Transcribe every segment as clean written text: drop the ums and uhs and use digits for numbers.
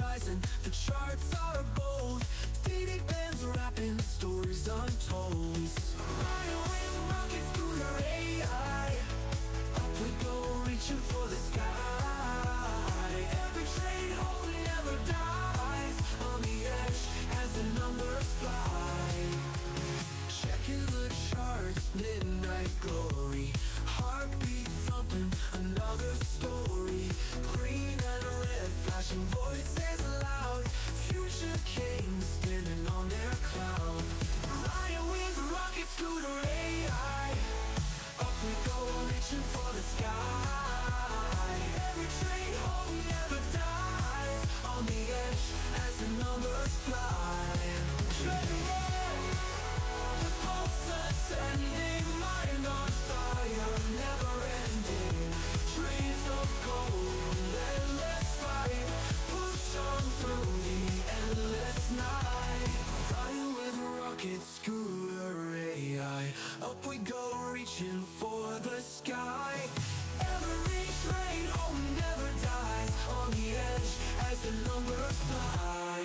rising, the charts are bold. DD bands rapping, stories untold. Riding with rocket scooter AI, up we go, reaching for the sky. Every train home never dies, on the edge as the numbers fly. Checking the charts, midnight glory, heartbeat thumping, another story. Green and red, flashing voices loud, future kings spinning on their cloud. Riding with rocket scooter AI, up we go, reaching for the sky. Every train home never dies, on the edge as the numbers fly. Treading on, the pulse ascending, mind on fire, never ending. Trees of gold, endless fight, push on through the endless night. Riding with rocket scooter AI, up we go, reaching for the sky. Every train home never dies, on the edge as the numbers fly.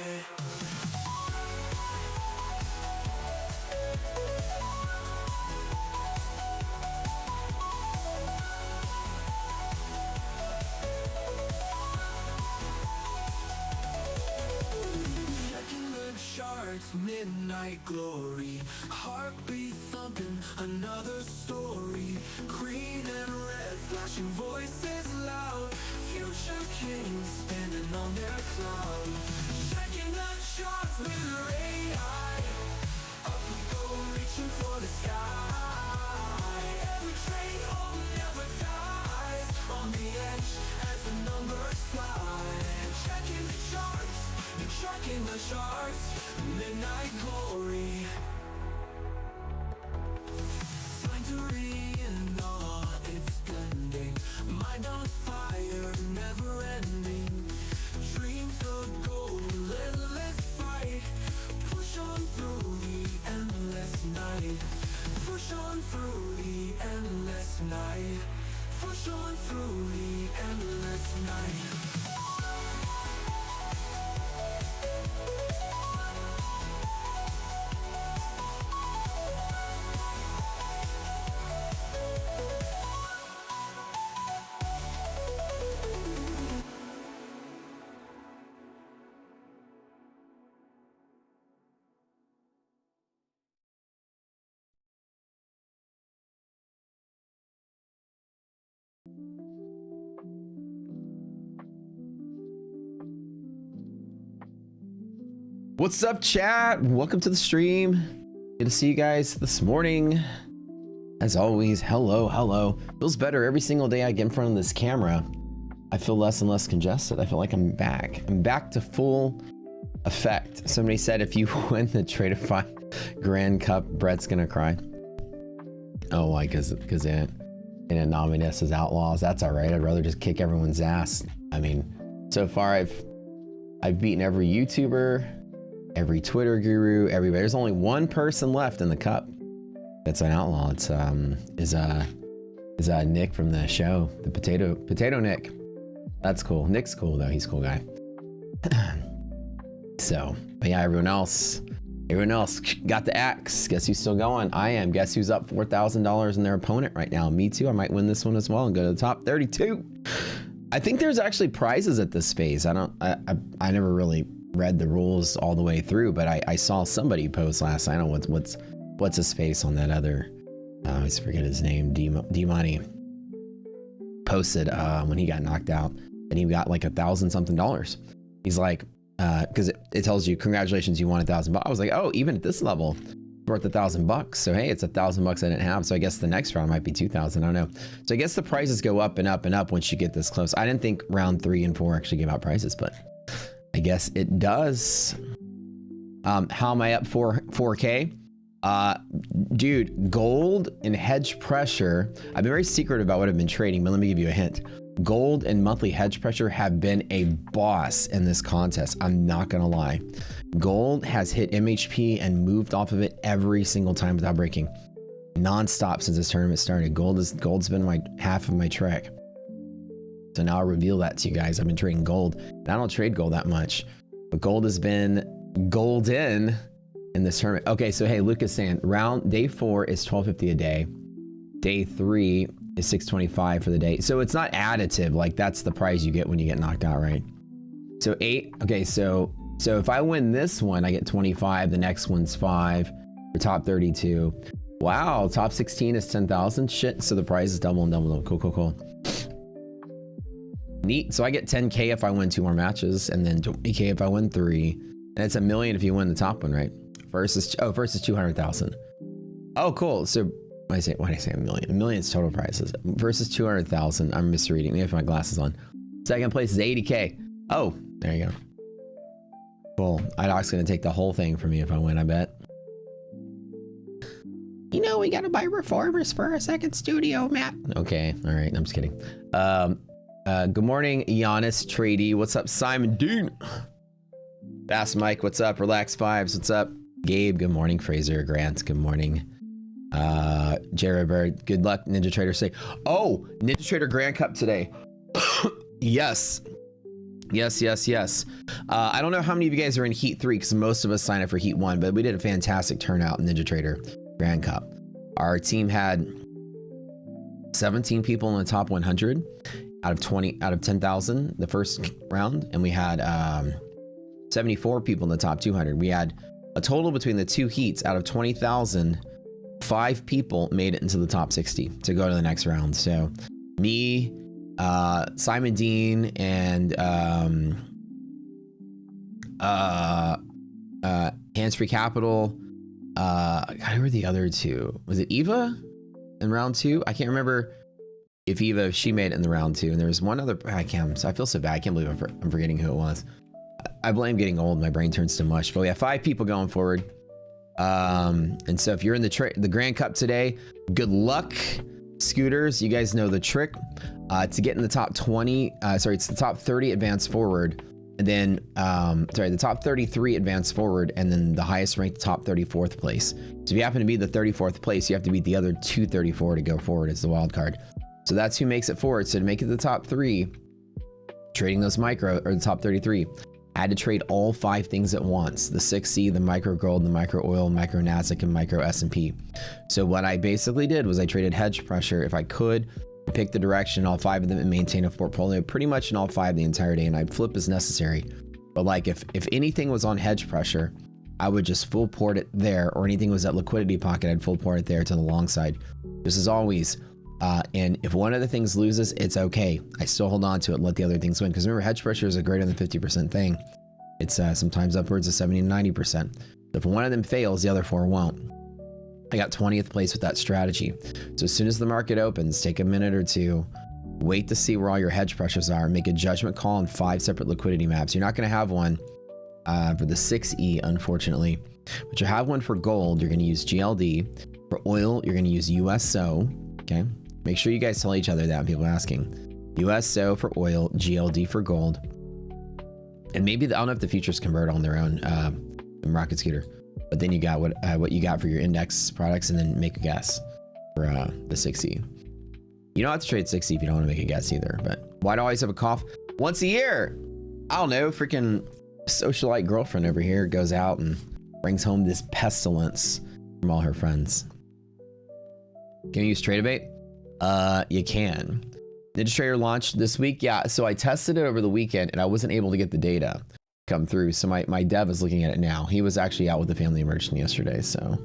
Checking the charts, midnight glory, heartbeat thumping, another story. Green and red, flashing voices loud, future kings standing on their cloud. Checking the charts with their AI, up we go, reaching for the sky. Every train home never dies, on the edge as the numbers fly. Checking the charts, tracking the charts, midnight glory. Sanctuary in awe, it's blending, mind on fire, never ending. Dreams of gold, endless fight, push on through the endless night. Push on through the endless night. Push on through the endless night. What's up, chat? Welcome to the stream. Good to see you guys this morning. As always, hello. Feels better every single day I get in front of this camera. I feel less and less congested. I feel like I'm back. I'm back to full effect. Somebody said if you win the Tradeify Grand Cup, Brett's gonna cry. Oh, why? Because they didn't nominate us as outlaws. That's all right. I'd rather just kick everyone's ass. I mean, so far I've beaten every YouTuber, every Twitter guru, everybody. There's only one person left in the cup that's an outlaw. It's Nick from the show, the potato Nick. That's cool. Nick's cool though. He's a cool guy. So, but yeah, everyone else got the axe. Guess who's still going? I am. Guess who's up $4,000 in their opponent right now? Me too. I might win this one as well and go to the top 32. I think there's actually prizes at this phase. I never really read the rules all the way through, but I saw somebody post last night on what's his face on that other, I always forget his name, D-Money, posted when he got knocked out, and he got like $1,000 something. He's like, because it tells you congratulations, you won $1,000. I was like, oh, even at this level, worth $1,000. So hey, it's $1,000 I didn't have. So I guess the next round might be 2,000. I don't know. So I guess the prizes go up and up and up once you get this close. I didn't think round 3 and 4 actually gave out prizes, but I guess it does. How am I up 4K? Dude, gold and hedge pressure. I've been very secretive about what I've been trading, but let me give you a hint. Gold and monthly hedge pressure have been a boss in this contest. I'm not gonna lie. Gold has hit MHP and moved off of it every single time without breaking. Non-stop since this tournament started. Gold's been half of my trek. So now I'll reveal that to you guys. I've been trading gold. And I don't trade gold that much, but gold has been golden in this tournament. Okay, so hey, Lucas saying day 4 is 12.50 a day. Day 3 is 6.25 for the day. So it's not additive. Like that's the prize you get when you get knocked out, right? So 8. Okay, so if I win this one, I get 25. The next one's 5. The top 32. Wow, top 16 is 10,000. Shit. So the prize is double and double. Cool. Neat. So I get 10K if I win 2 more matches, and then 20K if I win 3. And it's $1 million if you win the top one, right? Versus 200,000. Oh, cool. So why did I say $1 million? $1 million is total prizes versus 200,000. I'm misreading. Let me have my glasses on. Second place is 80K. Oh, there you go. Cool. IDOC's gonna take the whole thing from me if I win, I bet. You know, we gotta buy reformers for our second studio, Matt. Okay, all right. I'm just kidding. Good morning, Giannis Trady. What's up, Simon Dean? Bass Mike, what's up? Relax Vibes, what's up? Gabe, good morning. Fraser Grant, good morning. Jared Bird, good luck. Ninja Trader say, oh, Ninja Trader Grand Cup today. Yes. I don't know how many of you guys are in Heat 3 because most of us signed up for Heat 1, but we did a fantastic turnout in Ninja Trader Grand Cup. Our team had 17 people in the top 100 out of 10,000 the first round, and we had 74 people in the top 200. We had a total between the 2 heats out of 20,000. 5 people made it into the top 60 to go to the next round. So me, Simon Dean, and Hands Free Capital. Who were the other 2? Was it Eva in round 2? I can't remember if Eva, she made it in the round 2. And there was one other. I feel so bad. I can't believe I'm forgetting who it was. I blame getting old. My brain turns to mush. But we have 5 people going forward. And so if you're in the Grand Cup today, good luck, Scooters. You guys know the trick. To get in the top 20, it's the top 30 advance forward, and then the top 33 advance forward, and then the highest ranked top 34th place. So if you happen to be the 34th place, you have to beat the other 234 to go forward as the wild card. So that's who makes it forward. So to make it the top 3, trading those micro, or the top 33, I had to trade all 5 things at once: the 6C, the micro gold, the micro oil, micro Nasdaq, and micro S&P. So what I basically did was I traded hedge pressure if I could, pick the direction, all 5 of them, and maintain a portfolio pretty much in all 5 the entire day, and I'd flip as necessary. But like if anything was on hedge pressure, I would just full port it there, or anything was at liquidity pocket, I'd full port it there to the long side. This is always, and if one of the things loses, it's okay. I still hold on to it and let the other things win. Because remember, hedge pressure is a greater than 50% thing. It's sometimes upwards of 70 to 90%. If one of them fails, the other 4 won't. I got 20th place with that strategy. So as soon as the market opens, take a minute or 2, wait to see where all your hedge pressures are, make a judgment call on 5 separate liquidity maps. You're not going to have one for the 6E, unfortunately, but you have one for gold. You're going to use GLD. For oil, you're going to use USO. Okay. Make sure you guys tell each other that when people are asking. USO for oil, GLD for gold. And maybe, I don't know if the futures convert on their own in Rocket Scooter. But then you got what you got for your index products, and then make a guess for the 6E. You don't have to trade 6E if you don't want to make a guess either. But why do I always have a cough? Once a year. I don't know. Freaking socialite girlfriend over here goes out and brings home this pestilence from all her friends. Can you use Tradeabate? You can. Ninja Trader launched this week. Yeah, so I tested it over the weekend and I wasn't able to get the data come through. So my dev is looking at it now. He was actually out with the family emergency yesterday, so.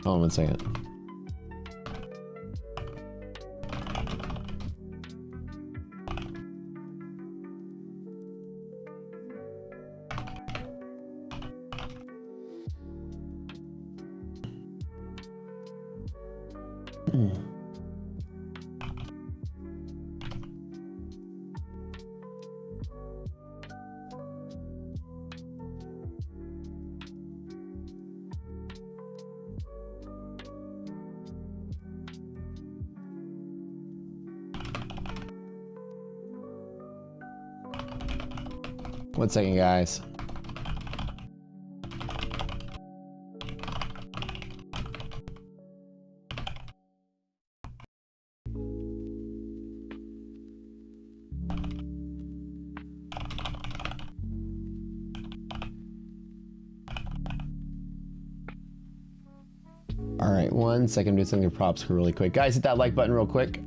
Hold on 1 second. One second, guys. All right, 1 second. I'm doing something to props really quick. Guys, hit that like button real quick.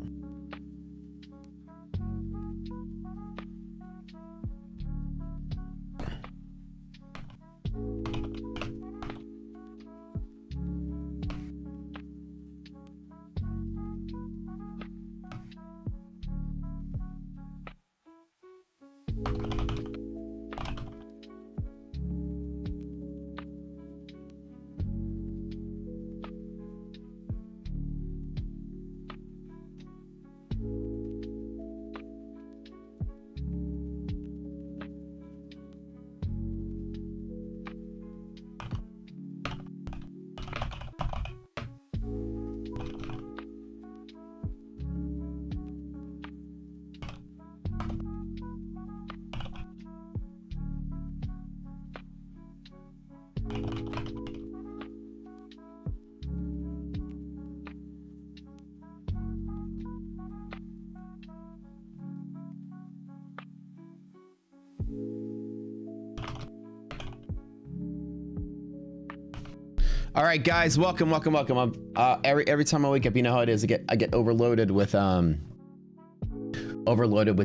All right, guys, welcome. Every time I wake up, you know how it is. I get overloaded with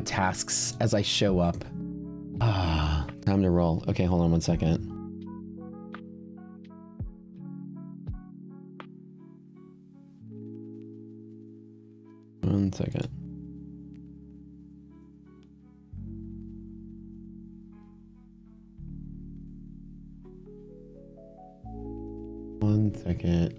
tasks as I show up. Time to roll. Okay, hold on 1 second. One second. One second.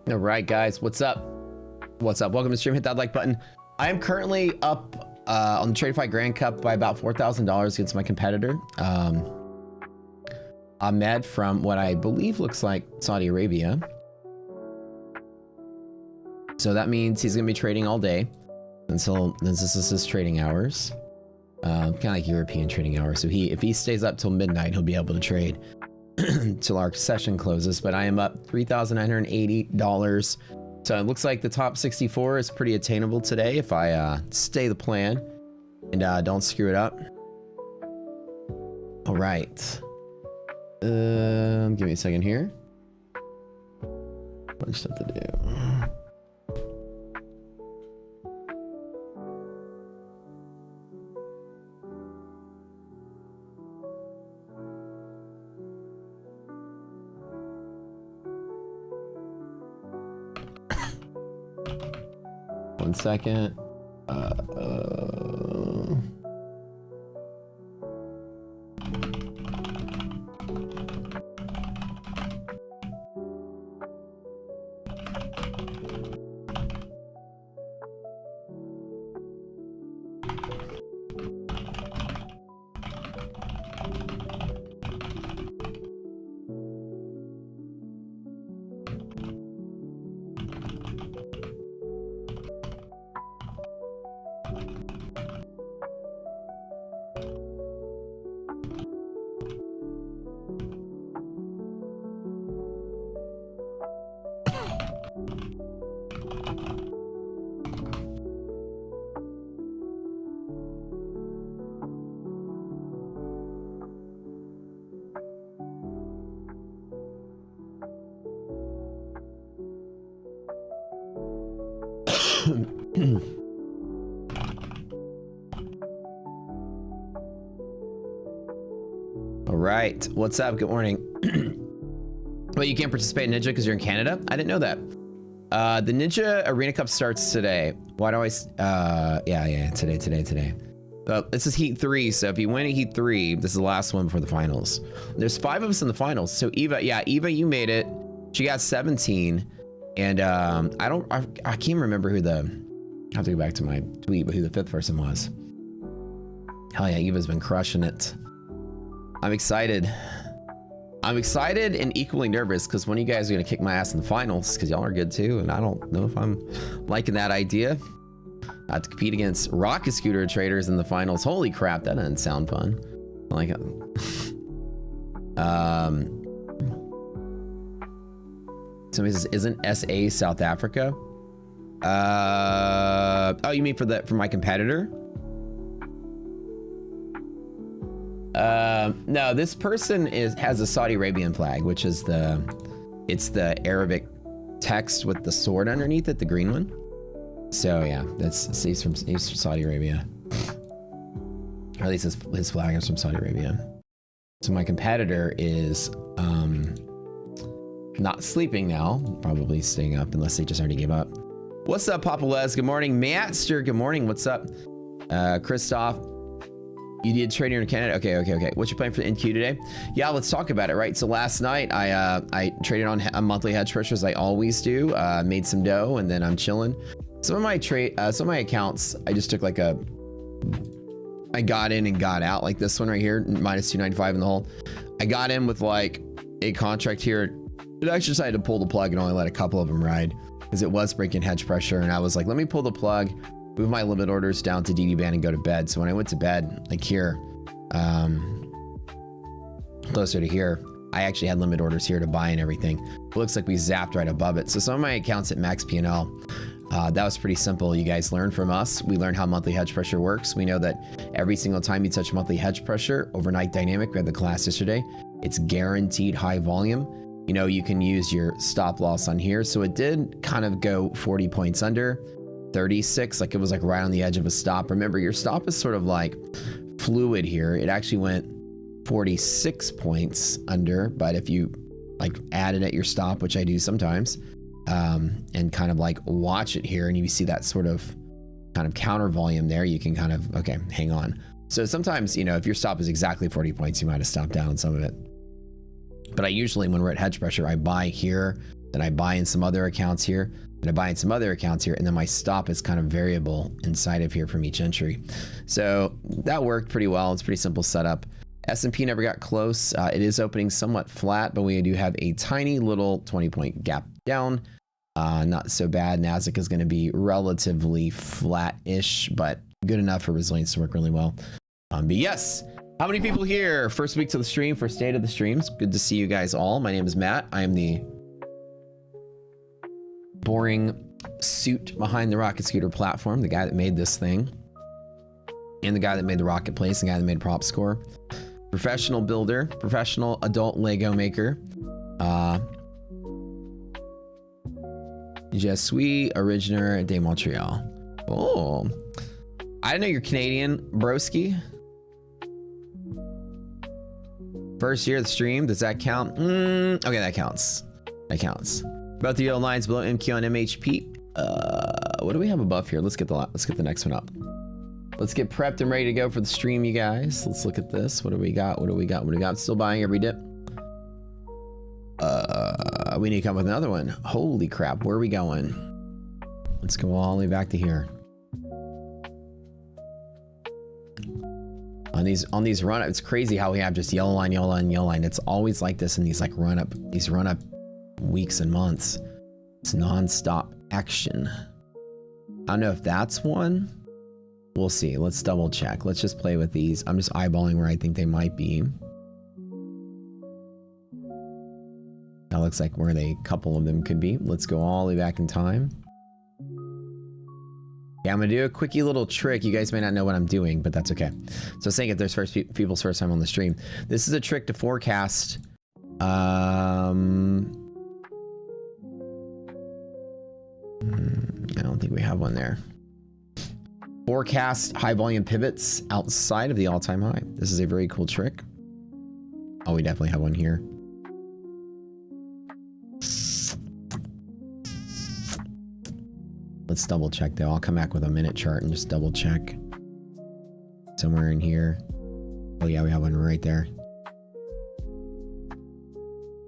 All right, guys, what's up? Welcome to the stream. Hit that like button. I am currently up on the Tradified Grand Cup by about $4,000 against my competitor, Ahmed, from what I believe looks like Saudi Arabia. So that means he's gonna be trading all day until this is his trading hours, kind of like European trading hours. So if he stays up till midnight, he'll be able to trade till our session closes. But I am up $3,980. So it looks like the top 64 is pretty attainable today if I stay the plan and don't screw it up. All right. Give me a second here. Bunch of stuff to do. 1 second. All right, what's up? Good morning. Well, you can't participate in Ninja because you're in Canada? I didn't know that. The Ninja Arena Cup starts today. Why do yeah, today. This is Heat 3, so if you win at Heat 3, this is the last one before the finals. There's 5 of us in the finals. So Eva, you made it. She got 17. And I can't remember who I have to go back to my tweet, but who the 5th person was. Hell yeah, Eva's been crushing it. I'm excited. I'm excited and equally nervous because one of you guys are gonna kick my ass in the finals because y'all are good too, and I don't know if I'm liking that idea. I have to compete against rocket scooter traders in the finals. Holy crap, that doesn't sound fun. I like it. Somebody says, isn't SA South Africa? Oh, you mean for my competitor? No, this person has a Saudi Arabian flag, which is it's the Arabic text with the sword underneath it, the green one. So yeah, he's from Saudi Arabia. Or at least his flag is from Saudi Arabia. So my competitor is not sleeping now, probably staying up unless they just already gave up. What's up, Papa Les? Good morning. Mattster, good morning. What's up? Christoph, you did trading in Canada? Okay. What you playing for the NQ today? Yeah, let's talk about it, right? So last night, I traded on a monthly hedge pressure as I always do, made some dough, and then I'm chilling. Some of my accounts, I just took like I got in and got out, like this one right here, minus 295 in the hole. I got in with like a contract here. I actually decided to pull the plug and only let a couple of them ride because it was breaking hedge pressure. And I was like, let me pull the plug, move my limit orders down to DD band and go to bed. So when I went to bed, like here, closer to here, I actually had limit orders here to buy and everything. It looks like we zapped right above it. So some of my accounts at max P&L, that was pretty simple. You guys learned from us. We learned how monthly hedge pressure works. We know that every single time you touch monthly hedge pressure, overnight dynamic, we had the class yesterday, it's guaranteed high volume. You know, you can use your stop loss on here. So it did kind of go 40 points under, 36, like it was like right on the edge of a stop. Remember, your stop is sort of like fluid here. It actually went 46 points under, but if you like added at your stop, which I do sometimes, and kind of like watch it here and you see that sort of kind of counter volume there, you can kind of, okay, hang on. So sometimes, you know, if your stop is exactly 40 points, you might have stopped down on some of it. But I usually, when we're at hedge pressure, I buy here, then I buy in some other accounts here, and I buy in some other accounts here, and then my stop is kind of variable inside of here from each entry. So that worked pretty well. It's a pretty simple setup. S&P never got close. It is opening somewhat flat, but we do have a tiny little 20-point gap down. Not so bad. Nasdaq is going to be relatively flat-ish, but good enough for resilience to work really well. But yes, how many people here? First week to the stream, first day to the streams. Good to see you guys all. My name is Matt. I am the boring suit behind the rocket scooter platform, the guy that made this thing, and the guy that made the rocket place, the guy that made prop score. Professional builder, professional adult Lego maker. Je suis originaire de Montreal. Oh, I didn't know you're Canadian, broski. First year of the stream, does that count? Okay, that counts. That counts. About the yellow lines below MQ on MHP. What do we have above here? Let's get the next one up. Let's get prepped and ready to go for the stream, you guys. Let's look at this. What do we got? What do we got? What do we got? Still buying every dip. We need to come with another one. Holy crap, where are we going? Let's go all the way back to here. On these run up, it's crazy how we have just yellow line, yellow line, yellow line. It's always like this in these like run up weeks and months. It's non-stop action. I don't know if that's one. We'll see. Let's double check. Let's just play with these. I'm just eyeballing where I think they might be. That looks like where a couple of them could be. Let's go all the way back in time. Yeah, I'm gonna do a quickie little trick. You guys may not know what I'm doing, but that's okay. So saying if there's people's first time on the stream, this is a trick to forecast. I don't think we have one there. Forecast high volume pivots outside of the all-time high. This is a very cool trick. Oh, we definitely have one here. Let's double check though. I'll come back with a minute chart and just double check. Somewhere in here. Oh yeah, we have one right there.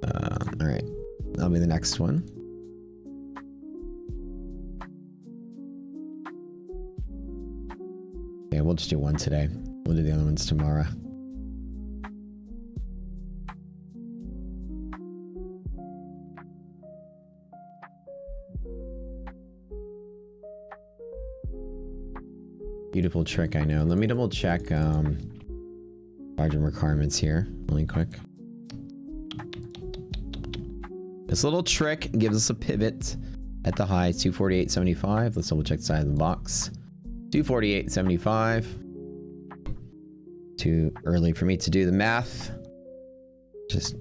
All right, that'll be the next one. Okay, we'll just do one today. We'll do the other ones tomorrow. Beautiful trick, I know. Let me double check margin requirements here really quick. This little trick gives us a pivot at the high 248.75. Let's double check the side of the box. 248.75. Too early for me to do the math. Just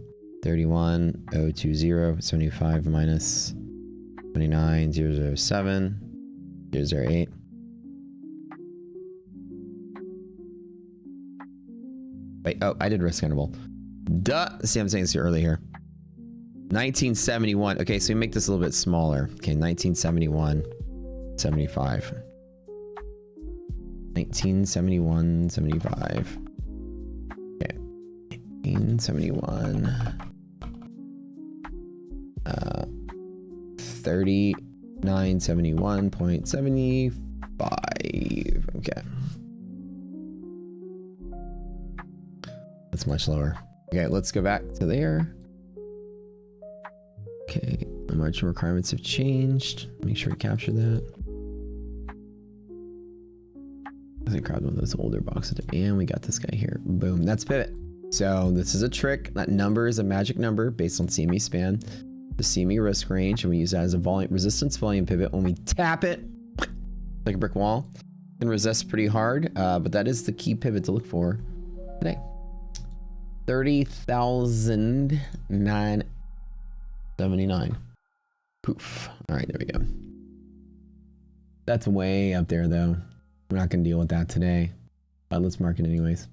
31,020.75 minus 29,007 008. Wait, oh, I did risk interval. Duh. See, I'm saying this early here. 1971. Okay, so we make this a little bit smaller. Okay, 1971, 75. 1971, 75. Okay. 1971. 3971.75. Okay. That's much lower. Okay, let's go back to there. Okay, the margin requirements have changed. Make sure we capture that. I grabbed one of those older boxes, and we got this guy here. Boom, that's pivot. So this is a trick. That number is a magic number based on CME span, the CME risk range, and we use that as a volume resistance volume pivot. When we tap it, like a brick wall, it can resist pretty hard, but that is the key pivot to look for today. 30,979. Poof. All right, there we go. That's way up there, though. We're not going to deal with that today, but let's mark it anyways.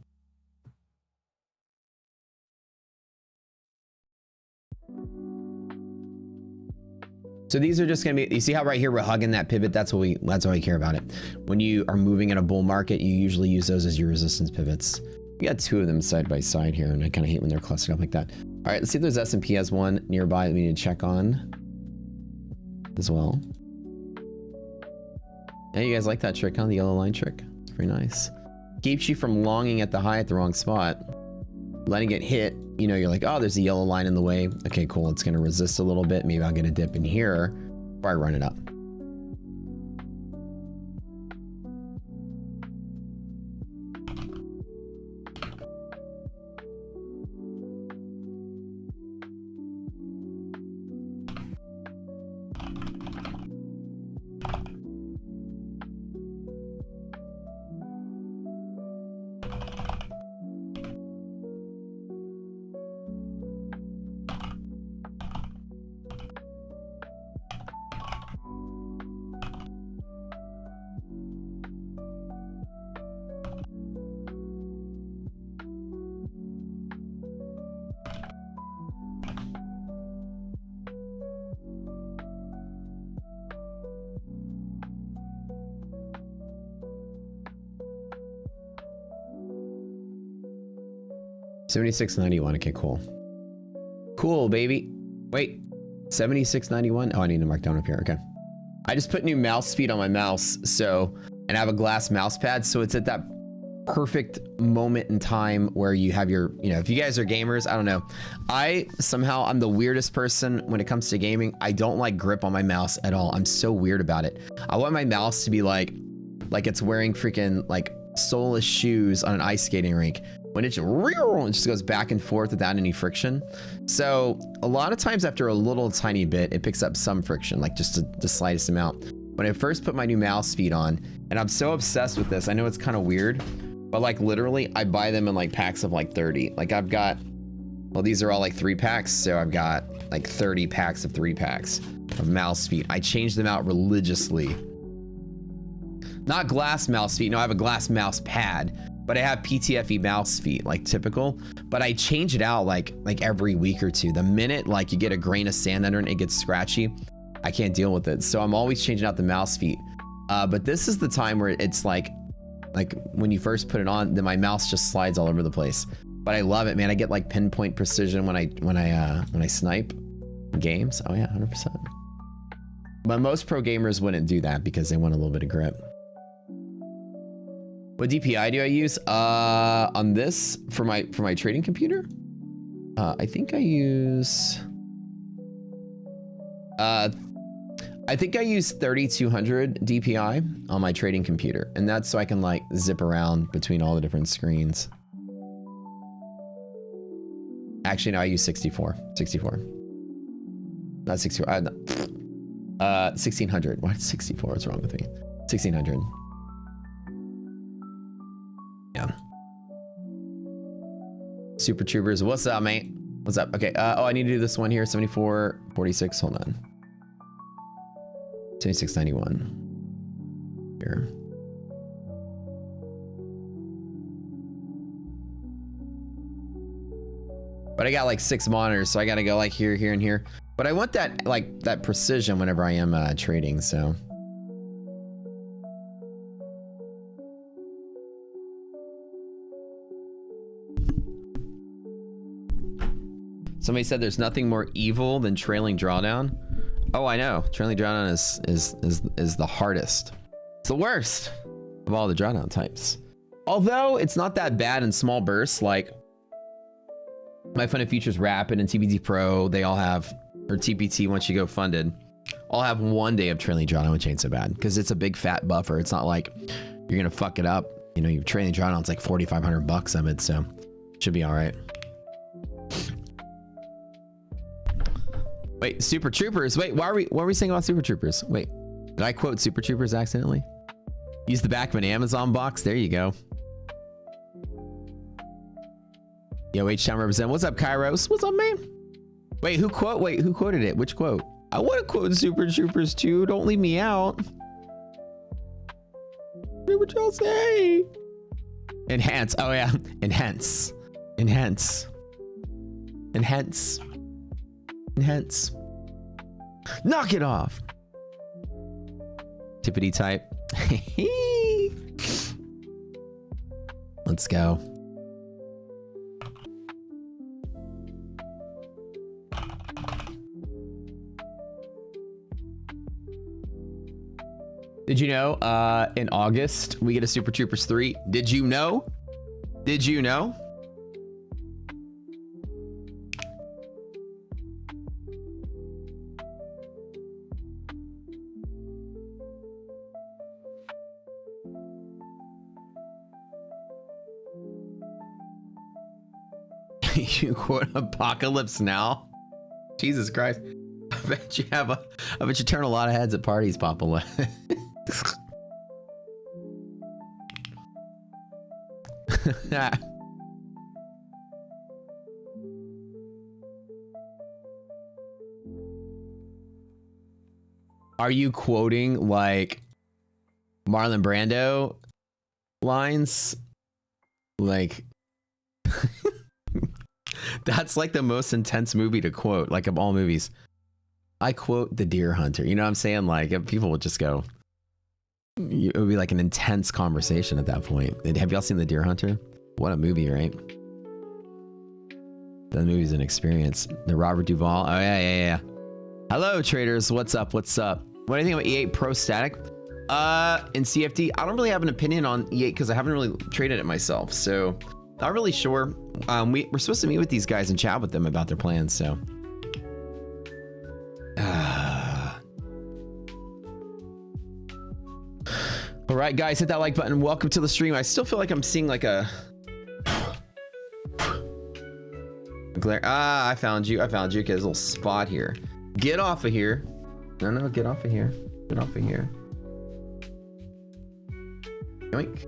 So these are just going to be, you see how right here we're hugging that pivot? That's why we care about it. When you are moving in a bull market, you usually use those as your resistance pivots. We got two of them side by side here, and I kind of hate when they're clustered up like that. All right, let's see if there's S&P has one nearby that we need to check on as well. Hey, you guys like that trick, huh? The yellow line trick. It's pretty nice. Keeps you from longing at the high at the wrong spot. Letting it hit, you know, you're like, oh, there's a yellow line in the way. Okay, cool. It's going to resist a little bit. Maybe I'll get a dip in here before I run it up. $76.91. Okay, cool. Cool, baby. Wait, $76.91. Oh, I need to mark down up here. Okay. I just put new mouse feet on my mouse, so, and I have a glass mouse pad, so it's at that perfect moment in time where you have your, you know, if you guys are gamers, I don't know. I'm the weirdest person when it comes to gaming. I don't like grip on my mouse at all. I'm so weird about it. I want my mouse to be like it's wearing freaking like soleless shoes on an ice skating rink. When it just goes back and forth without any friction. So a lot of times after a little tiny bit, it picks up some friction, like just the slightest amount. When I first put my new mouse feet on, and I'm so obsessed with this, I know it's kind of weird, but like literally I buy them in like packs of like 30. Like I've got, well, these are all like 3 packs. So I've got like 30 packs of 3 packs. of mouse feet. I change them out religiously. Not glass mouse feet. No, I have a glass mouse pad, but I have PTFE mouse feet, like typical. But I change it out like every week or two. The minute like you get a grain of sand under it, it gets scratchy. I can't deal with it. So I'm always changing out the mouse feet. But this is the time where it's like when you first put it on, then my mouse just slides all over the place. But I love it, man. I get like pinpoint precision when I snipe games. Oh yeah, 100%. But most pro gamers wouldn't do that because they want a little bit of grip. What DPI do I use? On this for my trading computer? I think I use 3200 DPI on my trading computer, and that's so I can like zip around between all the different screens. Actually, no, I use 64. Not 64. 1600. Why 64? What's wrong with me? 1600. Yeah. Super Troopers, what's up, mate? What's up? Okay. Oh, I need to do this one here. 7446. Hold on. 7691. Here. But I got like 6 monitors, so I gotta go like here, here, and here. But I want that like that precision whenever I am trading, so. Somebody said there's nothing more evil than trailing drawdown. Oh, I know. Trailing drawdown is the hardest. It's the worst of all the drawdown types. Although it's not that bad in small bursts, like My Fun and Futures Rapid and TBT Pro, they all have, or TPT once you go funded, all have 1 day of trailing drawdown, which ain't so bad because it's a big fat buffer. It's not like you're gonna fuck it up. You know, you're trailing drawdown, it's like 4,500 bucks of it, so should be all right. Wait, Super Troopers. Wait, what are we saying about Super Troopers? Wait, did I quote Super Troopers accidentally? Use the back of an Amazon box. There you go. Yo, H-Town represent. What's up, Kairos? What's up, man? Wait, who quoted it? Which quote? I want to quote Super Troopers too. Don't leave me out. What y'all say? Enhance. Oh yeah, enhance. Enhance. Enhance. Enhance. Knock it off. Tippity type. Let's go. Did you know in August we get a Super Troopers 3? Did you know? Did you know? You quote Apocalypse Now? Jesus Christ. I bet you turn a lot of heads at parties, Papa. Are you quoting like Marlon Brando lines? Like that's like the most intense movie to quote, like of all movies. I quote The Deer Hunter. You know what I'm saying? Like if people would just go, it would be like an intense conversation at that point. Have y'all seen The Deer Hunter? What a movie, right? That movie's an experience. The Robert Duvall. Oh yeah. Hello traders, what's up? What's up? What do you think about E8 Pro Static? In CFD, I don't really have an opinion on E8 because I haven't really traded it myself, so not really sure. We're supposed to meet with these guys and chat with them about their plans, so. All right, guys, hit that like button. Welcome to the stream. I still feel like I'm seeing like a glare. I found you. Okay, there's a little spot here. Get off of here. No, get off of here. Get off of here. Yoink.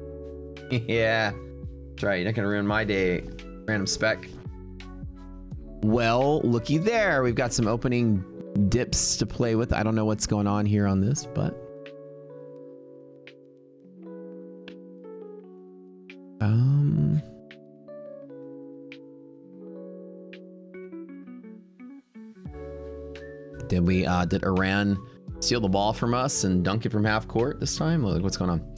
Yeah. That's right. You're not gonna ruin my day. Random spec. Well, looky there. We've got some opening dips to play with. I don't know what's going on here on this, but did Iran steal the ball from us and dunk it from half court this time? Like, what's going on?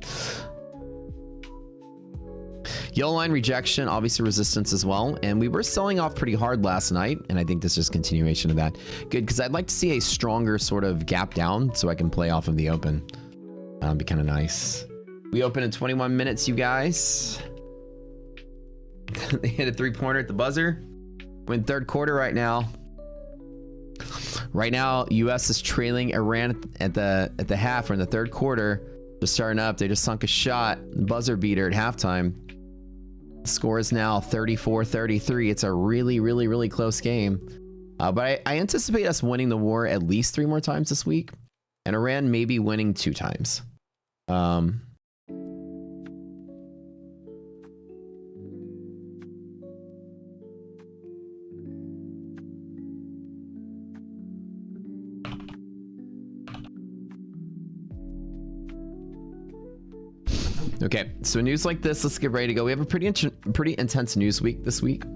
Yellow line rejection, obviously resistance as well. And we were selling off pretty hard last night. And I think this is continuation of that. Good, because I'd like to see a stronger sort of gap down so I can play off of the open. That'd be kind of nice. We open in 21 minutes, you guys. They hit a 3-pointer at the buzzer. We're in third quarter right now. Right now, U.S. is trailing Iran at the half or in the third quarter. Just starting up. They just sunk a shot. Buzzer beater at halftime. Score is now 34-33. It's a really, really, really close game. But I anticipate us winning the war at least 3 more times this week. And Iran maybe winning 2 times. Okay, so news like this, let's get ready to go. We have a pretty intense news week this week. We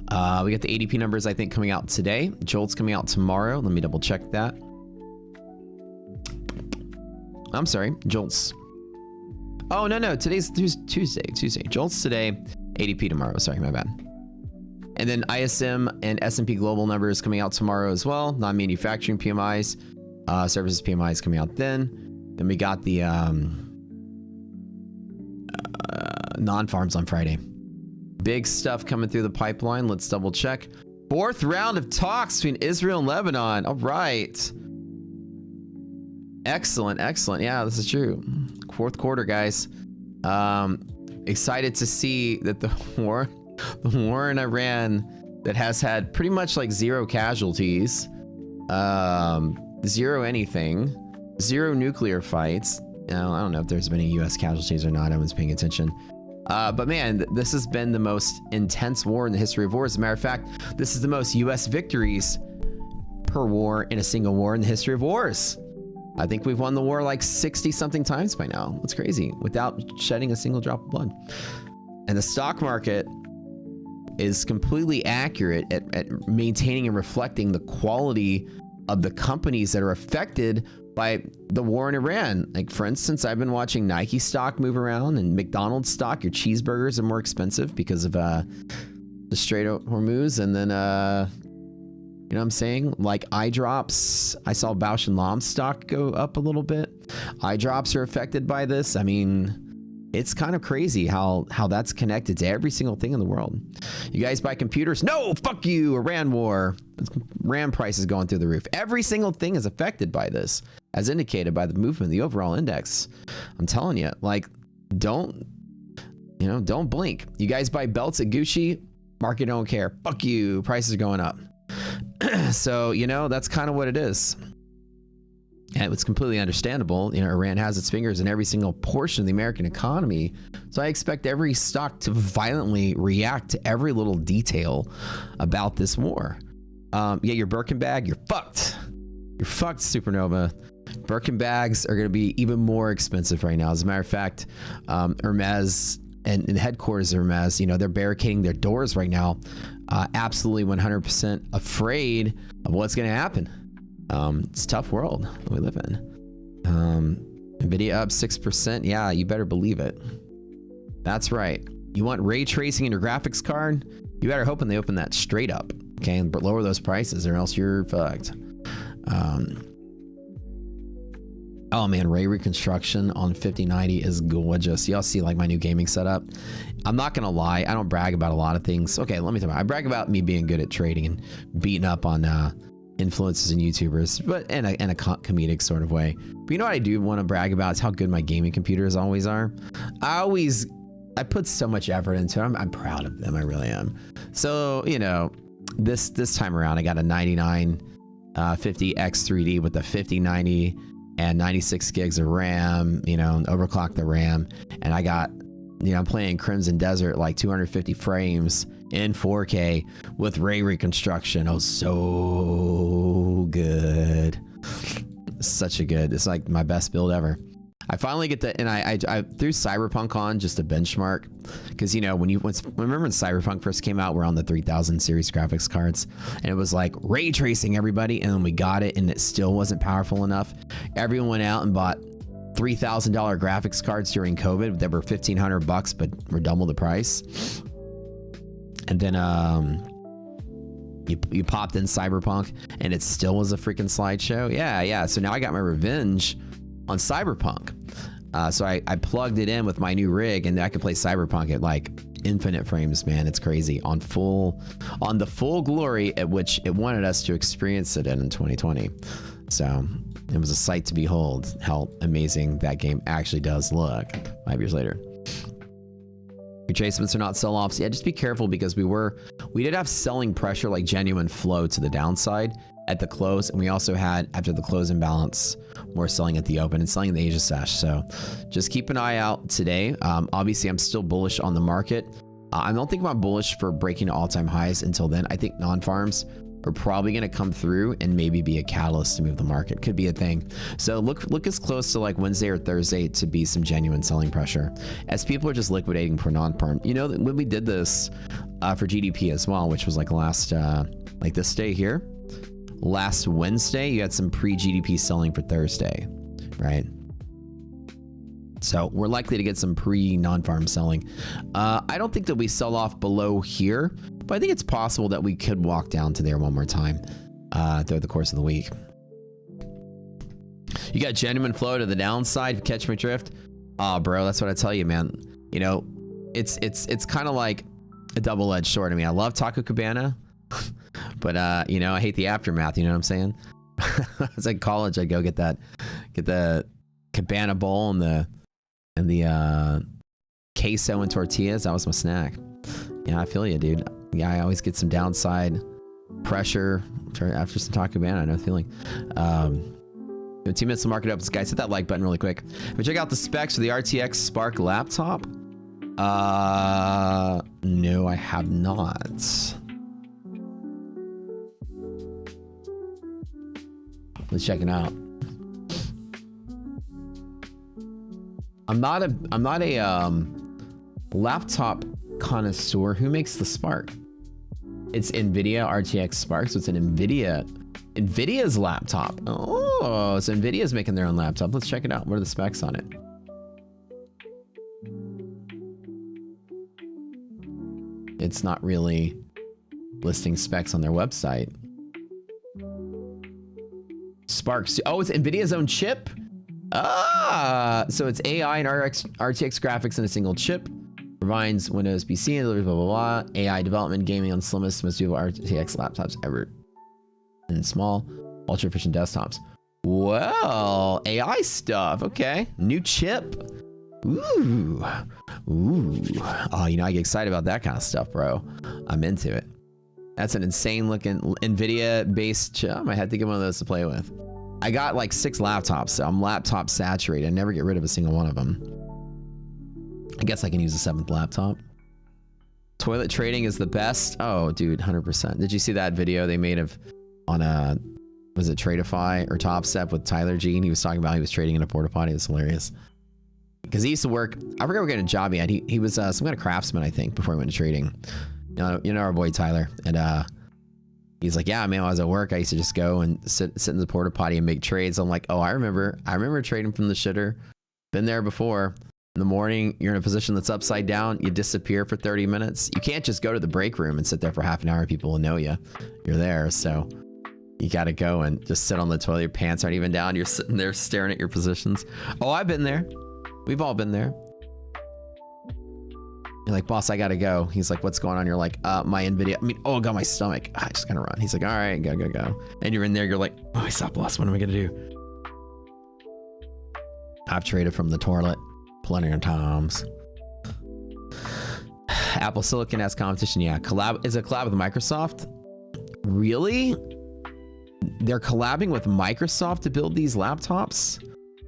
got the ADP numbers, I think, coming out today. Jolt's coming out tomorrow. Let me double check that. I'm sorry, Jolt's. Oh, no, today's Tuesday. Jolt's today, ADP tomorrow. Sorry, my bad. And then ISM and S&P Global numbers coming out tomorrow as well. Non-manufacturing PMIs, services PMIs coming out then. Then we got the non-farms on Friday. Big stuff coming through the pipeline. Let's double check. 4th round of talks between Israel and Lebanon. All right. Excellent. Yeah, this is true. 4th quarter, guys. Excited to see that the war in Iran that has had pretty much like 0 casualties, 0 anything. 0 nuclear fights. I don't know if there's been any U.S. casualties or not. I was paying attention. But man, this has been the most intense war in the history of wars. As a matter of fact, this is the most U.S. victories per war in a single war in the history of wars. I think we've won the war like 60-something times by now. That's crazy, without shedding a single drop of blood. And the stock market is completely accurate at maintaining and reflecting the quality of the companies that are affected by the war in Iran. Like, for instance, I've been watching Nike stock move around, and McDonald's stock. Your cheeseburgers are more expensive because of the Strait of Hormuz. And then, you know what I'm saying? Like eye drops. I saw Bausch & Lomb stock go up a little bit. Eye drops are affected by this. I mean, it's kind of crazy how that's connected to every single thing in the world. You guys buy computers? No, fuck you, Iran war. RAM prices going through the roof. Every single thing is affected by this, as indicated by the movement, the overall index. I'm telling you, like, don't blink. You guys buy belts at Gucci? Market don't care. Fuck you, prices are going up. So, that's kind of what it is. And it's completely understandable. Iran has its fingers in every single portion of the American economy. So I expect every stock to violently react to every little detail about this war. Yeah, your Birkin bag, you're fucked. You're fucked, Supernova. Birkin bags are going to be even more expensive right now. As a matter of fact, Hermes and the headquarters of Hermes, they're barricading their doors right now. Absolutely 100% afraid of what's going to happen. It's a tough world that we live in. Nvidia up 6%. Yeah, you better believe it. That's right. You want ray tracing in your graphics card? You better hope when they open that straight up, okay, and lower those prices, or else you're fucked. Oh man, ray reconstruction on 5090 is gorgeous. Y'all see like my new gaming setup. I'm not gonna lie, I don't brag about a lot of things. Okay, let me tell you, I brag about me being good at trading and beating up on influencers and YouTubers, but in a comedic sort of way. But you know what I do want to brag about is how good my gaming computers always are. I put so much effort into them. I'm proud of them. I really am. So, this time around, I got a 9950X3D with a 5090 and 96 gigs of RAM, overclocked the RAM. And I got, I'm playing Crimson Desert like 250 frames in 4K with ray reconstruction. Oh, so good. Such a good, it's like my best build ever. I finally get the, and I threw Cyberpunk on just to benchmark, because you know remember when Cyberpunk first came out, we're on the 3000 series graphics cards, and it was like ray tracing everybody, and then we got it, and it still wasn't powerful enough. Everyone went out and bought $3,000 graphics cards during COVID that were $1,500, but were double the price. And then you popped in Cyberpunk, and it still was a freaking slideshow. Yeah. So now I got my revenge on Cyberpunk. So I plugged it in with my new rig, and I could play Cyberpunk at like infinite frames, man. It's crazy on the full glory at which it wanted us to experience it in 2020. So it was a sight to behold how amazing that game actually does look 5 years later. Retracements are not sell-offs. Yeah, just be careful, because we did have selling pressure, like genuine flow to the downside at the close, and we also had, after the close imbalance, more selling at the open and selling in the Asia sesh. So just keep an eye out today. Obviously, I'm still bullish on the market. I don't think I'm bullish for breaking all-time highs until then. I think non-farms are probably going to come through and maybe be a catalyst to move the market. Could be a thing. So look as close to like Wednesday or Thursday to be some genuine selling pressure, as people are just liquidating for non-farm. You know, when we did this for GDP as well, which was like last, like this day here, last Wednesday, you had some pre-GDP selling for Thursday, right? So we're likely to get some pre-non-farm selling. I don't think that we sell off below here, but I think it's possible that we could walk down to there one more time throughout the course of the week. You got genuine flow to the downside. Catch my drift. Bro, that's what I tell you, man. You know, it's kind of like a double-edged sword. I mean, I love Taco Cabana, but you know, I hate the aftermath. You know what I'm saying? It's like college. I'd go get the Cabana bowl and the queso and tortillas. That was my snack. Yeah, I feel you, dude. Yeah, I always get some downside pressure after some Taco Cabana. I know the feeling. 2 minutes to market up. Guys, hit that like button really quick. But check out the specs for the RTX Spark laptop. No, I have not. Let's check it out. I'm not a laptop connoisseur. Who makes the Spark? It's NVIDIA RTX Spark, so it's an NVIDIA's laptop. Oh, so NVIDIA's making their own laptop. Let's check it out. What are the specs on it? It's not really listing specs on their website. Sparks. Oh, it's NVIDIA's own chip? So it's AI and RTX graphics in a single chip. Provides Windows PC and delivers blah, blah, blah. AI development, gaming on slimmest, most usable RTX laptops ever. And small, ultra efficient desktops. Well, AI stuff. Okay. New chip. Ooh. Oh, you know, I get excited about that kind of stuff, bro. I'm into it. That's an insane looking NVIDIA based chip. I had to get one of those to play with. I got like 6 laptops, so I'm laptop saturated. I never get rid of a single one of them. I guess I can use a 7th laptop. Toilet trading is the best. Oh, dude, 100%. Did you see that video they made on was it Tradeify or Top Step with Tyler G? And he was talking about he was trading in a porta potty. It's hilarious. Because he used to work, I forget what kind of job he had. He was some kind of craftsman, I think, before he went to trading. You know our boy Tyler. And he's like, yeah, man, when I was at work, I used to just go and sit in the porta potty and make trades. I'm like, oh, I remember trading from the shitter. Been there before. In the morning, you're in a position that's upside down. You disappear for 30 minutes. You can't just go to the break room and sit there for half an hour. People will know you're there. So you got to go and just sit on the toilet. Your pants aren't even down. You're sitting there staring at your positions. Oh, I've been there. We've all been there. You're like, boss, I got to go. He's like, what's going on? You're like, my NVIDIA. Oh, I got my stomach. I just got to run. He's like, all right, go. And you're in there. You're like, oh, I stop lost. What am I going to do? I've traded from the toilet plenty of times. Apple Silicon has competition. Yeah, is it collab with Microsoft? Really? They're collabing with Microsoft to build these laptops?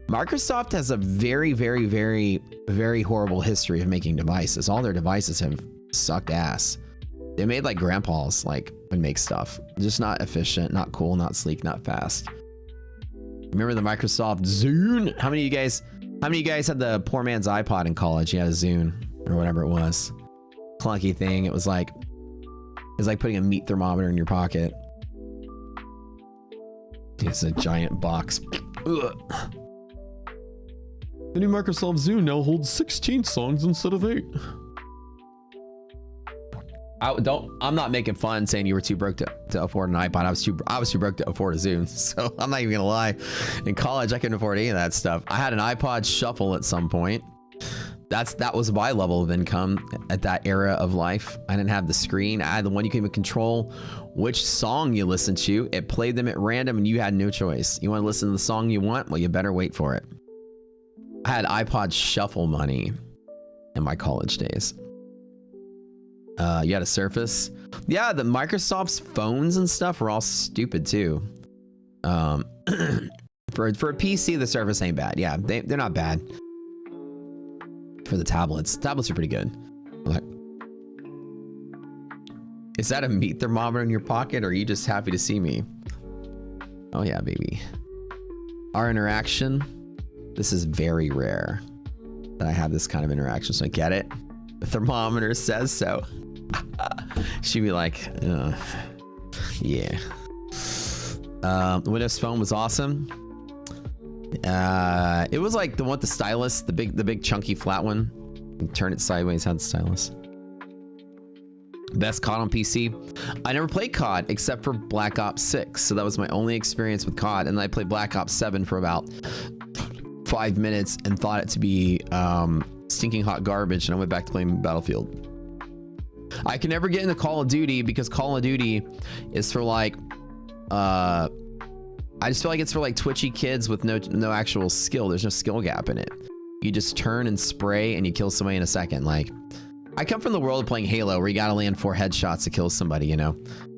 Microsoft has a very, very, very, very horrible history of making devices. All their devices have sucked ass. They made like grandpas like would make stuff. Just not efficient, not cool, not sleek, not fast. Remember the Microsoft Zune? How many of you guys had the poor man's iPod in college? You had a Zune or whatever it was. Clunky thing. It was like putting a meat thermometer in your pocket. It's a giant box. Ugh. The new Microsoft Zune now holds 16 songs instead of 8. I'm not making fun saying you were too broke to afford an iPod. I was too broke to afford a Zune. So I'm not even gonna lie. In college, I couldn't afford any of that stuff. I had an iPod Shuffle at some point. That was my level of income at that era of life. I didn't have the screen. I had the one you can even control which song you listen to. It played them at random and you had no choice. You want to listen to the song you want? Well, you better wait for it. I had iPod Shuffle money in my college days. You had a Surface. Yeah, the Microsoft's phones and stuff were all stupid too. For a PC, the Surface ain't bad. Yeah, they're not bad. For the tablets are pretty good. Like, is that a meat thermometer in your pocket, or are you just happy to see me? Oh yeah, baby. Our interaction. This is very rare that I have this kind of interaction, so I get it. The thermometer says so. She'd be like, yeah. The Windows Phone was awesome. It was like the one with the stylus, the big chunky flat one. You turn it sideways, had the stylus. Best COD on PC. I never played COD except for Black Ops 6, so that was my only experience with COD. And then I played Black Ops 7 for about 5 minutes and thought it to be stinking hot garbage, and I went back to playing Battlefield. I can never get into Call of Duty because Call of Duty is for like I just feel like it's for like twitchy kids with no actual skill. There's no skill gap in it. You just turn and spray and you kill somebody in a second. Like, I come from the world of playing Halo where you gotta land 4 headshots to kill somebody, you know,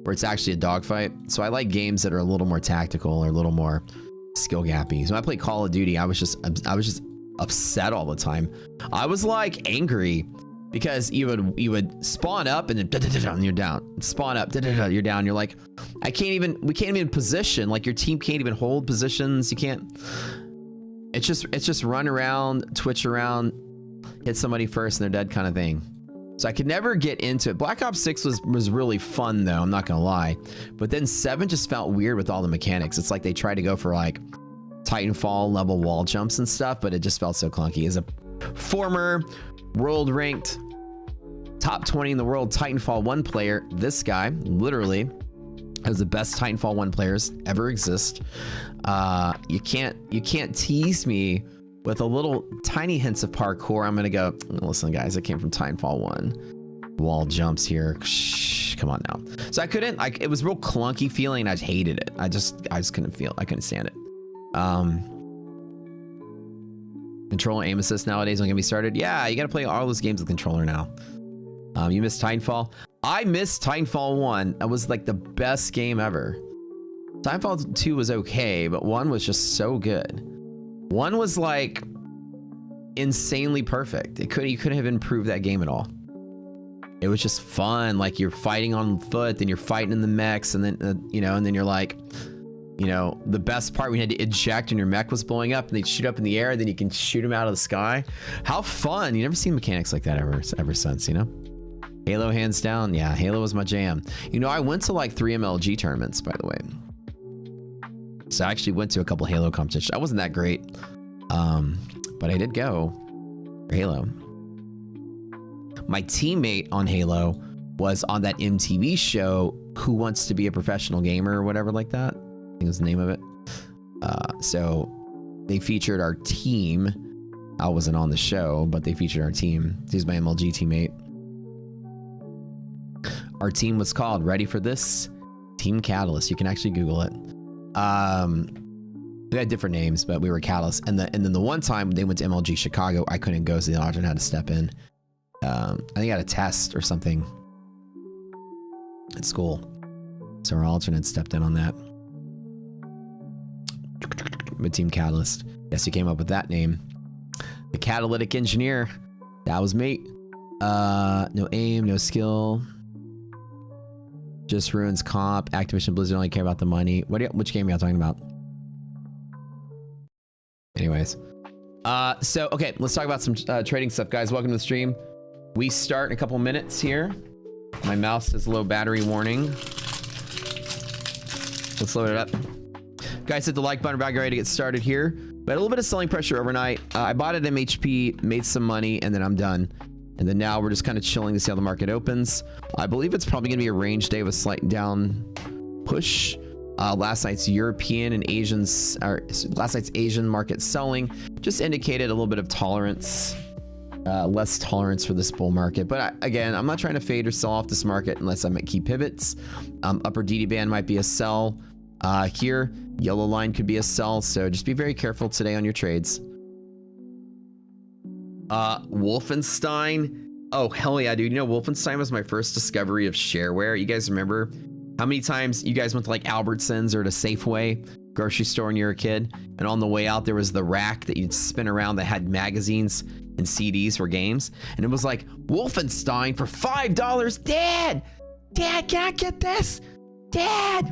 where it's actually a dogfight. So I like games that are a little more tactical or a little more skill gappy. So when I played Call of Duty, I was just upset all the time. I was like angry because you would spawn up and then you're down. Spawn up, you're down. You're like, we can't even position. Like, your team can't even hold positions. You can't. It's just run around, twitch around, hit somebody first and they're dead kind of thing. So I could never get into it. Black Ops 6 was really fun though, I'm not gonna lie. But then 7 just felt weird with all the mechanics. It's like they tried to go for like Titanfall level wall jumps and stuff, but it just felt so clunky. As a former world ranked top 20 in the world Titanfall 1 player, this guy literally is the best Titanfall 1 players ever exist. You can't tease me with a little tiny hints of parkour. I'm gonna go, listen guys, I came from Titanfall 1. Wall jumps here. Shh, come on now. So I couldn't, it was a real clunky feeling and I hated it. I just couldn't feel, I couldn't stand it. Control aim assist nowadays, don't get me started. Yeah, you gotta play all those games with controller now. You missed Titanfall. I missed Titanfall 1. That was like the best game ever. Titanfall 2 was okay, but 1 was just so good. 1 was like insanely perfect. You couldn't have improved that game at all. It was just fun. Like, you're fighting on foot, then you're fighting in the mechs, and then and then you're like, the best part, we had to eject and your mech was blowing up and they'd shoot up in the air, and then you can shoot them out of the sky. How fun. You never seen mechanics like that ever since, Halo, hands down. Yeah, Halo was my jam. I went to like 3 MLG tournaments, by the way. So I actually went to a couple Halo competitions. I wasn't that great, but I did go for Halo. My teammate on Halo was on that MTV show, Who Wants to Be a Professional Gamer or whatever like that. I think was the name of it. So they featured our team. I wasn't on the show, but they featured our team. He's my MLG teammate. Our team was called, ready for this? Team Catalyst. You can actually Google it. We had different names, but we were Catalyst. And then the one time they went to MLG Chicago, I couldn't go, so the alternate had to step in. I think I had a test or something at school, so our alternate stepped in on that. With Team Catalyst. Yes, you came up with that name. The Catalytic Engineer. That was me. No aim, no skill. Just ruins comp. Activision Blizzard only care about the money. Which game are y'all talking about? Anyways. So, okay, let's talk about some trading stuff, guys. Welcome to the stream. We start in a couple minutes here. My mouse has low battery warning. Let's load it up. Guys, hit the like button. About ready to get started here. But a little bit of selling pressure overnight. I bought at MHP, made some money, and then I'm done. And then now we're just kind of chilling to see how the market opens. I believe it's probably going to be a range day with slight down push. Last night's European and Asians, or last night's Asian market selling just indicated a little bit of tolerance, less tolerance for this bull market. But again, I'm not trying to fade or sell off this market unless I'm at key pivots. Upper DD band might be a sell. Here, yellow line could be a sell. So just be very careful today on your trades. Wolfenstein. Oh, hell yeah, dude. You know, Wolfenstein was my first discovery of shareware. You guys remember how many times you guys went to like Albertsons or to Safeway grocery store when you were a kid? And on the way out, there was the rack that you'd spin around that had magazines and CDs for games. And it was like, Wolfenstein for $5. Dad, can I get this? Dad.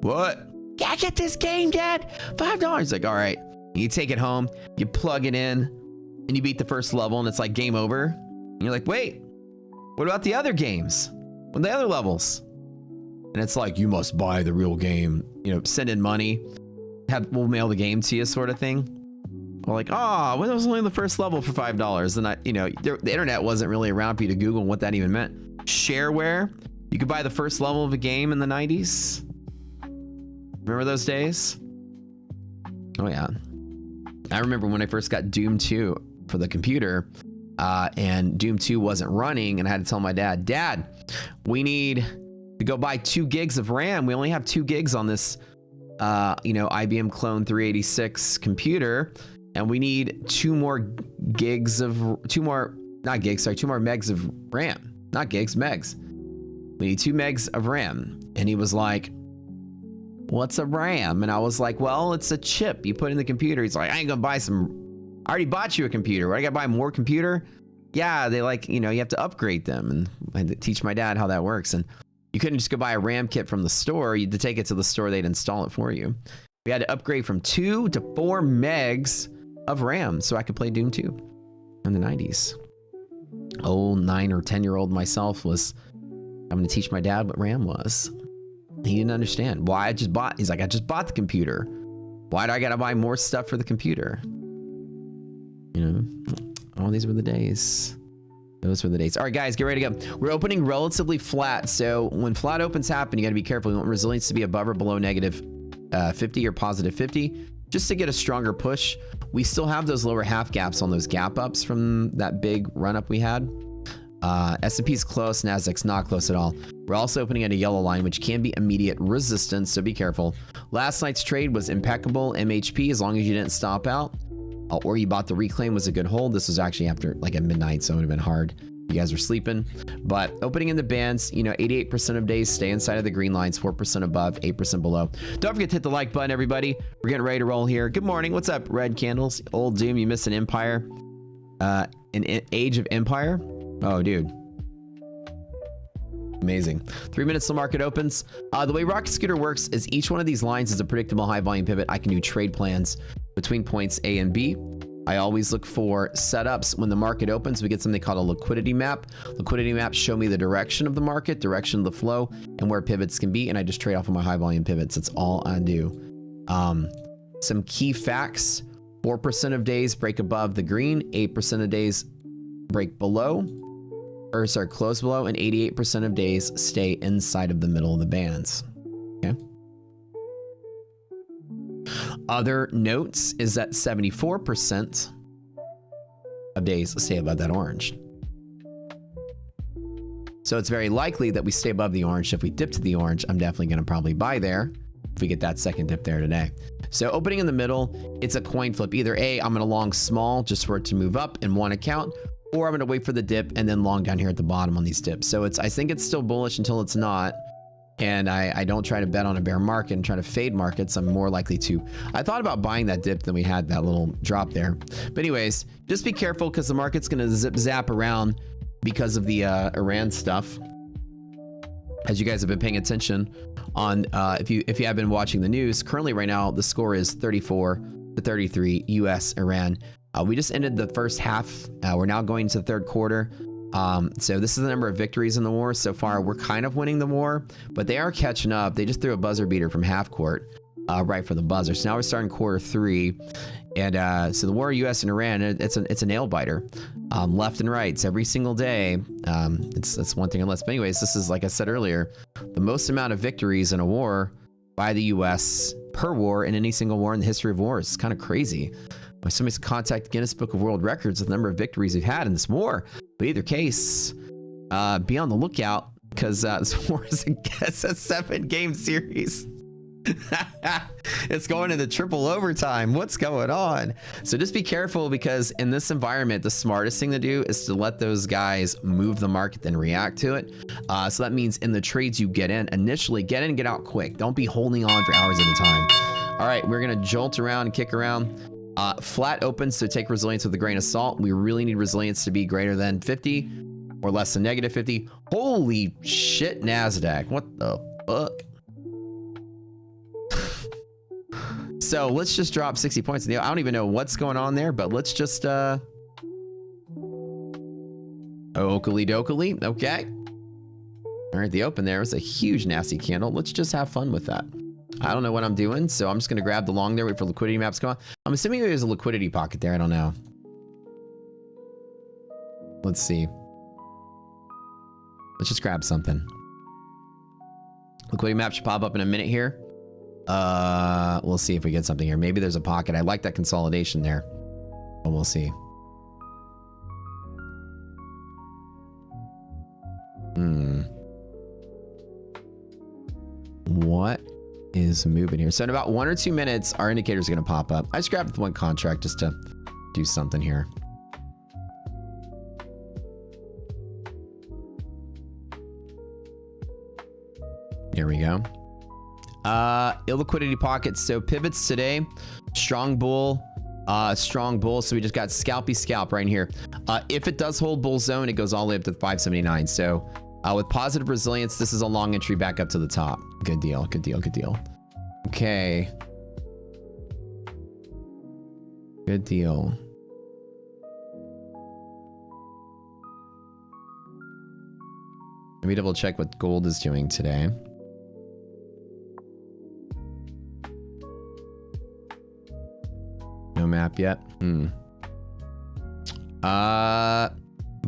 What? Can I get this game, Dad? $5. Like, all right. You take it home, you plug it in, and you beat the first level, and it's like game over. And you're like, wait, what about the other games? What are the other levels? And it's like, you must buy the real game. You know, send in money. We'll mail the game to you, sort of thing. Or like, oh, well, it was only the first level for $5. And the internet wasn't really around for you to Google what that even meant. Shareware. You could buy the first level of a game in the 90s. Remember those days? Oh yeah. I remember when I first got Doom 2 for the computer, and Doom 2 wasn't running, and I had to tell my dad, Dad, we need to go buy 2 gigs of RAM. We only have 2 gigs on this, IBM Clone 386 computer, and we need 2 more megs of RAM. Not gigs, megs. We need 2 megs of RAM. And he was like, what's a RAM? And I was like, well, it's a chip you put in the computer. He's like, I ain't gonna buy some. I already bought you a computer. What, I gotta buy more computer? Yeah, they you have to upgrade them. And I had to teach my dad how that works. And you couldn't just go buy a RAM kit from the store. You had to take it to the store. They'd install it for you. We had to upgrade from 2 to 4 megs of RAM so I could play Doom 2 in the 90s. Old 9 or 10-year-old myself was having to teach my dad what RAM was. He didn't understand why he's like, I just bought the computer. Why do I gotta buy more stuff for the computer? Oh, these were the days. Those were the days. All right, guys, get ready to go. We're opening relatively flat. So when flat opens happen, you gotta be careful. You want resilience to be above or below negative 50 or positive 50, just to get a stronger push. We still have those lower half gaps on those gap ups from that big run up we had. S&P's close, Nasdaq's not close at all. We're also opening at a yellow line, which can be immediate resistance, so be careful. Last night's trade was impeccable. MHP, as long as you didn't stop out, or you bought the reclaim, was a good hold. This was actually after like at midnight, so it would have been hard. You guys were sleeping. But opening in the bands, 88% of days stay inside of the green lines, 4% above, 8% below. Don't forget to hit the like button, everybody. We're getting ready to roll here. Good morning. What's up, Red Candles? Old Doom, you missed an Empire. An Age of Empire. Oh, dude. Amazing. 3 minutes till market opens. The way Rocket Scooter works is each one of these lines is a predictable high volume pivot. I can do trade plans between points A and B. I always look for setups. When the market opens, we get something called a liquidity map. Liquidity maps show me the direction of the market, direction of the flow, and where pivots can be, and I just trade off of my high volume pivots. That's all I do. Some key facts. 4% of days break above the green, 8% of days break below, close below, and 88% of days stay inside of the middle of the bands. Okay. Other notes is that 74% of days stay above that orange. So it's very likely that we stay above the orange. If we dip to the orange, I'm definitely going to probably buy there if we get that second dip there today. So opening in the middle, it's a coin flip. Either A, I'm going to long small just for it to move up in one account, or I'm going to wait for the dip and then long down here at the bottom on these dips. So I think it's still bullish until it's not. And I don't try to bet on a bear market and try to fade markets. I'm more likely to. I thought about buying that dip, then we had that little drop there. But anyways, just be careful because the market's going to zip zap around because of the Iran stuff. as you guys have been paying attention on, if you have been watching the news, currently right now the score is 34-33 U.S. Iran. We just ended the first half. We're now going to the third quarter. So this is the number of victories in the war so far. We're kind of winning the war, but they are catching up. They just threw a buzzer beater from half court, right for the buzzer. So now we're starting quarter 3, and so the war U.S. and Iran, it's a nail biter, left and right every single day. It's one thing unless. But anyways, this is, like I said earlier, the most amount of victories in a war by the U.S. per war in any single war in the history of wars. It's kind of crazy. Somebody's contact Guinness Book of World Records with the number of victories we've had in this war. But either case, be on the lookout, because this war is a 7-game series. It's going into triple overtime. What's going on? So just be careful, because in this environment, the smartest thing to do is to let those guys move the market, then react to it. So that means in the trades you get in, initially get in and get out quick. Don't be holding on for hours at a time. All right, we're going to jolt around and kick around. Flat open, so take resilience with a grain of salt. We really need resilience to be greater than 50 or less than negative 50. Holy shit, NASDAQ. What the fuck? So let's just drop 60 points. I don't even know what's going on there, but let's just... Oakley dokley. Okay. All right, the open there was a huge nasty candle. Let's just have fun with that. I don't know what I'm doing, so I'm just going to grab the long there, wait for liquidity maps to come on. I'm assuming there's a liquidity pocket there. I don't know. Let's see. Let's just grab something. Liquidity map should pop up in a minute here. We'll see if we get something here. Maybe there's a pocket. I like that consolidation there, but we'll see. What is moving here? So in about 1 or 2 minutes, our indicators are going to pop up. I just grabbed one contract just to do something here. Here we go. Illiquidity pockets. So pivots today. Strong bull. Strong bull. So we just got scalpy scalp right here. If it does hold bull zone, it goes all the way up to 579. So with positive resilience, this is a long entry back up to the top. Good deal. Good deal. Good deal. Okay. Good deal. Let me double check what gold is doing today. No map yet.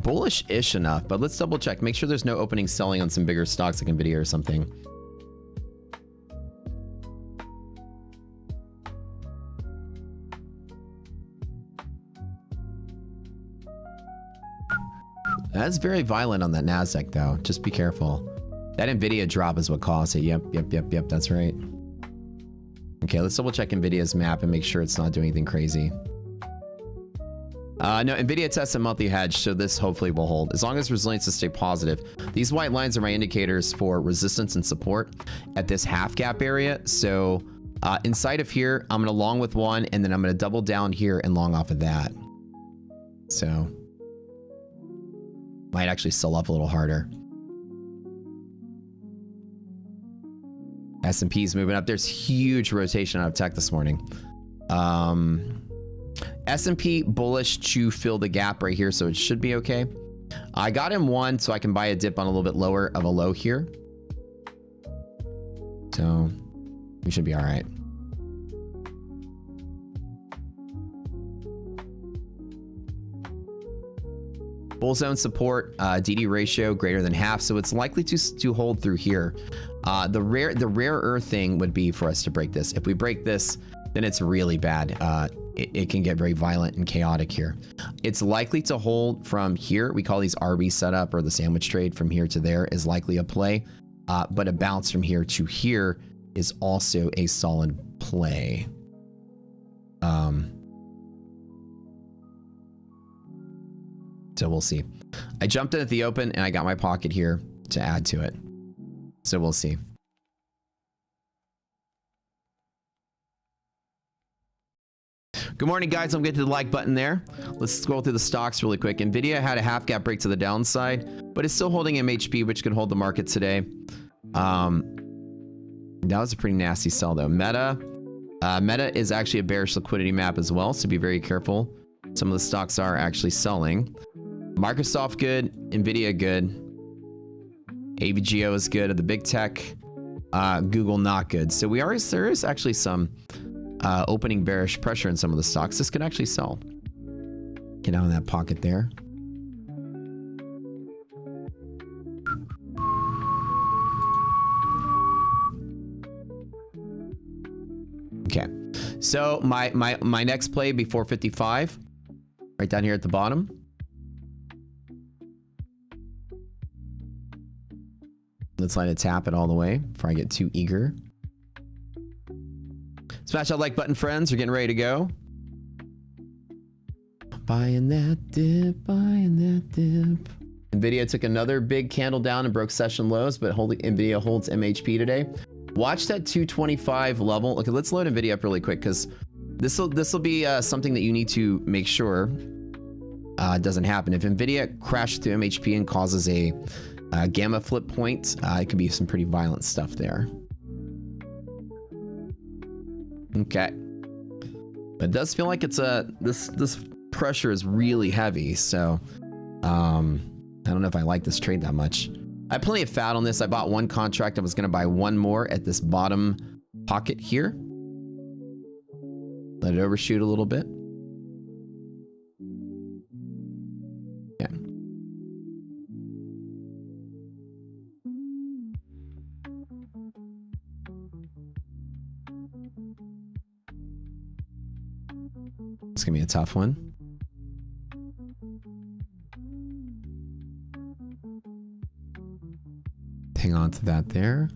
Bullish-ish enough, but let's double check. Make sure there's no opening selling on some bigger stocks like Nvidia or something. That's very violent on that NASDAQ though. Just be careful. That Nvidia drop is what caused it. Yep. That's right. Okay, let's double check Nvidia's map and make sure it's not doing anything crazy. No, Nvidia tests a monthly hedge, so this hopefully will hold. As long as resilience will stay positive. These white lines are my indicators for resistance and support at this half gap area. So inside of here, I'm gonna long with one, and then I'm gonna double down here and long off of that. So might actually sell up a little harder. S&P's moving up. There's huge rotation out of tech this morning. S&P bullish to fill the gap right here, so it should be okay. I got him one, so I can buy a dip on a little bit lower of a low here. So we should be all right. Bull zone support, DD ratio greater than half, so it's likely to hold through here. The rarer thing would be for us to break this. If we break this, then it's really bad. It can get very violent and chaotic here. It's likely to hold from here. We call these RB setup, or the sandwich trade from here to there is likely a play, but a bounce from here to here is also a solid play. So we'll see. I jumped in at the open and I got my pocket here to add to it. So we'll see. Good morning, guys. I'm getting to the like button there. Let's scroll through the stocks really quick. Nvidia had a half gap break to the downside, but it's still holding MHP, which could hold the market today. That was a pretty nasty sell though. Meta is actually a bearish liquidity map as well, so be very careful. Some of the stocks are actually selling. Microsoft good, Nvidia good, AVGO is good, the big tech, Google not good. So there is actually some opening bearish pressure in some of the stocks. This could actually sell. Get out of that pocket there. Okay, so my next play before 55, right down here at the bottom. Let's let it tap it all the way before I get too eager. Smash that like button, friends. We're getting ready to go. Buying that dip, buying that dip. Nvidia took another big candle down and broke session lows, but Nvidia holds MHP today. Watch that 225 level. Okay, let's load Nvidia up really quick because this will be something that you need to make sure doesn't happen. If Nvidia crashes through MHP and causes a gamma flip point, it could be some pretty violent stuff there. Okay, but it does feel like it's this pressure is really heavy, so I don't know if I like this trade that much. I have plenty of fat on this. I bought one contract. I was going to buy one more at this bottom pocket here. Let it overshoot a little bit. Yeah. It's going to be a tough one. Hang on to that there.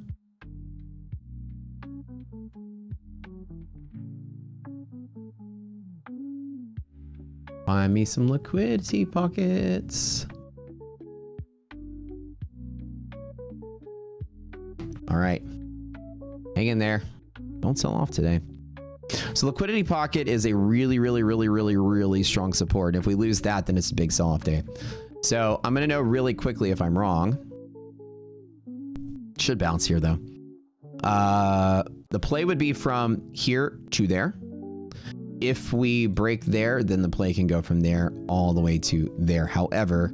Find me some liquidity pockets. All right. Hang in there. Don't sell off today. So liquidity pocket is a really strong support. If we lose that, then it's a big sell-off day. So I'm going to know really quickly if I'm wrong. Should bounce here though. The play would be from here to there. If we break there, then the play can go from there all the way to there. However,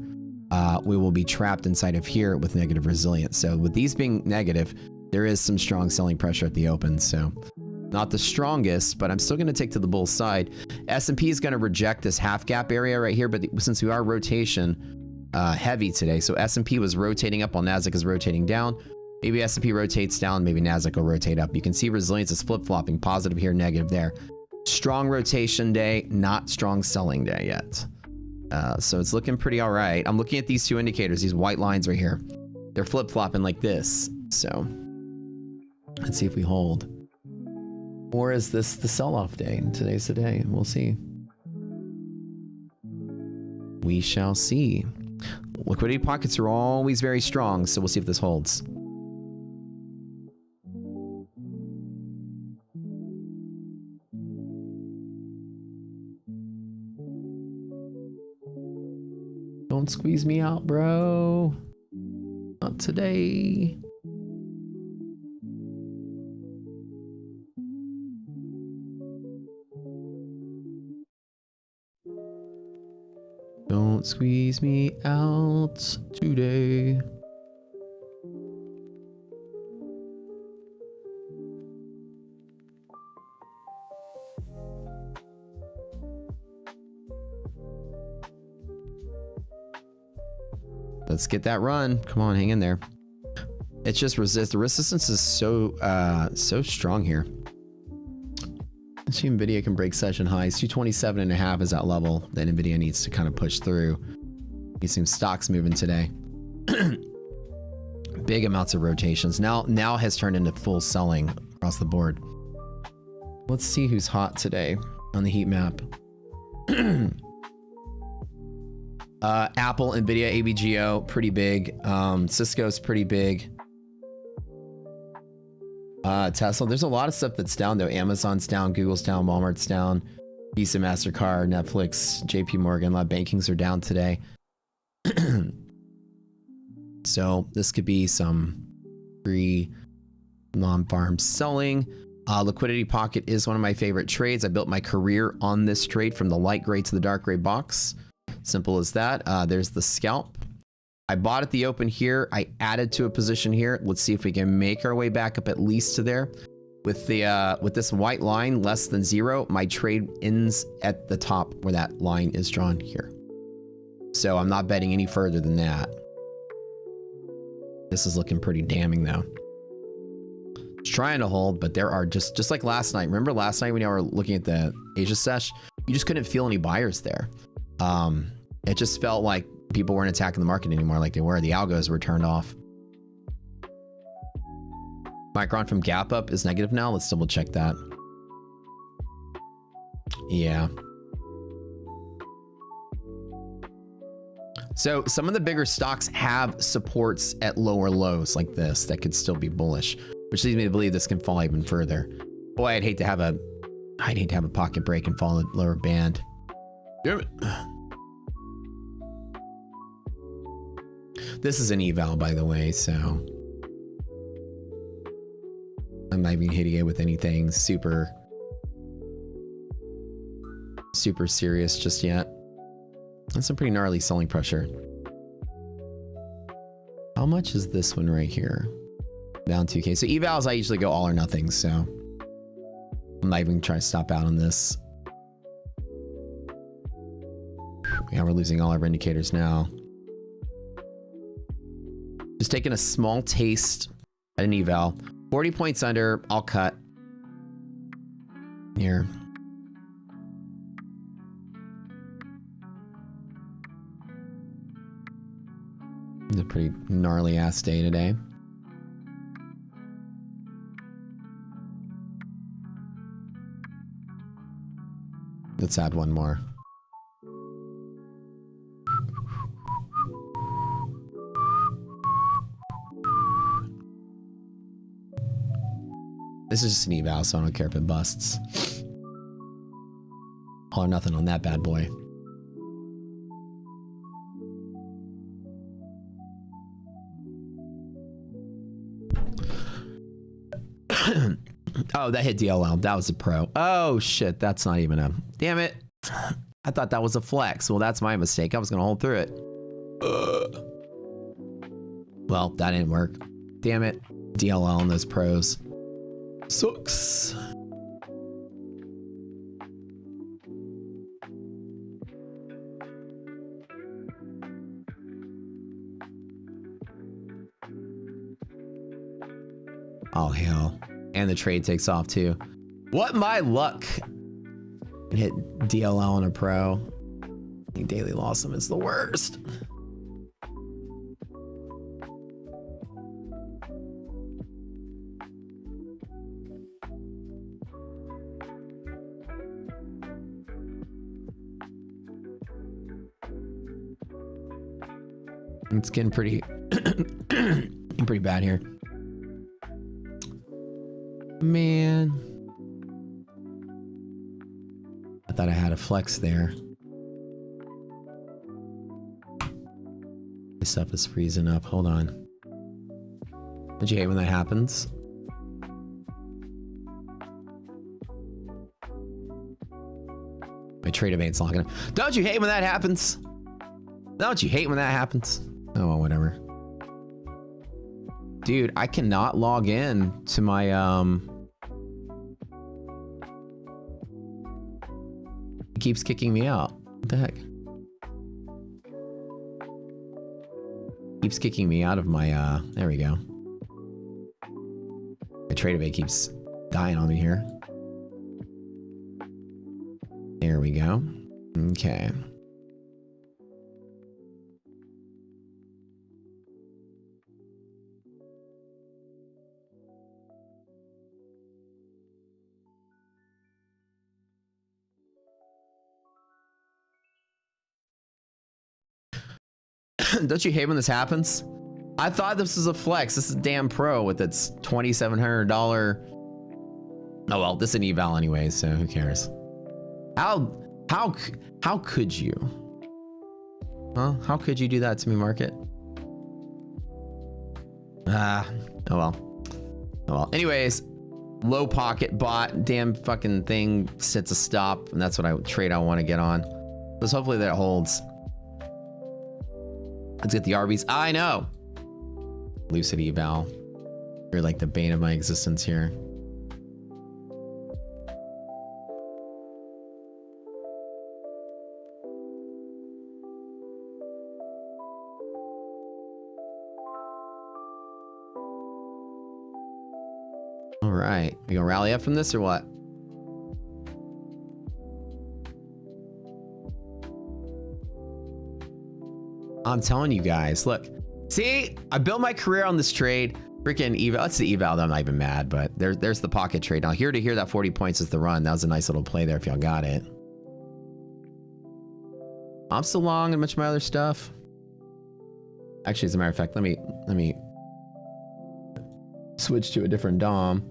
we will be trapped inside of here with negative resilience. So with these being negative, there is some strong selling pressure at the open. So not the strongest, but I'm still going to take to the bull side. S&P is going to reject this half gap area right here, but since we are rotation heavy today, so S&P was rotating up while Nasdaq is rotating down. Maybe S&P rotates down, maybe Nasdaq will rotate up. You can see resilience is flip-flopping, positive here, negative there. Strong rotation day, not strong selling day yet. So it's looking pretty all right. I'm looking at these two indicators, these white lines right here. They're flip-flopping like this. So let's see if we hold. Or is this the sell-off day? Today's the day. We'll see. We shall see. Liquidity pockets are always very strong, so we'll see if this holds. Don't squeeze me out, bro. Not today. Don't squeeze me out today. Let's get that run. Come on, hang in there. It's just resist. The resistance is so strong here. Let's see, Nvidia can break session highs. 227.5 is that level that Nvidia needs to kind of push through. You see some stocks moving today. Big amounts of rotations. Now has turned into full selling across the board. Let's see who's hot today on the heat map. Apple, Nvidia, AVGO, pretty big. Cisco's pretty big. Tesla, there's a lot of stuff that's down though. Amazon's down, Google's down, Walmart's down, Visa, MasterCard, Netflix, JP Morgan, a lot of bankings are down today. So this could be some Free non-farm selling. Liquidity pocket is one of my favorite trades. I built my career on this trade from the light gray to the dark gray box. Simple as that. There's the scalp. I bought at the open here. I added to a position here. Let's see if we can make our way back up at least to there. With the with this white line less than 0, my trade ends at the top where that line is drawn here. So I'm not betting any further than that. This is looking pretty damning though. It's trying to hold, but there are just like last night. Remember last night when you were looking at the Asia sesh? You just couldn't feel any buyers there. It just felt like people weren't attacking the market anymore like they were. The algos were turned off. Micron from gap up is negative now. Let's double check that. Yeah. So some of the bigger stocks have supports at lower lows like this that could still be bullish, which leads me to believe this can fall even further. Boy, I'd hate to have a pocket break and fall in the lower band. Damn it. This is an eval, by the way, so I'm not even hitting it with anything super serious just yet. That's some pretty gnarly selling pressure. How much is this one right here? Down 2K. So evals, I usually go all or nothing, so I'm not even trying to stop out on this. Yeah, we're losing all our indicators now. Just taking a small taste at an eval. 40 points under, I'll cut. Here. It's a pretty gnarly ass day today. Let's add one more. This is just an eval, so I don't care if it busts. All or nothing on that bad boy. Oh, that hit DLL. That was a pro. Oh, shit. That's not even a... Damn it. I thought that was a flex. Well, that's my mistake. I was going to hold through it. Well, that didn't work. Damn it. DLL on those pros. Sucks. Oh, hell. And the trade takes off, too. What my luck. Hit DLL on a pro. I think daily loss is the worst. It's getting pretty pretty bad here. Man. I thought I had a flex there. My stuff is freezing up. Hold on. Don't you hate when that happens? My trade event's not gonna... Don't you hate when that happens? Don't you hate when that happens? Oh, well, whatever. Dude, I cannot log in to my, It keeps kicking me out. What the heck? Keeps kicking me out of my, there we go. My trade event keeps dying on me here. There we go. Okay. Don't you hate when this happens? I thought this was a flex. This is damn pro with its $2,700. Oh well, this is an eval anyway, so who cares? How could you? Huh? How could you do that to me, market? Ah, oh well. Oh well. Anyways, low pocket bot, damn fucking thing sits a stop, and that's what I want to get on. So hopefully that holds. Let's get the Arby's. I know. Lucid eval. You're like the bane of my existence here. All right, we gonna rally up from this or what? I'm telling you guys, look. See, I built my career on this trade. Freaking eval. That's the eval that I'm not even mad, but there's the pocket trade. Now here to hear that 40 points is the run. That was a nice little play there if y'all got it. I'm still long and much of my other stuff. Actually, as a matter of fact, let me switch to a different DOM.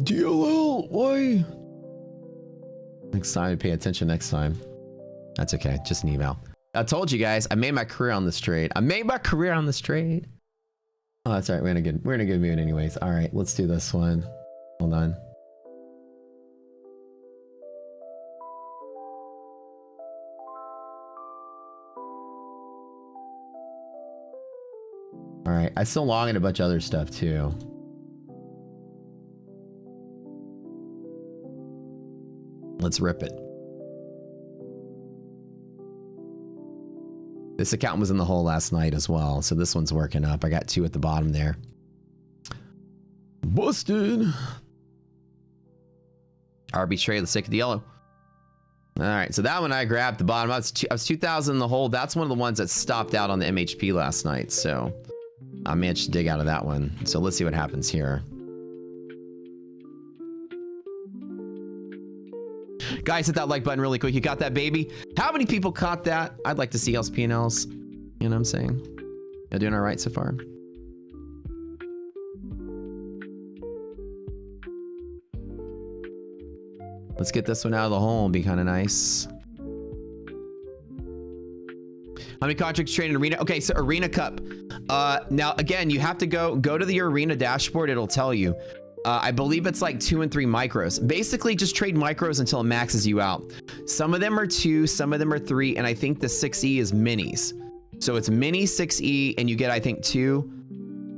DLL, why? Next time, pay attention next time. That's okay, just an eval. I told you guys, I made my career on this trade. I made my career on this trade. Oh, that's all right. We're in a good mood anyways. All right, let's do this one. Hold on. All right, I still long in a bunch of other stuff too. Let's rip it. This account was in the hole last night as well, so this one's working up. I got 2 at the bottom there. Busted. RB trade, let's take the yellow. All right, so that one I grabbed the bottom. I was 2,000 in the hole. That's one of the ones that stopped out on the MHP last night, so I managed to dig out of that one. So let's see what happens here. Guys, hit that like button really quick. You got that, baby? How many people caught that? I'd like to see y'all's P&Ls. You know what I'm saying? Y'all doing all right so far? Let's get this one out of the hole and be kind of nice. How many contracts trade in Arena? Okay, so Arena Cup. Now, again, you have to go to the Arena dashboard. It'll tell you. I believe it's like 2 and 3 micros. Basically, just trade micros until it maxes you out. Some of them are 2, some of them are 3, and I think the 6E is minis. So it's mini 6E, and you get, I think, 2.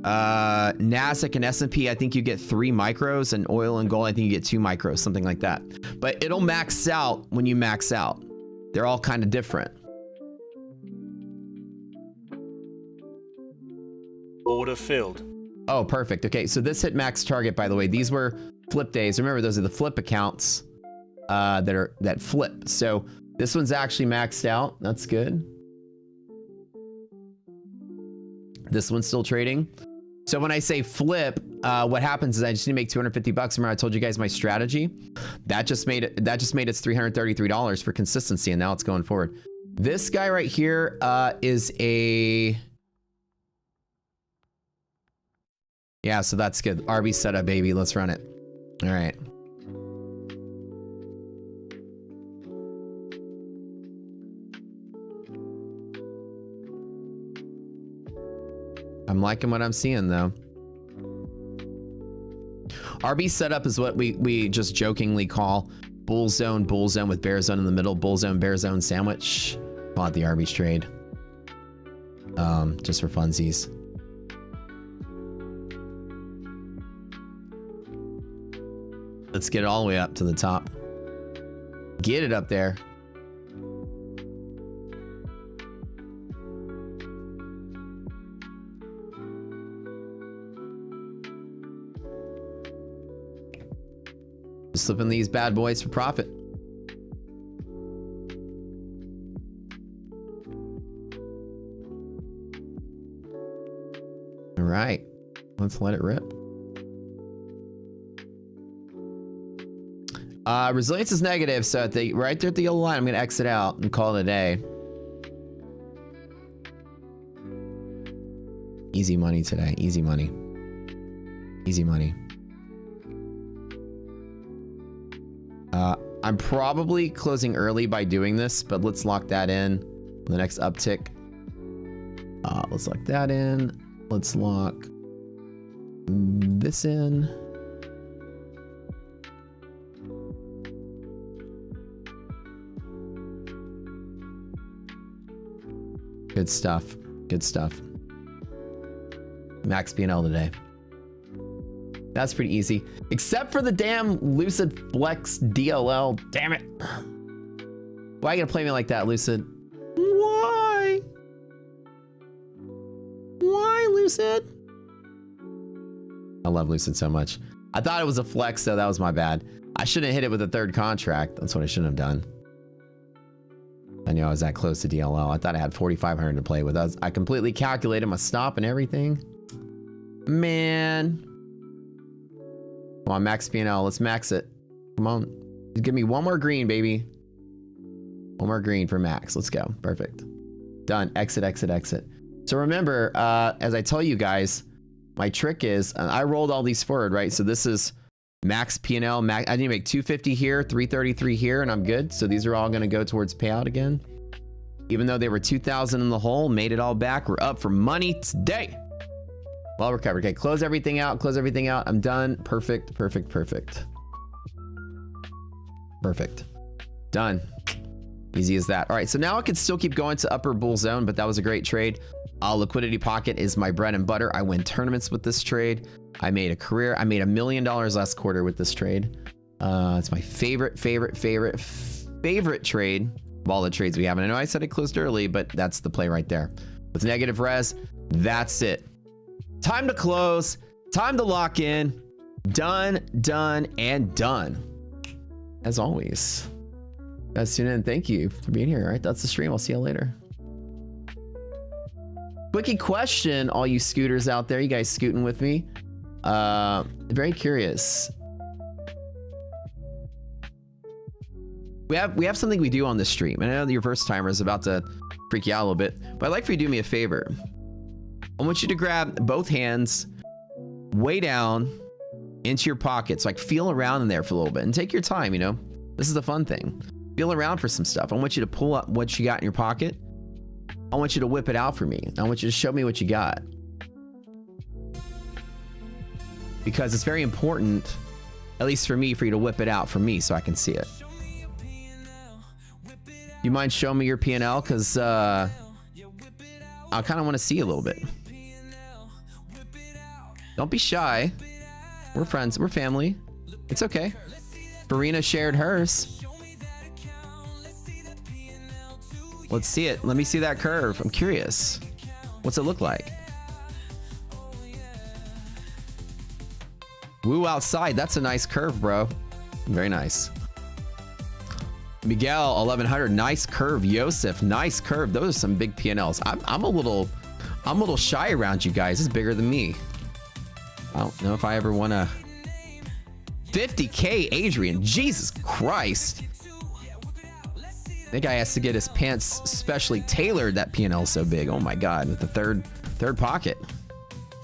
NASDAQ and S&P, I think you get 3 micros, and oil and gold, I think you get 2 micros, something like that. But it'll max out when you max out. They're all kind of different. Order filled. Oh, perfect. Okay, so this hit max target, by the way. These were flip days. Remember, those are the flip accounts that flip. So this one's actually maxed out. That's good. This one's still trading. So when I say flip, what happens is I just need to make 250 bucks. Remember, I told you guys my strategy. That just made its $333 for consistency, and now it's going forward. This guy right here is a... Yeah, so that's good. RB setup, baby. Let's run it. All right. I'm liking what I'm seeing, though. RB setup is what we just jokingly call bull zone with bear zone in the middle, bull zone, bear zone sandwich. Call it the RB trade. Just for funsies. Let's get it all the way up to the top. Get it up there. Just flipping these bad boys for profit. All right, let's let it rip. Resilience is negative, so right there at the yellow line, I'm gonna exit out and call it a day. Easy money today, easy money. Easy money. I'm probably closing early by doing this, but let's lock that in. The next uptick. Let's Let's lock that in. Let's lock this in. Good stuff. Good stuff. Max P&L today. That's pretty easy. Except for the damn Lucid Flex DLL. Damn it. Why are you gonna play me like that, Lucid? Why? Why, Lucid? I love Lucid so much. I thought it was a flex, though. That was my bad. I shouldn't have hit it with a third contract. That's what I shouldn't have done. I knew I was that close to DLL. I thought I had 4,500 to play with. I completely calculated my stop and everything. Man. Come on, max P&L. Let's max it. Come on. Just give me one more green, baby. One more green for max. Let's go. Perfect. Done. Exit, exit, exit. So remember, as I tell you guys, my trick is I rolled all these forward, right? So this is max P&L. I need to make 250 here, 333 here, and I'm good. So these are all going to go towards payout again. Even though they were 2,000 in the hole, made it all back. We're up for money today. Well recovered. Okay, close everything out. Close everything out. I'm done. Perfect, perfect, perfect. Perfect. Done. Easy as that. All right, so now I could still keep going to upper bull zone, but that was a great trade. Liquidity pocket is my bread and butter. I win tournaments with this trade. I made a career. I made $1 million last quarter with this trade. It's my favorite trade of all the trades we have. And I know I said it closed early, but that's the play right there. With negative res, that's it. Time to close. Time to lock in. Done, done, and done. As always. Guys, tune in. Thank you for being here. All right, that's the stream. I'll see you later. Quickie question, all you scooters out there. You guys scooting with me? Very curious. We have something we do on this stream. And I know that your first timer is about to freak you out a little bit, but I'd like for you to do me a favor. I want you to grab both hands way down into your pockets, like feel around in there for a little bit and take your time, you know? This is the fun thing. Feel around for some stuff. I want you to pull up what you got in your pocket. I want you to whip it out for me. I want you to show me what you got. Because it's very important, at least for me, for you to whip it out for me so I can see it. You mind showing me your P&L? Because I kind of want to see a little bit. Don't be shy. We're friends. We're family. It's okay. Farina shared hers. Let's see it. Let me see that curve. I'm curious. What's it look like? Woo outside. That's a nice curve, bro. Very nice. Miguel, 1100. Nice curve. Yosef, nice curve. Those are some big P&Ls. I'm a little shy around you guys. It's bigger than me. I don't know if I ever want to. 50K, Adrian. Jesus Christ. That guy has to get his pants specially tailored. That P&L is so big. Oh my God, with the third pocket.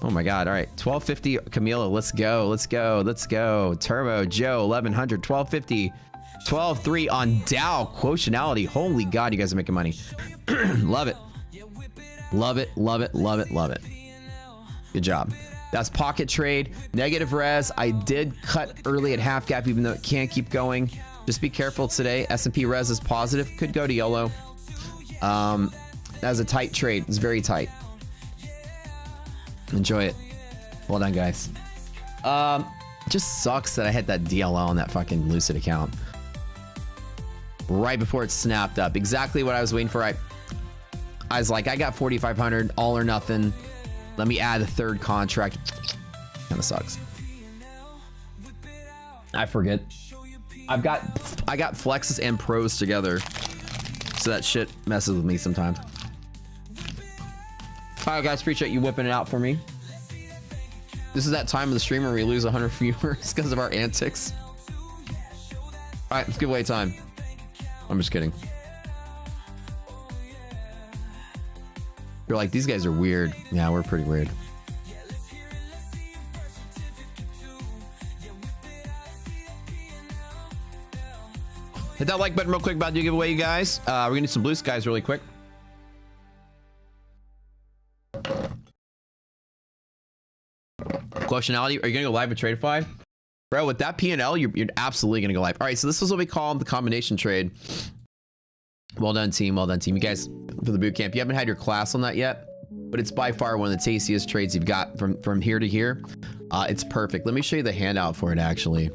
Oh my God. All right, 1250 Camila. Let's go. Let's go. Let's go. Turbo Joe 1100. 1250. 12-3 on Dow quotientality. Holy God, you guys are making money. Love it. Love it. Love it. Love it. Love it. Good job. That's pocket trade. Negative res. I did cut early at half gap, even though it can't keep going. Just be careful today. S&P res is positive. Could go to yellow. That was a tight trade. It's very tight. Enjoy it. Well done, guys. Just sucks that I had that DLL on that fucking Lucid account right before it snapped up. Exactly what I was waiting for. I was like, I got 4,500, all or nothing. Let me add a third contract. Kind of sucks. I forget. I got flexes and pros together, so that shit messes with me sometimes. All right, guys, appreciate you whipping it out for me. This is that time of the stream where we lose 100 viewers because of our antics. All right, let's give away time. I'm just kidding. You're like, these guys are weird. Yeah, we're pretty weird. Hit that like button real quick. About to give away, you guys. We're gonna do some blue skies really quick. Questionality, are you gonna go live with Tradeify? Bro, with that P&L, you're absolutely gonna go live. All right, so this is what we call the combination trade. Well done, team. Well done, team. You guys, for the boot camp, you haven't had your class on that yet, but it's by far one of the tastiest trades you've got from here to here. It's perfect. Let me show you the handout for it, actually.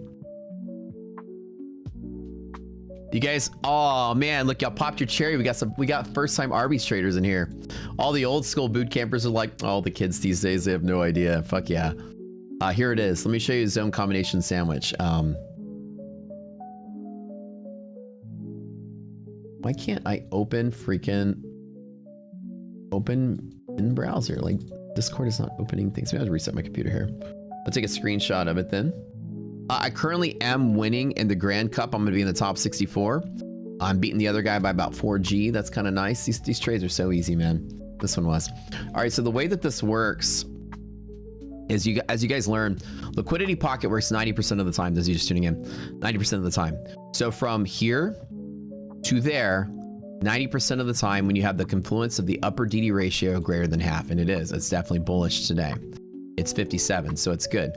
You guys, oh man, look, y'all popped your cherry. We got first time Arby's traders in here. All the old school boot campers are like, oh, the kids these days, they have no idea. Fuck yeah. Here it is. Let me show you zone combination sandwich. Why can't I open in browser? Like Discord is not opening things. Maybe I have to reset my computer here. I'll take a screenshot of it then. I currently am winning in the Grand Cup. I'm going to be in the top 64. I'm beating the other guy by about 4G. That's kind of nice. These trades are so easy, man. This one was. All right, so the way that this works is as you guys learn, liquidity pocket works 90% of the time. Those of you just tuning in, 90% of the time. So from here to there, 90% of the time when you have the confluence of the upper DD ratio greater than half, and it is. It's definitely bullish today. It's 57, so it's good.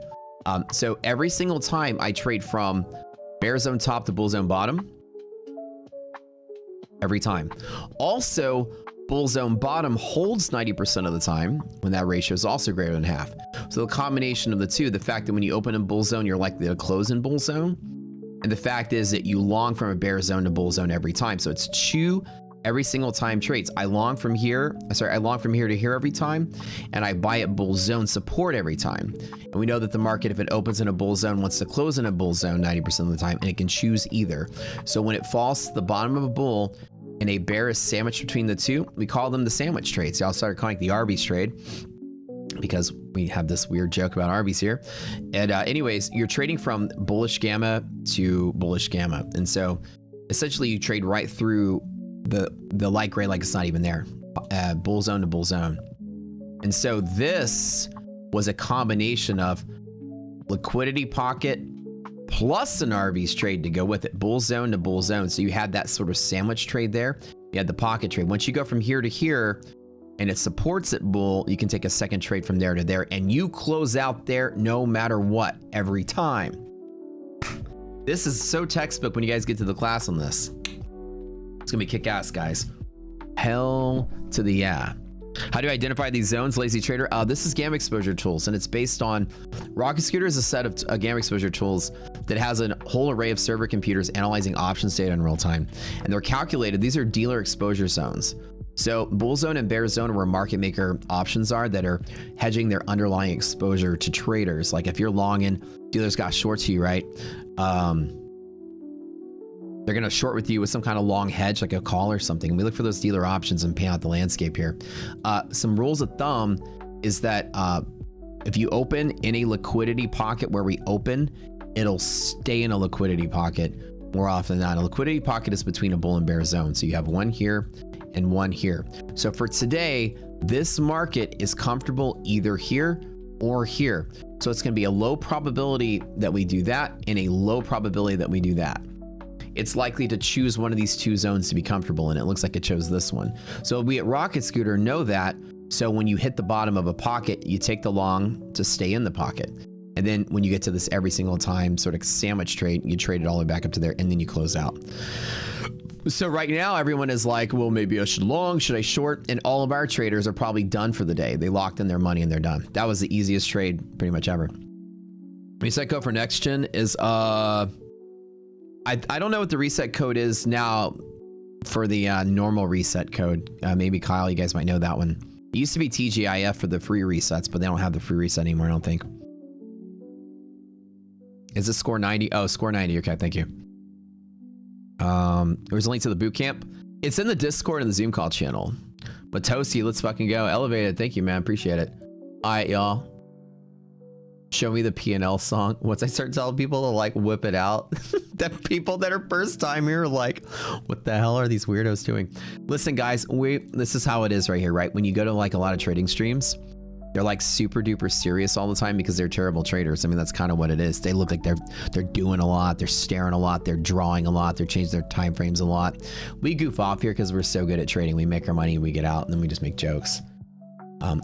So every single time I trade from bear zone top to bull zone bottom, every time. Also, bull zone bottom holds 90% of the time when that ratio is also greater than half. So the combination of the two, the fact that when you open in bull zone, you're likely to close in bull zone. And the fact is that you long from a bear zone to bull zone every time. So it's two every single time trades. I long from here to here every time, and I buy at bull zone support every time. And we know that the market, if it opens in a bull zone, wants to close in a bull zone 90% of the time, and it can choose either. So when it falls to the bottom of a bull and a bear is sandwiched between the two, we call them the sandwich trades. So I'll start calling it the Arby's trade because we have this weird joke about Arby's here. And anyways, you're trading from bullish gamma to bullish gamma. And so essentially you trade right through the light gray like it's not even there, bull zone to bull zone. And so this was a combination of liquidity pocket plus an Arby's trade to go with it, bull zone to bull zone. So you had that sort of sandwich trade there. You had the pocket trade. Once you go from here to here and it supports it bull, you can take a second trade from there to there, and you close out there no matter what every time. This is so textbook when you guys get to the class on this. It's gonna be kick-ass, guys. Hell to the yeah. How do you identify these zones, lazy trader? This is gamma exposure tools, and it's based on Rocket Scooter is a set of gamma exposure tools that has a whole array of server computers analyzing options data in real time, and they're calculated. These are dealer exposure zones. So bull zone and bear zone are where market maker options are that are hedging their underlying exposure to traders. Like if you're long in, dealers got short to you, right? They're going to short with you with some kind of long hedge, like a call or something. And we look for those dealer options and pan out the landscape here. Some rules of thumb is that if you open in a liquidity pocket where we open, it'll stay in a liquidity pocket more often than not. A liquidity pocket is between a bull and bear zone. So you have one here and one here. So for today, this market is comfortable either here or here. So it's going to be a low probability that we do that and a low probability that we do that. It's likely to choose one of these two zones to be comfortable in. It looks like it chose this one. So we at Rocket Scooter know that. So when you hit the bottom of a pocket, you take the long to stay in the pocket. And then when you get to this every single time sort of sandwich trade, you trade it all the way back up to there, and then you close out. So right now everyone is like, well, maybe I should long, should I short? And all of our traders are probably done for the day. They locked in their money and they're done. That was the easiest trade pretty much ever. Reset code for next gen is I don't know what the reset code is now for the normal reset code. Maybe Kyle, you guys might know that one. It used to be TGIF for the free resets, but they don't have the free reset anymore, I don't think. Is this score 90? Oh, score 90. Okay, thank you. There's a link to the boot camp. It's in the Discord and the Zoom call channel. But Toasty, let's fucking go. Elevated. Thank you, man. Appreciate it. All right, y'all. Show me the P&L song. Once I start telling people to like whip it out, that people that are first time here are like, what the hell are these weirdos doing? Listen, guys, this is how it is right here, right? When you go to like a lot of trading streams, they're like super duper serious all the time because they're terrible traders. I mean, that's kind of what it is. They look like they're doing a lot, they're staring a lot, they're drawing a lot, they're changing their time frames a lot. We goof off here because we're so good at trading. We make our money, we get out, and then we just make jokes.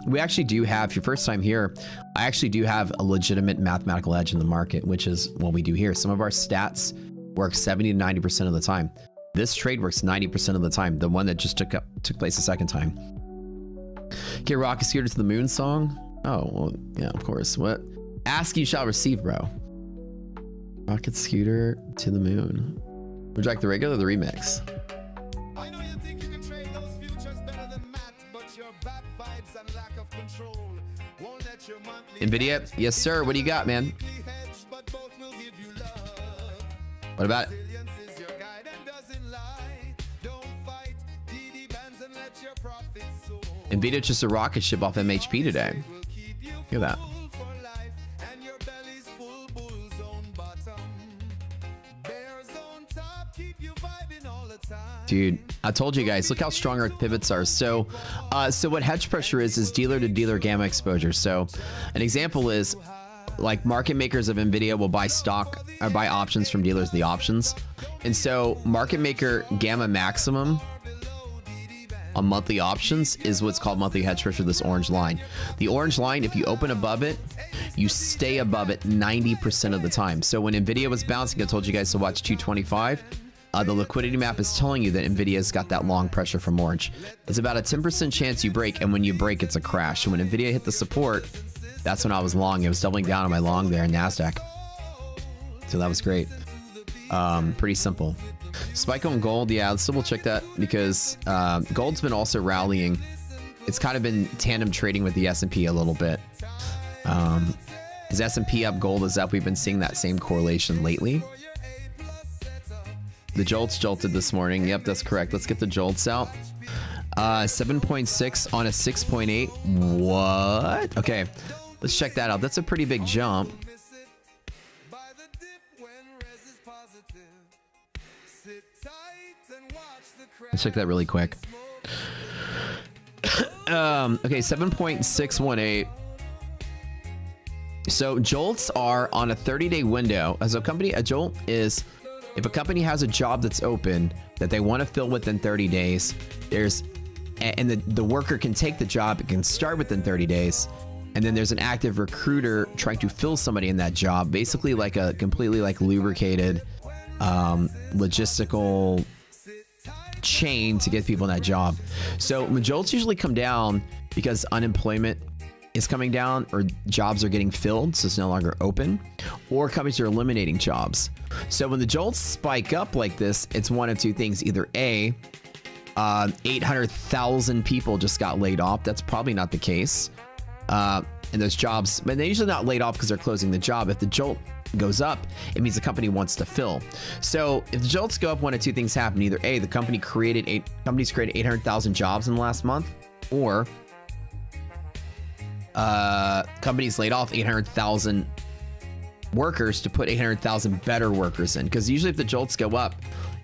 We actually do have, your first time here, I actually do have a legitimate mathematical edge in the market, which is what we do here. Some of our stats work 70 to 90% of the time. This trade works 90% of the time. The one that just took place the second time. Okay, Rocket Scooter to the Moon song. Oh, well, yeah, of course. What? Ask you shall receive, bro. Rocket Scooter to the Moon. Would you like the regular or the remix? I know you think you can trade those futures better than math, but your bad vibes and lack of control won't let your monthly NVIDIA, yes sir. What do you got, man? hedge, but both will give you love. What about it? Resilience is your guide and doesn't lie. Don't fight, DD bands and let your profits soar. NVIDIA just a rocket ship off MHP today. Will keep you Look at that. full for life, and your belly's full, bull's on bottom. Bears on top, keep you vibing all the time. Dude, I told you guys, look how strong our pivots are. So what hedge pressure is dealer to dealer gamma exposure. So an example is like market makers of NVIDIA will buy stock or buy options from dealers of the options. And so market maker gamma maximum on monthly options is what's called monthly hedge pressure, this orange line. The orange line, if you open above it, you stay above it 90% of the time. So when NVIDIA was bouncing, I told you guys to watch 225. The liquidity map is telling you that NVIDIA's got that long pressure from orange. It's about a 10% chance you break, and when you break, it's a crash. So when NVIDIA hit the support, that's when I was long. It was doubling down on my long there in NASDAQ. So that was great. Pretty simple. Spike on gold, yeah, let's double check that because gold's been also rallying. It's kind of been tandem trading with the S&P a little bit. Is S&P up, gold is up? We've been seeing that same correlation lately. The jolts jolted this morning. Yep, that's correct. Let's get the jolts out. 7.6 on a 6.8. What? Okay, let's check that out. That's a pretty big jump. Let's check that really quick. Okay, 7.618. So jolts are on a 30-day window. As a company, a jolt is if a company has a job that's open that they want to fill within 30 days, and the worker can take the job, it can start within 30 days, and then there's an active recruiter trying to fill somebody in that job, basically like a completely like lubricated logistical chain to get people in that job. So jolts usually come down because unemployment is coming down or jobs are getting filled, so it's no longer open, or companies are eliminating jobs. So when the jolts spike up like this, it's one of two things. Either A, 800,000 people just got laid off. That's probably not the case. And those jobs, but they're usually not laid off because they're closing the job. If the jolt goes up, it means the company wants to fill. So if the jolts go up, one of two things happen. Either A, the companies created 800,000 jobs in the last month, or companies laid off 800,000 workers to put 800,000 better workers in. Because usually if the jolts go up,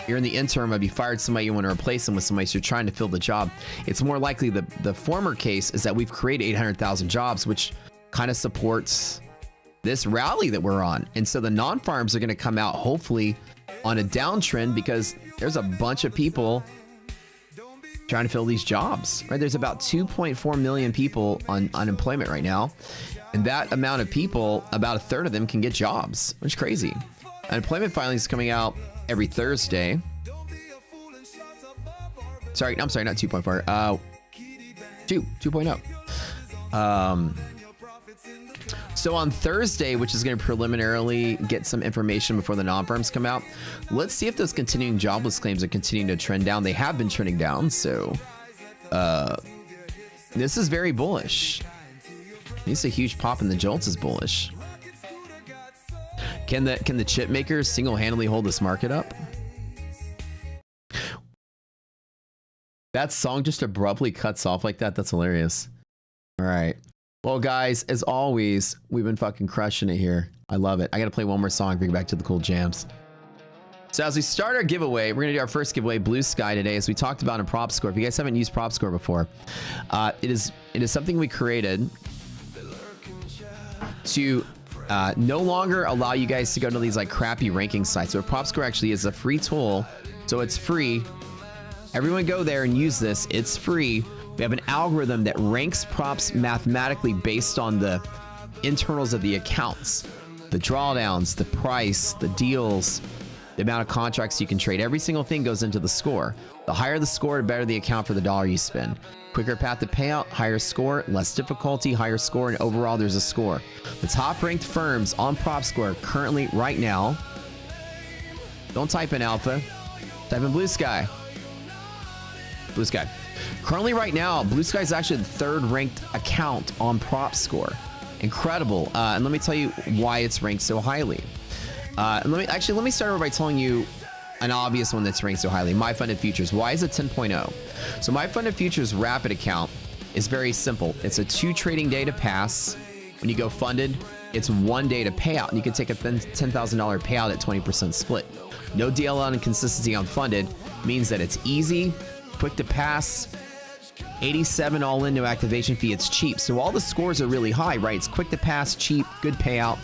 you're in the interim of you fired somebody, you want to replace them with somebody, so you're trying to fill the job. It's more likely the former case is that we've created 800,000 jobs, which kind of supports this rally that we're on. And so the non-farms are going to come out hopefully on a downtrend because there's a bunch of people trying to fill these jobs, right? There's about 2.4 million people on unemployment right now. And that amount of people, about a third of them can get jobs, which is crazy. Unemployment filings coming out every Thursday. Sorry, I'm sorry, not 2.4. 2.0. So on Thursday, which is going to preliminarily get some information before the non-farms come out, let's see if those continuing jobless claims are continuing to trend down. They have been trending down, so this is very bullish. It's a huge pop in the jolts is bullish. Can the chip makers single-handedly hold this market up? That song just abruptly cuts off like that. That's hilarious. All right. Well, guys, as always, we've been fucking crushing it here. I love it. I got to play one more song, bring it back to the cool jams. So as we start our giveaway, we're going to do our first giveaway, Blue Sky, today, as we talked about in Prop Score. If you guys haven't used Prop Score before, it is something we created to no longer allow you guys to go to these like crappy ranking sites. So Prop Score actually is a free tool, so it's free. Everyone go there and use this. It's free We have an algorithm that ranks props mathematically based on the internals of the accounts, the drawdowns, the price, the deals, the amount of contracts you can trade. Every single thing goes into the score. The higher the score, the better the account for the dollar you spend. Quicker path to payout, higher score, less difficulty, higher score, and overall there's a score. The top ranked firms on Prop Score currently right now, don't type in alpha, type in Blue Sky. Blue Sky. Currently right now, Blue Sky is actually the third ranked account on Prop Score. Incredible. And let me tell you why it's ranked so highly. Let me start over by telling you an obvious one that's ranked so highly. My Funded Futures. Why is it 10.0? So My Funded Futures Rapid account is very simple. It's a 2 trading day to pass. When you go funded, it's 1 day to payout, and you can take a $10,000 payout at 20% split. No DLL and consistency on funded means that it's easy, quick to pass, 87 all in, no activation fee. It's cheap. So all the scores are really high, right? It's quick to pass, cheap, good payout.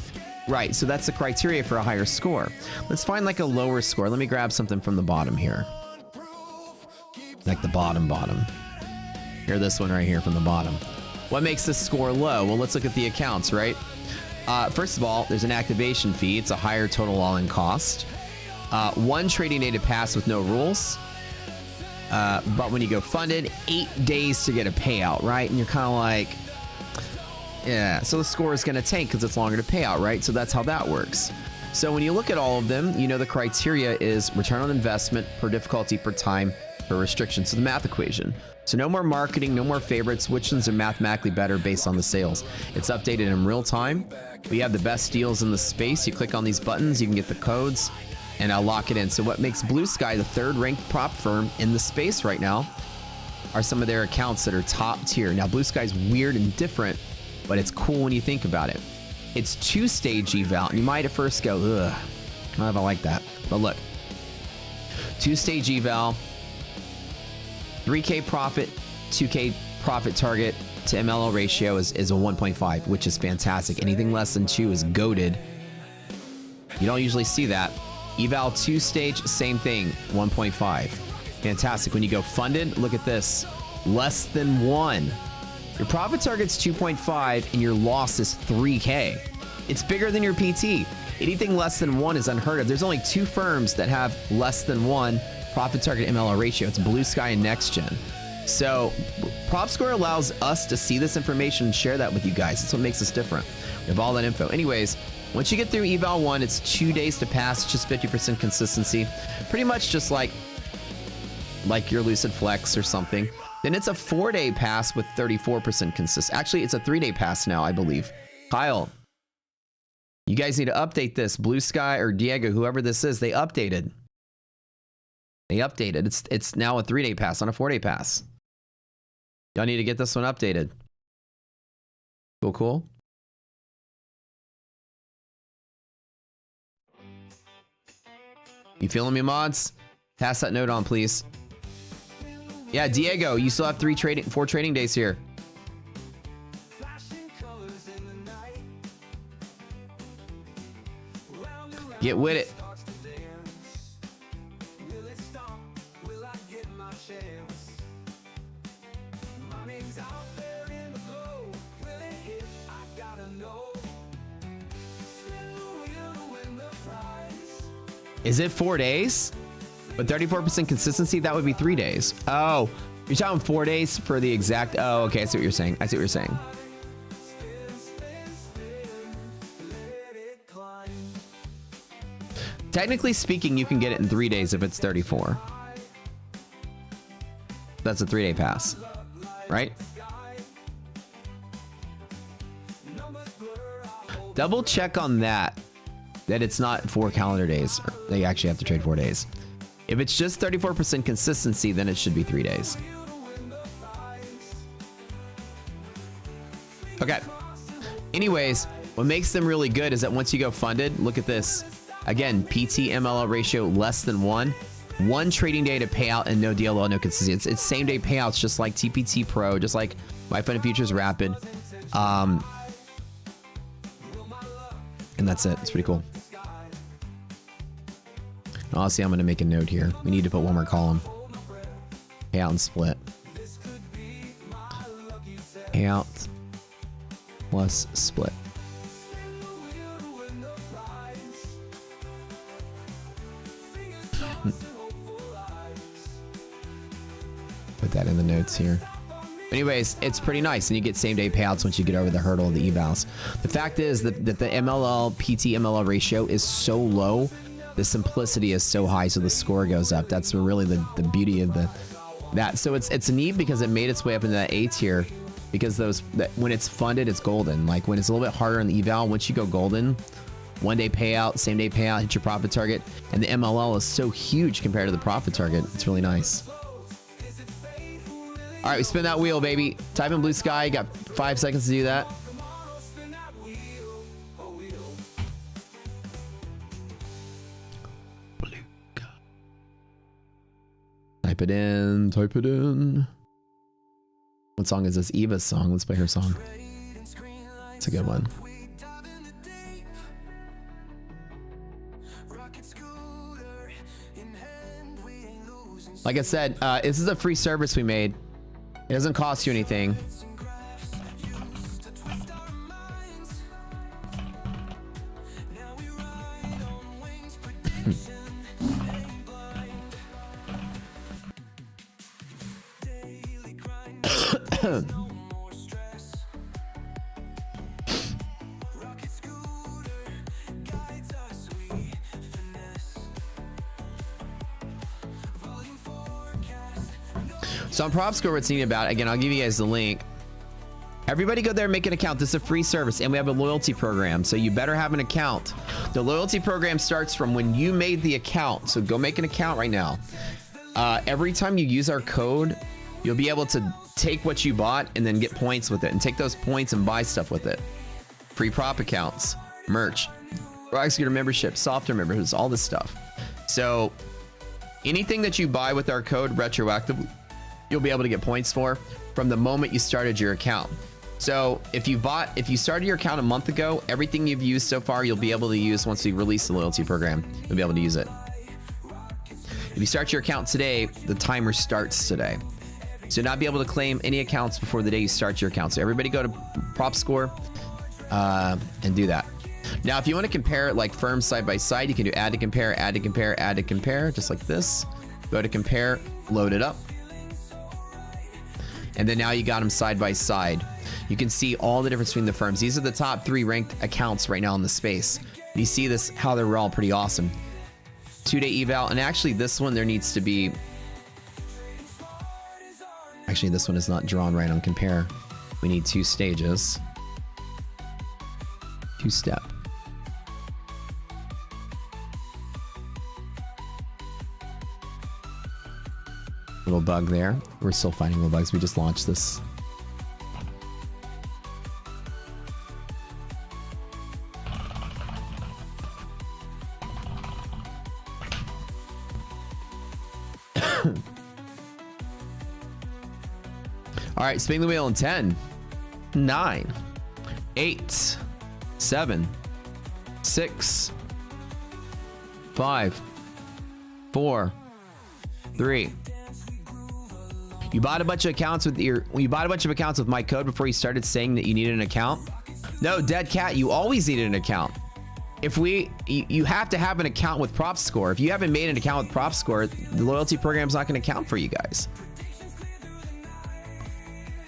Right, so that's the criteria for a higher score. Let's find like a lower score. Let me grab something from the bottom here. Like the bottom. Here, this one right here from the bottom. What makes this score low? Well, let's look at the accounts, right? First of all, there's an activation fee. It's a higher total all-in cost. 1 trading day to pass with no rules. But when you go funded, 8 days to get a payout, right? And you're kind of like, yeah, so the score is going to tank because it's longer to pay out, right? So that's how that works. So when you look at all of them, you know the criteria is return on investment per difficulty per time per restriction. So the math equation. So no more marketing, no more favorites. Which ones are mathematically better based on the sales? It's updated in real time. We have the best deals in the space. You click on these buttons, you can get the codes, and I'll lock it in. So what makes Blue Sky the third ranked prop firm in the space right now are some of their accounts that are top tier. Now Blue Sky's weird and different, but it's cool when you think about it. It's 2-stage eval, and you might at first go, ugh, I don't know if I like that. But look, 2-stage eval, 3K profit, 2K profit target to MLO ratio is a 1.5, which is fantastic. Anything less than 2 is goated. You don't usually see that. Eval 2-stage, same thing, 1.5. Fantastic. When you go funded, look at this, less than 1. Your profit target's 2.5 and your loss is 3K. It's bigger than your PT. Anything less than 1 is unheard of. There's only 2 firms that have less than 1 profit target MLR ratio. It's Blue Sky and NextGen. So Prop Score allows us to see this information and share that with you guys. That's what makes us different. We have all that info. Anyways, once you get through Eval 1, it's 2 days to pass, just 50% consistency. Pretty much just like your Lucid Flex or something. Then it's a 4-day pass with 34% consistency. Actually, it's a 3-day pass now, I believe. Kyle, you guys need to update this. Blue Sky or Diego, whoever this is, they updated. It's now a 3-day pass on a 4-day pass. Y'all need to get this one updated. Cool. You feeling me, mods? Pass that note on, please. Yeah, Diego, you still have 4 trading days here. Get with it. Is it 4 days? But 34% consistency, that would be 3 days. Oh, you're talking 4 days for the exact. Oh, okay. I see what you're saying. Technically speaking, you can get it in 3 days if it's 34. That's a 3-day pass, right? Double check on that it's not 4 calendar days. They actually have to trade 4 days. If it's just 34% consistency, then it should be 3 days. Okay. Anyways, what makes them really good is that once you go funded, look at this. Again, PT MLL ratio less than 1. 1 trading day to pay out and no DLL, no consistency. It's same day payouts, just like TPT Pro, just like My Funded Futures Rapid. And that's it. It's pretty cool. Honestly, I'm going to make a note here. We need to put one more column. Payout and split. payout plus split. Put that in the notes here. Anyways, it's pretty nice, and you get same day payouts once you get over the hurdle of the evals. The fact is that the MLL PT MLL ratio is so low, the simplicity is so high, so the score goes up. That's really the beauty of that. So it's neat because it made its way up into that A tier, because when it's funded, it's golden. Like when it's a little bit harder on the eval, once you go golden, 1 day payout, same day payout, hit your profit target, and the MLL is so huge compared to the profit target. It's really nice. All right, we spin that wheel, baby. Type in blue sky. Got 5 seconds to do that. Type it in. Type it in. What song is this? Eva's song. Let's play her song. It's a good one. Like I said, this is a free service we made. It doesn't cost you anything. So on PropScore, what's neat about, again, I'll give you guys the link. Everybody go there and make an account. This is a free service, and we have a loyalty program, so you better have an account. The loyalty program starts from when you made the account, so go make an account right now. Every time you use our code, you'll be able to take what you bought and then get points with it, and take those points and buy stuff with it. Free prop accounts, merch, Rockscooter membership, software memberships, all this stuff. So anything that you buy with our code retroactively, you'll be able to get points for from the moment you started your account. So if you started your account a month ago, everything you've used so far, you'll be able to use once we release the loyalty program. You'll be able to use it. If you start your account today, the timer starts today. So you'll not be able to claim any accounts before the day you start your account. So everybody go to PropScore and do that. Now, if you want to compare it like firms side by side, you can do add to compare, add to compare, add to compare, just like this. Go to compare, load it up. And then now you got them side by side. You can see all the difference between the firms. These are the top 3 ranked accounts right now in the space. You see this, how they're all pretty awesome. 2-day eval, and actually this one there needs to be, actually this one is not drawn right on compare. We need 2 stages. 2-step. Little bug there. We're still finding little bugs. We just launched this. All right, spinning the wheel in 10, 9, 8, 7, 6, 5, 4, 3. You bought a bunch of accounts with my code before you started saying that you needed an account? No, Dead Cat, you always needed an account. You have to have an account with PropScore. If you haven't made an account with PropScore, the loyalty program's not going to count for you guys.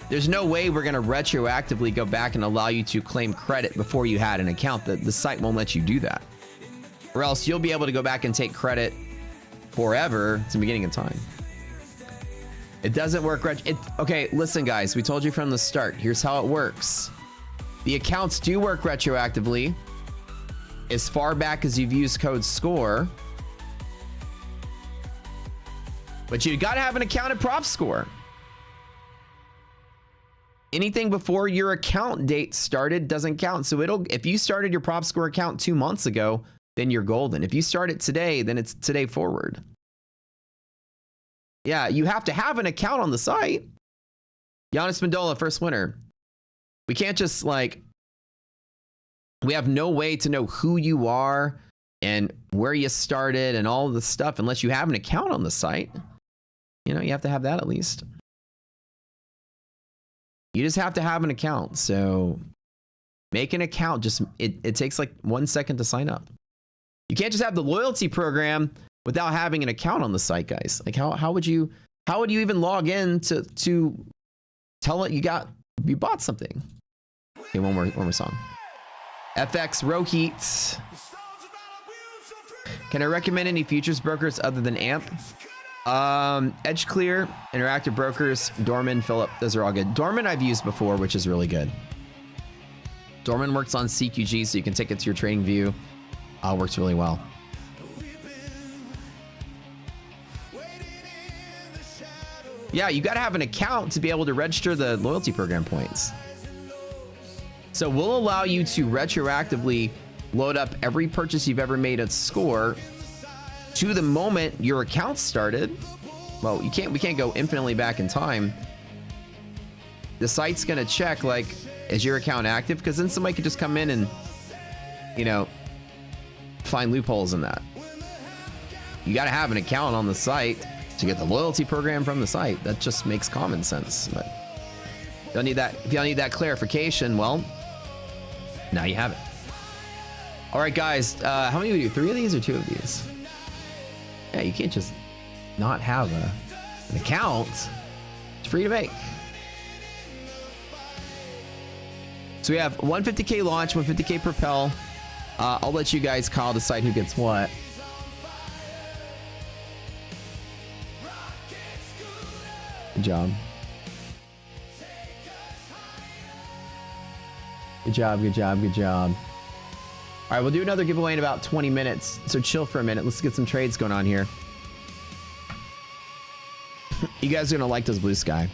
There's no way we're going to retroactively go back and allow you to claim credit before you had an account. The site won't let you do that. Or else you'll be able to go back and take credit forever. It's the beginning of time. It doesn't work. Okay, listen, guys. We told you from the start. Here's how it works. The accounts do work retroactively as far back as you've used code SCORE. But you got to have an account at PropScore. Anything before your account date started doesn't count. So if you started your PropScore account 2 months ago, then you're golden. If you start it today, then it's today forward. Yeah, you have to have an account on the site. Giannis Mendola, first winner. We can't just we have no way to know who you are and where you started and all of the stuff unless you have an account on the site. You know, you have to have that at least. You just have to have an account. So make an account. Just it takes like 1 second to sign up. You can't just have the loyalty program without having an account on the site, guys. Like how would you even log in to tell it you bought something? Okay, one more song. FX Rohit. Can I recommend any futures brokers other than AMP? Edge Clear, Interactive Brokers, Dorman, Philip, those are all good. Dorman I've used before, which is really good. Dorman works on CQG, so you can take it to your trading view. Works really well. Yeah, you got to have an account to be able to register the loyalty program points. So we'll allow you to retroactively load up every purchase you've ever made at Score to the moment your account started. Well, we can't go infinitely back in time. The site's going to check, like, is your account active? Because then somebody could just come in and, you know, find loopholes in that. You got to have an account on the site to get the loyalty program from the site. That just makes common sense. But don't need that. If you don't need that clarification, well, now you have it. All right, guys. How many do we do? 3 of these or 2 of these? Yeah, you can't just not have an account. It's free to make. So we have 150K launch, 150K propel. I'll let you guys call, decide who gets what. Good job. Good job, good job, good job. All right, we'll do another giveaway in about 20 minutes. So chill for a minute. Let's get some trades going on here. You guys are gonna like this blue sky.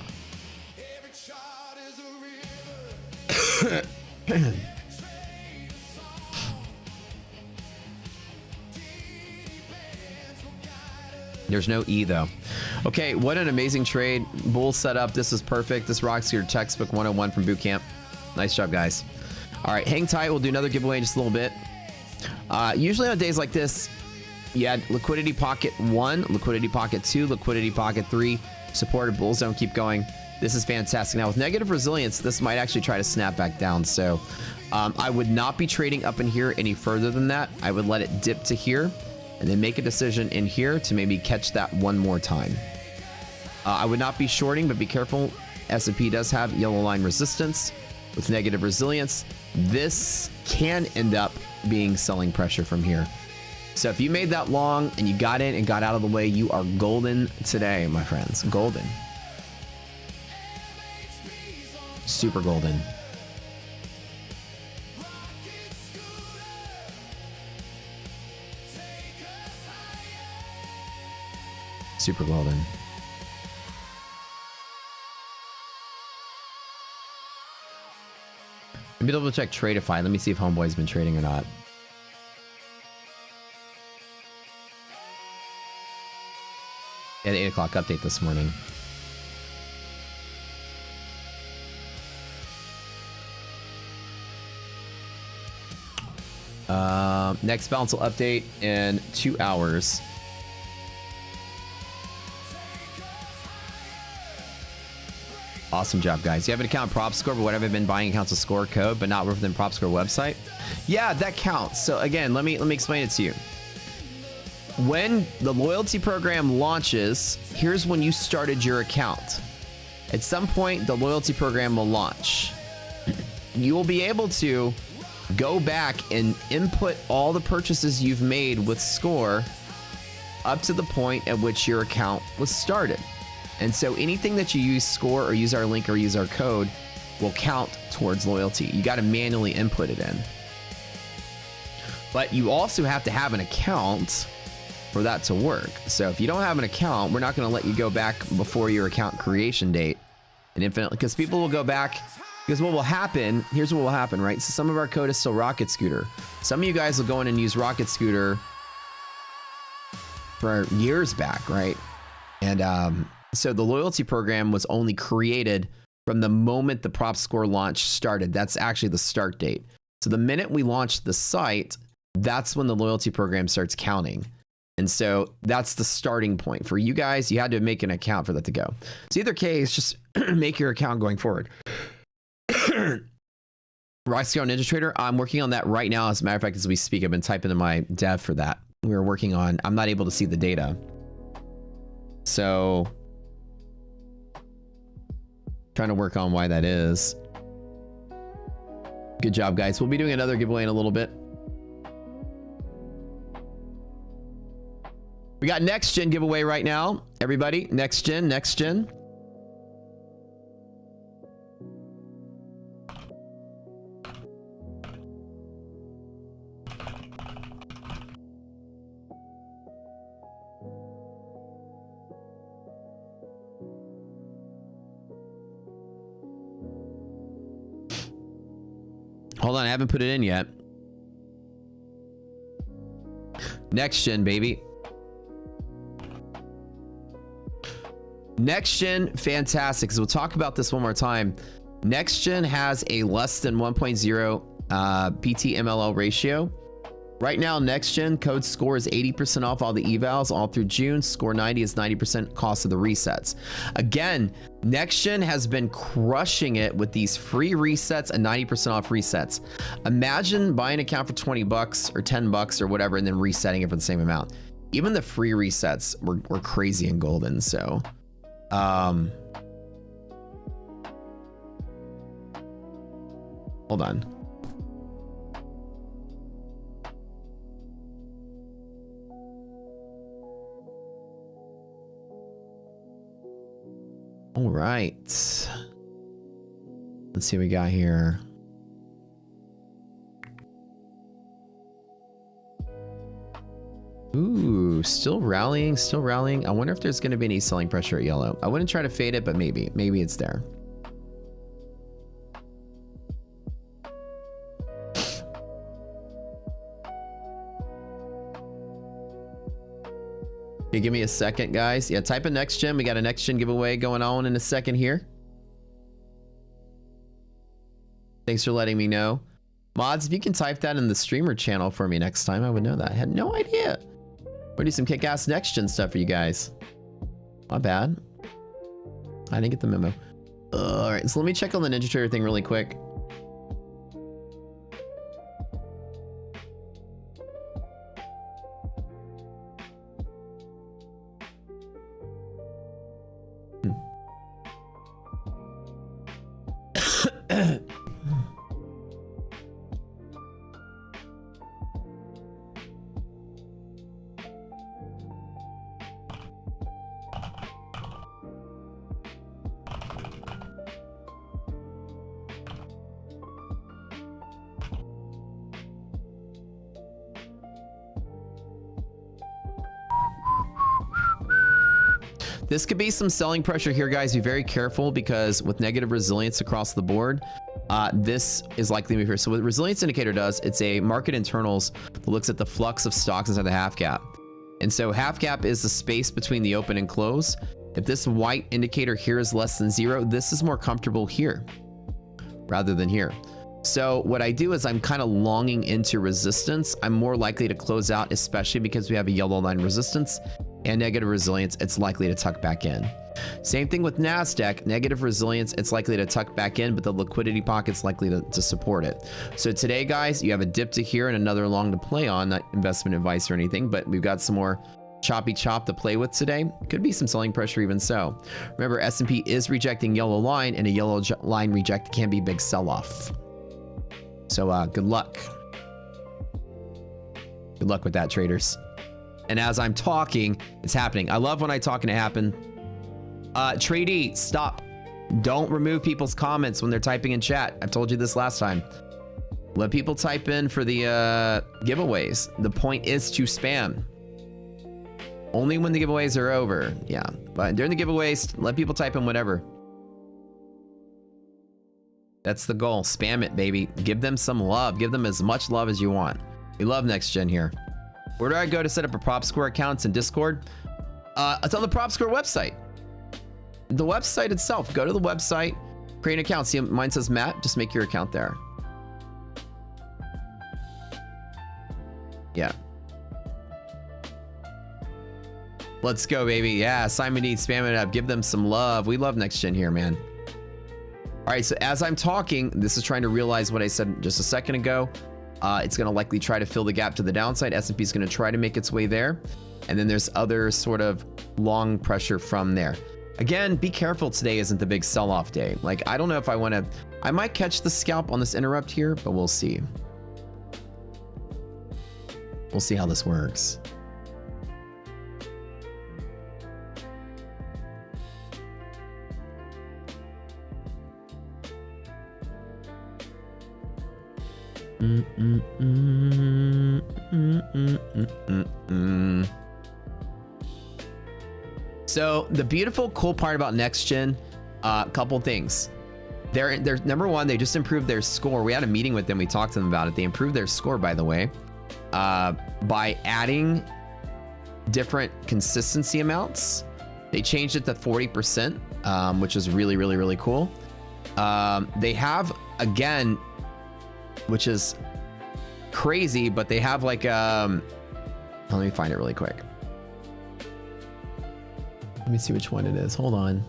There's no E though. Okay, what an amazing trade. Bull setup. This is perfect. This rocks your textbook 101 from boot camp. Nice job, guys. All right, hang tight. We'll do another giveaway in just a little bit. Usually on days like this, you had liquidity pocket 1, liquidity pocket 2, liquidity pocket 3, supported bull zone. Keep going. This is fantastic. Now with negative resilience, this might actually try to snap back down. So I would not be trading up in here any further than that. I would let it dip to here and then make a decision in here to maybe catch that one more time. I would not be shorting, but be careful. S&P does have yellow line resistance with negative resilience. This can end up being selling pressure from here. So if you made that long and you got in and got out of the way, you are golden today, my friends. Golden. Super golden. Super golden. Let me double check Tradeify. Let me see if Homeboy's been trading or not. Yeah, the 8 o'clock update this morning. Next balance will update in 2 hours. Awesome job, guys. You have an account PropScore, but what have I been buying accounts of Score code, but not within PropScore website? Yeah, that counts. So again, let me explain it to you. When the loyalty program launches, here's when you started your account. At some point, the loyalty program will launch. You will be able to go back and input all the purchases you've made with Score up to the point at which your account was started. And so anything that you use Score or use our link or use our code will count towards loyalty. You got to manually input it in. But you also have to have an account for that to work. So if you don't have an account, we're not going to let you go back before your account creation date and infinitely, because people will go back. Because what will happen, here's what will happen, right? So some of our code is still Rocket Scooter. Some of you guys will go in and use Rocket Scooter for years back, right? And so the loyalty program was only created from the moment the PropScore launch started. That's actually the start date. So the minute we launched the site, that's when the loyalty program starts counting. And so that's the starting point. For you guys, you had to make an account for that to go. So either case, just make your account going forward. Rockstar Ninja Trader, I'm working on that right now. As a matter of fact, as we speak, I've been typing in my dev for that. We were working on, I'm not able to see the data. So, trying to work on why that is. Good job, guys. We'll be doing another giveaway in a little bit. We got next gen giveaway right now. Everybody, next gen, next gen. Hold on, I haven't put it in yet. Next gen, baby. Next gen, fantastic. So we'll talk about this one more time. Next gen has a less than 1.0 PT MLL ratio. Right now, next gen code score is 80% off all the evals all through June. Score 90 is 90% cost of the resets. Again, next gen has been crushing it with these free resets and 90% off resets. Imagine buying an account for 20 bucks or 10 bucks or whatever and then resetting it for the same amount. Even the free resets were crazy and golden. So, hold on. All right. Let's see what we got here. Ooh, still rallying, still rallying. I wonder if there's going to be any selling pressure at yellow. I wouldn't try to fade it, but maybe it's there. Okay, give me a second, guys. Yeah, type in next gen. We got a next gen giveaway going on in a second here. Thanks for letting me know. Mods, if you can type that in the streamer channel for me next time, I would know that. I had no idea. We'll do some kick-ass next gen stuff for you guys. Not bad. I didn't get the memo. All right, so let me check on the Ninja Trader thing really quick. This could be some selling pressure here, guys. Be very careful because with negative resilience across the board, this is likely to be here. So what the resilience indicator does, it's a market internals that looks at the flux of stocks inside the half cap. And so half cap is the space between the open and close. If this white indicator here is less than 0, this is more comfortable here rather than here. So what I do is I'm kind of longing into resistance. I'm more likely to close out, especially because we have a yellow line resistance and negative resilience. It's likely to tuck back in. Same thing with NASDAQ, negative resilience, it's likely to tuck back in, but the liquidity pocket's likely to support it. So today, guys, you have a dip to here and another long to play on, not investment advice or anything, but we've got some more choppy chop to play with today. Could be some selling pressure even so. Remember, S&P is rejecting yellow line, and a yellow line reject can be big sell-off. So good luck. Good luck with that, traders. And as I'm talking, it's happening. I love when I talk and it happen. Tradee, stop. Don't remove people's comments when they're typing in chat. I've told you this last time. Let people type in for the giveaways. The point is to spam. Only when the giveaways are over. Yeah, but during the giveaways, let people type in whatever. That's the goal. Spam it, baby. Give them some love. Give them as much love as you want. We love next gen here. Where do I go to set up a prop score account? It's in Discord. It's on the prop score website. The website itself. Go to the website, create an account. See, mine says Matt. Just make your account there. Yeah. Let's go, baby. Yeah, Simon needs spam it up. Give them some love. We love next gen here, man. All right, so as I'm talking, this is trying to realize what I said just a second ago. It's going to likely try to fill the gap to the downside. S&P is going to try to make its way there. And then there's other sort of long pressure from there. Again, be careful, today isn't the big sell-off day. Like, I don't know if I want to, I might catch the scalp on this interrupt here, but we'll see. We'll see how this works. So the beautiful, cool part about next gen, a couple things. They're number one, they just improved their score. We had a meeting with them. We talked to them about it. They improved their score, by the way, by adding different consistency amounts. They changed it to 40%, which is really, really, really cool. They have, again, which is crazy, but they have like, let me find it really quick. Let me see which one it is. Hold on.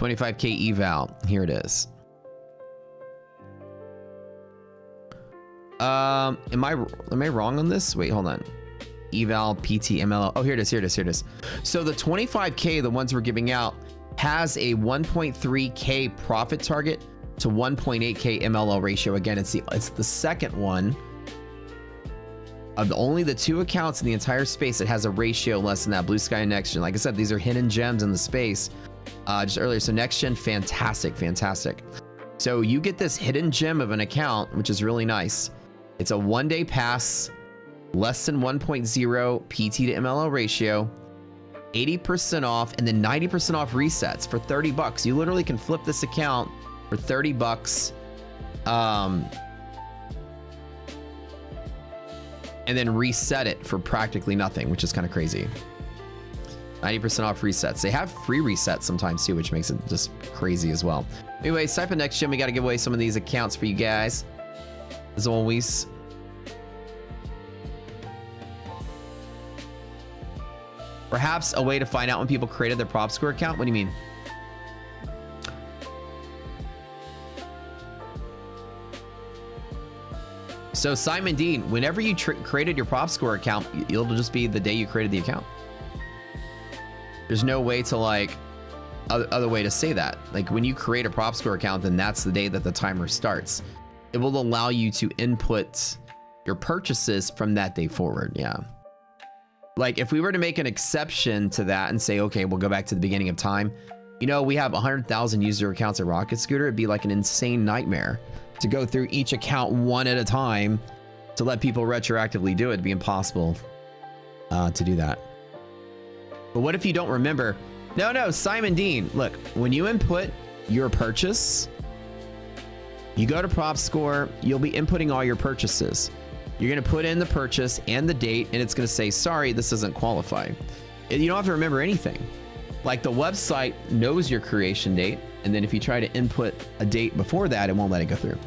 $25K eval. Here it is. Am I wrong on this? Wait, hold on. Eval, PT, MLO. Oh, here it is. Here it is. Here it is. So the 25K, the ones we're giving out, has a 1.3K profit target to 1.8K MLO ratio. Again, it's the second one of only the two accounts in the entire space that has a ratio less than that. Blue Sky and Next Gen. Like I said, these are hidden gems in the space just earlier. So Next Gen, fantastic, fantastic. So you get this hidden gem of an account, which is really nice. It's a 1-day pass, less than 1.0 PT to MLO ratio, 80% off, and then 90% off resets for 30 bucks. You literally can flip this account for 30 bucks. And then reset it for practically nothing, which is kind of crazy. 90% off resets. They have free resets sometimes too, which makes it just crazy as well. Anyway, type of next gen, we got to give away some of these accounts for you guys, as always. Perhaps a way to find out when people created their prop score account. What do you mean? So Simon Dean, whenever you created your prop score account, it'll just be the day you created the account. There's no way to like, other way to say that. Like when you create a prop score account, then that's the day that the timer starts. It will allow you to input your purchases from that day forward. Yeah. Like if we were to make an exception to that and say, okay, we'll go back to the beginning of time. You know, we have 100,000 user accounts at Rocket Scooter. It'd be like an insane nightmare to go through each account one at a time to let people retroactively do it. It'd be impossible to do that. But what if you don't remember? No, Simon Dean, look, when you input your purchase, you go to prop score, you'll be inputting all your purchases. You're going to put in the purchase and the date, and it's going to say, sorry, this doesn't qualify. You don't have to remember anything. Like the website knows your creation date, and then if you try to input a date before that, it won't let it go through.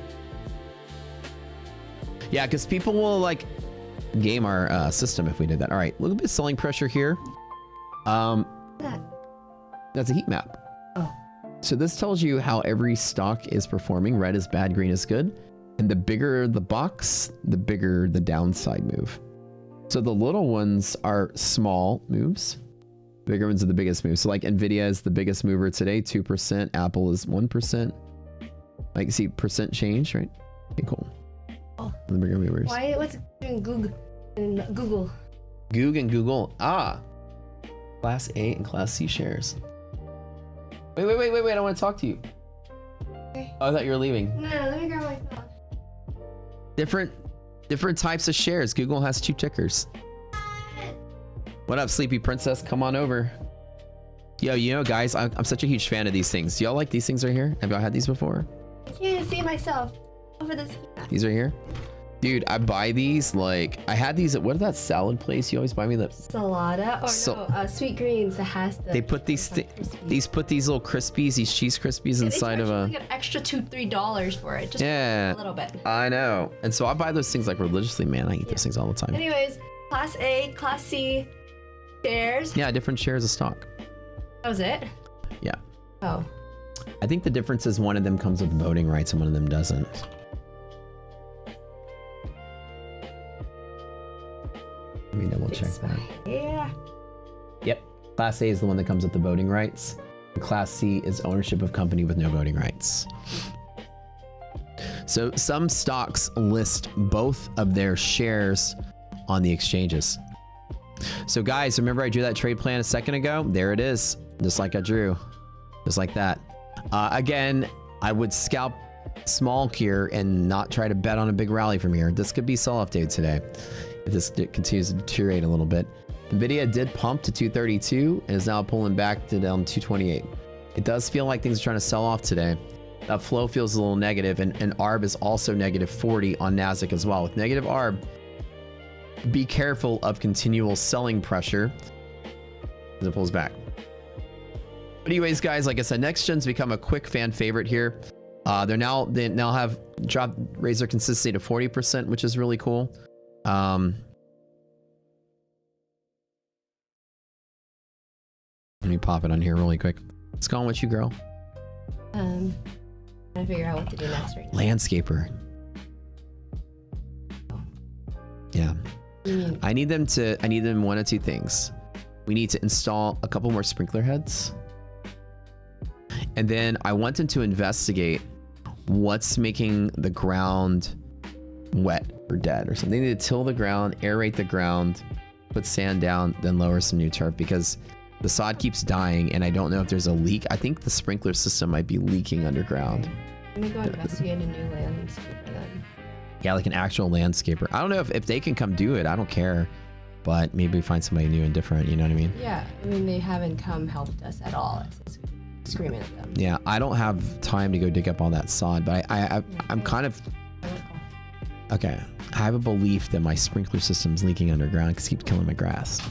Yeah, because people will like game our system if we did that. All right, a little bit of selling pressure here. That's a heat map. Oh. So this tells you how every stock is performing. Red is bad, green is good. And the bigger the box, the bigger the downside move. So the little ones are small moves. Bigger ones are the biggest moves. So like Nvidia is the biggest mover today, 2%. Apple is 1%. Like see percent change, right? Okay, cool. Oh. The bigger movers. Why? What's doing Google? Goog and Google. Ah. Class A and Class C shares. Wait. I want to talk to you. Okay. Oh, I thought you were leaving. No, let me grab my phone. Different types of shares. Google has 2 tickers. What up, Sleepy Princess? Come on over. Yo, you know, guys, I'm such a huge fan of these things. Do y'all like these things right here? Have y'all had these before? I can't see myself over this. These right here? Dude, I buy these like, I had these at, what is that salad place you always buy me? That Salada? Or Sweet Greens that has the... They put these put these little Crispies, these cheese Crispies inside of a... They get an extra $2-3 for it. Just yeah, a little bit. I know. And so I buy those things like religiously, man. I eat those things all the time. Anyways, Class A, Class C shares. Yeah, different shares of stock. That was it? Yeah. Oh. I think the difference is one of them comes with voting rights and one of them doesn't. Let me double check that. Yeah. Yep. Class A is the one that comes with the voting rights. Class C is ownership of company with no voting rights. So some stocks list both of their shares on the exchanges. So guys, remember I drew that trade plan a second ago? There it is. Just like I drew. Just like that. Again, I would scalp small here and not try to bet on a big rally from here. This could be sell-off day today if this continues to deteriorate a little bit. Nvidia did pump to 232 and is now pulling back to down 228. It does feel like things are trying to sell off today. That flow feels a little negative, and ARB is also negative 40 on NASDAQ as well. With negative ARB, be careful of continual selling pressure as it pulls back. But anyways, guys, like I said, next gen's become a quick fan favorite here. They now have raised their consistency to 40%, which is really cool. Let me pop it on here really quick. What's going on with you, girl? Trying to figure out what to do next right now. Landscaper. Yeah. I need them one of two things. We need to install a couple more sprinkler heads. And then I want them to investigate what's making the ground wet or dead or something. They need to till the ground, aerate the ground, put sand down, then lower some new turf because the sod keeps dying and I don't know if there's a leak. I think the sprinkler system might be leaking underground. Let me go investigate a new landscaper then. Yeah, like an actual landscaper. I don't know if they can come do it. I don't care. But maybe we find somebody new and different. You know what I mean? Yeah. I mean, they haven't come helped us at all. It's screaming at them. Yeah, I don't have time to go dig up all that sod, but I'm kind of... Okay, I have a belief that my sprinkler system's leaking underground because it keeps killing my grass.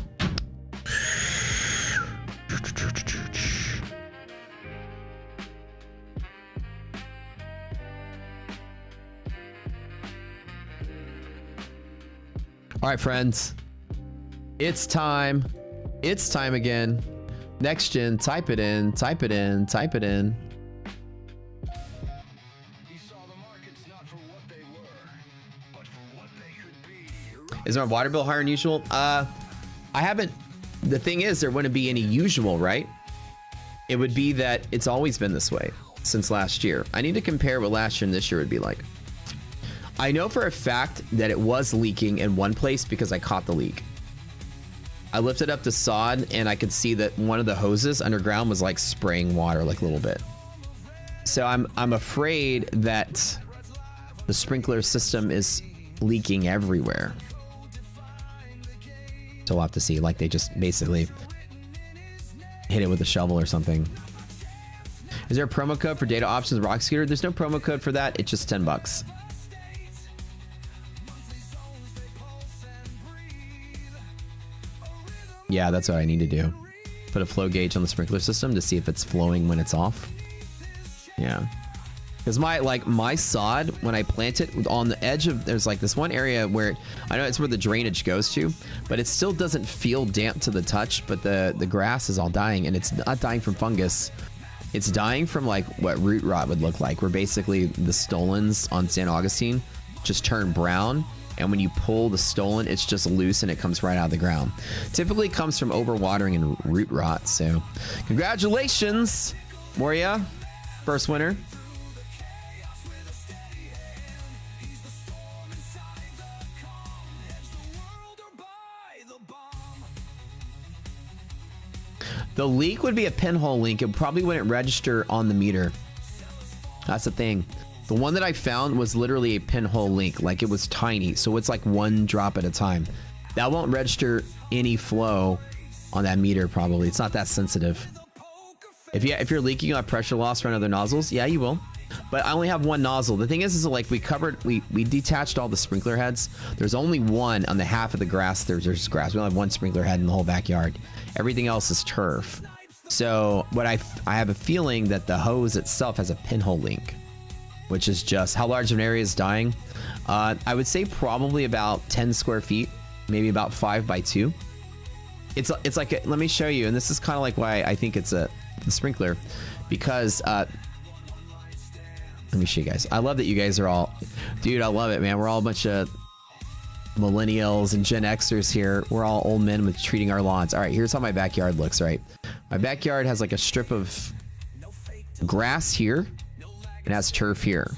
All right, friends. It's time. It's time again. Next gen, type it in, type it in, type it in. Is our water bill higher than usual? I haven't. The thing is, there wouldn't be any usual, right? It would be that it's always been this way since last year. I need to compare what last year and this year would be like. I know for a fact that it was leaking in one place because I caught the leak. I lifted up the sod and I could see that one of the hoses underground was like spraying water like a little bit. So I'm afraid that the sprinkler system is leaking everywhere. So we'll have to see, like they just basically hit it with a shovel or something. Is there a promo code for data options rock scooter? There's no promo code for that. It's just 10 bucks. Yeah, that's what I need to do. Put a flow gauge on the sprinkler system to see if it's flowing when it's off. Yeah. Because my sod, when I plant it on the edge of, there's like this one area where, I know it's where the drainage goes to, but it still doesn't feel damp to the touch, but the grass is all dying, and it's not dying from fungus. It's dying from like what root rot would look like, where basically the stolons on San Augustine just turn brown. And when you pull the stolon, it's just loose and it comes right out of the ground. Typically comes from overwatering and root rot. So congratulations, Moria. First winner. The leak would be a pinhole leak. It probably wouldn't register on the meter. That's the thing. The one that I found was literally a pinhole leak. Like it was tiny. So it's like one drop at a time. That won't register any flow on that meter probably. It's not that sensitive. If you're leaking, you'll have pressure loss from other nozzles. Yeah, you will. But I only have one nozzle. The thing is like we detached all the sprinkler heads. There's only one on the half of the grass. There's grass. We only have one sprinkler head in the whole backyard. Everything else is turf. So what I have a feeling that the hose itself has a pinhole leak, which is just how large of an area is dying. I would say probably about 10 square feet, maybe about 5 by 2. it's like let me show you, and this is kind of like why I think it's a sprinkler, because let me show you guys. I love that you guys are all, dude, I love it, man. We're all a bunch of millennials and Gen Xers here. We're all old men with treating our lawns. All right, here's how my backyard looks, right? My backyard has like a strip of grass here and has turf here.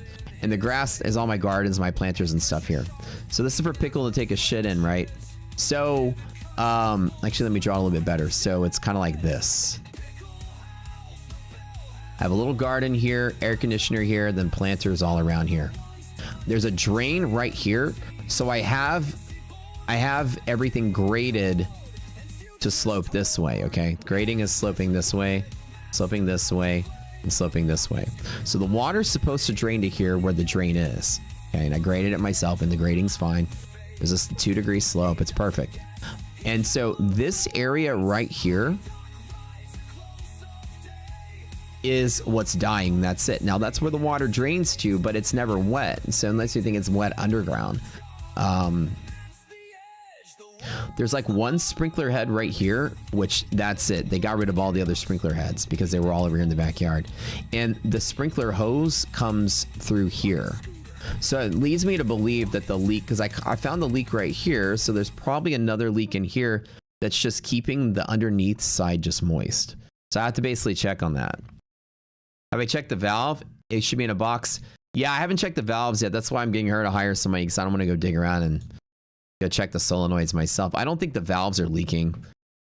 And the grass is all my gardens, my planters and stuff here. So this is for Pickle to take a shit in, right? So, actually, let me draw it a little bit better. So it's kind of like this. I have a little garden here, air conditioner here, then planters all around here. There's a drain right here. So I have everything graded to slope this way, okay? Grading is sloping this way, and sloping this way. So the water's supposed to drain to here where the drain is. Okay, and I graded it myself, and the grading's fine. There's a 2-degree slope, it's perfect. And so this area right here is what's dying, that's it. Now that's where the water drains to, but it's never wet. So unless you think it's wet underground. There's like one sprinkler head right here, which that's it. They got rid of all the other sprinkler heads because they were all over here in the backyard. And the sprinkler hose comes through here. So it leads me to believe that the leak, because I found the leak right here. So there's probably another leak in here that's just keeping the underneath side just moist. So I have to basically check on that. Have I checked the valve? It should be in a box. Yeah, I haven't checked the valves yet. That's why I'm getting her to hire somebody, because I don't want to go dig around and go check the solenoids myself. I don't think the valves are leaking,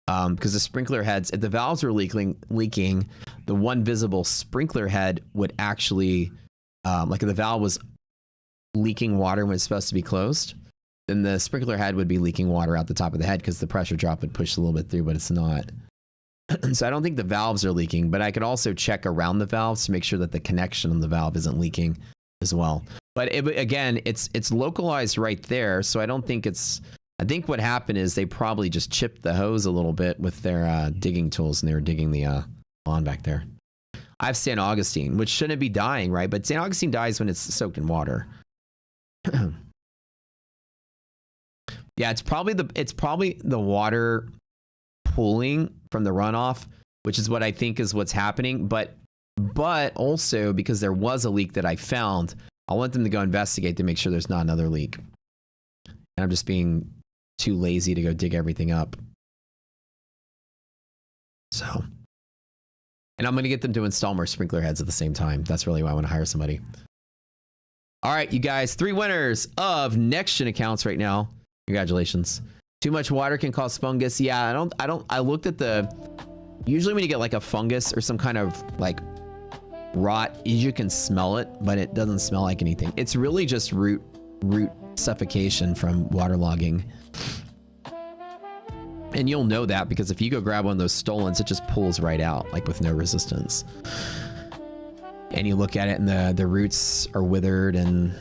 because the sprinkler heads, if the valves were leaking, the one visible sprinkler head would actually, like if the valve was leaking water when it's supposed to be closed, then the sprinkler head would be leaking water out the top of the head because the pressure drop would push a little bit through, but it's not. So I don't think the valves are leaking, but I could also check around the valves to make sure that the connection on the valve isn't leaking as well. But again, it's localized right there, so I don't think it's... I think what happened is they probably just chipped the hose a little bit with their digging tools, and they were digging the lawn back there. I have St. Augustine, which shouldn't be dying, right? But St. Augustine dies when it's soaked in water. Yeah, it's probably the water pooling from the runoff, which is what I think is what's happening. But also because there was a leak that I found, I want them to go investigate to make sure there's not another leak. And I'm just being too lazy to go dig everything up. So, and I'm going to get them to install more sprinkler heads at the same time. That's really why I want to hire somebody. All right, you guys, 3 winners of next gen accounts right now. Congratulations. Too much water can cause fungus. Yeah, I looked at usually when you get like a fungus or some kind of like rot, you can smell it, but it doesn't smell like anything. It's really just root suffocation from waterlogging. And you'll know that because if you go grab one of those stolons, it just pulls right out, like with no resistance. And you look at it and the roots are withered and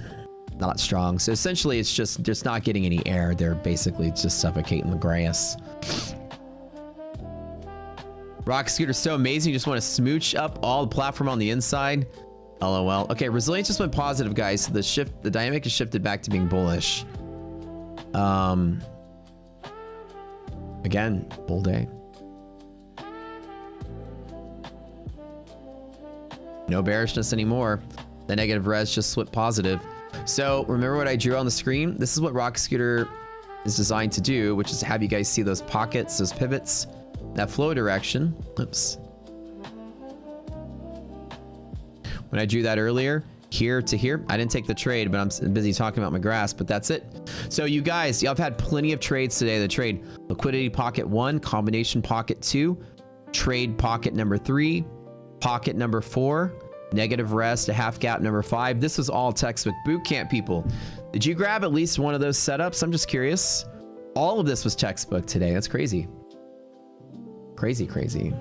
not strong. So essentially it's just not getting any air. They're basically just suffocating the grass. Rock Scooter's so amazing. You just want to smooch up all the platform on the inside. LOL. Okay, resilience just went positive, guys. So the dynamic has shifted back to being bullish. Again, bull day. No bearishness anymore. The negative res just flipped positive. So remember what I drew on the screen? This is what Rock Scooter is designed to do, which is to have you guys see those pockets, those pivots, that flow direction. Oops. When I drew that earlier, here to here, I didn't take the trade, but I'm busy talking about my grass, but that's it. So you guys, y'all have had plenty of trades today. The trade liquidity pocket 1, combination pocket 2, trade pocket number 3, pocket number 4, negative rest, a half gap number 5. This was all textbook boot camp, people. Did you grab at least one of those setups? I'm just curious. All of this was textbook today. That's crazy. Crazy, crazy.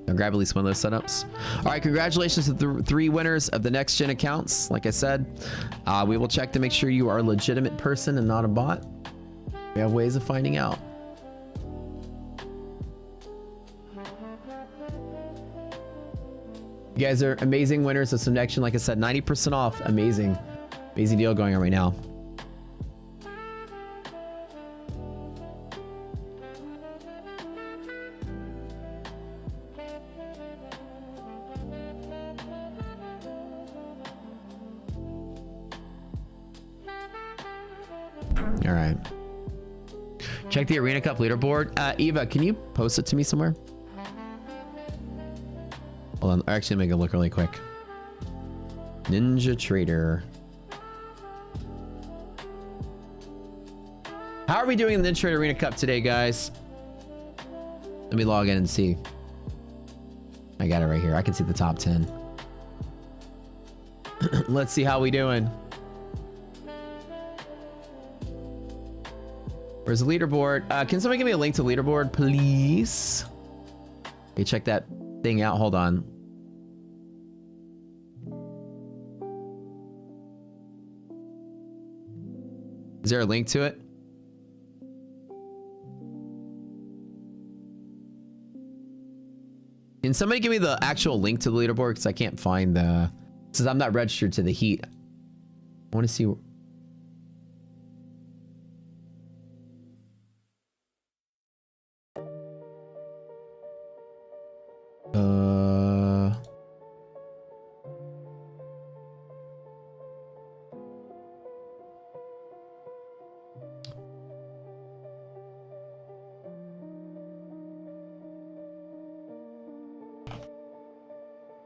I'll grab at least one of those setups. All right, congratulations to the 3 winners of the next gen accounts. Like I said, we will check to make sure you are a legitimate person and not a bot. We have ways of finding out. You guys are amazing winners of some next gen. Like I said, 90% off. Amazing. Amazing deal going on right now. All right. Check the Arena Cup leaderboard. Eva, can you post it to me somewhere? Hold on. Actually, make it look really quick. Ninja Trader. How are we doing in the Ninja Trader Arena Cup today, guys? Let me log in and see. I got it right here. I can see the top 10. Let's see how we doing. Where's the leaderboard? Can somebody give me a link to leaderboard, please? Okay, check that thing out. Hold on. Is there a link to it? Can somebody give me the actual link to the leaderboard? Because I can't find the... Since I'm not registered to the heat. I want to see...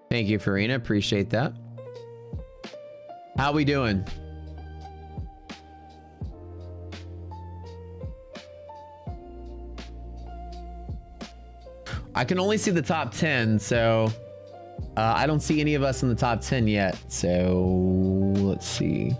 Thank you, Farina. Appreciate that. How we doing? I can only see the top 10, so I don't see any of us in the top 10 yet. So let's see.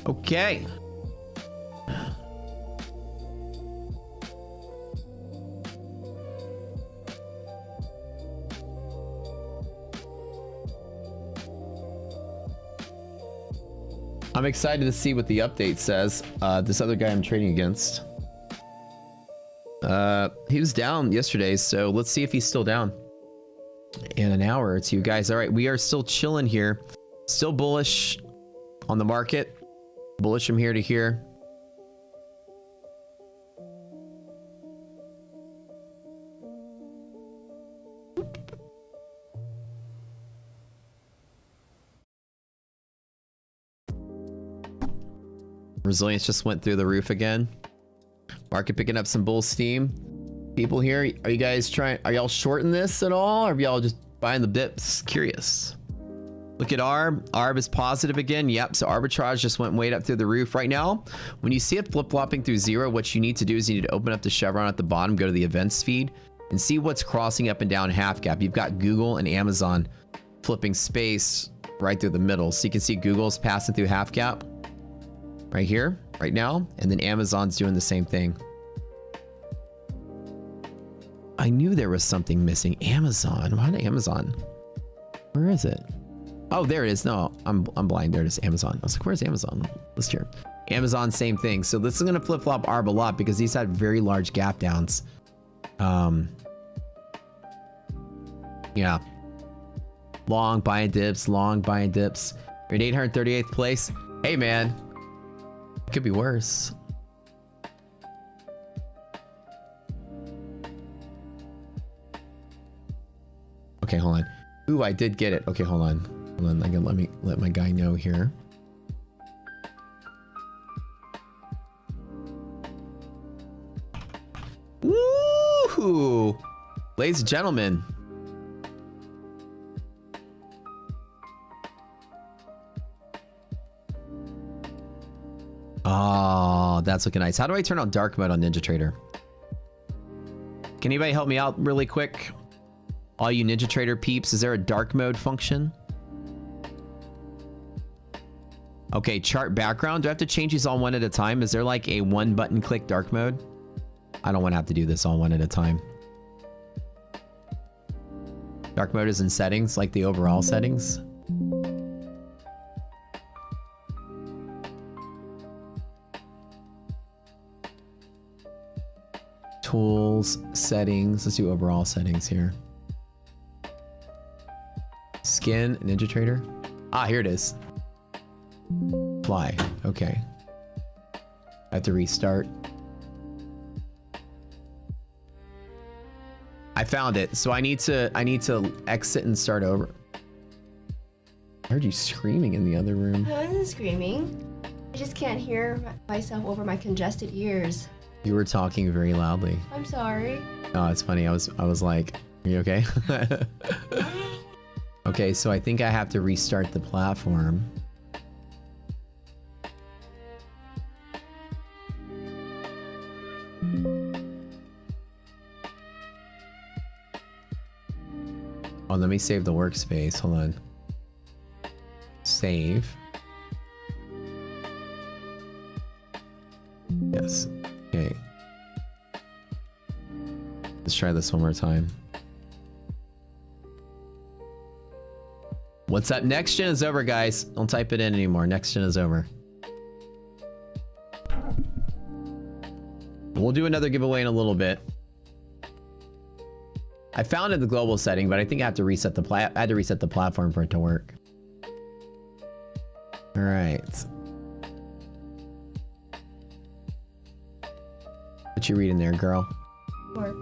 Okay. I'm excited to see what the update says. This other guy I'm trading against. He was down yesterday, so let's see if he's still down in an hour or two, guys. All right, we are still chilling here. Still bullish on the market. Bullish from here to here. Resilience just went through the roof again. Market picking up some bull steam. People here, are you guys trying, are y'all shorting this at all? Or are y'all just buying the dips? Curious. Look at Arb. Arb is positive again. Yep, so arbitrage just went way up through the roof. Right now, when you see it flip-flopping through zero, what you need to do is you need to open up the chevron at the bottom, go to the events feed, and see what's crossing up and down half gap. You've got Google and Amazon flipping space right through the middle. So you can see Google's passing through half gap right here, right now, and then Amazon's doing the same thing. I knew there was something missing. Amazon. Why did Amazon? Where is it? Oh, there it is. No, I'm blind. There it is. Amazon. I was like, where's Amazon? Let's hear. Amazon, same thing. So this is going to flip-flop Arb a lot because he's had very large gap downs. Yeah. Long buying dips, long buying dips. You're in 838th place. Hey, man. Could be worse. Okay, hold on. Ooh, I did get it. Okay, hold on. Hold on. Let me let my guy know here. Woohoo! Ladies and gentlemen. Oh, that's looking nice. How do I turn on dark mode on Ninja Trader? Can anybody help me out really quick? All you Ninja Trader peeps, is there a dark mode function? Okay, chart background. Do I have to change these all one at a time? Is there like a one button click dark mode? I don't want to have to do this all one at a time. Dark mode is in settings, like the overall settings. Tools, settings. Let's do overall settings here. Skin, Ninja Trader. Ah, here it is. Fly. Okay. I have to restart. I found it. So I need to exit and start over. I heard you screaming in the other room. I wasn't screaming. I just can't hear myself over my congested ears. You were talking very loudly. I'm sorry. Oh, it's funny. I was like, are you okay? Okay, so I think I have to restart the platform. Oh, let me save the workspace. Hold on. Save. Yes. Okay. Let's try this one more time. What's up? Next gen is over, guys. Don't type it in anymore. Next gen is over. We'll do another giveaway in a little bit. I found it the global setting, but I think I have to reset the I had to reset the platform for it to work. All right. What you reading there, girl? Work.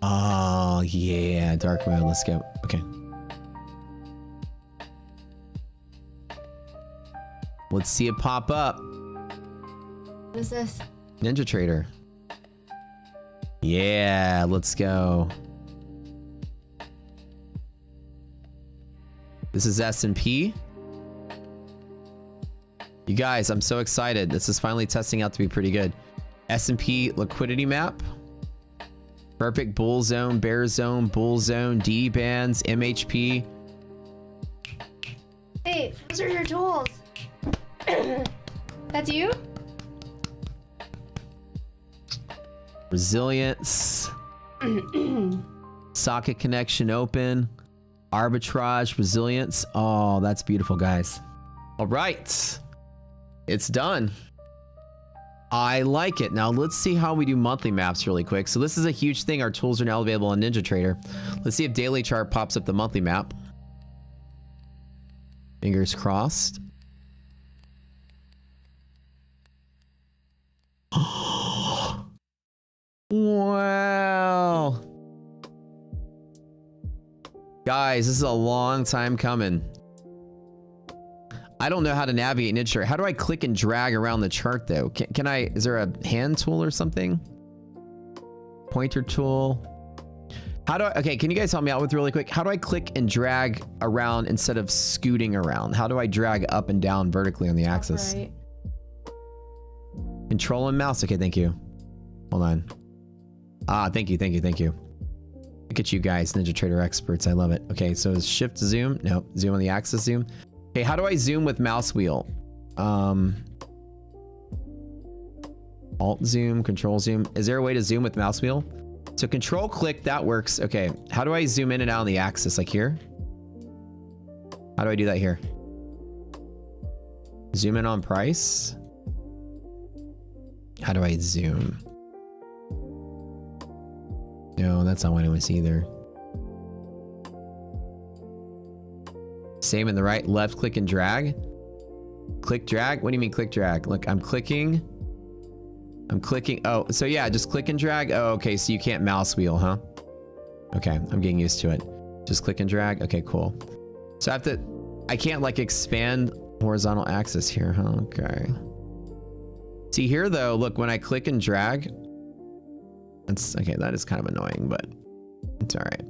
Oh, yeah. Dark mode. Let's go. Okay. Let's see it pop up. What is this? Ninja Trader. Yeah, let's go. This is S&P. You guys, I'm so excited. This is finally testing out to be pretty good. S&P liquidity map. Perfect bull zone, bear zone, bull zone, D bands, MHP. Hey, those are your tools. That's you? Resilience. Socket connection open. Arbitrage, resilience. Oh, that's beautiful, guys. All right. It's done. I like it. Now let's see how we do monthly maps really quick. So this is a huge thing. Our tools are now available on Ninja Trader. Let's see if daily chart pops up the monthly map. Fingers crossed. Wow. Guys, this is a long time coming. I don't know how to navigate Ninja Trader. How do I click and drag around the chart though? Can I, is there a hand tool or something? Pointer tool. How do I, okay, can you guys help me out with really quick? How do I click and drag around instead of scooting around? How do I drag up and down vertically on the axis? Right. Control and mouse. Okay, thank you. Hold on. Ah, thank you, thank you, thank you. Look at you guys, Ninja Trader experts. I love it. Okay, so is shift to zoom? No, zoom on the axis zoom. Okay, how do I zoom with mouse wheel? Alt zoom, control zoom. Is there a way to zoom with mouse wheel? So control click, that works. Okay, how do I zoom in and out on the axis? Like here? How do I do that here? Zoom in on price? How do I zoom? No, that's not what I want to see either. Same in the right. Left click and drag. Click drag? What do you mean click drag? Look, I'm clicking. Oh, so yeah, just click and drag. Oh, okay, so you can't mouse wheel, huh? Okay, I'm getting used to it. Just click and drag. Okay, cool. So I can't like expand horizontal axis here, huh? Okay. See here though, look, when I click and drag, that's okay, that is kind of annoying, but it's all right.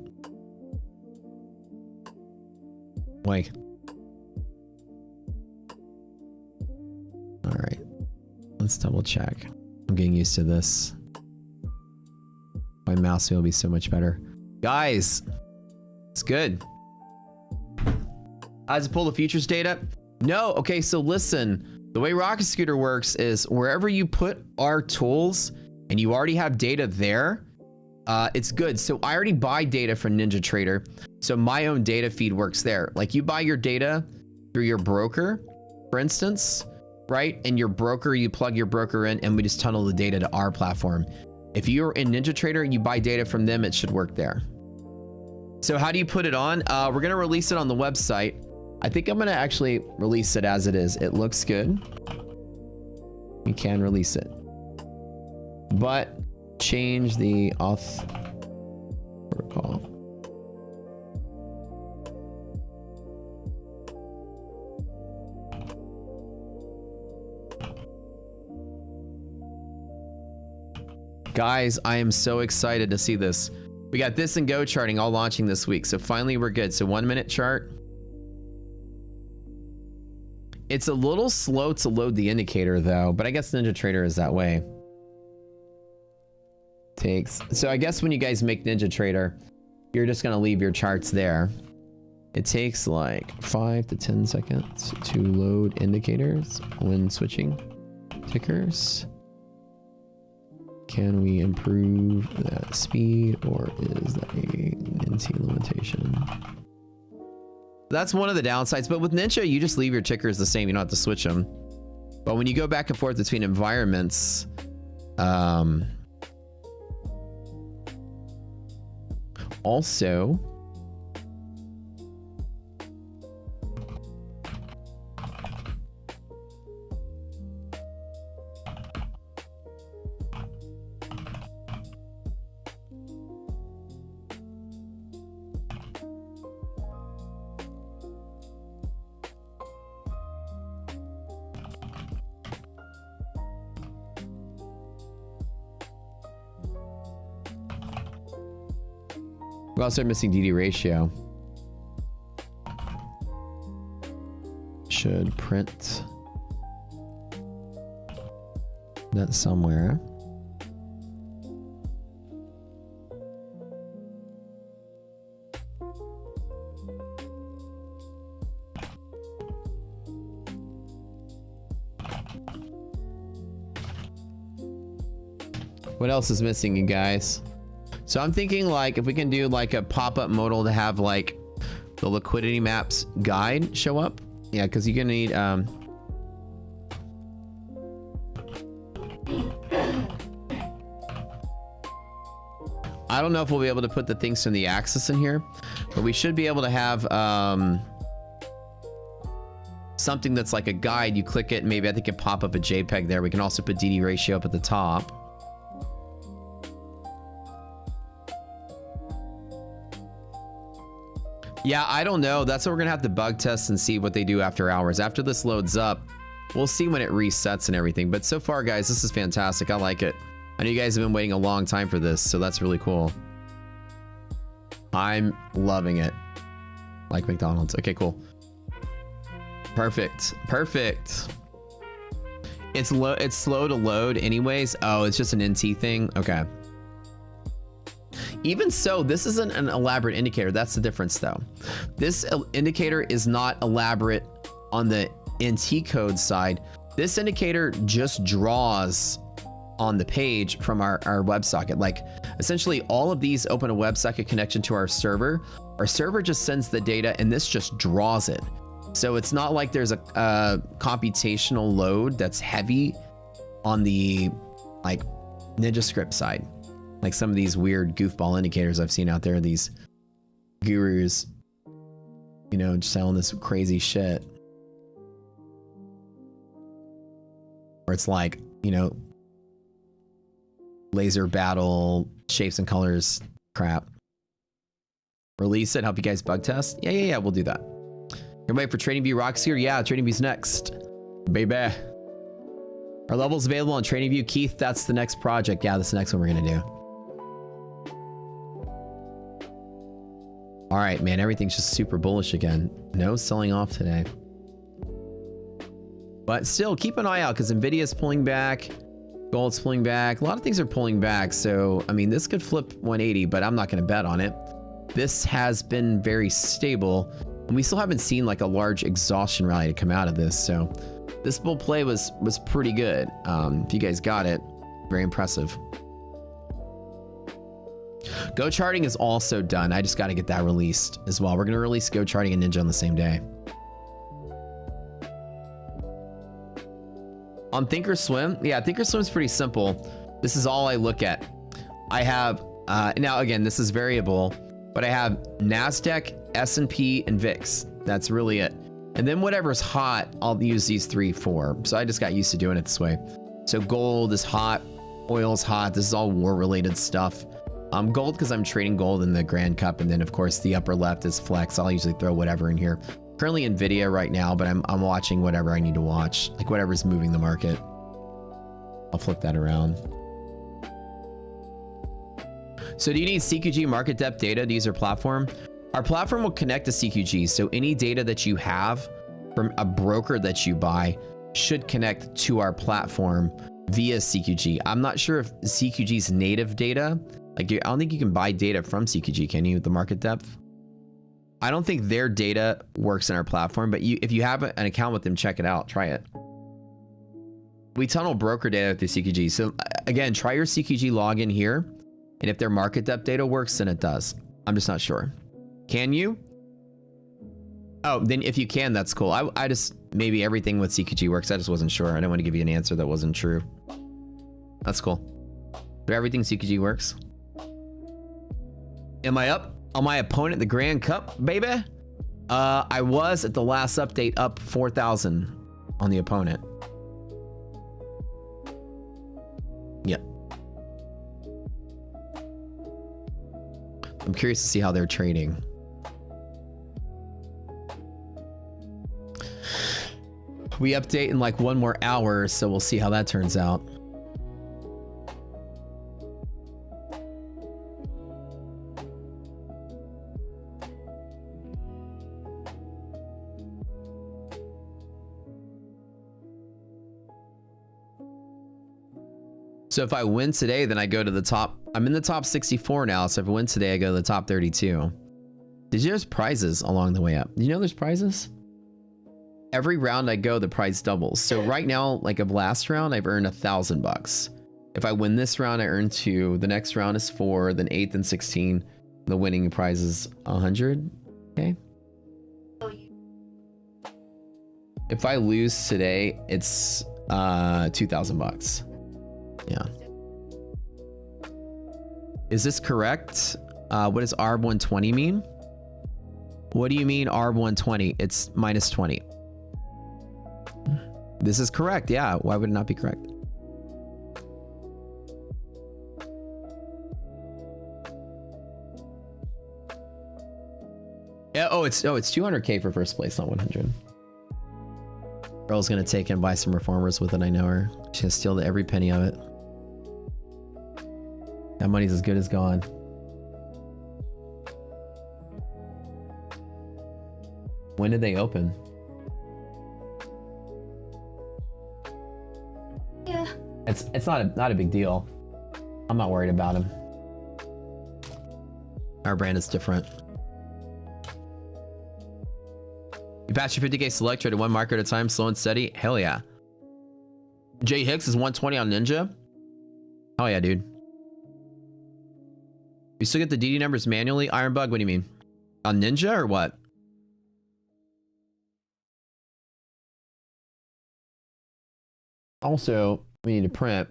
Wait. All right, let's double check. I'm getting used to this. My mouse wheel will be so much better. Guys, it's good. As pull the futures data? No, okay, so listen. The way Rocket Scooter works is wherever you put our tools and you already have data there, it's good. So I already buy data from NinjaTrader. So my own data feed works there. Like you buy your data through your broker, for instance, right? And your broker, you plug your broker in and we just tunnel the data to our platform. If you're in NinjaTrader and you buy data from them, it should work there. So how do you put it on? We're gonna release it on the website. I think I'm gonna actually release it as it is. It looks good. You can release it. But change the auth protocol. Guys, I am so excited to see this. We got this and Go charting all launching this week. So finally we're good. So 1 minute chart. It's a little slow to load the indicator though, but I guess NinjaTrader is that way. So I guess when you guys make NinjaTrader, you're just gonna leave your charts there. It takes like 5 to 10 seconds to load indicators when switching tickers. Can we improve that speed or is that a NT limitation? That's one of the downsides, but with Ninja, you just leave your tickers the same. You don't have to switch them. But when you go back and forth between environments, also, we also are missing DD ratio. Should print that somewhere. What else is missing, you guys? So I'm thinking like if we can do like a pop-up modal to have like the liquidity maps guide show up. Yeah, because you're gonna need I don't know if we'll be able to put the things from the axis in here, but we should be able to have something that's like a guide. You click it, maybe I think it pop up a JPEG there. We can also put DD ratio up at the top. Yeah, I don't know. That's what we're gonna have to bug test and see what they do after hours. After this loads up, we'll see when it resets and everything. But so far, guys, this is fantastic. I like it. I know you guys have been waiting a long time for this, so that's really cool. I'm loving it. Like McDonald's. Okay, cool. Perfect. Perfect. It's slow to load anyways. Oh, it's just an NT thing. Okay. Even so, this isn't an elaborate indicator. That's the difference though. This indicator is not elaborate on the NT code side. This indicator just draws on the page from our WebSocket. Like essentially all of these open a WebSocket connection to our server. Our server just sends the data and this just draws it. So it's not like there's a computational load that's heavy on the like NinjaScript side. Like some of these weird goofball indicators I've seen out there, these gurus. you know, just selling this crazy shit. Where it's like, you know, laser battle, shapes and colors crap. Release it, help you guys bug test? Yeah, we'll do that. Everybody for TradingView rocks here? Yeah, TradingView's next. Baby. Are levels available on TradingView? Keith, that's the next project. Yeah, that's the next one we're gonna do. All right, man, everything's just super bullish again. No selling off today. But still, keep an eye out because Nvidia's pulling back. Gold's pulling back. A lot of things are pulling back. So, I mean, this could flip 180, but I'm not going to bet on it. This has been very stable. And we still haven't seen like a large exhaustion rally to come out of this. So this bull play was pretty good. If you guys got it, very impressive. Go charting is also done. I just got to get that released as well. We're going to release Go charting and Ninja on the same day. On Thinkorswim, yeah, Thinkorswim's pretty simple. This is all I look at. I have, now again, this is variable, but I have NASDAQ, S&P, and VIX. That's really it. And then whatever's hot, I'll use these 3, 4. So I just got used to doing it this way. So gold is hot, oil is hot. This is all war-related stuff. Gold, because I'm trading gold in the Grand Cup, and then of course the upper left is flex. I'll usually throw whatever in here. Currently Nvidia right now, but I'm watching whatever I need to watch, like whatever's moving the market. I'll flip that around. So do you need CQG market depth data to use your platform? Our platform will connect to CQG, so any data that you have from a broker that you buy should connect to our platform via CQG. I'm not sure if CQG's native data, like I don't think you can buy data from CQG, can you, the market depth? I don't think their data works in our platform, but if you have an account with them, check it out, try it. We tunnel broker data through CQG. So again, try your CQG login here. And if their market depth data works, then it does. I'm just not sure. Can you? Oh, then if you can, that's cool. I just, maybe everything with CQG works. I just wasn't sure. I didn't want to give you an answer that wasn't true. That's cool. But everything CQG works. Am I up on my opponent, the Grand Cup, baby? I was at the last update up 4,000 on the opponent. Yep. I'm curious to see how they're trading. We update in like 1 more hour, so we'll see how that turns out. So if I win today, then I go to the top. I'm in the top 64 now. So if I win today, I go to the top 32. Did you there's prizes along the way up? Did you know there's prizes? Every round I go, the prize doubles. So right now, like of last round, I've earned $1,000. If I win this round, I earn 2. The next round is 4, then 8, then 16. The winning prize is 100. Okay. If I lose today, it's $2,000. Yeah. Is this correct? What does ARB 120 mean? What do you mean ARB 120? It's minus 20. This is correct. Yeah. Why would it not be correct? Yeah. Oh, it's 200K for first place, not 100. Girl's gonna take and buy some reformers with it. I know her. She's gonna steal every penny of it. That money's as good as gone. When did they open? Yeah. It's not a big deal. I'm not worried about them. Our brand is different. You patch your 50K select, trade 1 marker at a time, slow and steady. Hell yeah. Jay Hicks is 120 on Ninja. Oh yeah, dude. You still get the DD numbers manually? Ironbug, what do you mean? On Ninja or what? Also, we need to print.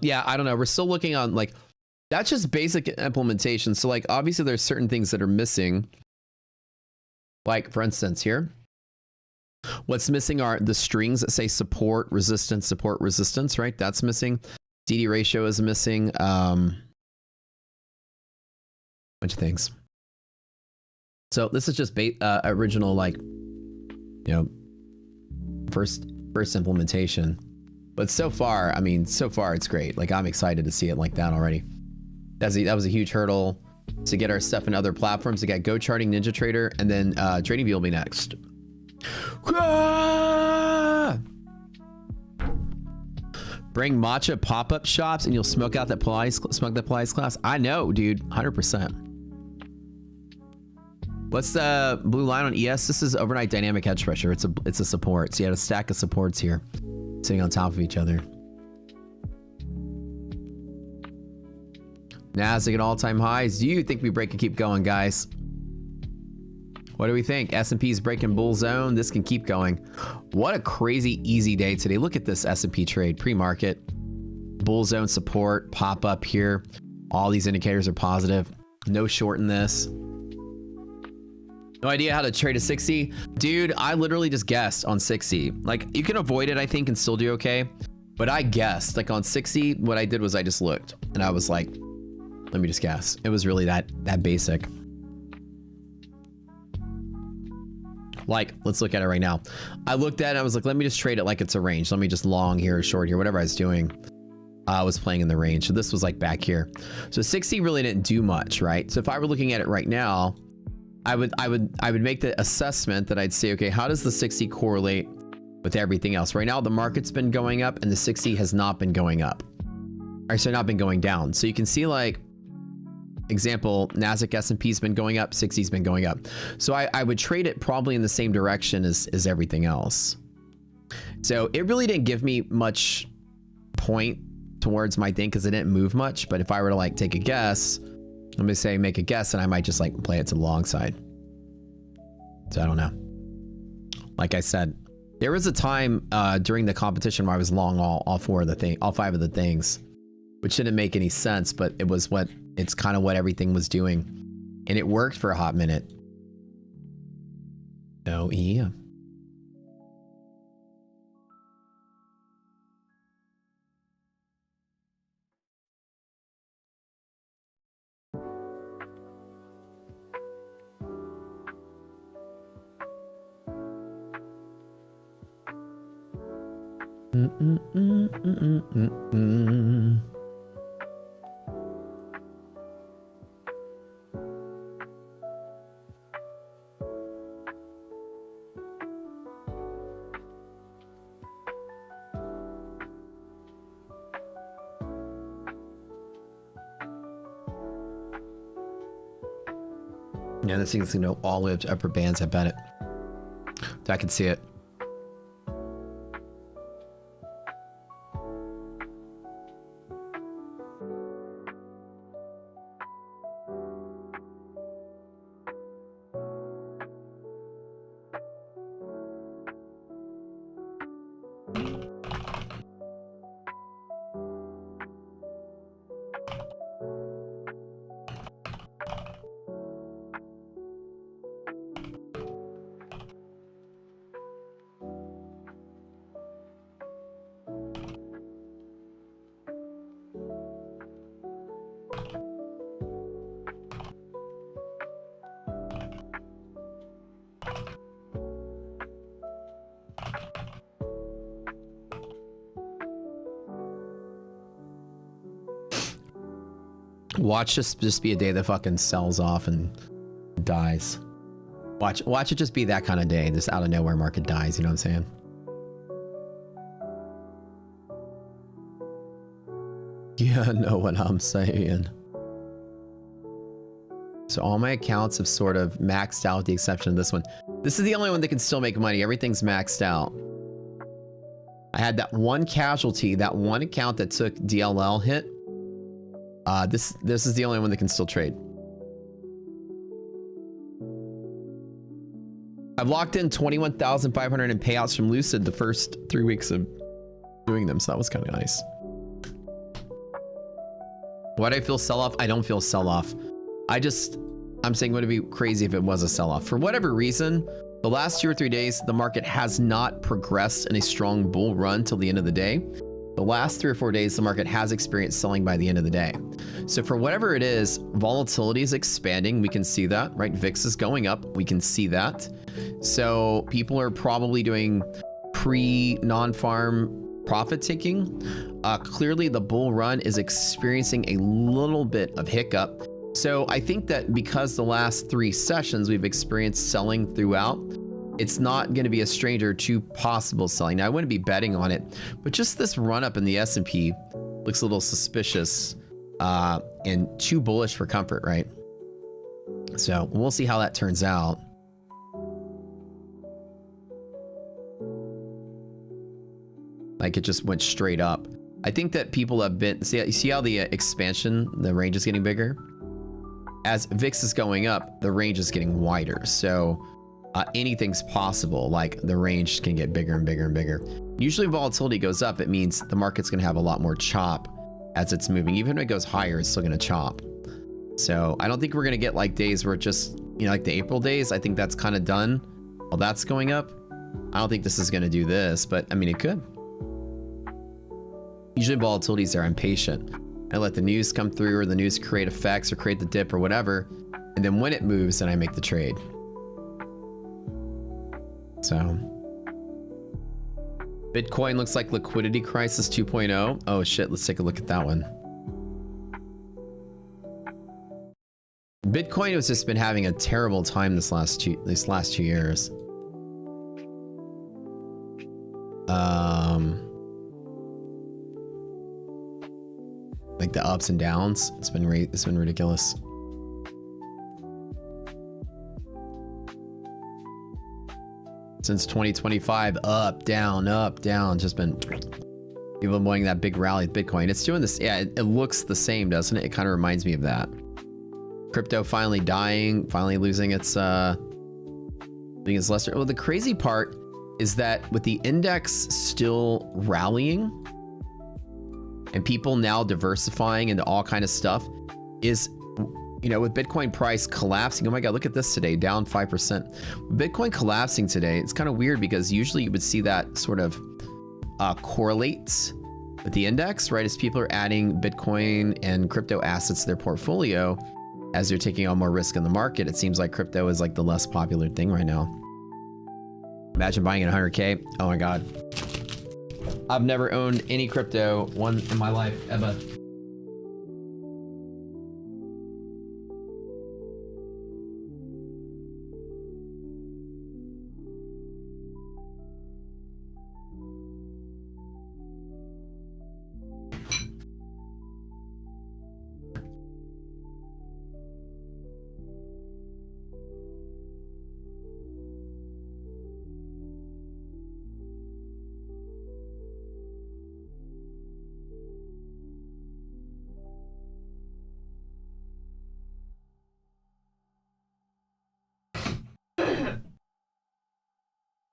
Yeah, I don't know. We're still looking on like, that's just basic implementation. So like, obviously there's certain things that are missing. Like for instance here, what's missing are the strings that say support, resistance, right? That's missing. DD ratio is missing. Bunch of things. So this is just original, like, you know, first implementation. But so far, I mean, so far it's great. Like I'm excited to see it like that already. That was a huge hurdle to get our stuff in other platforms. To get Go Charting, Ninja Trader, and then TradingView will be next. Bring matcha pop-up shops and you'll smoke that Pilates class. I know, dude, 100%. What's the blue line on ES? This is overnight dynamic hedge pressure. It's a support. So you have a stack of supports here, sitting on top of each other. Nasdaq at all-time highs. Do you think we break and keep going, guys? What do we think? S&P's breaking bull zone. This can keep going. What a crazy easy day today. Look at this S&P trade pre-market. Bull zone support pop up here. All these indicators are positive. No short in this. No idea how to trade a 60. Dude, I literally just guessed on 60. Like you can avoid it, I think, and still do okay. But I guessed like on 60, what I did was I just looked and I was like, let me just guess. It was really that basic. Like, let's look at it right now. I looked at it and I was like, let me just trade it like it's a range. Let me just long here, short here, whatever I was doing. I was playing in the range. So this was like back here. So 60 really didn't do much, right? So if I were looking at it right now, I would make the assessment that I'd say, okay, how does the 60 correlate with everything else? Right now, the market's been going up and the 60 has not been going up. Or so not been going down. So you can see like, example, Nasdaq S&P's been going up, 60's been going up. So I would trade it probably in the same direction as everything else. So it really didn't give me much point towards my thing because it didn't move much. But if I were to like take a guess, let me say make a guess, and I might just like play it to the long side. So I don't know. Like I said, there was a time during the competition where I was long all five of the things, which didn't make any sense, but it's kind of what everything was doing. And it worked for a hot minute. Oh, yeah. Yeah, this thing's gonna go all the way up to upper bands, I bet it. I can see it. Watch this just be a day that fucking sells off and dies. Watch it just be that kind of day. This out of nowhere market dies, you know what I'm saying? Yeah, I know what I'm saying. So all my accounts have sort of maxed out with the exception of this one. This is the only one that can still make money. Everything's maxed out. I had that one casualty, that one account that took DLL hit. This is the only one that can still trade. I've locked in 21,500 in payouts from Lucid the first 3 weeks of doing them, so that was kind of nice. Why do I feel sell-off? I don't feel sell-off. I'm saying would it be crazy if it was a sell-off? For whatever reason, the last 2 or 3 days, the market has not progressed in a strong bull run till the end of the day. The last 3 or 4 days, the market has experienced selling by the end of the day. So for whatever it is, volatility is expanding. We can see that, right? VIX is going up. We can see that. So people are probably doing pre-non-farm profit taking. Clearly the bull run is experiencing a little bit of hiccup. So I think that because the last 3 sessions we've experienced selling throughout, it's not going to be a stranger to possible selling. Now I wouldn't be betting on it, but just this run up in the S&P looks a little suspicious and too bullish for comfort, right? So we'll see how that turns out. Like it just went straight up. I think that people have been, see how the expansion, the range is getting bigger? As VIX is going up, the range is getting wider. So anything's possible. Like the range can get bigger and bigger and bigger. Usually volatility goes up, it means the market's going to have a lot more chop as it's moving. Even if it goes higher, it's still going to chop. So I don't think we're going to get like days where it just, you know, like the April days, I think that's kind of done. While that's going up, I don't think this is going to do this, but I mean, it could. Usually volatilities are impatient. I let the news come through or the news create effects or create the dip or whatever. And then when it moves, then I make the trade. So Bitcoin looks like liquidity crisis 2.0. Oh shit, let's take a look at that one. Bitcoin has just been having a terrible time these last 2 years. Like the ups and downs, it's been ridiculous. Since 2025, up, down, just been people buying that big rally with Bitcoin. It's doing this, yeah, it looks the same, doesn't it? It kind of reminds me of that. Crypto finally dying, finally losing its luster. Well, the crazy part is that with the index still rallying and people now diversifying into all kind of stuff, is, you know, with Bitcoin price collapsing, oh my God, look at this today, down 5%. Bitcoin collapsing today, it's kind of weird because usually you would see that sort of correlates with the index, right? As people are adding Bitcoin and crypto assets to their portfolio, as they're taking on more risk in the market, it seems like crypto is like the less popular thing right now. Imagine buying at 100K. Oh my God. I've never owned any crypto, one in my life, ever.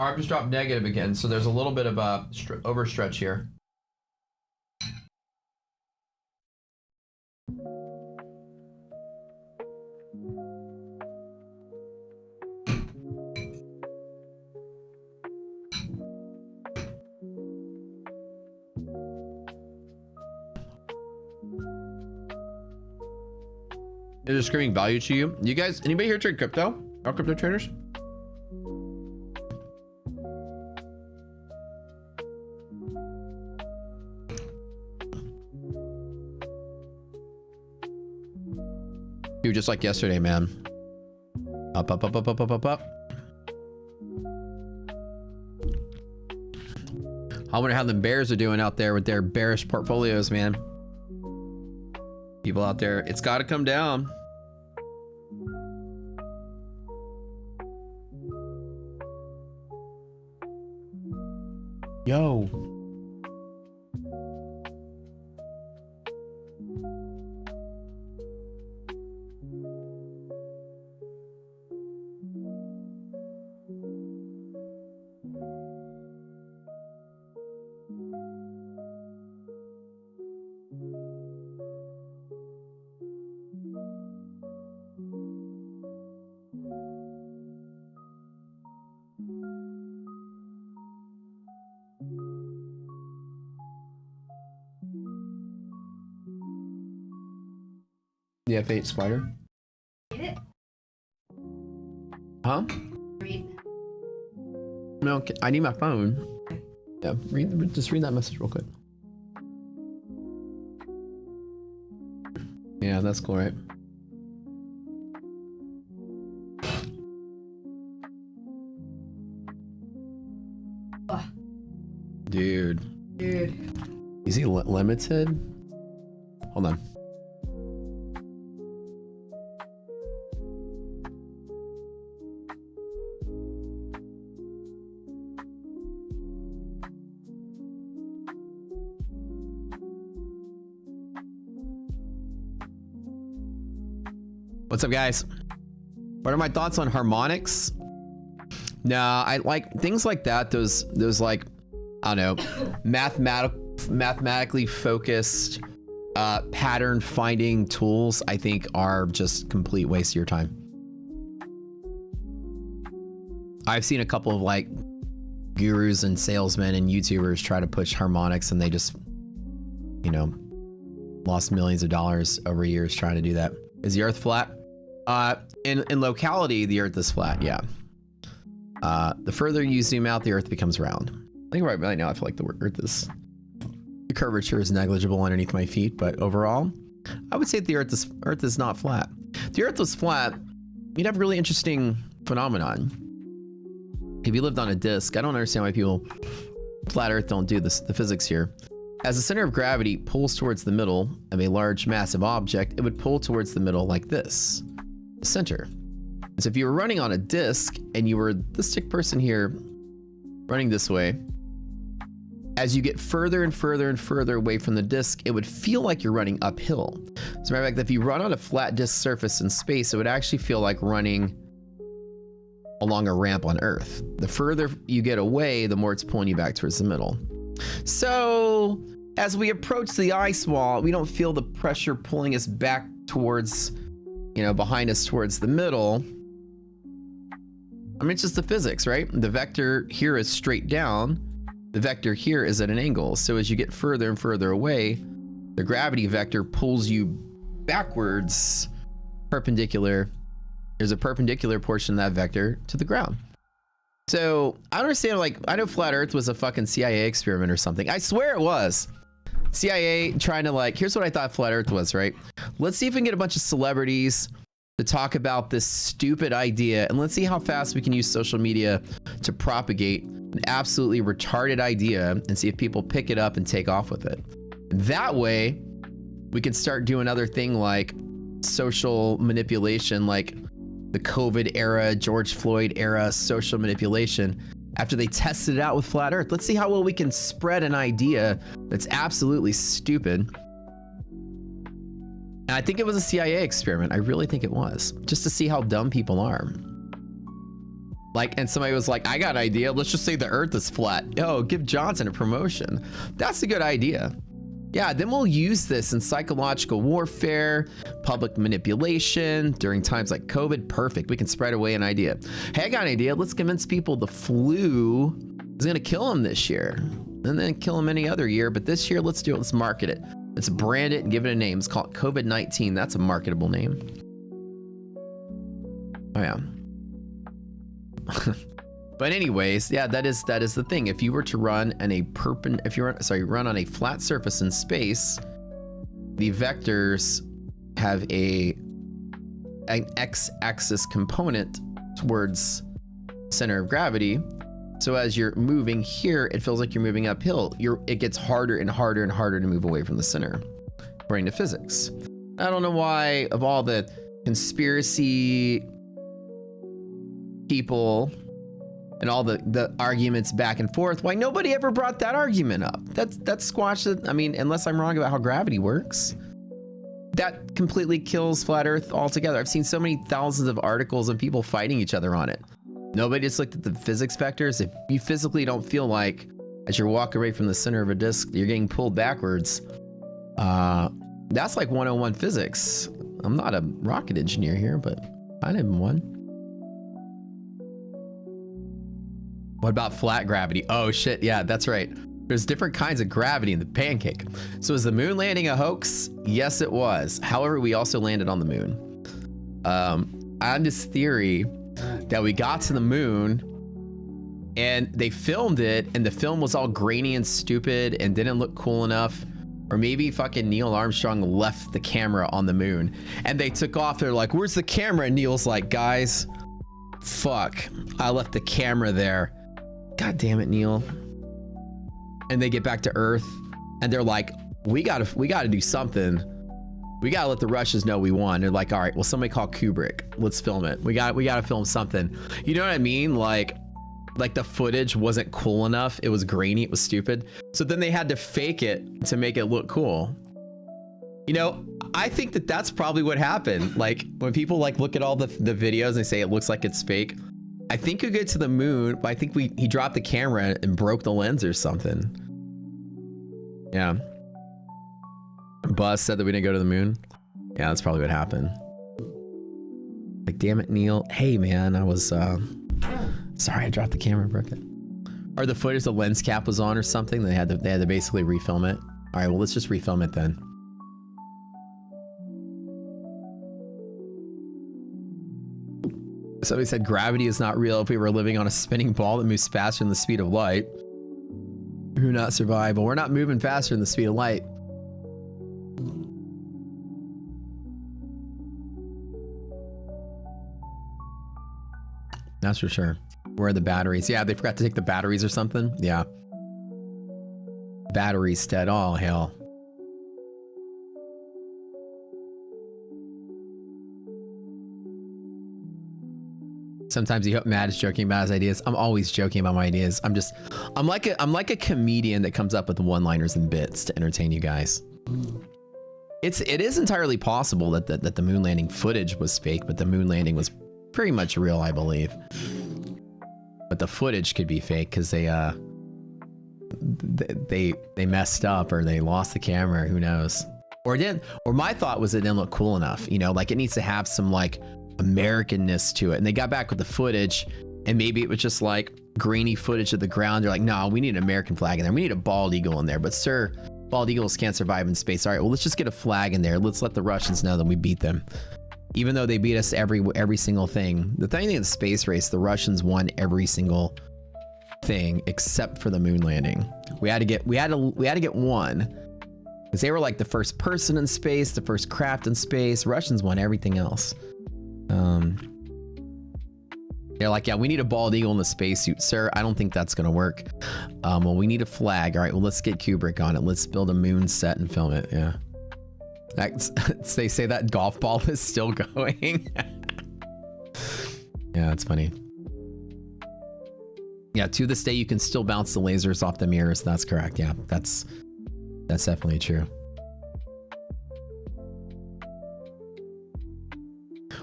Darb just dropped negative again, so there's a little bit of a overstretch here. Is it screaming value to you? You guys, anybody here trade crypto? All crypto traders? Dude, just like yesterday, man. Up, up, up, up, up, up, up, up. I wonder how the bears are doing out there with their bearish portfolios, man. People out there, it's got to come down. Yo. The F8 spider. Read it. Huh? Read. No, I need my phone. Yeah, just read that message real quick. Yeah, that's cool, right? Ugh. Dude. Is he limited? Hold on. What's up, guys? What are my thoughts on harmonics? Nah, I like things like that. Those like, I don't know, mathematically focused pattern finding tools, I think are just complete waste of your time. I've seen a couple of like gurus and salesmen and YouTubers try to push harmonics, and they just, you know, lost millions of dollars over years trying to do that. Is the earth flat? In locality, the earth is flat, yeah. The further you zoom out, the earth becomes round. I think right now I feel like the earth is, the curvature is negligible underneath my feet, but overall, I would say the earth is not flat. If the earth was flat, you'd have a really interesting phenomenon. If you lived on a disk, I don't understand why people, flat earth don't do this, the physics here. As the center of gravity pulls towards the middle of a large massive object, it would pull towards the middle like this, the center. So if you were running on a disk and you were this stick person here running this way, as you get further and further and further away from the disk, it would feel like you're running uphill. As a matter of fact, if you run on a flat disk surface in space, it would actually feel like running along a ramp on Earth. The further you get away, the more it's pulling you back towards the middle. So as we approach the ice wall, we don't feel the pressure pulling us back towards, you know, behind us towards the middle. I mean, it's just the physics, right? The vector here is straight down. The vector here is at an angle. So as you get further and further away, the gravity vector pulls you backwards, perpendicular. There's a perpendicular portion of that vector to the ground. So I don't understand, like, I know flat earth was a fucking CIA experiment or something. I swear it was. CIA trying to, like, here's what I thought flat earth was, right? Let's see if we can get a bunch of celebrities to talk about this stupid idea, and let's see how fast we can use social media to propagate an absolutely retarded idea and see if people pick it up and take off with it. That way, we can start doing other thing like social manipulation, like the COVID era, George Floyd era social manipulation. After they tested it out with flat earth, let's see how well we can spread an idea that's absolutely stupid. And I think it was a CIA experiment. I really think it was, just to see how dumb people are. Like, and somebody was like, I got an idea. Let's just say the earth is flat. Oh, give Johnson a promotion. That's a good idea. Yeah, then we'll use this in psychological warfare, public manipulation during times like COVID. Perfect. We can spread away an idea. Hey, I got an idea. Let's convince people the flu is going to kill them this year and then kill them any other year. But this year, let's do it. Let's market it. Let's brand it and give it a name. It's called COVID-19. That's a marketable name. Oh, yeah. But anyways, yeah, that is the thing. If you were to run on a run on a flat surface in space, the vectors have an x-axis component towards center of gravity. So as you're moving here, it feels like you're moving uphill. It gets harder and harder and harder to move away from the center, according to physics. I don't know why, of all the conspiracy people and all the arguments back and forth, why nobody ever brought that argument up. That's squashed it. I mean, unless I'm wrong about how gravity works, that completely kills flat earth altogether. I've seen so many thousands of articles of people fighting each other on it. Nobody just looked at the physics vectors. If you physically don't feel like as you're walking away from the center of a disk, you're getting pulled backwards, that's like 101 physics. I'm not a rocket engineer here, but I am one. What about flat gravity? Oh shit, yeah, that's right. There's different kinds of gravity in the pancake. So is the moon landing a hoax? Yes, it was. However, we also landed on the moon. On this theory that we got to the moon and they filmed it and the film was all grainy and stupid and didn't look cool enough. Or maybe fucking Neil Armstrong left the camera on the moon and they took off. They're like, where's the camera? And Neil's like, guys, fuck, I left the camera there. God damn it, Neil. And they get back to Earth and they're like, we gotta do something. We gotta let the Russians know we won. They're like, all right, well, somebody call Kubrick. Let's film it. We gotta film something. You know what I mean? Like the footage wasn't cool enough. It was grainy. It was stupid. So then they had to fake it to make it look cool. You know, I think that that's probably what happened. Like when people like look at all the videos and they say it looks like it's fake. I think you get to the moon, but I think he dropped the camera and broke the lens or something. Yeah. Buzz said that we didn't go to the moon. Yeah, that's probably what happened. Like, damn it, Neil. Hey, man, I was, sorry, I dropped the camera and broke it. Or the footage, the lens cap was on or something. They had to basically refilm it. All right, well, let's just refilm it then. Somebody said gravity is not real. If we were living on a spinning ball that moves faster than the speed of light, we would not survive. But we're not moving faster than the speed of light. That's for sure. Where are the batteries? Yeah, they forgot to take the batteries or something. Yeah. Batteries dead. Oh, hell. Sometimes you hope Matt is joking about his ideas. I'm always joking about my ideas. I'm like a comedian that comes up with one-liners and bits to entertain you guys. It is entirely possible that the moon landing footage was fake, but the moon landing was pretty much real, I believe. But the footage could be fake because they messed up or they lost the camera. Who knows? Or my thought was it didn't look cool enough. You know, like it needs to have some like Americanness to it. And they got back with the footage and maybe it was just like grainy footage of the ground. They're like, no, we need an American flag in there. We need a bald eagle in there. But sir, bald eagles can't survive in space. All right, well, let's just get a flag in there. Let's let the Russians know that we beat them. Even though they beat us every single thing. The thing in the space race, the Russians won every single thing except for the moon landing. We had to get one. Because they were like the first person in space, the first craft in space. Russians won everything else. They're like, yeah, we need a bald eagle in the spacesuit, sir. I don't think that's gonna work. Well, we need a flag. All right, well, let's get Kubrick on it. Let's build a moon set and film it. Yeah. They say that golf ball is still going. Yeah, that's funny. Yeah, to this day, you can still bounce the lasers off the mirrors. That's correct. Yeah, that's definitely true.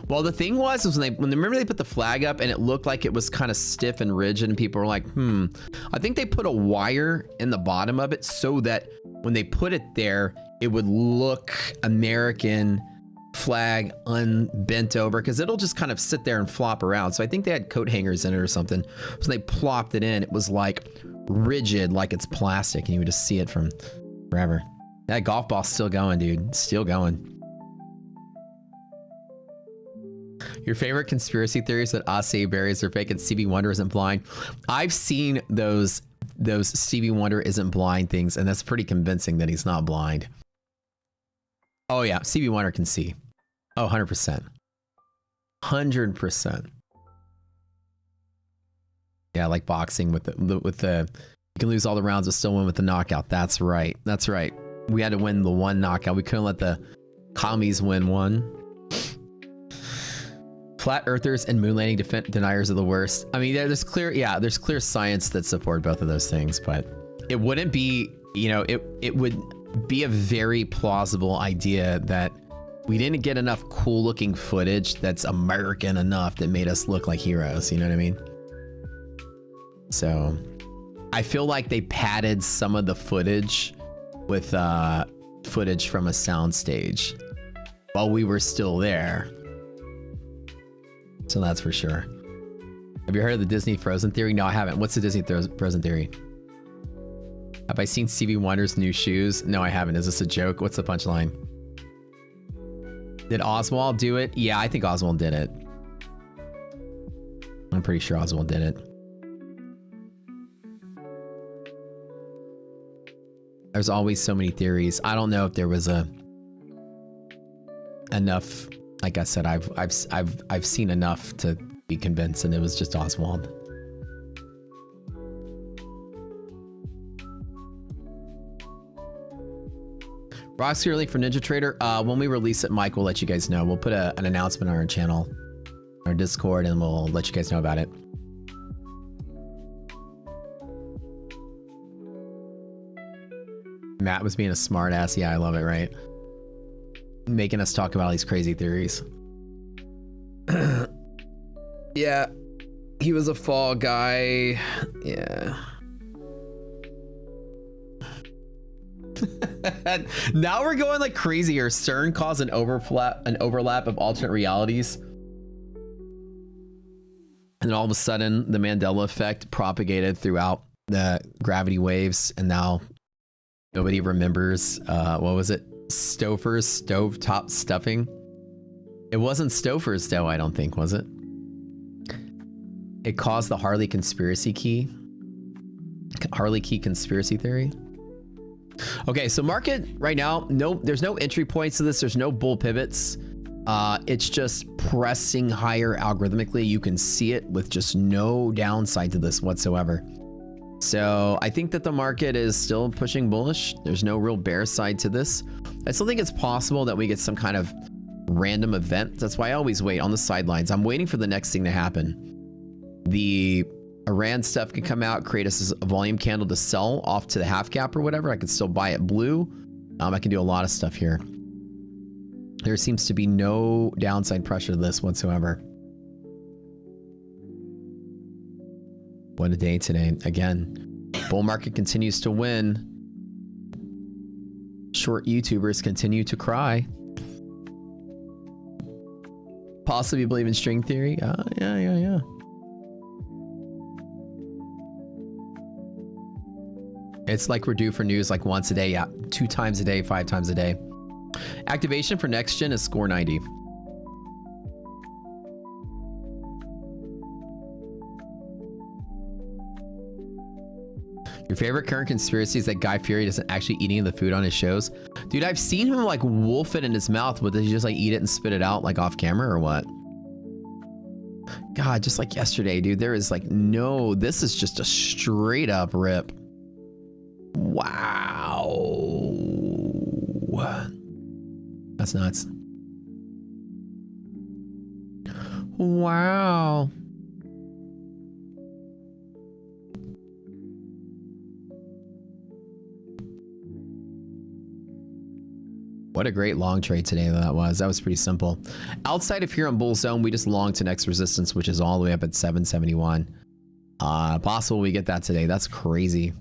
Well, the thing was remember they put the flag up and it looked like it was kind of stiff and rigid and people were like, I think they put a wire in the bottom of it so that when they put it there, it would look American flag unbent over because it'll just kind of sit there and flop around. So I think they had coat hangers in it or something. So they plopped it in. It was like rigid, like it's plastic and you would just see it from forever. That golf ball's still going, dude. Still going. Your favorite conspiracy theories that acai berries are fake and Stevie Wonder isn't blind? I've seen those Stevie Wonder isn't blind things, and that's pretty convincing that he's not blind. Oh yeah, Stevie Wonder can see. Oh, 100%. 100%. Yeah, like boxing with the you can lose all the rounds but still win with the knockout. That's right. That's right. We had to win the one knockout. We couldn't let the commies win one. Flat earthers and moon landing deniers are the worst. I mean, there's clear science that support both of those things, but it wouldn't be, it would be a very plausible idea that we didn't get enough cool looking footage that's American enough that made us look like heroes. You know what I mean? So I feel like they padded some of the footage with footage from a soundstage while we were still there. So that's for sure. Have you heard of the Disney Frozen theory? No, I haven't. What's the Disney Frozen theory? Have I seen Stevie Wonder's new shoes? No, I haven't. Is this a joke? What's the punchline? Did Oswald do it? Yeah, I think Oswald did it. I'm pretty sure Oswald did it. There's always so many theories. I don't know if there was enough. Like I said, I've seen enough to be convinced, and it was just Oswald. Roxy link for Ninja Trader. When we release it, Mike will let you guys know. We'll put an announcement on our channel, our Discord, and we'll let you guys know about it. Matt was being a smart ass. Yeah, I love it, right? Making us talk about all these crazy theories. Yeah, he was a fall guy. Yeah. Now we're going like crazier. CERN caused an overlap of alternate realities. And then all of a sudden, the Mandela effect propagated throughout the gravity waves, and now nobody remembers, what was it? Stouffer's stovetop stuffing? It wasn't Stouffer's dough, I don't think, was it? It caused the Harley conspiracy key. Harley key conspiracy theory. Okay, so market right now, there's no entry points to this. There's no bull pivots. It's just pressing higher algorithmically. You can see it with just no downside to this whatsoever. So I think that the market is still pushing bullish. There's no real bear side to this. I still think it's possible that we get some kind of random event. That's why I always wait on the sidelines. I'm waiting for the next thing to happen. The Iran stuff can come out, create us a volume candle to sell off to the half cap or whatever. I could still buy it blue. I can do a lot of stuff here. There seems to be no downside pressure to this whatsoever. What a day today. Again, bull market continues to win. Short YouTubers continue to cry. Possibly believe in string theory. Yeah. It's like we're due for news like once a day. Yeah, 2 times a day, 5 times a day. Activation for next gen is score 90. Your favorite current conspiracy is that Guy Fieri isn't actually eating the food on his shows? Dude, I've seen him like wolf it in his mouth, but does he just like eat it and spit it out like off camera or what? God, just like yesterday, dude, there is like no, this is just a straight up rip. Wow. That's nuts. Wow. What a great long trade today that was. That was pretty simple. Outside of here on bull zone, we just long to next resistance, which is all the way up at 771. Possible we get that today. That's crazy.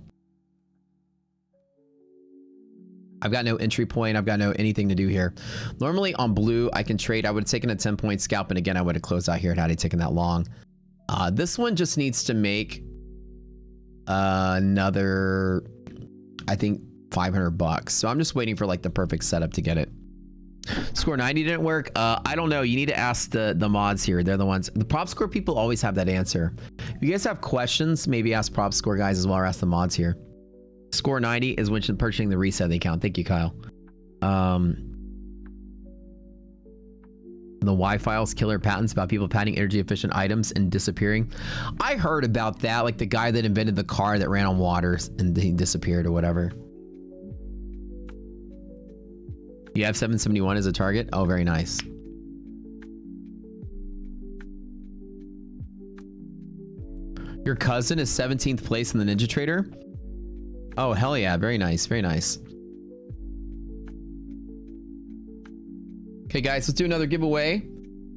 I've got no entry point. I've got no anything to do here. Normally on blue, I can trade. I would have taken a 10-point scalp, and again, I would have closed out here had I taken that long. This one just needs to make another, I think, 500 bucks. So I'm just waiting for like the perfect setup to get it. Score 90 didn't work. I don't know. You need to ask the mods here. They're the ones. The prop score people always have that answer. If you guys have questions, maybe ask prop score guys as well, or ask the mods here. Score 90 is when purchasing the reset of the account. Thank you, Kyle. The Y-Files killer patents about people patenting energy efficient items and disappearing. I heard about that. Like the guy that invented the car that ran on water and he disappeared or whatever. You have 771 as a target? Oh, very nice. Your cousin is 17th place in the Ninja Trader? Oh, hell yeah. Very nice. Very nice. Okay, guys, let's do another giveaway.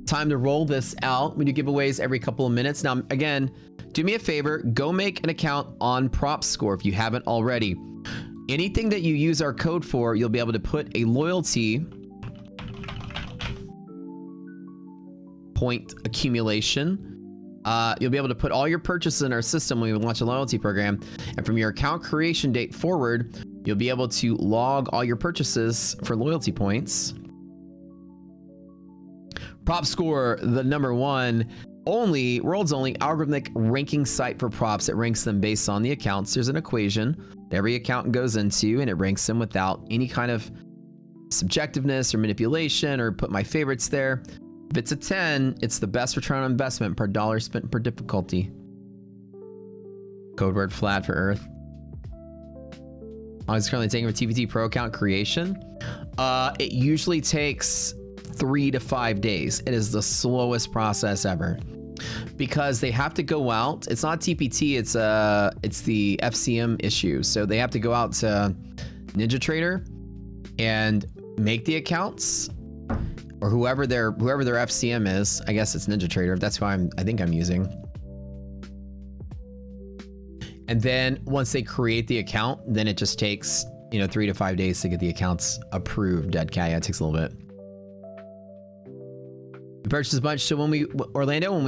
Time to roll this out. We do giveaways every couple of minutes. Now, again, do me a favor. Go make an account on Prop Score if you haven't already. Anything that you use our code for, you'll be able to put a loyalty point accumulation You'll be able to put all your purchases in our system when we launch a loyalty program. And from your account creation date forward, you'll be able to log all your purchases for loyalty points. Prop Score, the #1 world's only algorithmic ranking site for props. It ranks them based on the accounts. There's an equation that every account goes into, and it ranks them without any kind of subjectiveness or manipulation or put my favorites there. If it's a 10, it's the best return on investment per dollar spent per difficulty. Code word flat for Earth. I was currently taking for TPT Pro account creation. It usually takes 3 to 5 days. It is the slowest process ever because they have to go out. It's not TPT. It's the FCM issue. So they have to go out to NinjaTrader and make the accounts, or whoever their FCM is. I guess it's NinjaTrader. That's who I think I'm using. And then once they create the account, then it just takes 3 to 5 days to get the accounts approved. Dead cat. Yeah, it takes a little bit. We purchased a bunch. So when we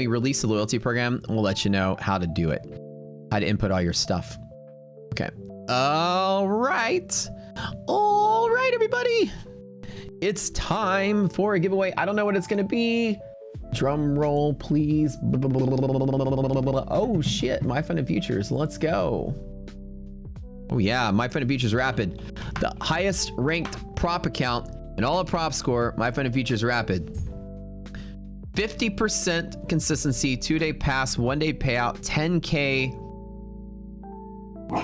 release the loyalty program, we'll let you know how to do it, how to input all your stuff. Okay. All right, everybody. It's time for a giveaway. I don't know what it's gonna be. Drum roll, please. Oh shit, My Fun and Futures. Let's go. Oh yeah, My Fun and Futures Rapid. The highest ranked prop account in all of Prop Score, My Fun and Futures Rapid. 50% consistency, 2-day pass, 1-day payout, 10K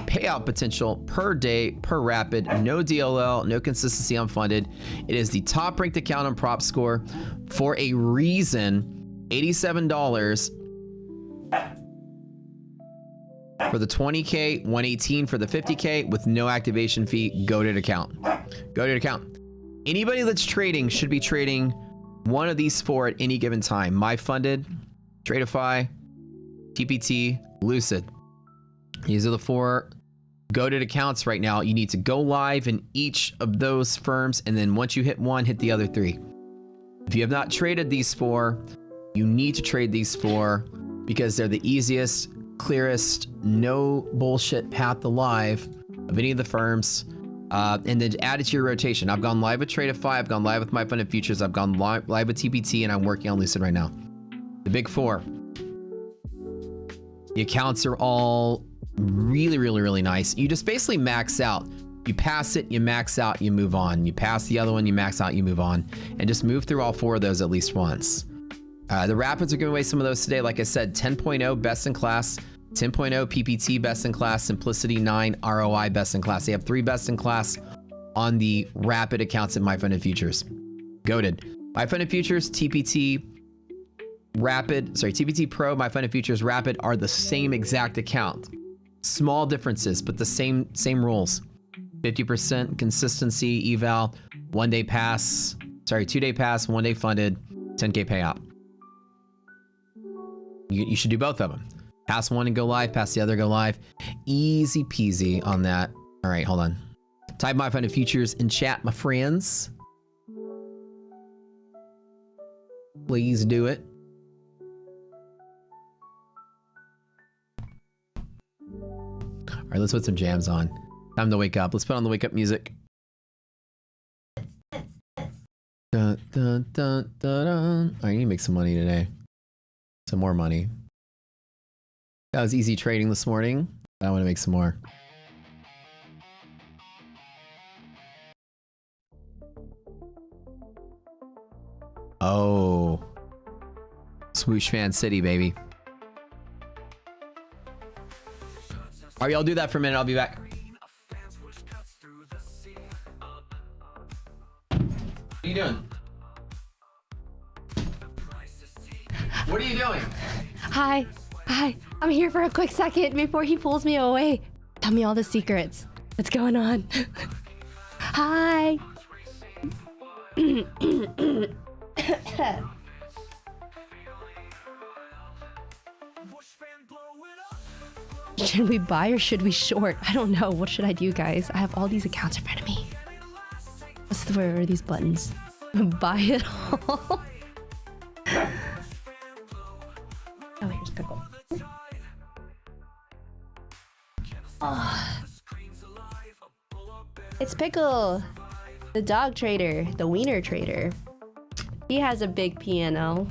payout potential per day per rapid, no DLL, no consistency unfunded. It is the top ranked account on Prop Score for a reason. $87 for the 20K, 118 for the 50K with no activation fee. Goated account. Goated account. Anybody that's trading should be trading one of these 4 at any given time. MyFunded, Tradeify, TPT, Lucid. These are the 4 goated accounts right now. You need to go live in each of those firms, and then once you hit one, hit the other 3. If you have not traded these 4, you need to trade these 4 because they're the easiest, clearest, no bullshit path to live of any of the firms. And then add it to your rotation. I've gone live with Tradeify, I've gone live with My Fun and Futures, I've gone live with TPT, and I'm working on Lucid right now. The big 4. The accounts are all really nice. You just basically max out. You pass it, you max out, you move on. You pass the other one, you max out, you move on. And just move through all 4 of those at least once. The Rapids are giving away some of those today. Like I said, 10.0 best in class, 10.0 PPT best in class, Simplicity 9 ROI best in class. They have 3 best in class on the Rapid accounts at My Fun and Futures. Goated. My Fun and Futures, TPT Pro, My Fun and Futures Rapid are the same exact account. Small differences, but the same rules. 50% consistency eval, 2-day pass, 1-day funded, 10K payout. You should do both of them. Pass one and go live, pass the other, go live. Easy peasy on that. All right, hold on. Type My Fun and Futures in chat, my friends. Please do it. All right, let's put some jams on. Time to wake up. Let's put on the wake up music. Dun, dun, dun, dun, dun. I need to make some money today. Some more money. That was easy trading this morning. I want to make some more. Oh. Swoosh Fan City, baby. All right, y'all do that for a minute. I'll be back. What are you doing? What are you doing? Hi. I'm here for a quick second before he pulls me away. Tell me all the secrets. What's going on? Hi. Should we buy or should we short? I don't know. What should I do, guys? I have all these accounts in front of me. Where are these buttons? Buy it all. Oh, here's good. Oh. It's Pickle, the dog trader, the wiener trader. He has a big piano.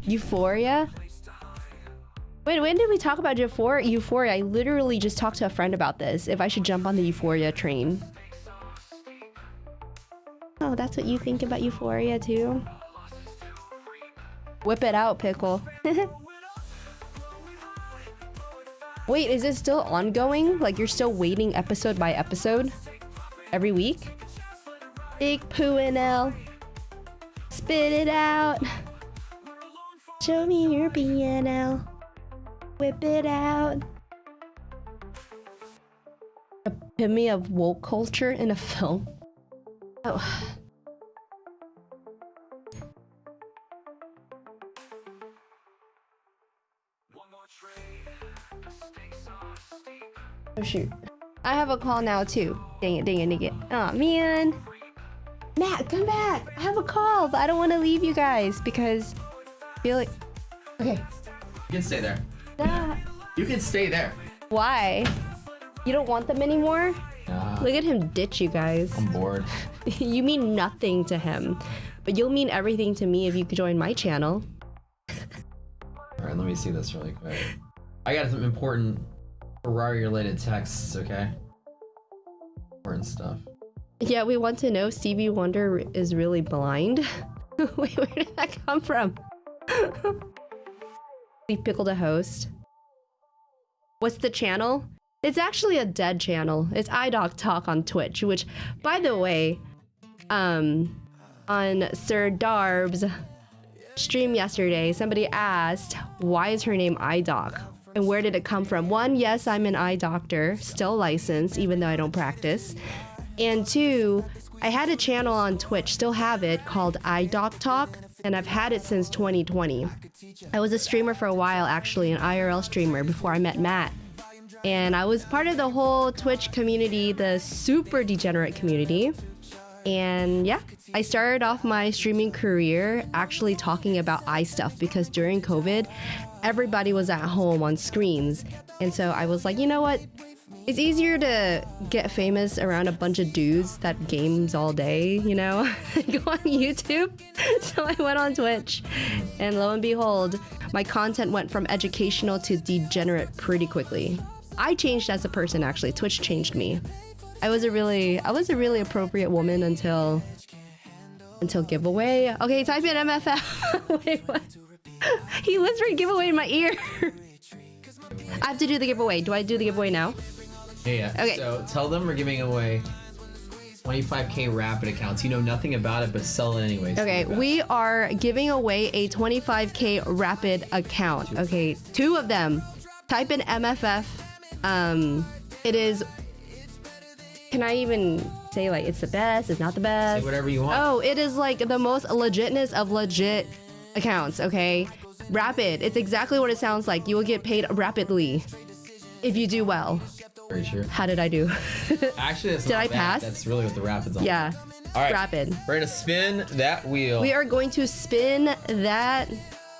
Euphoria? Wait, when did we talk about Euphoria? I literally just talked to a friend about this. If I should jump on the Euphoria train. Oh, that's what you think about Euphoria too? Whip it out, Pickle. Wait, is it still ongoing? Like you're still waiting episode by episode? Every week? Big poo and L. Spit it out. Show me your piano. Whip it out. Epitome of woke culture in a film. Oh. Oh shoot. I have a call now too. Dang it, dang it, dang it. Aw, man. Matt, come back. I have a call, but I don't want to leave you guys because I feel like... Okay. You can stay there. Nah. You can stay there. Why? You don't want them anymore? Nah, Look at him ditch you guys. I'm bored. You mean nothing to him, but you'll mean everything to me if you could join my channel. Alright, let me see this really quick. I got some important Ferrari-related texts, okay? Important stuff. Yeah, we want to know Stevie Wonder is really blind. Wait, where did that come from? We pickled a host. What's the channel? It's actually a dead channel. It's iDoc Talk on Twitch, which, by the way, on Sir Darb's stream yesterday, somebody asked, why is her name iDoc? And where did it come from? One, yes, I'm an eye doctor, still licensed, even though I don't practice. And two, I had a channel on Twitch, still have it, called iDoc Talk, and I've had it since 2020. I was a streamer for a while, actually, an IRL streamer, before I met Matt. And I was part of the whole Twitch community, the super degenerate community. And yeah, I started off my streaming career actually talking eye stuff because during COVID, everybody was at home on screens. And so I was like, you know what? It's easier to get famous around a bunch of dudes that games all day, you know, go on YouTube. So I went on Twitch and lo and behold, my content went from educational to degenerate pretty quickly. I changed as a person, actually. Twitch changed me. I was a really appropriate woman until giveaway. Okay, type in MFF. Wait, what? He whispered giveaway in my ear. I have to do the giveaway. Do I do the giveaway now? Yeah. Okay. So tell them we're giving away 25K rapid accounts. You know nothing about it, but sell it anyways. Okay, we are giving away a 25K rapid account. Okay, 2 of them. Type in MFF. It is... Can I even say like it's the best, it's not the best? Say whatever you want. Oh, it is like the most legitness of legit accounts, okay? Rapid. It's exactly what it sounds like. You will get paid rapidly if you do well. Very sure. How did I do? Actually, that's Did not I bad. pass? That's really what the rapid's on. Yeah. All right. Rapid. We're gonna spin that wheel. We are going to spin that.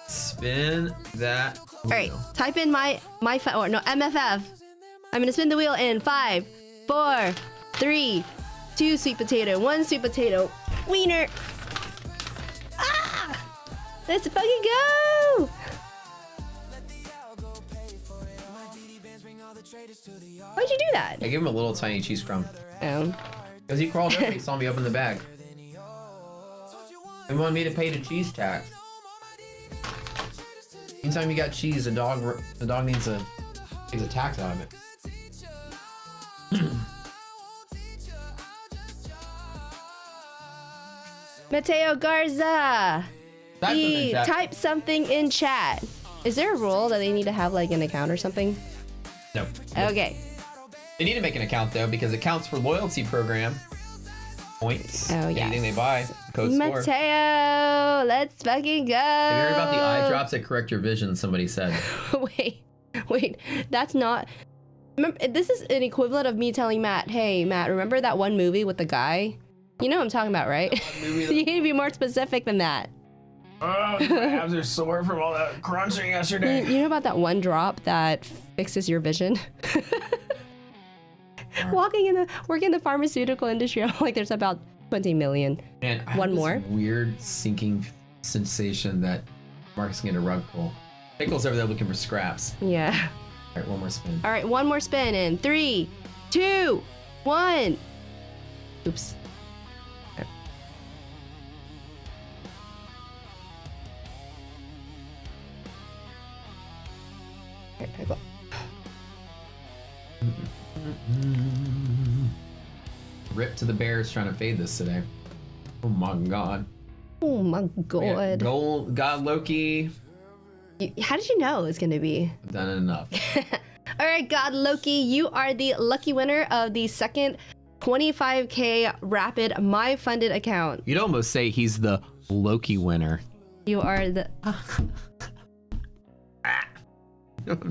Spin that wheel. All right. Type in MFF. I'm gonna spin the wheel in 5, 4, 3, 2 sweet potato, 1 sweet potato. Wiener. Ah! Let's fucking go! Why'd you do that? I gave him a little tiny cheese crumb. Oh. Because he crawled over, he saw me open the bag. He wanted me to pay the cheese tax. Anytime you got cheese, the dog needs takes a tax out of it. Mateo Garza. Type Type something in chat. Is there a rule that they need to have like an account or something? No. Okay. They need to make an account though because it counts for loyalty program points. Oh yeah. Anything they buy, code score. Mateo, let's fucking go. Have you heard about the eye drops that correct your vision? Somebody said. wait, that's not. Remember, this is an equivalent of me telling Matt, "Hey, Matt, remember that one movie with the guy? You know what I'm talking about, right? You need to be more specific than that." Oh, my abs are sore from all that crunching yesterday. You know about that one drop that fixes your vision? Working in the pharmaceutical industry, I'm like, there's about 20 million. And I One have this more. weird sinking sensation that Marcus can get a rug pull. Pickle's over there looking for scraps. Yeah. All right, one more spin. All right, one more spin in 3, 2, 1. Oops. Okay. All right, Pickle. Rip to the Bears trying to fade this today. Oh my god. Oh my god. God Loki. How did you know it was going to be? I've done it enough. All right, God Loki, you are the lucky winner of the second 25K Rapid My Funded account. You'd almost say he's the Loki winner. You are the...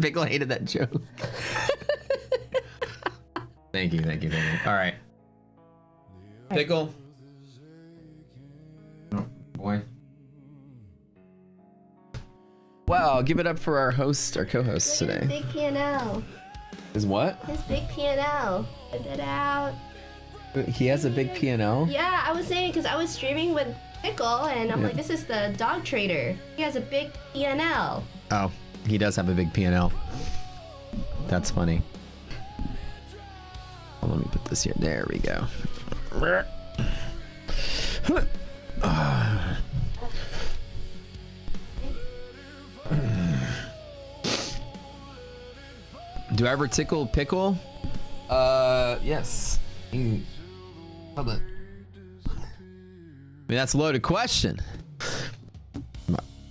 Pickle hated that joke. Thank you. All right. Pickle. Oh, boy. Wow, give it up for our host, our co-host today. Big P&L. Is what? His big P&L. Put it out. He has a big P&L? Yeah, I was saying because I was streaming with Pickle and I'm like, this is the dog trader. He has a big P&L. Oh, he does have a big P&L. That's funny. Oh, let me put this here. There we go. Do I ever tickle Pickle? Yes. Hold on. I mean, that's a loaded question.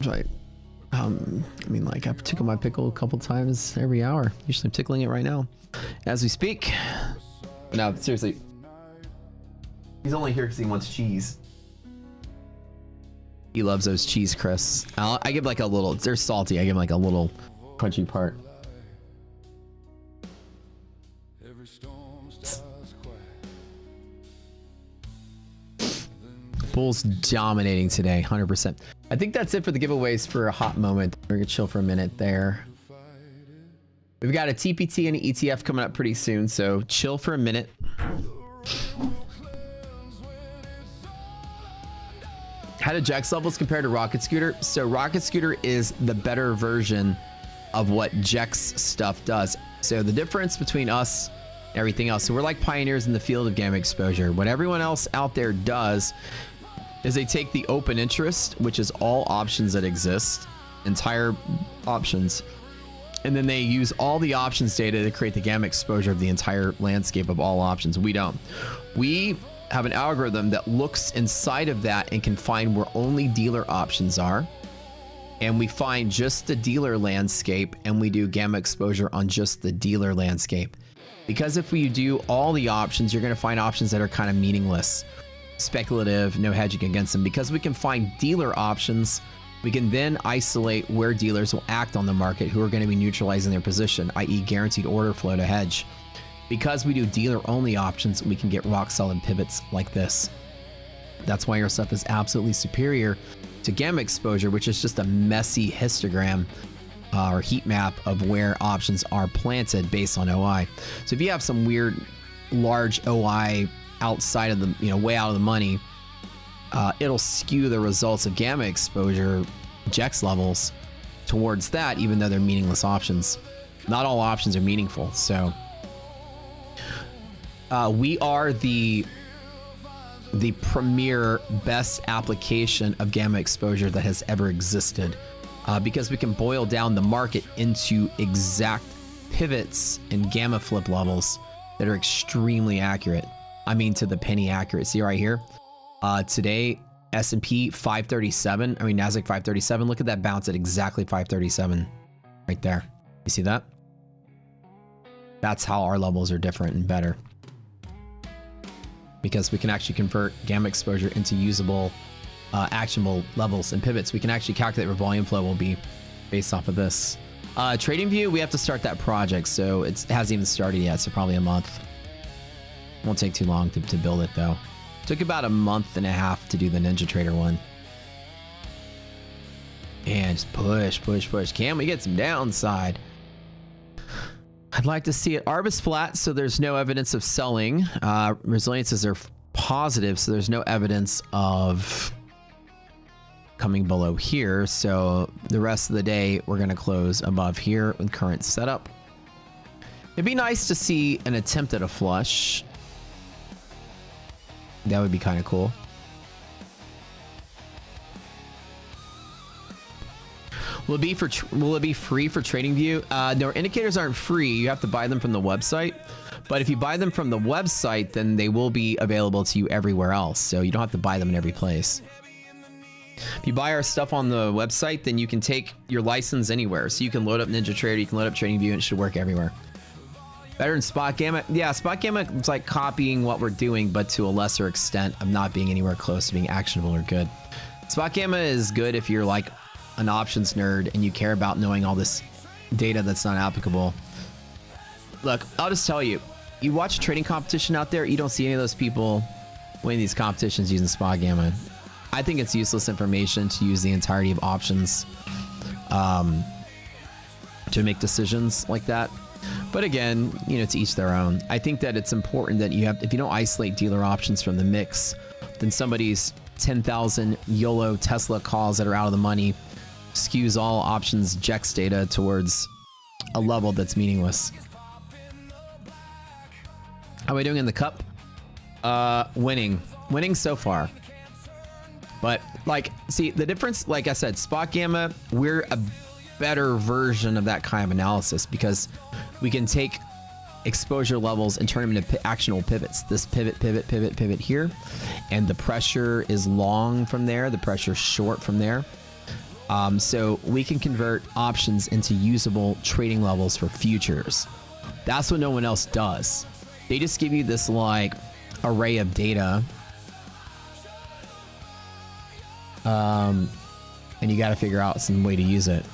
Right. I mean, like, I've tickled my pickle a couple times every hour. Usually I'm tickling it right now as we speak. No, seriously. He's only here because he wants cheese. He loves those cheese crisps. I give like a little, they're salty. I give him like a little crunchy part. Bull's dominating today, 100%. I think that's it for the giveaways for a hot moment. We're gonna chill for a minute there. We've got a TPT and an ETF coming up pretty soon, so chill for a minute. How do Jex levels compare to Rocket Scooter? So Rocket Scooter is the better version of what Jex stuff does. So the difference between us and everything else, so we're like pioneers in the field of gamma exposure. What everyone else out there does is they take the open interest, which is all options that exist, entire options, and then they use all the options data to create the gamma exposure of the entire landscape of all options. We don't. We have an algorithm that looks inside of that and can find where only dealer options are. And we find just the dealer landscape and we do gamma exposure on just the dealer landscape. Because if we do all the options, you're going to find options that are kind of meaningless, speculative, no hedging against them. Because we can find dealer options, we can then isolate where dealers will act on the market who are going to be neutralizing their position, i.e. guaranteed order flow to hedge. Because we do dealer only options, we can get rock solid pivots like this. That's why our stuff is absolutely superior to gamma exposure, which is just a messy histogram or heat map of where options are planted based on OI. So if you have some weird large OI outside of the, way out of the money, it'll skew the results of gamma exposure Jex levels towards that, even though they're meaningless options. Not all options are meaningful. So we are the premier best application of gamma exposure that has ever existed, because we can boil down the market into exact pivots and gamma flip levels that are extremely accurate. I mean, to the penny accurate. See right here, today S&P 537, I mean Nasdaq 537. Look at that bounce at exactly 537 right there. You see that? That's how our levels are different and better, because we can actually convert gamma exposure into usable, actionable levels and pivots. We can actually calculate where volume flow will be based off of this. Trading View, we have to start that project, so it hasn't even started yet, so probably a month. Won't take too long to build it though. Took about a month and a half to do the Ninja Trader one. And just push. Can we get some downside? I'd like to see it. ARB is flat, so there's no evidence of selling. Resiliences are positive, so there's no evidence of coming below here. So the rest of the day, we're going to close above here with current setup. It'd be nice to see an attempt at a flush. That would be kind of cool. Will it be free for TradingView? No, indicators aren't free. You have to buy them from the website. But if you buy them from the website, then they will be available to you everywhere else. So you don't have to buy them in every place. If you buy our stuff on the website, then you can take your license anywhere. So you can load up NinjaTrader, you can load up TradingView, and it should work everywhere. Better than Spot Gamma? Yeah, Spot Gamma is like copying what we're doing, but to a lesser extent of not being anywhere close to being actionable or good. Spot Gamma is good if you're like an options nerd and you care about knowing all this data that's not applicable. Look, I'll just tell you, you watch a trading competition out there, you don't see any of those people winning these competitions using Spot Gamma. I think it's useless information to use the entirety of options to make decisions like that. But again, you know, to each their own. I think that it's important that you have, if you don't isolate dealer options from the mix, then somebody's 10,000 YOLO Tesla calls that are out of the money skews all options JEX data towards a level that's meaningless. How are we doing in the cup? Winning so far. But like, see the difference, like I said, Spot Gamma, we're a better version of that kind of analysis because we can take exposure levels and turn them into actionable pivots. This pivot here, and the pressure is long from there, the pressure short from there. So we can convert options into usable trading levels for futures. That's what no one else does. They just give you this like array of data, and you got to figure out some way to use it.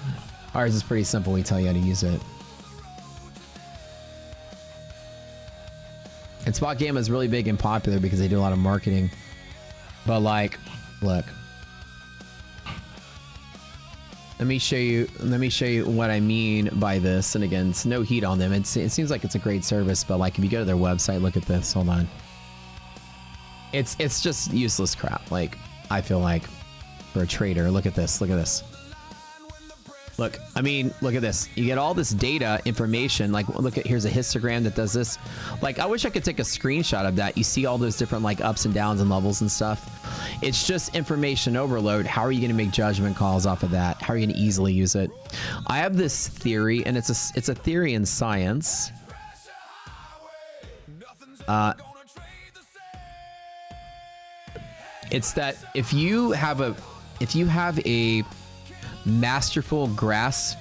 Ours is pretty simple. We tell you how to use it. And Spot Gamma is really big and popular because they do a lot of marketing. But like, look. Let me show you what I mean by this. And again, it's no heat on them. It seems like it's a great service, but like if you go to their website, look at this. Hold on. It's just useless crap. Like I feel like for a trader, look at this. Look at this. Look, I mean, look at this. You get all this data information. Like, look at, here's a histogram that does this. Like, I wish I could take a screenshot of that. You see all those different like ups and downs and levels and stuff. It's just information overload. How are you going to make judgment calls off of that? How are you going to easily use it? I have this theory, and it's a theory in science. It's that if you have a masterful grasp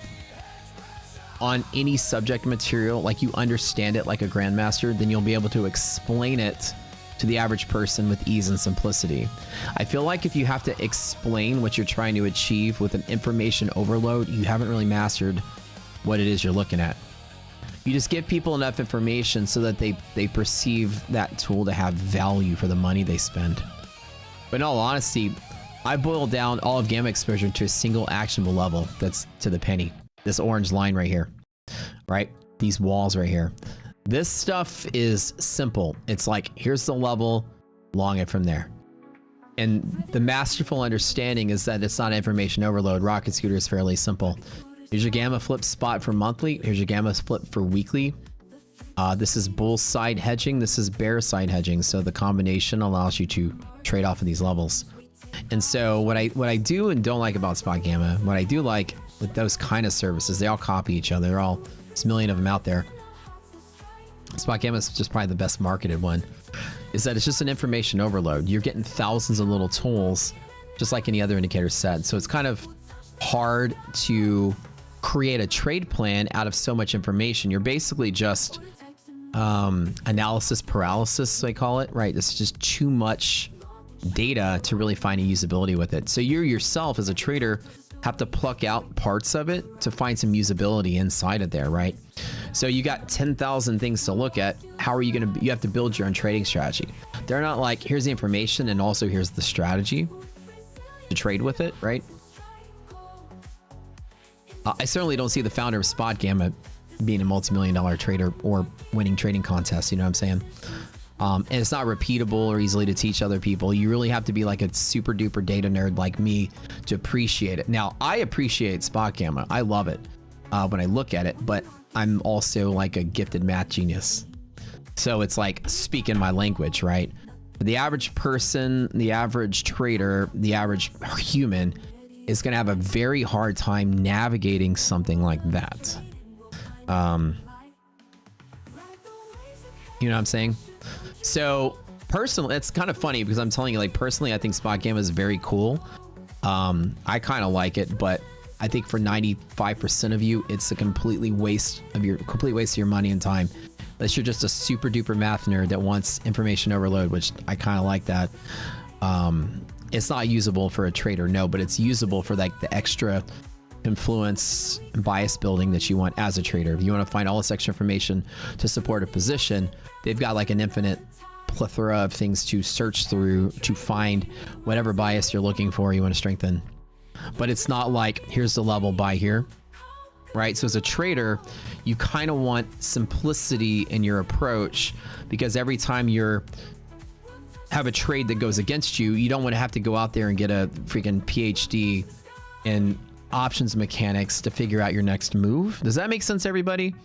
on any subject material, like you understand it like a grandmaster, then you'll be able to explain it to the average person with ease and simplicity. I feel like if you have to explain what you're trying to achieve with an information overload, you haven't really mastered what it is you're looking at. You just give people enough information so that they perceive that tool to have value for the money they spend. But in all honesty, I boiled down all of gamma exposure to a single actionable level that's to the penny. This orange line right here, right? These walls right here. This stuff is simple. It's like, here's the level, long it from there. And the masterful understanding is that it's not information overload. Rocket Scooter is fairly simple. Here's your gamma flip spot for monthly. Here's your gamma flip for weekly. This is bull side hedging. This is bear side hedging. So the combination allows you to trade off of these levels. And so what I do and don't like about Spot Gamma, what I do like with those kind of services, they all copy each other. They're all, there's a million of them out there. Spot Gamma is just probably the best marketed one, is that it's just an information overload. You're getting thousands of little tools, just like any other indicator set. So it's kind of hard to create a trade plan out of so much information. You're basically just analysis paralysis, they call it, right? It's just too much data to really find a usability with it. So you yourself as a trader have to pluck out parts of it to find some usability inside of there, right? So you got 10,000 things to look at. How are you going to, you have to build your own trading strategy. They're not like, here's the information and also here's the strategy to trade with it, right? I certainly don't see the founder of Spot Gamma being a multi-million-dollar trader or winning trading contests. You know what I'm saying? And it's not repeatable or easily to teach other people. You really have to be like a super duper data nerd like me to appreciate it. Now, I appreciate Spot Gamma. I love it when I look at it, but I'm also like a gifted math genius. So it's like speaking my language, right? The average person, the average trader, the average human is going to have a very hard time navigating something like that. You know what I'm saying? So personally, it's kind of funny because I'm telling you, like, personally, I think Spot Gamma is very cool. I kind of like it, but I think for 95% of you, it's a complete waste of your money and time. Unless you're just a super duper math nerd that wants information overload, which I kind of like that. It's not usable for a trader, no, but it's usable for like the extra influence and bias building that you want as a trader. If you want to find all this extra information to support a position, they've got like an infinite plethora of things to search through to find whatever bias you're looking for, you want to strengthen. But it's not like, here's the level, buy here, right? So as a trader, you kind of want simplicity in your approach, because every time you're have a trade that goes against you, you don't want to have to go out there and get a freaking PhD in options mechanics to figure out your next move. Does that make sense, everybody?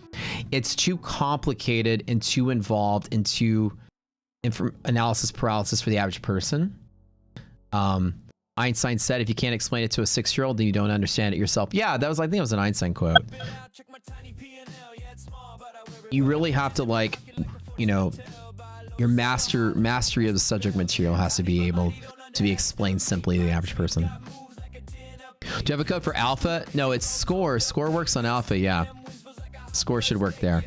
It's too complicated and too involved and too analysis paralysis for the average person. Einstein said, if you can't explain it to a 6-year-old, then you don't understand it yourself. Yeah, that was, I think it was an Einstein quote. You really have to, like, you know, your mastery of the subject material has to be able to be explained simply to the average person. Do you have a code for alpha? No, it's score. Score works on alpha, yeah. Score should work there.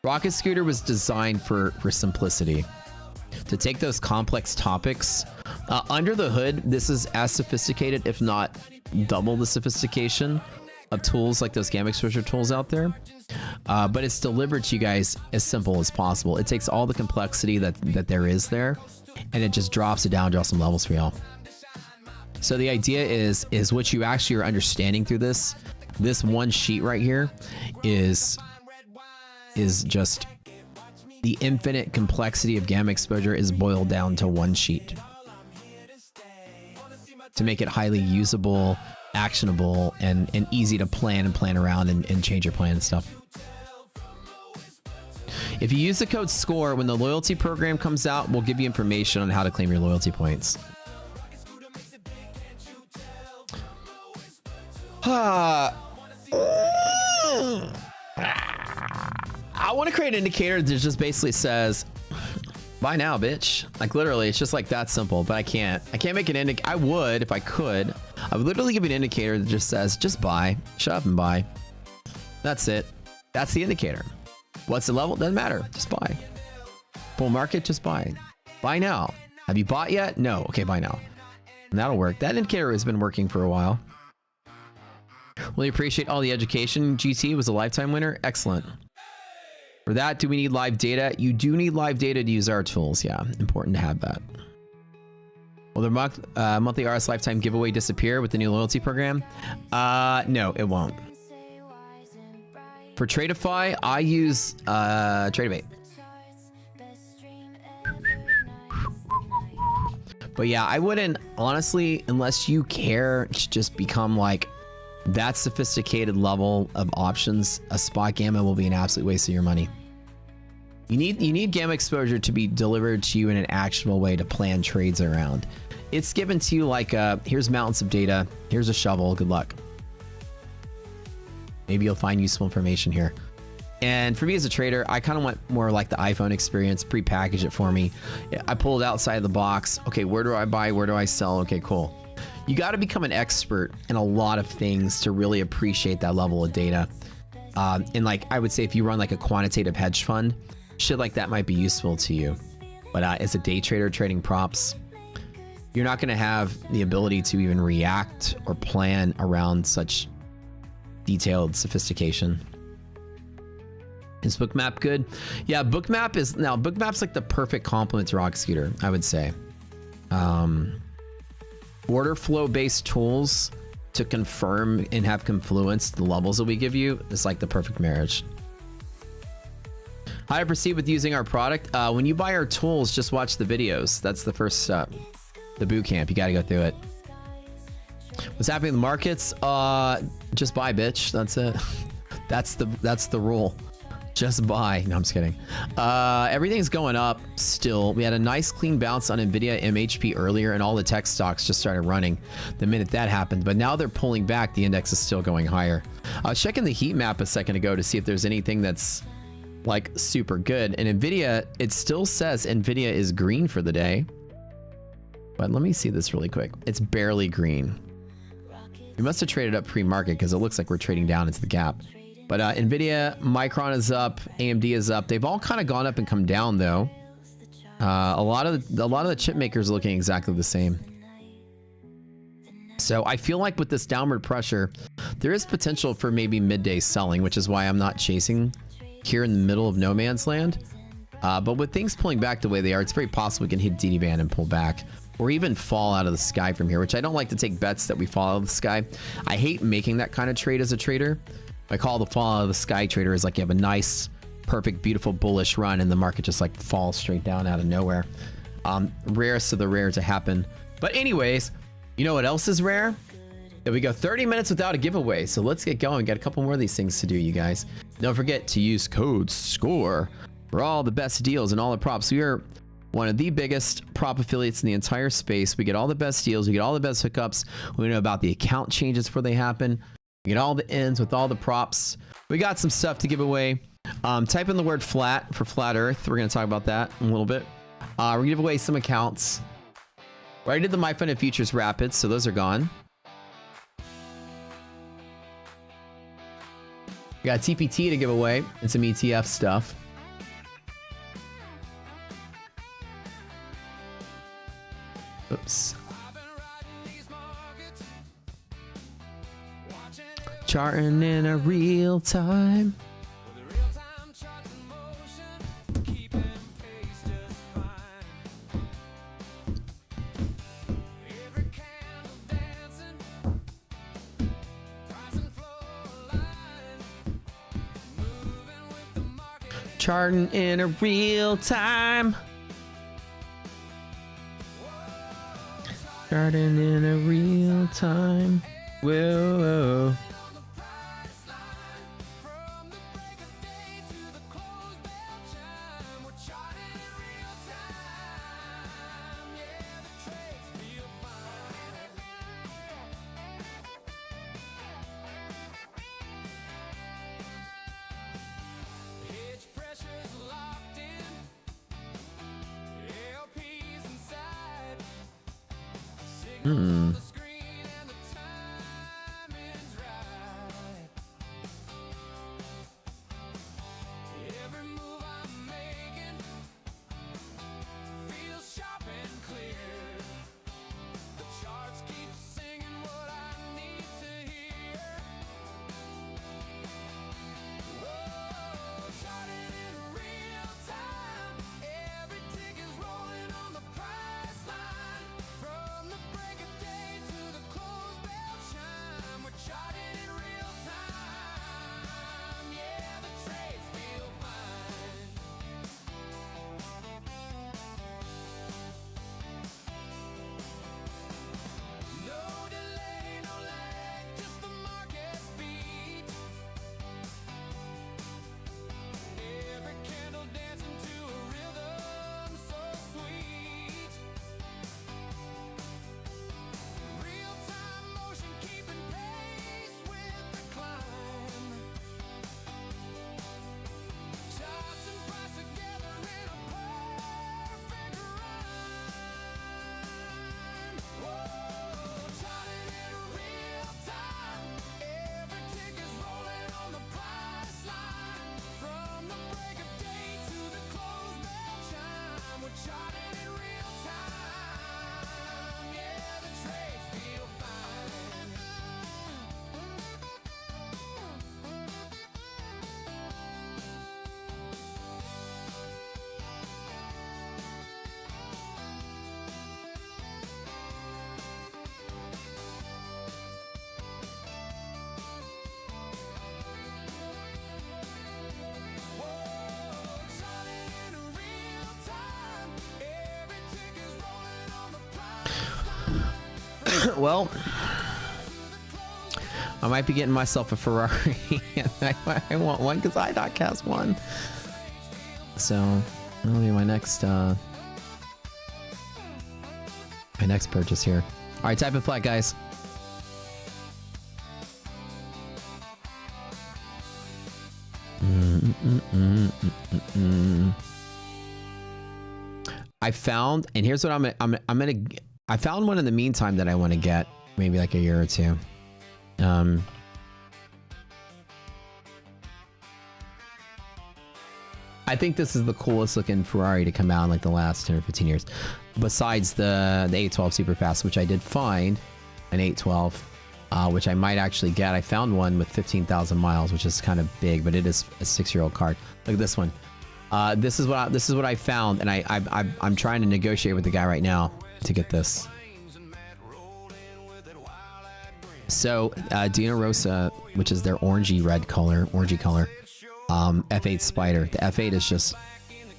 Rocket Scooter was designed for simplicity. To take those complex topics. Under the hood, this is as sophisticated, if not double the sophistication of tools like those gamma exposure tools out there. But it's delivered to you guys as simple as possible. It takes all the complexity that there is there, and it just drops it down, draw some levels for y'all. So the idea is what you actually are understanding through this one sheet right here is just the infinite complexity of gamma exposure is boiled down to one sheet to make it highly usable, actionable, and easy to plan around and change your plan and stuff. If you use the code SCORE when the loyalty program comes out, we'll give you information on how to claim your loyalty points. I want to create an indicator that just basically says, buy now, bitch. Like, literally, it's just like that simple, but I can't make an indicator. I would, if I could. I would literally give an indicator that just says, just buy, shut up and buy. That's it. That's the indicator. What's the level? Doesn't matter. Just buy. Bull market, just buy. Buy now. Have you bought yet? No. Okay, buy now. And that'll work. That indicator has been working for a while. Really appreciate all the education. GT was a lifetime winner. Excellent. For that, do we need live data? You do need live data to use our tools. Yeah, important to have that. Will the monthly RS lifetime giveaway disappear with the new loyalty program? No, it won't. For Tradeify, I use Tradeibate. But yeah, I wouldn't, honestly, unless you care to just become like that sophisticated level of options, a spot gamma will be an absolute waste of your money. You need gamma exposure to be delivered to you in an actionable way to plan trades around. It's given to you like, here's mountains of data, here's a shovel, good luck. Maybe you'll find useful information here. And for me as a trader, I kind of want more like the iPhone experience, pre-package it for me. I pull it outside of the box. Okay, where do I buy? Where do I sell? Okay, cool. You got to become an expert in a lot of things to really appreciate that level of data. And like, I would say if you run like a quantitative hedge fund, shit like that might be useful to you. But as a day trader trading props, you're not going to have the ability to even react or plan around such detailed sophistication. Is Bookmap good? Yeah, Bookmap's like the perfect complement to Rock Scooter, I would say. Order flow based tools to confirm and have confluence the levels that we give you, it's like the perfect marriage. How to proceed with using our product? When you buy our tools, just watch the videos. That's the first step. The boot camp, you got to go through it. What's happening in the markets? Just buy, bitch. That's it. That's the rule. Just buy. No, I'm just kidding. Everything's going up still. We had a nice clean bounce on Nvidia MHP earlier, and all the tech stocks just started running the minute that happened. But now they're pulling back. The index is still going higher. I was checking the heat map a second ago to see if there's anything that's like super good. And Nvidia, it still says Nvidia is green for the day. But let me see this really quick. It's barely green. We must have traded up pre-market because it looks like we're trading down into the gap. But Nvidia, Micron is up, AMD is up. They've all kind of gone up and come down though. A lot of the chip makers are looking exactly the same. So I feel like with this downward pressure, there is potential for maybe midday selling, which is why I'm not chasing here in the middle of no man's land. But with things pulling back the way they are, it's very possible we can hit DD band and pull back, or even fall out of the sky from here, which I don't like to take bets that we fall out of the sky. I hate making that kind of trade as a trader. I call the fall out of the sky trader is like you have a nice, perfect, beautiful bullish run and the market just like falls straight down out of nowhere. Rarest of the rare to happen. But anyways, you know what else is rare? That we go 30 minutes without a giveaway. So let's get going. Got a couple more of these things to do, you guys. Don't forget to use code SCORE for all the best deals and all the props. We are one of the biggest prop affiliates in the entire space. We get all the best deals. We get all the best hookups. We know about the account changes before they happen. We get all the ends with all the props. We got some stuff to give away. Type in the word flat for flat earth. We're going to talk about that in a little bit. We're going to give away some accounts. We already did the MyFunded Futures Rapids, so those are gone. We got TPT to give away and some ETF stuff. Oops. Charting in a real time. Charting in a real time. Charting in a real time. Whoa. Well, I might be getting myself a Ferrari. I want one because iDoc has one. So that'll be my next purchase here. All right, type in flat, guys. I found, and here's what I found one in the meantime that I want to get, maybe like a year or two. I think this is the coolest looking Ferrari to come out in like the last 10 or 15 years. Besides the 812 Superfast, which I did find, an 812, which I might actually get. I found one with 15,000 miles, which is kind of big, but it is a 6-year-old car. Look at this one. This is what I found, and I'm trying to negotiate with the guy right now to get this. So Dino Rosa, which is their orangey color, F8 Spider. The F8 is just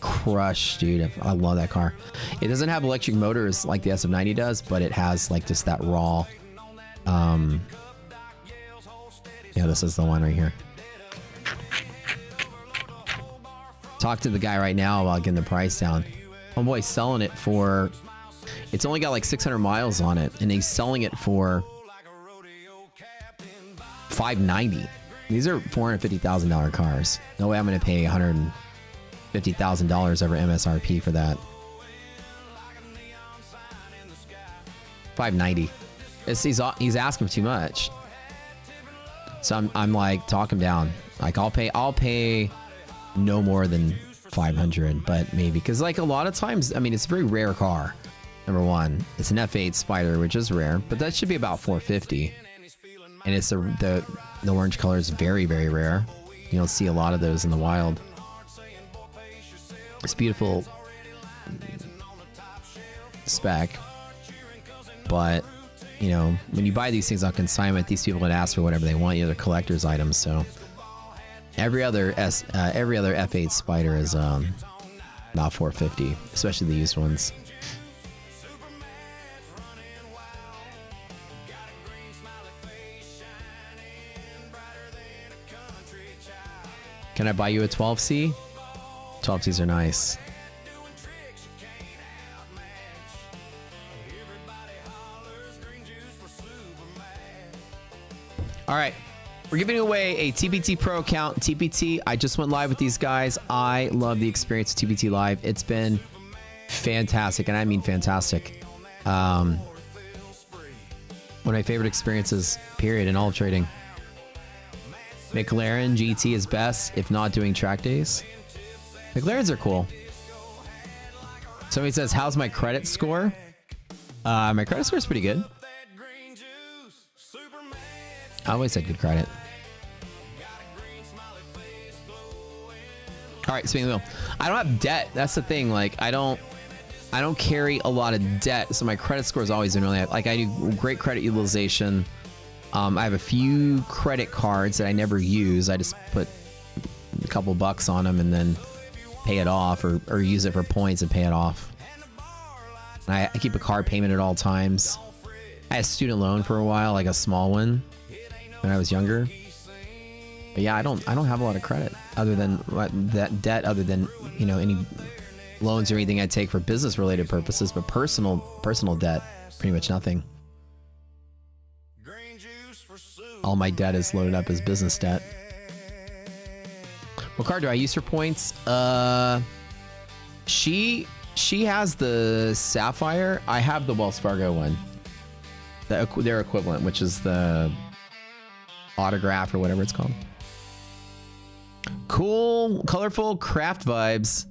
crushed, dude. I love that car. It doesn't have electric motors like the SF90 does, but it has like just that raw. Yeah, this is the one right here. Talk to the guy right now about getting the price down. Homeboy's selling it for, it's only got like 600 miles on it, and he's selling it for $590. These are $450,000 cars. No way I'm going to pay $150,000 over MSRP for that. $590. He's asking for too much. So I'm like, talk him down. Like I'll pay no more than 500, but maybe, because like a lot of times, I mean, it's a very rare car. Number one, it's an F8 Spider, which is rare, but that should be about 450. And it's the orange color is very, very rare. You don't see a lot of those in the wild. It's beautiful spec, but you know, when you buy these things on consignment, these people would ask for whatever they want. They're collector's items. So every other F8 Spider is about 450, especially the used ones. Can I buy you a 12C? 12Cs are nice. All right, we're giving away a TPT Pro account. TPT, I just went live with these guys. I love the experience of TPT Live. It's been fantastic, and I mean fantastic. One of my favorite experiences, period, in all of trading. McLaren GT is best, if not doing track days. McLarens are cool. Somebody says, how's my credit score? My credit score is pretty good. I always had good credit. All right, speaking of, I don't have debt. That's the thing. Like, I don't carry a lot of debt, so my credit score has always been really, like, I do great credit utilization. I have a few credit cards that I never use. I just put a couple bucks on them and then pay it off, or use it for points and pay it off. And I keep a card payment at all times. I had a student loan for a while, like a small one, when I was younger. But yeah, I don't have a lot of credit other than that debt, other than, you know, any loans or anything I take for business related purposes, but personal debt, pretty much nothing. All my debt is loaded up as business debt. What card do I use for points? She has the Sapphire. I have the Wells Fargo one. Their equivalent, which is the Autograph or whatever it's called. Cool, colorful craft vibes.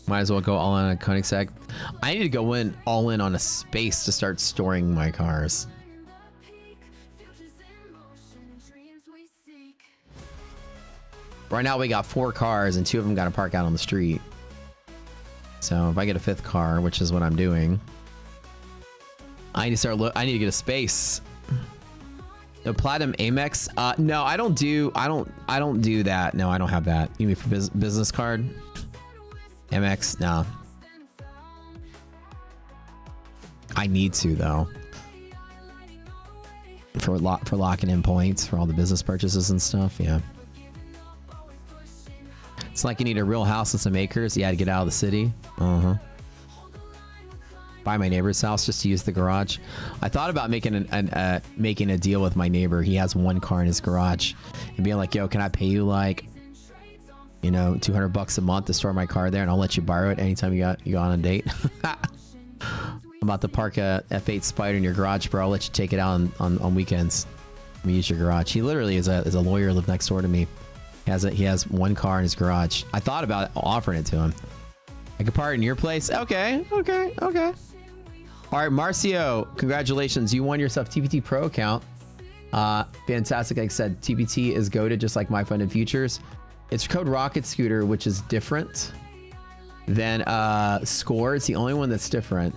Might as well go all in on a Koenigsegg. I need to go all in on a space to start storing my cars. Right now we got 4 cars and 2 of them got to park out on the street. So if I get a 5th car, which is what I'm doing, I need to start. I need to get a space. The platinum Amex. No, I don't do that. No, I don't have that. You mean for business card? Amex? No. I need to though. For locking in points for all the business purchases and stuff. Yeah. It's like you need a real house with some acres. Yeah, to get out of the city. Buy my neighbor's house just to use the garage. I thought about making making a deal with my neighbor. He has one car in his garage, and being like, "Yo, can I pay you like, you know, $200 a month to store my car there, and I'll let you borrow it anytime you go on a date." I'm about to park a F8 Spider in your garage, bro. I'll let you take it out on weekends. Let me use your garage. He literally is a lawyer, live next door to me. He has one car in his garage. I thought about offering it to him. I could park it in your place. Okay. All right, Marcio, congratulations. You won yourself TPT Pro account. Fantastic. Like I said, TPT is goated just like My Fund and Futures. It's code Rocket Scooter, which is different than Score. It's the only one that's different.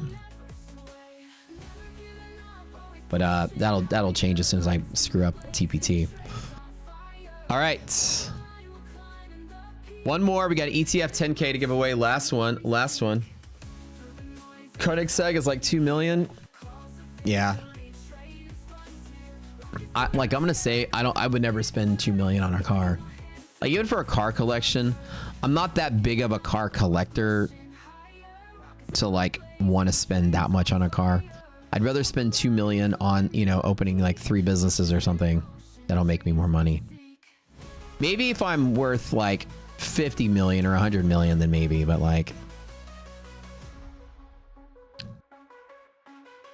But that'll change as soon as I screw up TPT. All right. One more. We got an ETF 10K to give away. Last one. Koenigsegg is like 2 million. Yeah. I'm gonna say I would never spend 2 million on a car. Like even for a car collection, I'm not that big of a car collector to like want to spend that much on a car. I'd rather spend 2 million on, you know, opening like 3 businesses or something that'll make me more money. Maybe if I'm worth like 50 million or 100 million, then maybe, but like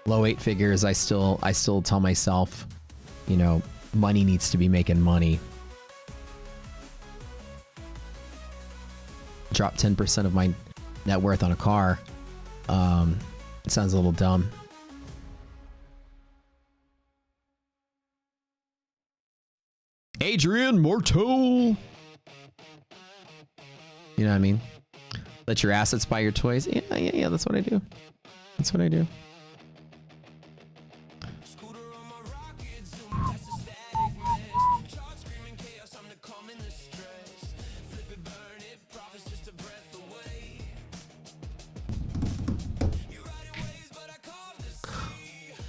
low 8 figures, I still tell myself, you know, money needs to be making money. Drop 10% of my net worth on a car. It sounds a little dumb. Adrian Mortal. You know what I mean? Let your assets buy your toys. Yeah, that's what I do. That's what I do.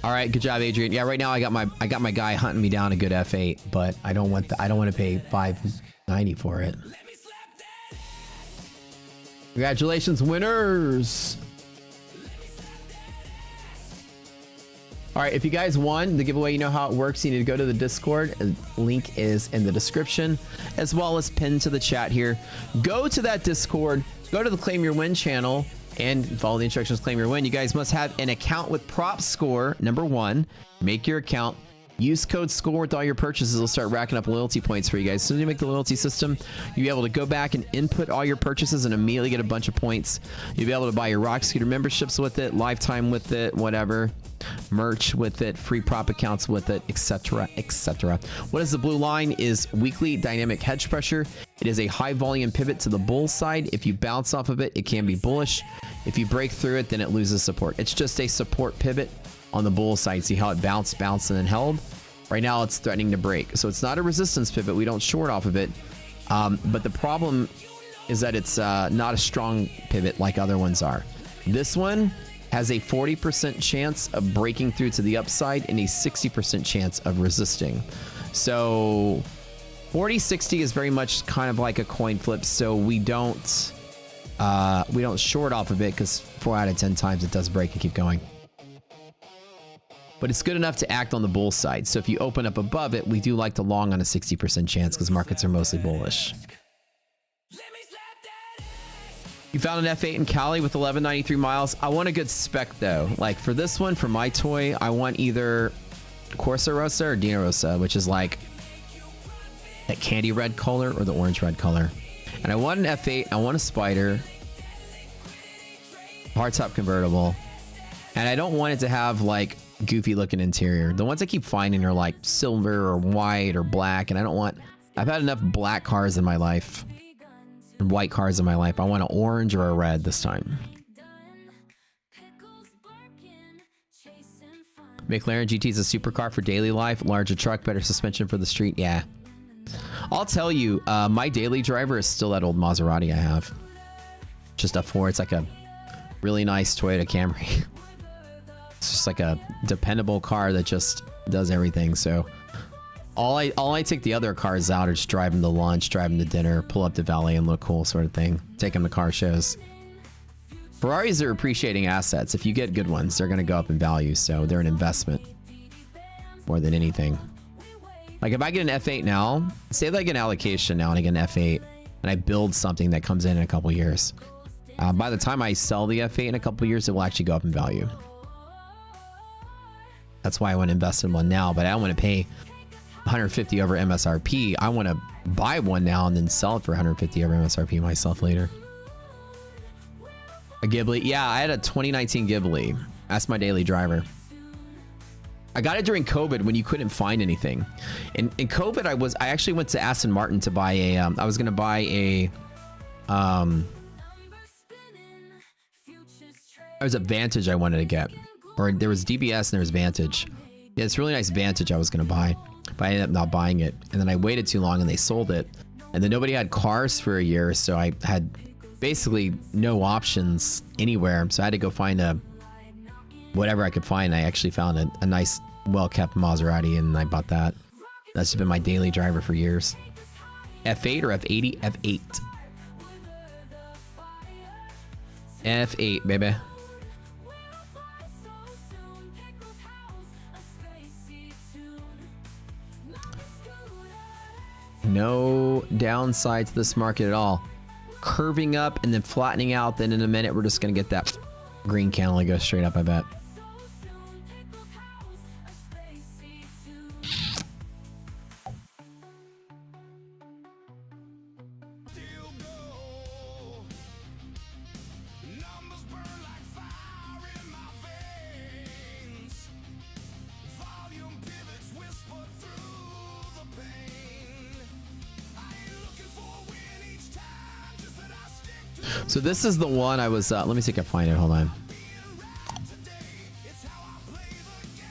All right, good job, Adrian. Yeah, right now I got my guy hunting me down a good F8, but I don't want to pay $590 for it. Congratulations, winners! All right, if you guys won the giveaway, you know how it works. You need to go to the Discord. Link is in the description, as well as pinned to the chat here. Go to that Discord. Go to the Claim Your Win channel and follow the instructions. Claim your win. You guys must have an account with Prop Score. Number 1, make your account. Use code SCORE with all your purchases. It'll start racking up loyalty points for you guys. As soon as you make the loyalty system, you'll be able to go back and input all your purchases and immediately get a bunch of points. You'll be able to buy your Rock Scooter memberships with it, lifetime with it, whatever, merch with it, free prop accounts with it, etc., etc. What is the blue line is weekly dynamic hedge pressure. It is a high volume pivot to the bull side. If you bounce off of it, it can be bullish. If you break through it, then it loses support. It's just a support pivot on the bull side. See how it bounced, and then held? Right now it's threatening to break. So it's not a resistance pivot. We don't short off of it. But the problem is that it's not a strong pivot like other ones are. This one has a 40% chance of breaking through to the upside and a 60% chance of resisting. So 40-60 is very much kind of like a coin flip. So we don't short off of it because 4 out of 10 times it does break and keep going. But it's good enough to act on the bull side. So if you open up above it, we do like to long on a 60% chance because markets are mostly bullish. You found an F8 in Cali with 1193 miles. I want a good spec though. Like for this one, for my toy, I want either Corsa Rosa or Dino Rosa, which is like that candy red color or the orange red color. And I want an F8, I want a Spider, hardtop convertible, and I don't want it to have like goofy looking interior. The ones I keep finding are like silver or white or black, and I've had enough black cars in my life and white cars in my life. I want an orange or a red this time. McLaren GT is a supercar for daily life. Larger truck, better suspension for the street. Yeah. I'll tell you, my daily driver is still that old Maserati I have. Just a 4. It's like a really nice Toyota Camry. It's just like a dependable car that just does everything. So all I take the other cars out are just drive them to lunch, drive them to dinner, pull up to valet and look cool sort of thing. Take them to car shows. Ferraris are appreciating assets. If you get good ones, they're going to go up in value. So they're an investment more than anything. Like if I get an F8 now, say that I get an allocation now and I get an F8 and I build something that comes in a couple years. By the time I sell the F8 in a couple years, it will actually go up in value. That's why I want to invest in one now, but I don't want to pay 150 over MSRP. I want to buy one now and then sell it for 150 over MSRP myself later. A Ghibli. Yeah, I had a 2019 Ghibli. That's my daily driver. I got it during COVID when you couldn't find anything. In COVID, I actually went to Aston Martin to buy a, I was going to buy a, there was a Vantage I wanted to get. Or there was DBS and there was Vantage. Yeah, it's a really nice Vantage I was going to buy. But I ended up not buying it. And then I waited too long and they sold it. And then nobody had cars for a year. So I had basically no options anywhere. So I had to go find whatever I could find. I actually found a nice, well-kept Maserati and I bought that. That's been my daily driver for years. F8 or F80? F8. F8, baby. No downside to this market at all. Curving up and then flattening out. Then in a minute, we're just going to get that green candle and go straight up, I bet. So this is the one I was, let me see if I can find it. Hold on.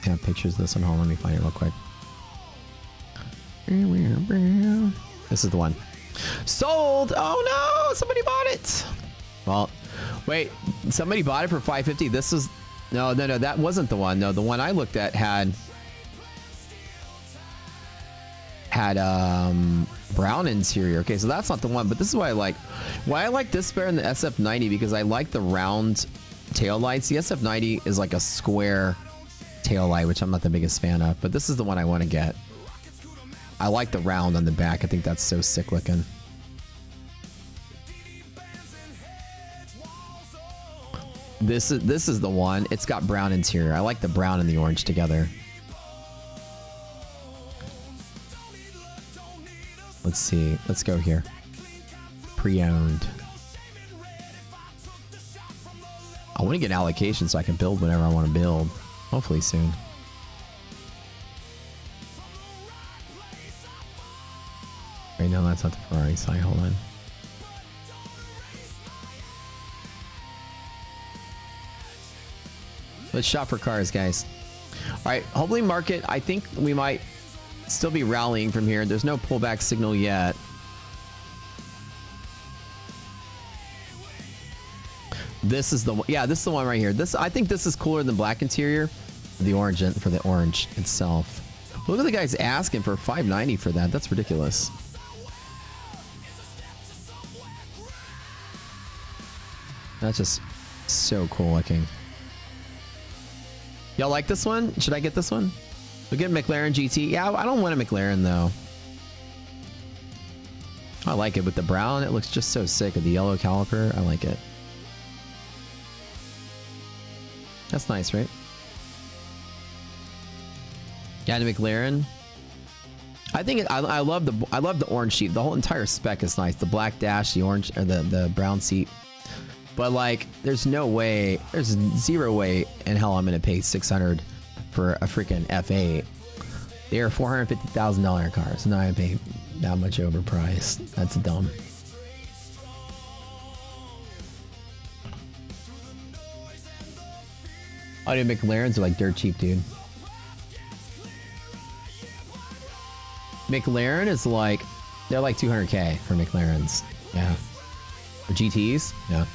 I have pictures of this one. Hold on, let me find it real quick. This is the one. Sold! Oh no! Somebody bought it! Well, wait. Somebody bought it for $550. This is... No, that wasn't the one. No, the one I looked at had brown interior. Okay, so that's not the one, but this is what I like. Why I like this better than the SF90, because I like the round tail lights. The SF90 is like a square tail light, which I'm not the biggest fan of, but this is the one I want to get. I like the round on the back. I think that's so sick looking. This is the one. It's got brown interior. I like the brown and the orange together. Let's see. Let's go here. Pre-owned. I want to get an allocation so I can build whatever I want to build. Hopefully soon. Right now, that's not the Ferrari side. Hold on. Let's shop for cars, guys. All right. Hopefully market. I think we might still be rallying from here. There's no pullback signal yet. This is the one. Yeah, this is the one right here. I think this is cooler than black interior. The orange for the orange itself. Look at the guys asking for $590 for that. That's ridiculous. That's just so cool looking. Y'all like this one? Should I get this one? We'll get McLaren GT. Yeah, I don't want a McLaren though. I like it with the brown. It looks just so sick with the yellow caliper. I like it. That's nice, right? Yeah, the McLaren. I think I love the orange sheet. The whole entire spec is nice. The black dash, the orange, or the brown seat. But like, there's no way, there's zero way in hell I'm gonna pay $600 for a freaking F8. They are $450,000 cars. Now I pay that much overpriced. That's dumb. Oh, dude, McLarens are like dirt cheap, dude. McLaren is like, they're like 200K for McLarens. Yeah. For GTs? Yeah.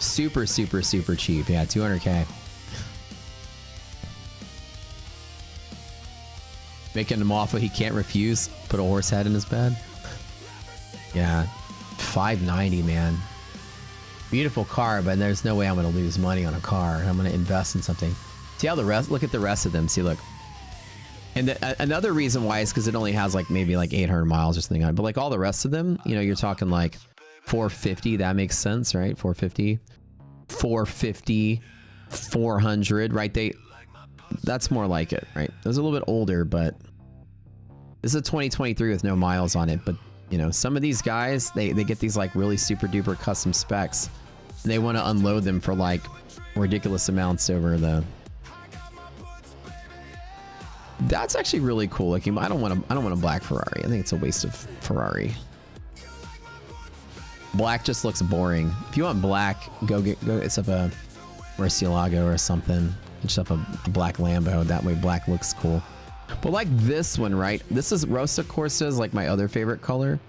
Super, super, super cheap. Yeah, 200K. Making him off what he can't refuse. Put a horse head in his bed. Yeah. 590, man. Beautiful car, but there's no way I'm going to lose money on a car. I'm going to invest in something. See how the rest, look at the rest of them. See, look. And another reason why is because it only has like maybe like 800 miles or something on it. But like all the rest of them, you know, you're talking like 450. That makes sense, right? 450, 450, 400, right? That's more like it, right? It was a little bit older, but this is a 2023 with no miles on it. But you know, some of these guys, they get these like really super duper custom specs, and they want to unload them for like ridiculous amounts over the. That's actually really cool looking. I don't want a black Ferrari. I think it's a waste of Ferrari. Black just looks boring. If you want black, go it's up a Murcielago or something. It's up a black Lambo. That way black looks cool. But like this one, right? This is Rosa Corsa is like my other favorite color.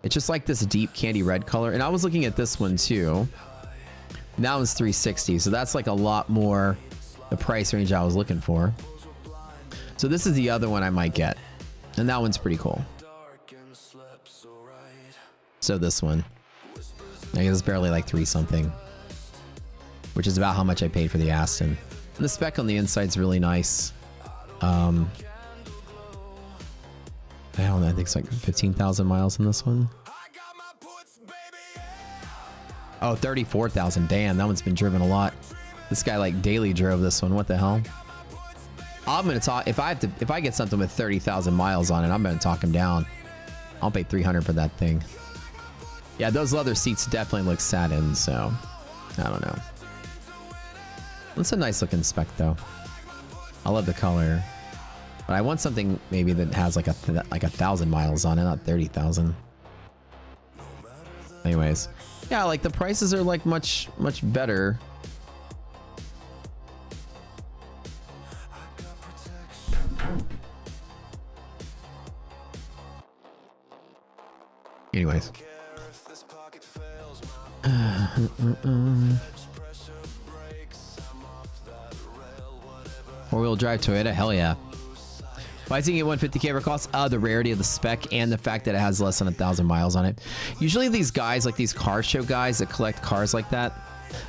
It's just like this deep candy red color. And I was looking at this one too. And that one's 360. So that's like a lot more the price range I was looking for. So this is the other one I might get. And that one's pretty cool. So this one. I guess it's barely like 3 something. Which is about how much I paid for the Aston. And the spec on the inside's really nice. I don't know, I think it's like 15,000 miles in this one. Oh, 34,000. Damn, that one's been driven a lot. This guy like daily drove this one. What the hell? I'm gonna talk if I get something with 30,000 miles on it, I'm gonna talk him down. I'll pay 300 for that thing. Yeah, those leather seats definitely look satin, so I don't know. It's a nice looking spec though. I love the color, but I want something maybe that has like 1,000 miles on it, not 30,000. Anyways, yeah, like the prices are like much better. Anyways. Four-wheel drive Toyota, hell yeah. Why is it get 150K for cost? The rarity of the spec and the fact that it has less than 1,000 miles on it. Usually these guys, like these car show guys that collect cars like that,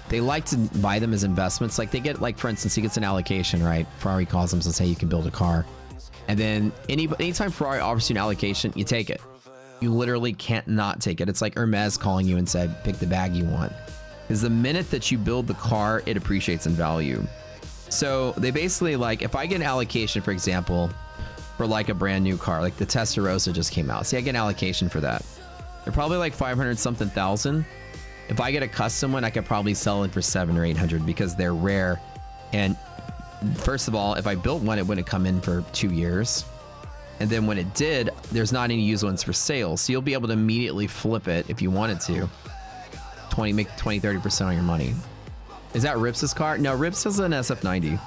they like to buy them as investments. Like they get, like for instance, he gets an allocation, right? Ferrari calls them and says, hey, you can build a car. And then anytime Ferrari offers you an allocation, you take it. You literally can't not take it. It's like Hermes calling you and said, pick the bag you want. Because the minute that you build the car, it appreciates in value. So they basically like, if I get an allocation, for example, for like a brand new car, like the Testarossa just came out. See, I get an allocation for that. They're probably like 500 something thousand. If I get a custom one, I could probably sell it for 700 or 800 because they're rare. And first of all, if I built one, it wouldn't come in for 2 years. And then when it did, there's not any used ones for sale. So you'll be able to immediately flip it if you wanted to. Make 20, 30% on your money. Is that Rips's car? No, Rips has an SF90.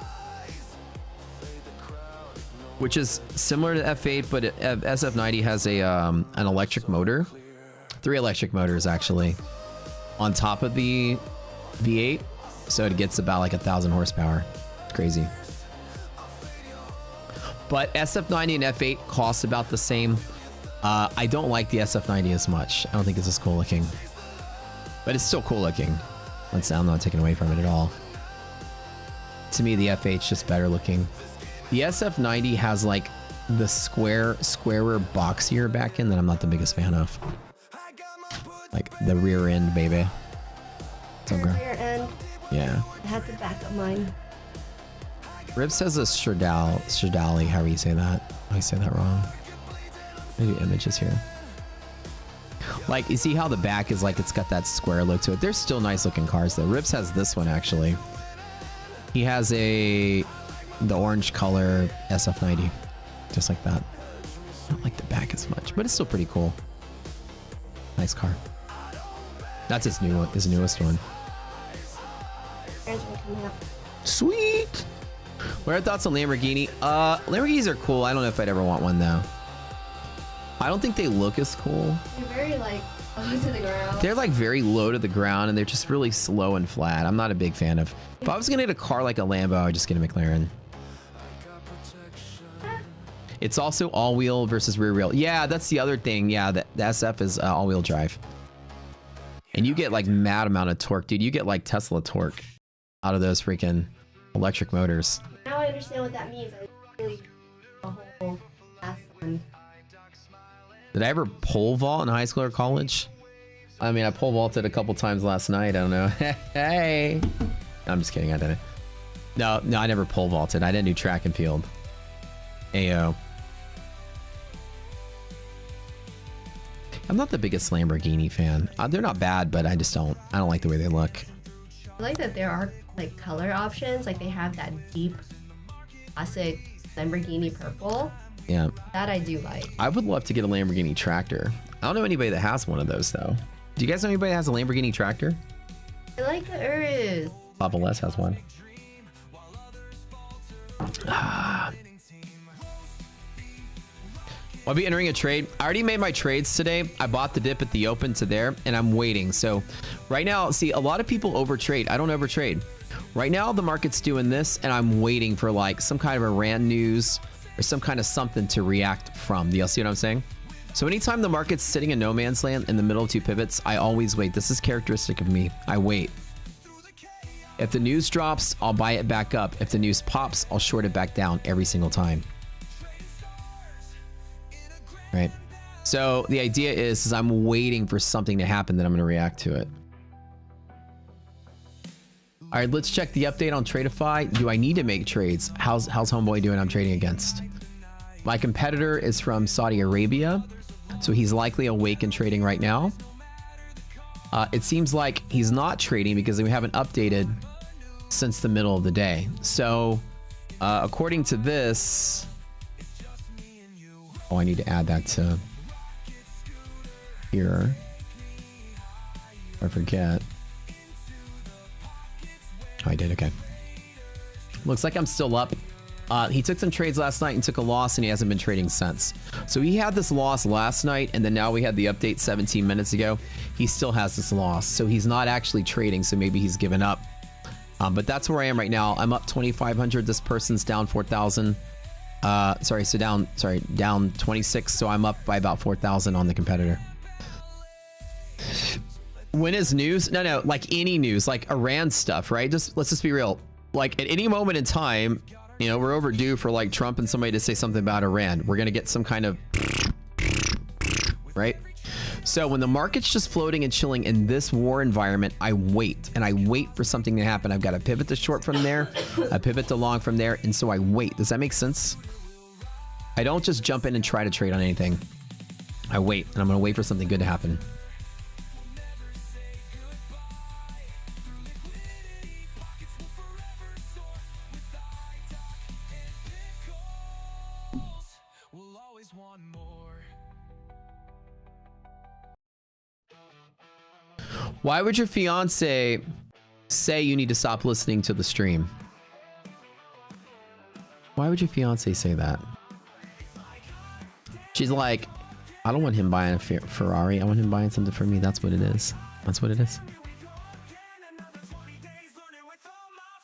Which is similar to F8, but SF90 has a an electric motor. 3 electric motors actually. On top of the V8. So it gets about like 1,000 horsepower. It's crazy. But SF90 and F8 cost about the same. I don't like the SF90 as much. I don't think it's as cool looking. But it's still cool looking. I'm not taking away from it at all. To me, the F8's just better looking. The SF90 has like the squarer, boxier back end that I'm not the biggest fan of. Like the rear end, baby. Rear end. Yeah. I had to back up mine. Rips has a Stradale, however you say that. I say that wrong. Maybe images here. Like, you see how the back is like, it's got that square look to it. They're still nice looking cars though. Rips has this one actually. He has the orange color SF90. Just like that. I don't like the back as much, but it's still pretty cool. Nice car. That's his new one, his newest one. Sweet! What are your thoughts on Lamborghini? Lamborghinis are cool. I don't know if I'd ever want one though. I don't think they look as cool. They're very like low to the ground. They're like very low to the ground and they're just really slow and flat. I'm not a big fan of. If I was gonna get a car like a Lambo, I'd just get a McLaren. It's also all-wheel versus rear-wheel. Yeah, that's the other thing. Yeah, the SF is all-wheel drive. And you get like mad amount of torque, dude. You get like Tesla torque out of those freaking electric motors. Now I understand what that means. I really a whole class on. Did I ever pole vault in high school or college? I mean, I pole vaulted a couple times last night. I don't know. Hey. I'm just kidding. I didn't. No, I never pole vaulted. I didn't do track and field. Ayo. I'm not the biggest Lamborghini fan. They're not bad, but I don't like the way they look. I like that there are like color options. Like they have that deep classic Lamborghini purple. Yeah. That I do like. I would love to get a Lamborghini tractor. I don't know anybody that has one of those though. Do you guys know anybody that has a Lamborghini tractor? I like the Urus. Papa Les has one. I'll be entering a trade. I already made my trades today. I bought the dip at the open to there and I'm waiting. So right now, see, a lot of people overtrade. I don't overtrade. Right now, the market's doing this and I'm waiting for like some kind of Iran news or some kind of something to react from. Do y'all see what I'm saying? So anytime the market's sitting in no man's land in the middle of two pivots, I always wait. This is characteristic of me. I wait. If the news drops, I'll buy it back up. If the news pops, I'll short it back down every single time. Right? So the idea is I'm waiting for something to happen that I'm going to react to it. All right, let's check the update on Tradeify. Do I need to make trades? How's Homeboy doing I'm trading against? My competitor is from Saudi Arabia, so he's likely awake and trading right now. It seems like he's not trading because we haven't updated since the middle of the day. So according to this, oh, I need to add that to here. I forget. Oh, I did. Okay. Looks like I'm still up. He took some trades last night and took a loss and he hasn't been trading since. So he had this loss last night and then now we had the update 17 minutes ago. He still has this loss. So he's not actually trading. So maybe he's given up. But that's where I am right now. I'm up 2,500. This person's down 4,000. Down 26. So I'm up by about 4,000 on the competitor. When is news? No, like any news, like Iran stuff, right? Let's just be real. Like at any moment in time, you know, we're overdue for like Trump and somebody to say something about Iran. We're going to get some kind of, right? So when the market's just floating and chilling in this war environment, I wait and I wait for something to happen. I've got to pivot to short from there. I pivot to long from there. And so I wait. Does that make sense? I don't just jump in and try to trade on anything. I wait and I'm going to wait for something good to happen. Why would your fiance say you need to stop listening to the stream? Why would your fiance say that? She's like, I don't want him buying a Ferrari. I want him buying something for me. That's what it is. That's what it is.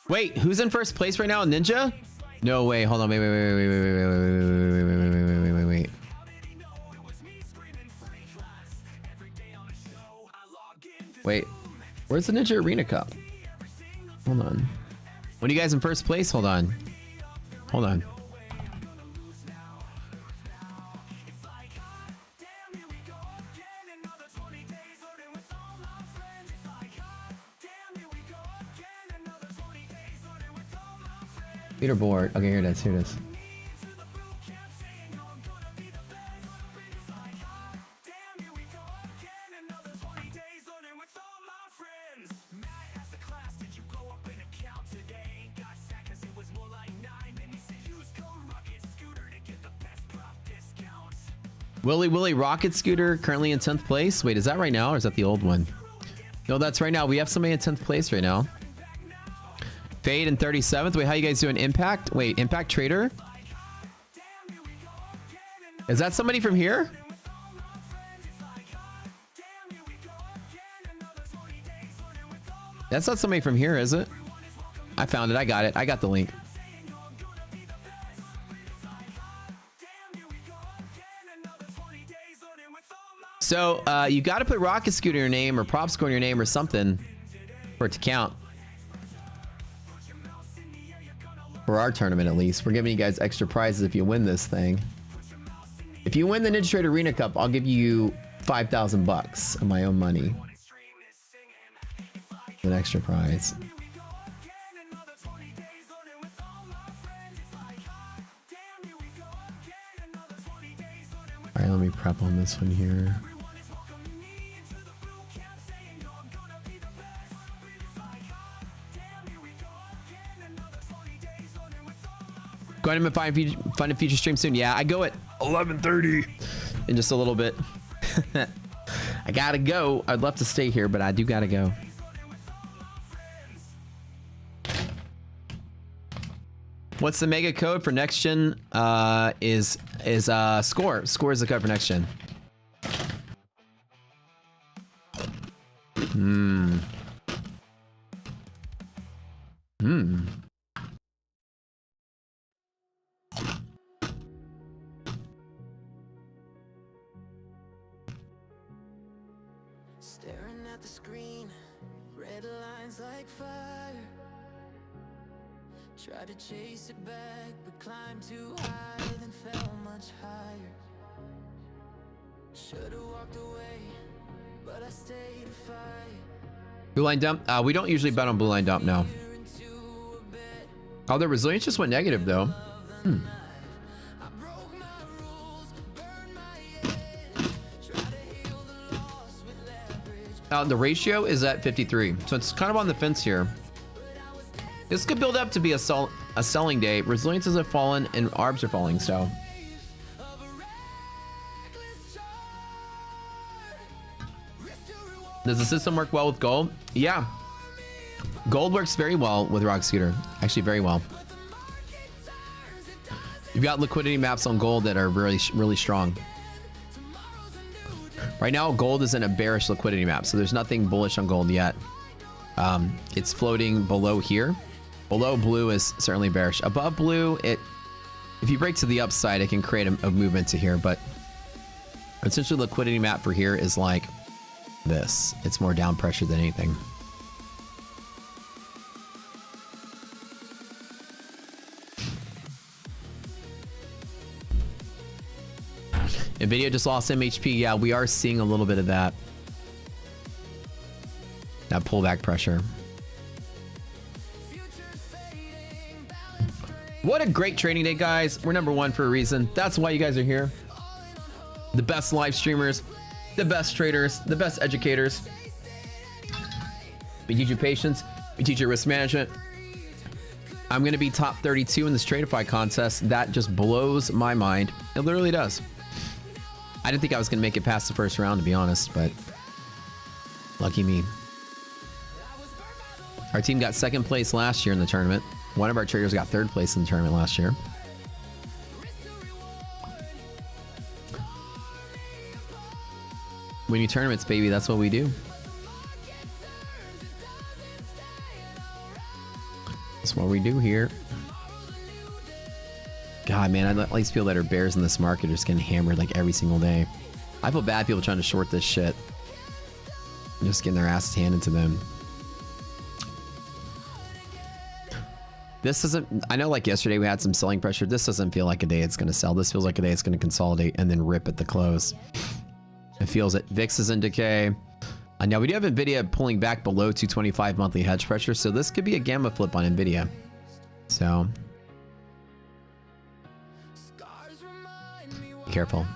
Wait, who's in first place right now? Ninja? No way. Hold on. Wait. Wait, where's the Ninja Arena Cup? Hold on. When are you guys in first place? Hold on. Leaderboard. Okay, here it is. Willy Rocket Scooter currently in 10th place. Wait, is that right now or is that the old one? No, that's right now. We have somebody in 10th place right now. Fade in 37th. Wait, how you guys doing? Impact? Wait, Impact Trader? Is that somebody from here? That's not somebody from here, is it? I found it. I got it. I got the link. So you got to put Rocket Scooter in your name or Prop Score in your name or something for it to count. For our tournament, at least. We're giving you guys extra prizes if you win this thing. If you win the Ninja Trade Arena Cup, I'll give you 5,000 bucks of my own money. An extra prize. All right, let me prep on this one here. Go ahead and find a future stream soon. Yeah, I go at 11:30 in just a little bit. I gotta go. I'd love to stay here, but I do gotta go. What's the mega code for next gen? Is score. Score is the code for next gen. Staring at the screen, red lines like fire. Tried to chase it back, but climbed too high, then fell much higher. Should've walked away, but I stayed to fight. Blue line dump? We don't usually bet on blue line dump, no. Oh, their resilience just went negative, though. The ratio is at 53, so it's kind of on the fence here. This could build up to be a selling day. Resiliences have fallen and ARBs are falling, so. Does the system work well with gold? Yeah. Gold works very well with Rock Scooter. Actually, very well. You've got liquidity maps on gold that are really, really strong. Right now, gold is in a bearish liquidity map, so there's nothing bullish on gold yet. It's floating below here. Below blue is certainly bearish. Above blue, if you break to the upside, it can create a movement to here, but essentially the liquidity map for here is like this. It's more down pressure than anything. Nvidia just lost MHP. Yeah, we are seeing a little bit of that. That pullback pressure. What a great trading day, guys. We're #1 for a reason. That's why you guys are here. The best live streamers, the best traders, the best educators. We teach you patience. We teach you risk management. I'm going to be top 32 in this Tradeify contest. That just blows my mind. It literally does. I didn't think I was going to make it past the first round, to be honest, but lucky me. Our team got second place last year in the tournament. One of our traders got third place in the tournament last year. Winning tournaments, baby. That's what we do. That's what we do here. God, man, I at least feel that our bears in this market are just getting hammered like every single day. I feel bad people trying to short this shit. Just getting their asses handed to them. This doesn't, I know like yesterday we had some selling pressure. This doesn't feel like a day it's going to sell. This feels like a day it's going to consolidate and then rip at the close. It feels that VIX is in decay. Now we do have NVIDIA pulling back below 225 monthly hedge pressure. So this could be a gamma flip on NVIDIA. So be careful.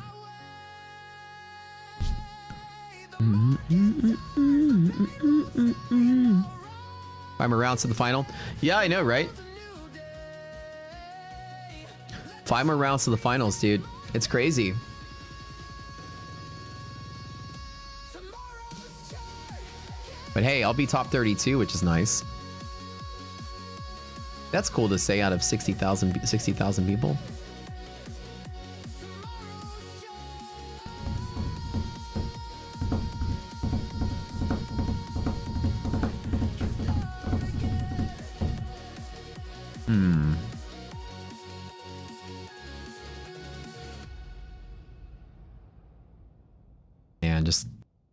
I'm around to the final. Yeah, I know, right? 5 more rounds to the finals, dude. It's crazy. But hey, I'll be top 32, which is nice. That's cool to say out of 60,000 people. man. Just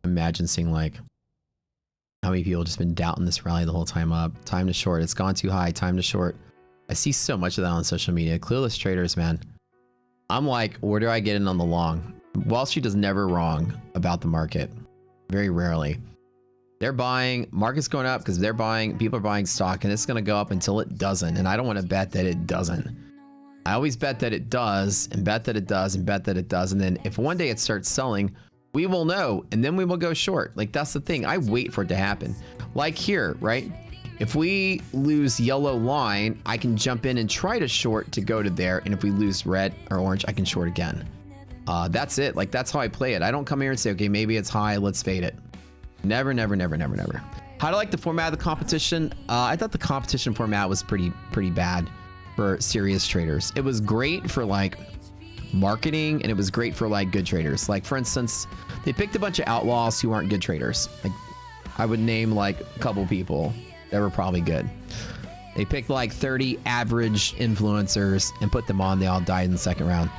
imagine seeing like how many people just been doubting this rally the whole time up. Time to short. It's gone too high. Time to short. I see so much of that on social media. Clueless traders, man. I'm like, where do I get in on the long? Wall Street is never wrong about the market. Very rarely. They're buying, market's going up because they're buying, people are buying stock, and it's going to go up until it doesn't. And I don't want to bet that it doesn't. I always bet that it does, and bet that it does, and bet that it does. And then if one day it starts selling, we will know, and then we will go short. Like, that's the thing. I wait for it to happen. Like here, right? If we lose yellow line, I can jump in and try to short to go to there. And if we lose red or orange, I can short again. That's it. Like, that's how I play it. I don't come here and say, okay, maybe it's high, let's fade it. Never, never, never, never, never. How do I like the format of the competition? I thought the competition format was pretty bad for serious traders. It was great for like marketing, and it was great for like good traders. Like, for instance, they picked a bunch of outlaws who aren't good traders. Like, I would name like a couple people that were probably good. They picked like 30 average influencers and put them on. They all died in the second round.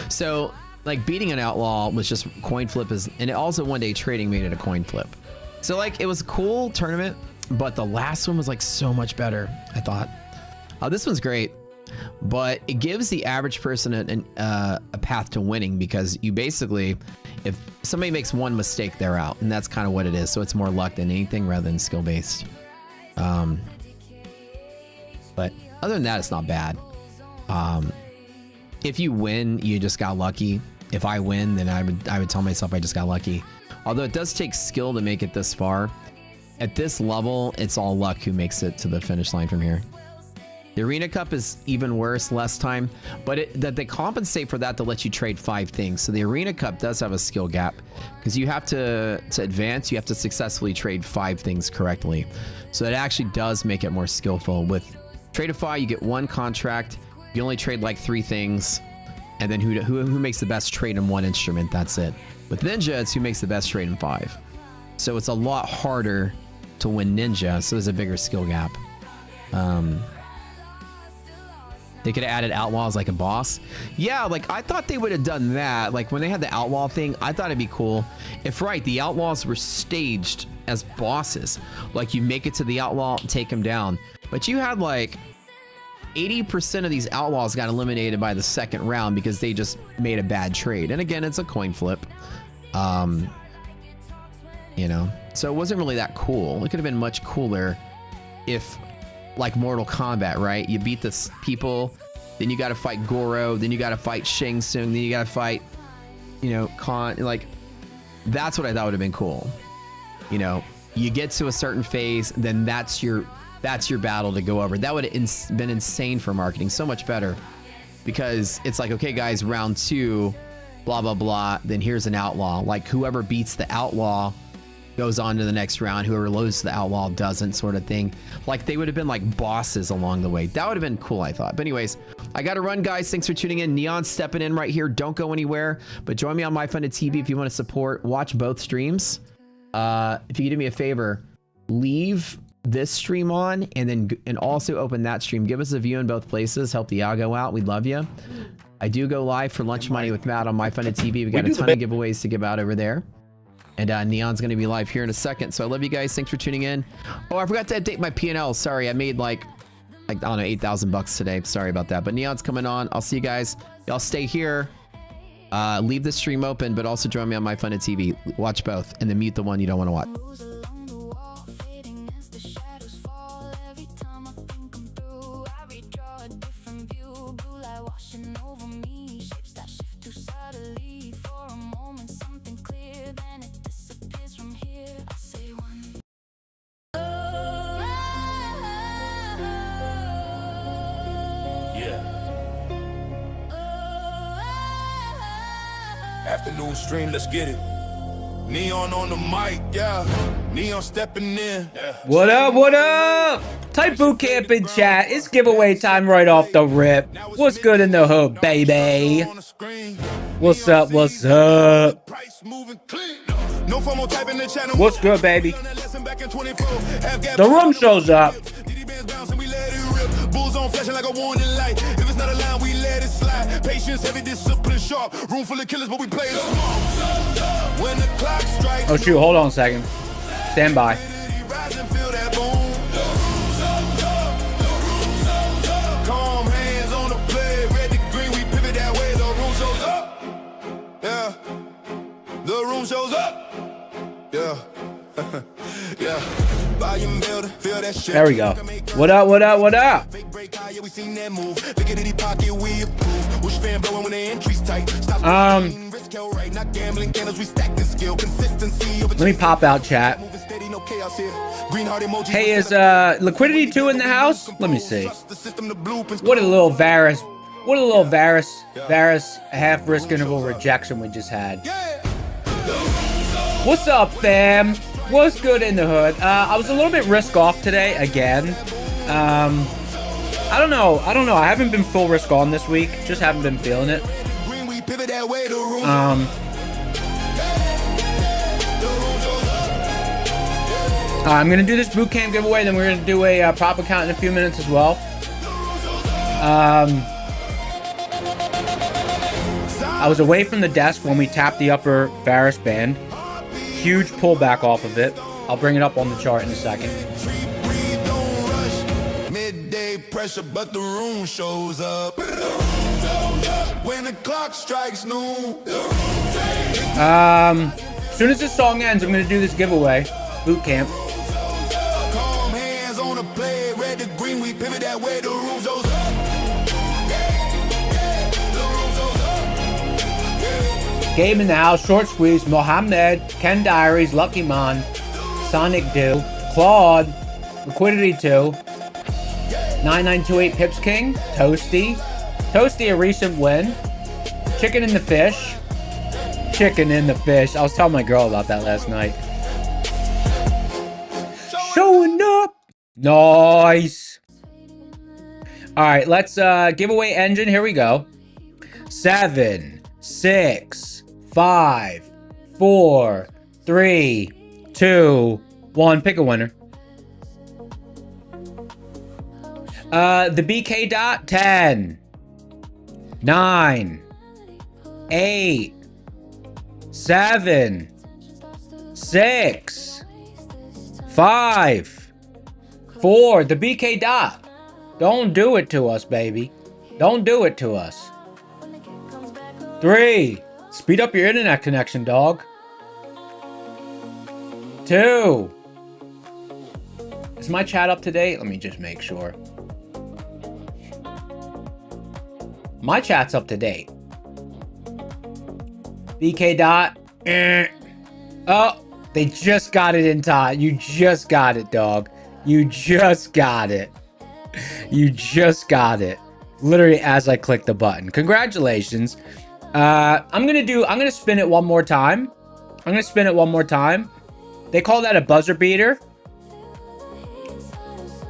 So like beating an outlaw was just coin flip, and it also one day trading made it a coin flip. So like it was a cool tournament, but the last one was like so much better, I thought. This one's great, but it gives the average person a path to winning, because you basically, if somebody makes one mistake, they're out, and that's kind of what it is. So it's more luck than anything rather than skill based. But other than that, it's not bad. If you win, you just got lucky. If I win, then I would tell myself I just got lucky. Although it does take skill to make it this far. At this level, it's all luck who makes it to the finish line from here. The Arena Cup is even worse, less time, but that they compensate for that to let you trade 5 things. So the Arena Cup does have a skill gap, because you have to advance, you have to successfully trade 5 things correctly. So it actually does make it more skillful. With Tradeify, you get 1 contract. You only trade like 3 things, and then who makes the best trade in 1 instrument, that's it. With Ninja, it's who makes the best trade in 5. So it's a lot harder to win Ninja, so there's a bigger skill gap. They could have added outlaws like a boss. Yeah, like I thought they would have done that. Like when they had the outlaw thing, I thought it'd be cool if, right, the outlaws were staged as bosses. Like you make it to the outlaw, take him down. But you had like 80% of these outlaws got eliminated by the second round because they just made a bad trade. And again, it's a coin flip. You know, so it wasn't really that cool. It could have been much cooler if, like Mortal Kombat, right? You beat the people, then you got to fight Goro, then you got to fight Shang Tsung, then you got to fight, you know, Khan. Like, that's what I thought would have been cool. You know, you get to a certain phase, then that's your battle to go over. That would have been insane for marketing, so much better, because it's like, okay, guys, round 2, blah blah blah. Then here's an outlaw. Like whoever beats the outlaw goes on to the next round. Whoever loses to the outlaw doesn't, sort of thing. Like they would have been like bosses along the way. That would have been cool, I thought. But anyways, I got to run, guys. Thanks for tuning in. Neon stepping in right here. Don't go anywhere, but join me on MyFunded TV if you want to support. Watch both streams. If you could do me a favor, leave this stream on and also open that stream. Give us a view in both places. Help the algo out. We'd love you. I do go live for Lunch Money with Matt on MyFunded TV. We got a ton of giveaways to give out over there. And Neon's going to be live here in a second. So I love you guys. Thanks for tuning in. Oh, I forgot to update my P&L. Sorry, I made like I don't know, $8,000 today. Sorry about that. But Neon's coming on. I'll see you guys. Y'all stay here. Leave the stream open, but also join me on MyFunded TV. Watch both, and then mute the one you don't want to watch. Afternoon stream, let's get it. Neon on the mic, yeah. Neon stepping in. Yeah. What up, what up? Type boot camp in chat. It's giveaway time right off the rip. What's good in the hood, baby? What's up, what's up? What's good, baby? The room shows up. Bulls on flashing like a warning light. If it's not a line, we let it slide. Patience, heavy discipline, sharp. Room full of killers, but we play it smart. Oh shoot, hold on a second. Stand by. The room shows up. Yeah. Yeah. Volume builder, feel that shit. There we go. What up, what up, what up? Fake break high, yeah, we seen that move. Look at any pocket, we approve. Wish fan blowing when the entry's tight. Stop risk hell right, not gambling candles, we stack the skill. Consistency over. Let me pop out chat. Moving steady, no chaos here. Green heart emojis. Hey, is Liquidity 2 in the house? Let me see. What a little Varus half risk interval rejection we just had. What's up, fam? What's good in the hood? I was a little bit risk off today again. I don't know. I haven't been full risk on this week. Just haven't been feeling it. I'm gonna do this boot camp giveaway. Then we're gonna do a prop account in a few minutes as well. I was away from the desk when we tapped the upper Varus band. Huge pullback off of it. I'll bring it up on the chart in a second. Midday pressure, but the room shows up. When the clock strikes noon. As soon as this song ends, I'm gonna do this giveaway. Boot camp. Calm hands on the play, red to green, we pivot that way, the room shows up. Game in the house, Short Squeeze, Mohammed, Ken Diaries, Lucky Man, Sonic Do, Claude, Liquidity 2, 9928 Pips King, Toasty, a recent win, Chicken in the Fish. I was telling my girl about that last night. Showing up. Nice. All right, let's giveaway engine. Here we go. 7, 6, 5, 4, 3, 2, 1. Pick a winner. The BK dot 10, 9, 8, 7, 6, 5, 4. The BK dot. Don't do it to us, baby. Don't do it to us. 3. Speed up your internet connection, dog. 2. Is my chat up to date? Let me just make sure. My chat's up to date. BK dot. Oh, they just got it in time. You just got it, dog. You just got it. You just got it. Literally as I click the button. Congratulations. I'm gonna spin it one more time. They call that a buzzer beater.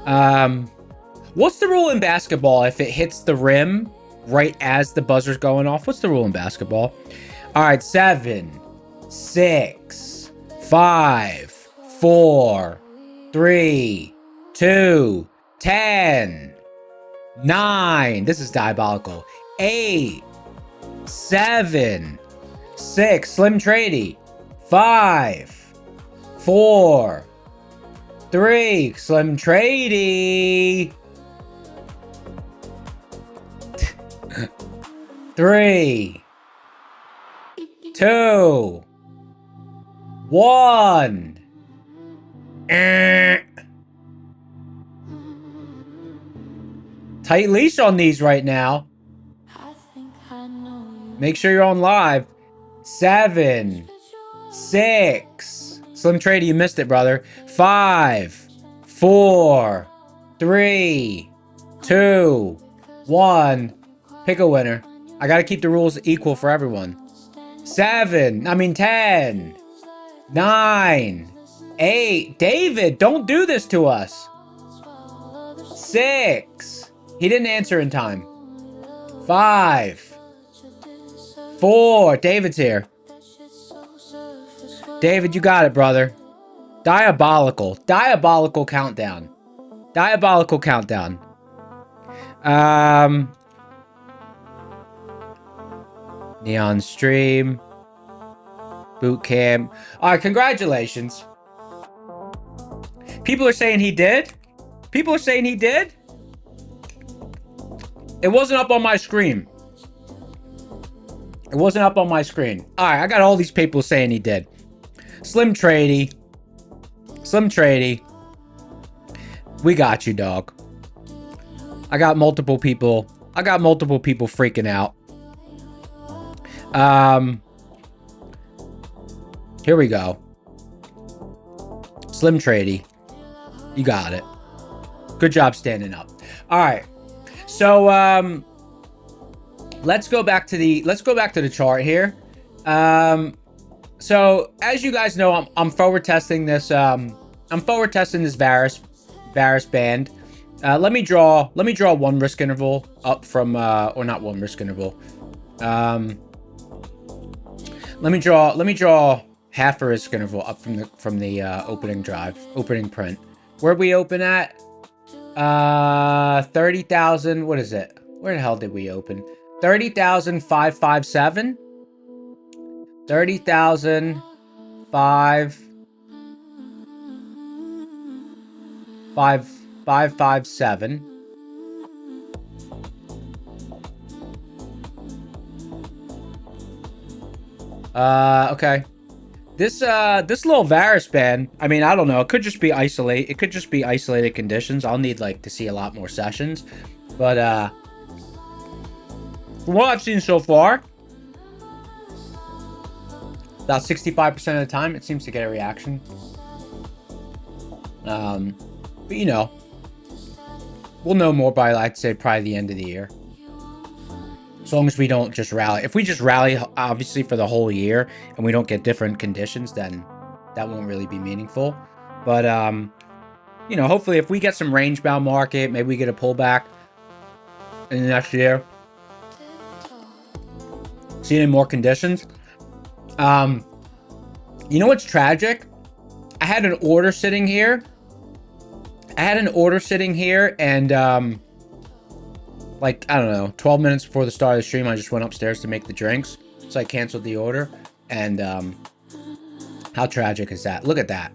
What's the rule in basketball if it hits the rim right as the buzzer's going off? What's the rule in basketball? All right, 7, 6, 5, 4, 3, 2, 10, 9. This is diabolical. 8, 7, 6. Slim Trady. 5, 4, 3. Slim Trady. 3, 2, 1. Tight leash on these right now. Make sure you're on live. 7, 6. Slim Trady, you missed it, brother. 5, 4, 3, 2, 1. Pick a winner. I gotta keep the rules equal for everyone. 10, 9, 8. David, don't do this to us. 6. He didn't answer in time. 5, 4. David's here. David, you got it, brother. Diabolical countdown. Neon Stream. Boot camp. All right, congratulations. People are saying he did. People are saying he did. It wasn't up on my screen. It wasn't up on my screen. All right, I got all these people saying he did. Slim Trady. Slim Trady. We got you, dog. I got multiple people. I got multiple people freaking out. Here we go. Slim Trady. You got it. Good job standing up. All right. So let's go back to the chart here. So as you guys know, I'm forward testing this Varus band. Let me draw one risk interval up from or not one risk interval. Let me draw half a risk interval up from the opening print. Where'd we open at? 30,000. What is it? Where the hell did we open? 30,557. 30,557. Okay. This little Varus band, I mean, I don't know. It could just be isolated conditions. I'll need to see a lot more sessions. But from what I've seen so far, about 65% of the time, it seems to get a reaction. But you know, we'll know more by, I'd say, probably the end of the year. As long as we don't just rally. If we just rally, obviously, for the whole year, and we don't get different conditions, then that won't really be meaningful. But, you know, hopefully, if we get some range-bound market, maybe we get a pullback in the next year. See any more conditions. You know what's tragic? I had an order sitting here. And, like, I don't know, 12 minutes before the start of the stream, I just went upstairs to make the drinks. So I canceled the order. And, how tragic is that? Look at that.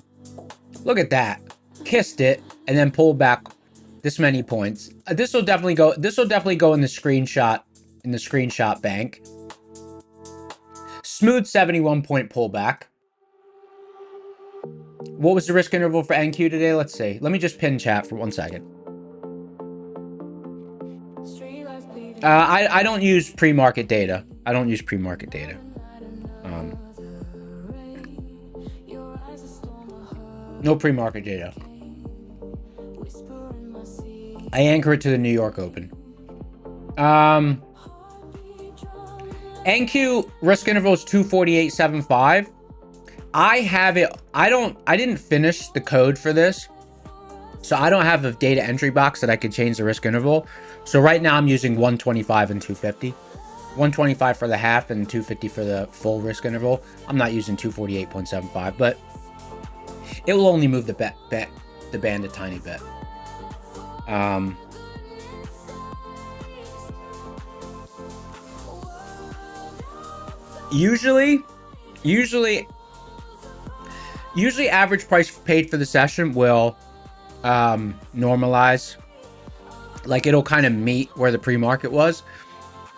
Look at that. Kissed it and then pulled back this many points. This will definitely go in the screenshot bank. Smooth 71 point pullback. What was the risk interval for NQ today? Let's see. Let me just pin chat for 1 second. I don't use pre-market data. No pre-market data. I anchor it to the New York Open. NQ risk interval is 248.75. I have it. I didn't finish the code for this, so I don't have a data entry box that I could change the risk interval. So right now I'm using 125 and 250. 125 for the half and 250 for the full risk interval. I'm not using 248.75, but it will only move the band a tiny bit. Usually average price paid for the session will normalize. Like, it'll kind of meet where the pre-market was.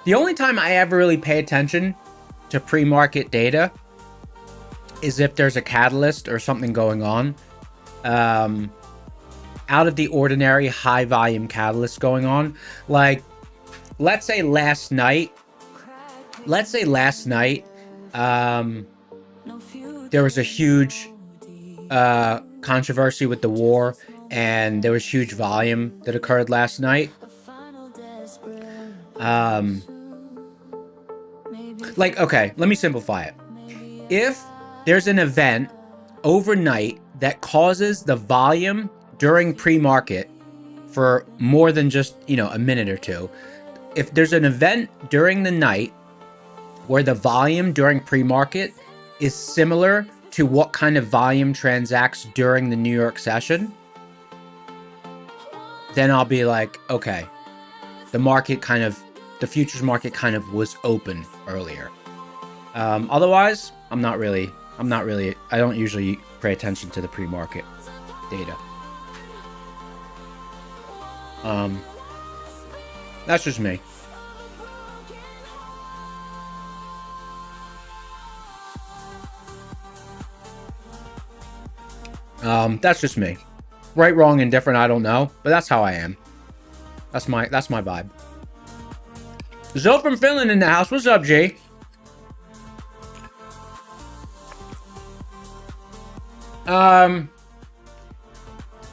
The only time I ever really pay attention to pre-market data is if there's a catalyst or something going on. Out of the ordinary high volume catalyst going on. Like, let's say last night, there was a huge controversy with the war, and there was huge volume that occurred last night. Like, okay, let me simplify it. If there's an event overnight that causes the volume during pre-market for more than just, you know, a minute or two, if there's an event during the night where the volume during pre-market is similar to what kind of volume transacts during the New York session, then I'll be like, okay, the futures market kind of was open earlier. Otherwise, I'm not really, I don't usually pay attention to the pre-market data. That's just me. That's just me. Right, wrong, and different, I don't know, but that's how I am. That's my vibe. Zoe from Finland in the house. What's up, Jay?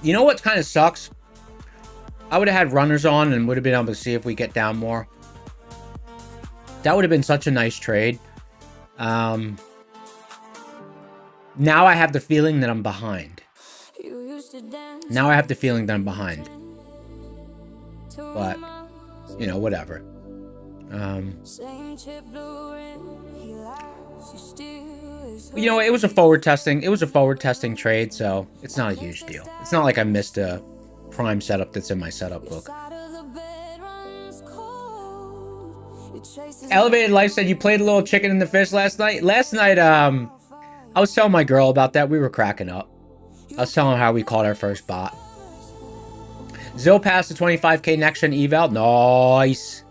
You know what kind of sucks? I would have had runners on and would have been able to see if we get down more. That would have been such a nice trade. Now I have the feeling that I'm behind. Now I have the feeling that I'm behind. But, you know, whatever. You know, it was a forward testing. It was a forward testing trade, so it's not a huge deal. It's not like I missed a prime setup that's in my setup book. Elevated Life said you played a little chicken and the fish last night. Last night, I was telling my girl about that. We were cracking up. I was telling her how we caught our first bot. Zill passed the 25k next gen eval. Nice.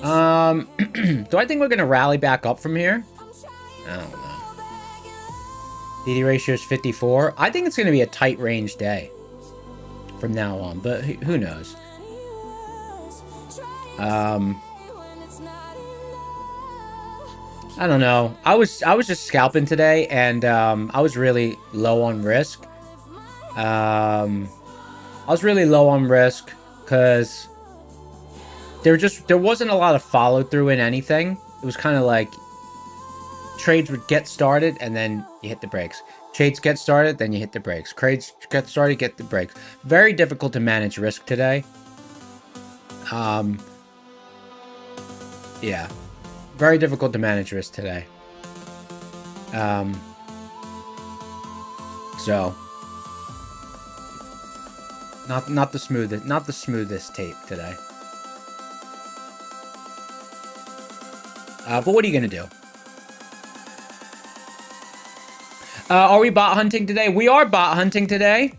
Do I think we're gonna rally back up from here? I don't know. DD ratio is 54. I think it's gonna be a tight range day from now on, but who knows? I don't know. I was just scalping today, and I was really low on risk. I was really low on risk because there wasn't a lot of follow through in anything. It was kind of like trades would get started and then you hit the brakes. Trades get started, then you hit the brakes. Trades get started, get the brakes. Very difficult to manage risk today. Yeah. Very difficult to manage risk today. So not the smoothest tape today. But what are you gonna do? Are we bot hunting today? We are bot hunting today.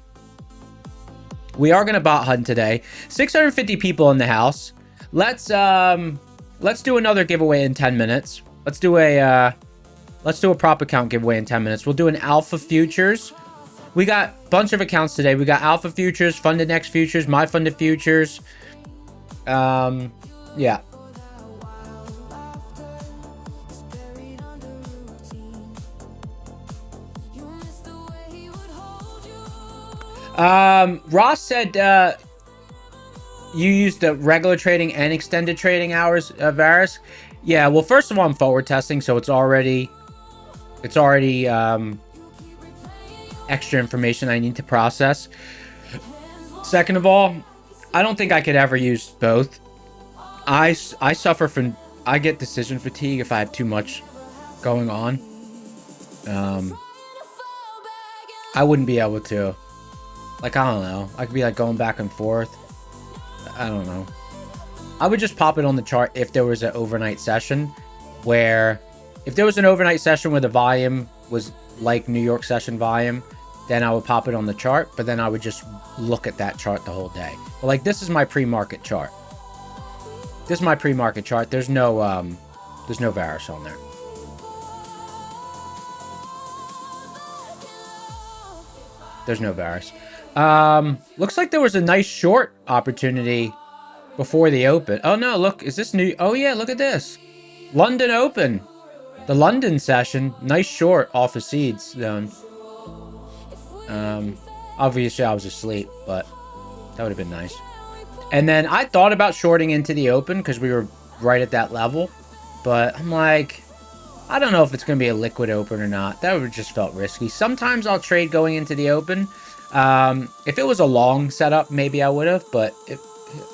We are gonna bot hunt today. 650 people in the house. Let's do another giveaway in 10 minutes. Let's do a prop account giveaway in 10 minutes. We'll do an alpha futures. We got a bunch of accounts today. We got alpha futures, funded next futures, my funded futures. Yeah. Ross said you used the regular trading and extended trading hours, Varus. Yeah, well, first of all, I'm forward testing, so it's already extra information I need to process. Second of all, I don't think I could ever use both. I suffer from, I get decision fatigue if I have too much going on. I wouldn't be able to. Like, I don't know. I could be, like, going back and forth. I don't know. I would just pop it on the chart if there was an overnight session where... If there was an overnight session where the volume was like New York session volume, then I would pop it on the chart, but then I would just look at that chart the whole day. But, like, this is my pre-market chart. This is my pre-market chart. There's no Varus on there. There's no Varus. Looks like there was a nice short opportunity before the open. Oh no, look, is this new? Oh yeah, look at this. London Open. The London session. Nice short off of seeds zone. Obviously I was asleep, but that would have been nice. And then I thought about shorting into the open because we were right at that level. But I'm like, I don't know if it's going to be a liquid open or not. That would have just felt risky. Sometimes I'll trade going into the open. If it was a long setup, maybe I would have, but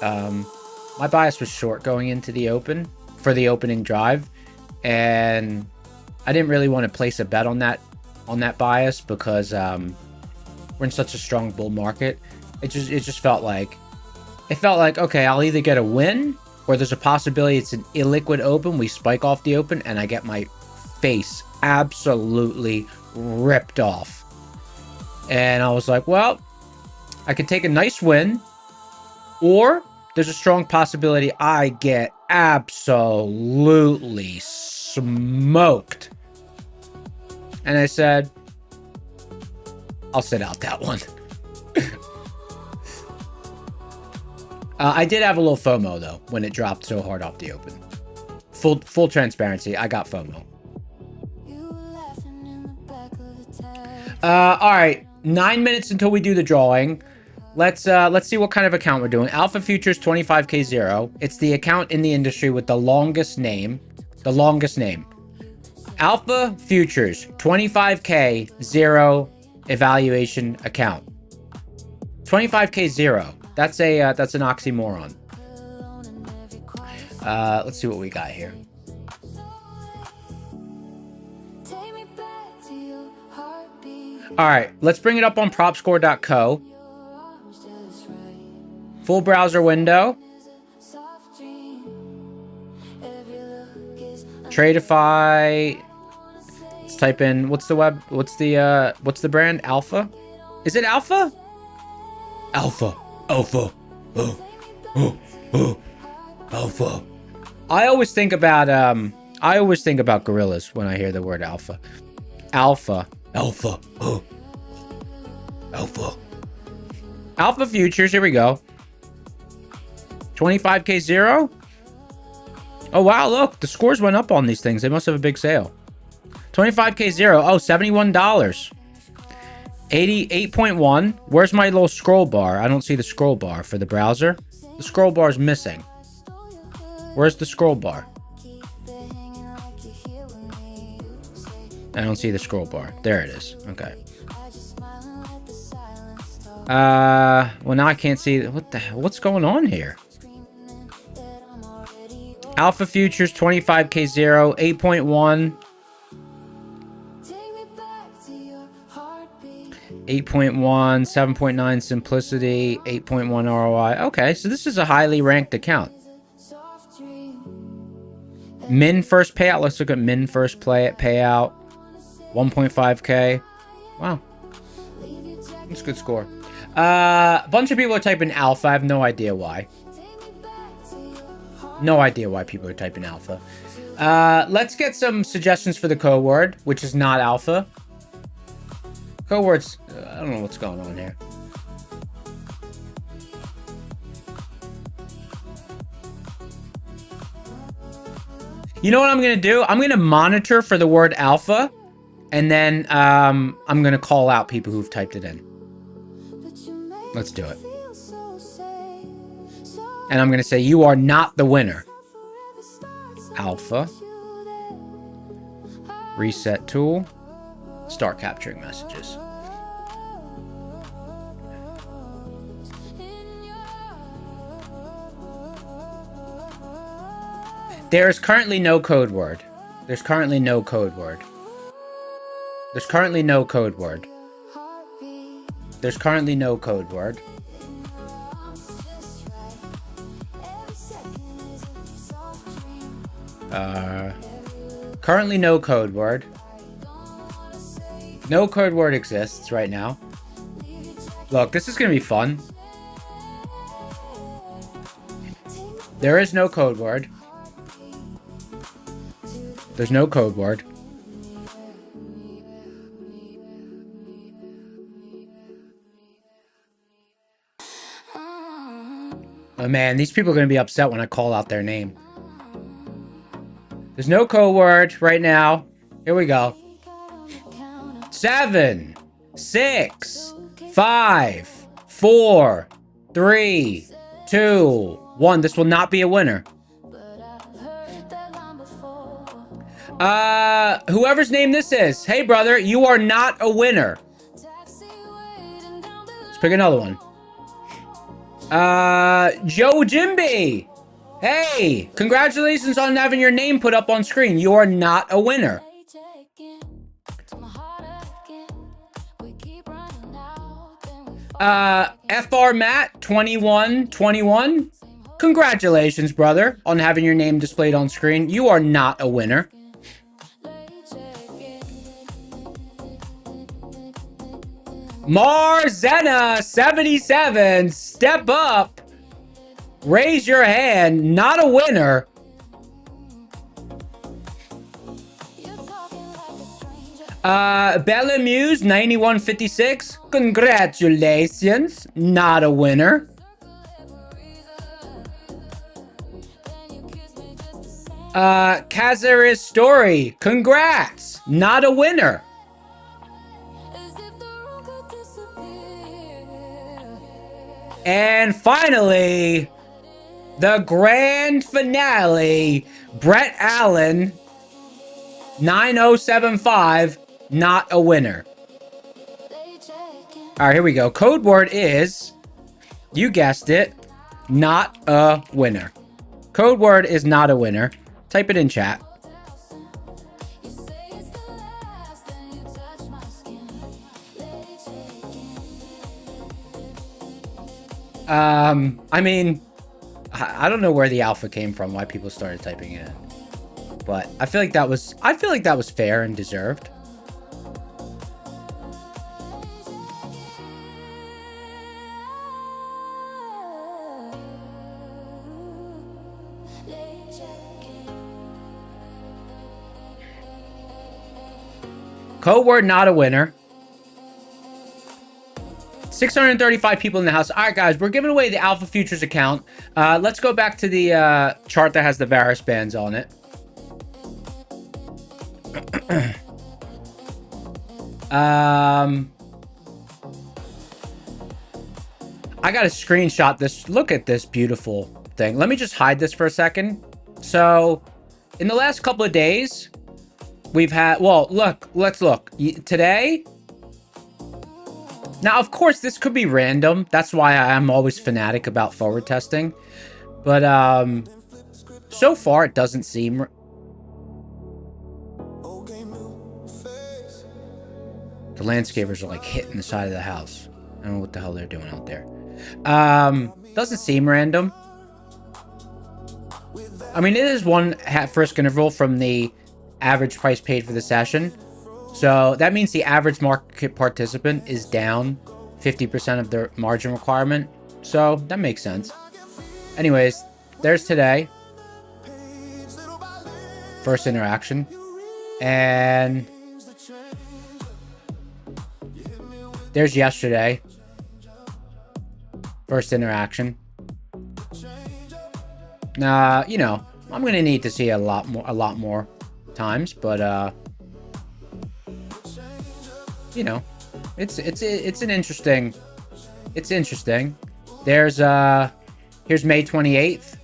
my bias was short going into the open for the opening drive, and I didn't really want to place a bet on that bias because we're in such a strong bull market. It just felt like okay, I'll either get a win or there's a possibility it's an illiquid open, we spike off the open, and I get my face absolutely ripped off. And I was like, well, I could take a nice win, or there's a strong possibility I get absolutely smoked. And I said, I'll sit out that one. I did have a little FOMO though when it dropped so hard off the open. Full transparency, I got FOMO. All right, 9 minutes until we do the drawing. Let's see what kind of account we're doing. Alpha Futures 25K0. It's the account in the industry with the longest name. The longest name. Alpha Futures 25K0 evaluation account. 25K0. That's an oxymoron. Let's see what we got here. All right, let's bring it up on propscore.co. Full browser window. Tradeify. Let's type in what's the brand? Alpha? Is it Alpha? Alpha. Alpha. Alpha. I always think about gorillas when I hear the word alpha. Alpha. Alpha. Alpha. Alpha Futures, here we go. 25K0. Oh, wow, look. The scores went up on these things. They must have a big sale. 25K0. Oh, $71. 88.1. Where's my little scroll bar? I don't see the scroll bar for the browser. The scroll bar is missing. Where's the scroll bar? I don't see the scroll bar. There it is. Okay. Well, now I can't see. What's going on here? Alpha Futures 25K0, 8.1. 8.1, 7.9 simplicity, 8.1 ROI. Okay, so this is a highly ranked account. Min first payout. Let's look at min first payout. 1.5K. Wow. That's a good score. A bunch of people are typing alpha. I have no idea why. No idea why people are typing alpha. Let's get some suggestions for the code word, which is not alpha. Code words, I don't know what's going on here. You know what I'm going to do? I'm going to monitor for the word alpha, and then I'm going to call out people who've typed it in. Let's do it. And I'm going to say, you are not the winner. Alpha. Reset tool. Start capturing messages. There is currently no code word. There's currently no code word. There's currently no code word. There's currently no code word. Currently no code word. No code word exists right now. Look, this is gonna be fun. There is no code word. There's no code word. Oh man, these people are going to be upset when I call out their name. There's no code word right now. Here we go. 7, 6, 5, 4, 3, 2, 1. This will not be a winner. Whoever's name this is. Hey, brother, you are not a winner. Let's pick another one. Joe Jimby. Hey, congratulations on having your name put up on screen. You are not a winner. FR Matt 2121. Congratulations, brother, on having your name displayed on screen. You are not a winner. Marzena77, step up. Raise your hand. Not a winner. Bella Muse 9156. Congratulations. Not a winner. Kazaris Story. Congrats. Not a winner. And finally, the grand finale, Brett Allen 9075. Not a winner. All right, here we go. Code word is, you guessed it, not a winner. Code word is not a winner. Type it in chat. I mean, I don't know where the alpha came from, why people started typing it in. But I feel like that was fair and deserved. Code word not a winner. 635 people in the house. All right, guys, we're giving away the Alpha Futures account. Let's go back to the chart that has the Varus bands on it. I got to screenshot this. Look at this beautiful thing. Let me just hide this for a second. So, in the last couple of days, we've had, well, look, let's look. Today, now, of course, this could be random. That's why I'm always fanatic about forward testing. But, so far, it doesn't seem... The landscapers are, like, hitting the side of the house. I don't know what the hell they're doing out there. Doesn't seem random. I mean, it is one first interval from the average price paid for the session. So that means the average market participant is down 50% of their margin requirement. So that makes sense. Anyways, there's today. First interaction. And there's yesterday. First interaction. Now, you know, I'm going to need to see a lot more times, but you know, it's an interesting, it's interesting. There's here's May 28th.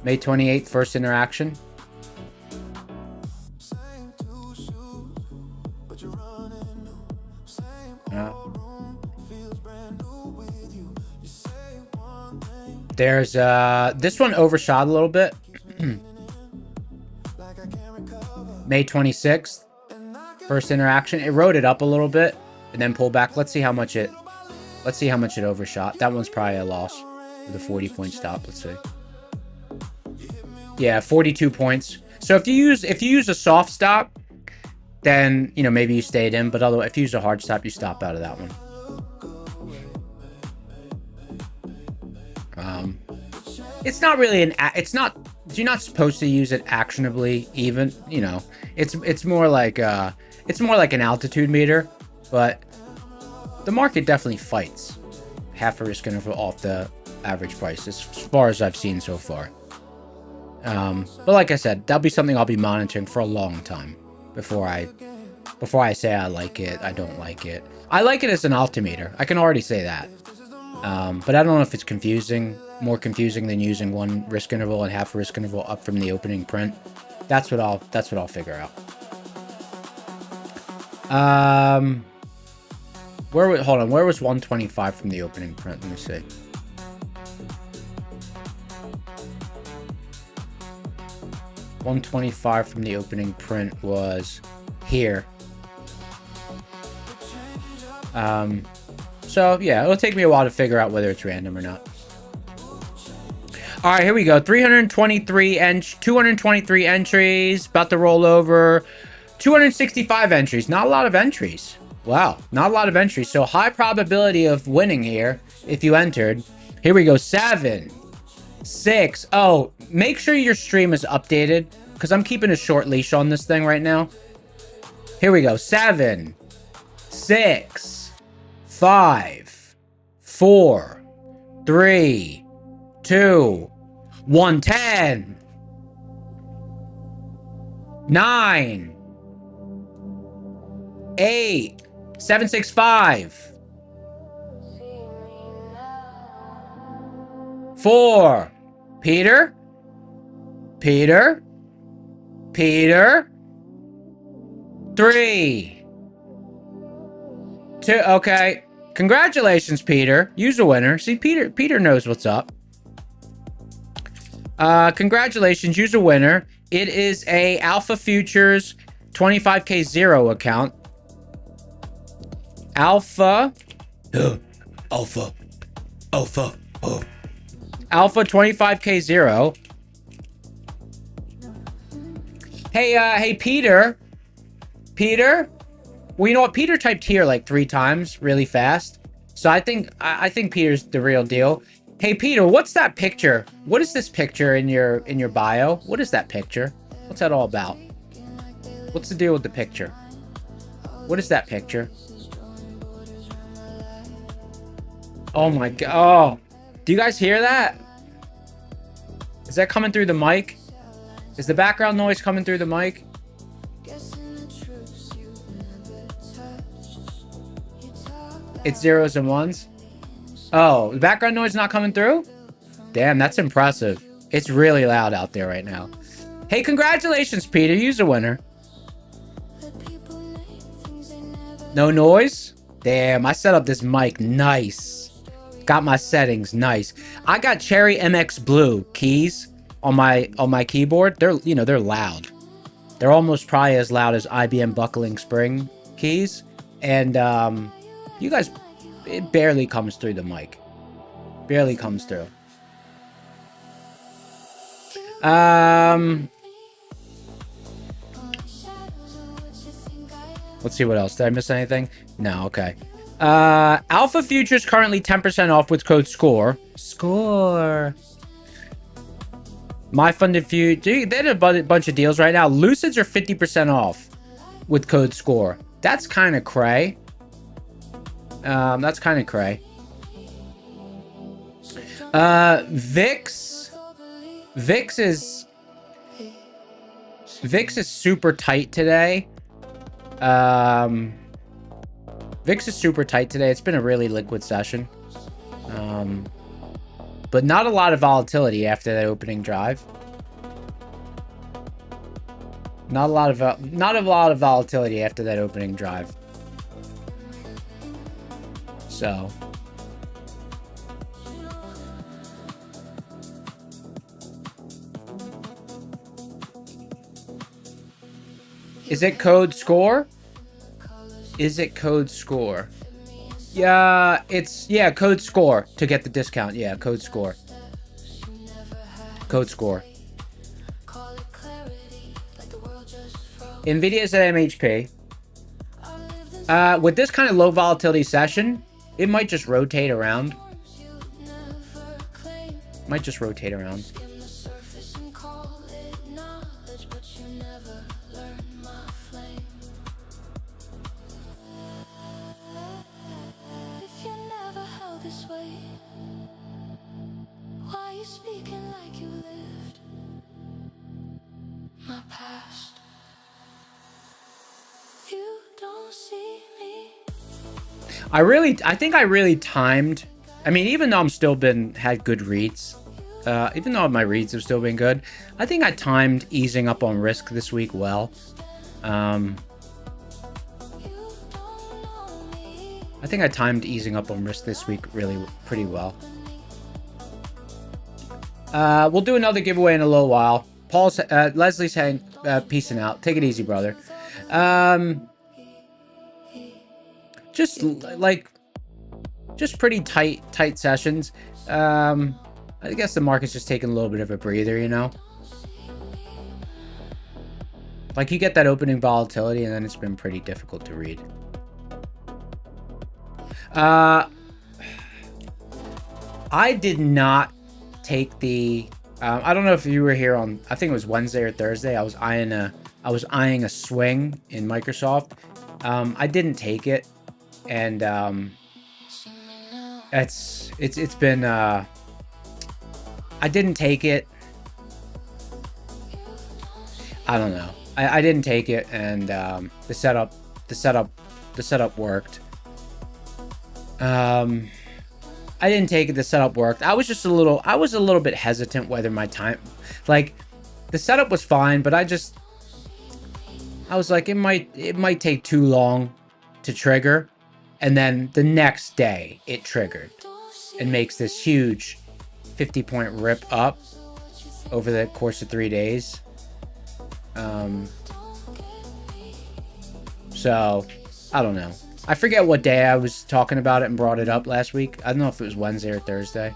May 28th, first interaction. There's this one overshot a little bit. May 26th, first interaction. It rode it up a little bit and then pulled back. Let's see how much it overshot. That one's probably a loss with a 40-point stop. Let's see. Yeah, 42 points. So if you use a soft stop, then you know maybe you stayed in. But otherwise, if you use a hard stop, you stop out of that one. It's not really it's not, you're not supposed to use it actionably even, you know, it's more like an altitude meter, but the market definitely fights half a risk interval off the average price as far as I've seen so far. But like I said, that'll be something I'll be monitoring for a long time before I say I like it, I don't like it. I like it as an altimeter. I can already say that. But I don't know if it's more confusing than using one risk interval and half a risk interval up from the opening print. That's what I'll figure out. Hold on, where was 125 from the opening print? Let me see. $125 from the opening print was here. So So yeah, it'll take me a while to figure out whether it's random or not. All right, here we go. 223 entries. About to roll over. 265 entries. Not a lot of entries. Wow, not a lot of entries. So high probability of winning here if you entered. Here we go. 7, 6. Oh, make sure your stream is updated because I'm keeping a short leash on this thing right now. Here we go. 7, 6, 5, 4, 3, 2, 1, 10, 9, 8, 7, 6, 5, 4, Peter, 3, 2. Okay, congratulations, Peter. You's a winner. See, Peter knows what's up. Congratulations, you's a winner. It is a Alpha Futures 25K Zero account. Alpha 25K Zero. Hey, Peter. Well, you know what? Peter typed here like 3 times really fast. So I think Peter's the real deal. Hey, Peter, what's that picture? What is this picture in your bio? What is that picture? What's that all about? What's the deal with the picture? What is that picture? Oh my god. Oh, do you guys hear that? Is that coming through the mic? Is the background noise coming through the mic? It's zeros and ones. Oh, the background noise not coming through? Damn, that's impressive. It's really loud out there right now. Hey, congratulations, Peter. You're a winner. No noise? Damn, I set up this mic nice. Got my settings nice. I got Cherry MX Blue keys on my keyboard. They're loud. They're almost probably as loud as IBM Buckling Spring keys. And you guys, it barely comes through the mic. Barely comes through. Let's see what else. Did I miss anything? No, okay. Alpha Futures currently 10% off with code SCORE. SCORE. My Funded Future. They did a bunch of deals right now. Lucids are 50% off with code SCORE. That's kind of cray. That's kind of cray. VIX is super tight today. VIX is super tight today. It's been a really liquid session. But not a lot of volatility after that opening drive. Not a lot of volatility after that opening drive. So is it code SCORE? Is it code SCORE? Yeah, code SCORE to get the discount. Yeah, code SCORE. Code SCORE. Nvidia's at MHP. With this kind of low volatility session, it might just rotate around. Might just rotate around. I think I really timed. I mean, even though I'm still had good reads, even though my reads have still been good, I think I timed easing up on risk this week well. I think I timed easing up on risk this week pretty well. We'll do another giveaway in a little while. Leslie's saying, peacing out. Take it easy, brother. just pretty tight sessions. I guess the market's just taking a little bit of a breather, you know? Like, you get that opening volatility, and then it's been pretty difficult to read. I did not take the... I don't know if you were here on... I think it was Wednesday or Thursday. I was eyeing a swing in Microsoft. I didn't take it, and it's been... I didn't take it. I don't know. I didn't take it, and the setup worked. I didn't take it. The setup worked. I was a little bit hesitant whether my time, like, the setup was fine, but I was like, it might take too long to trigger, and then the next day it triggered and makes this huge 50-point rip up over the course of 3 days. So I don't know. I forget what day I was talking about it and brought it up last week. I don't know if it was Wednesday or Thursday.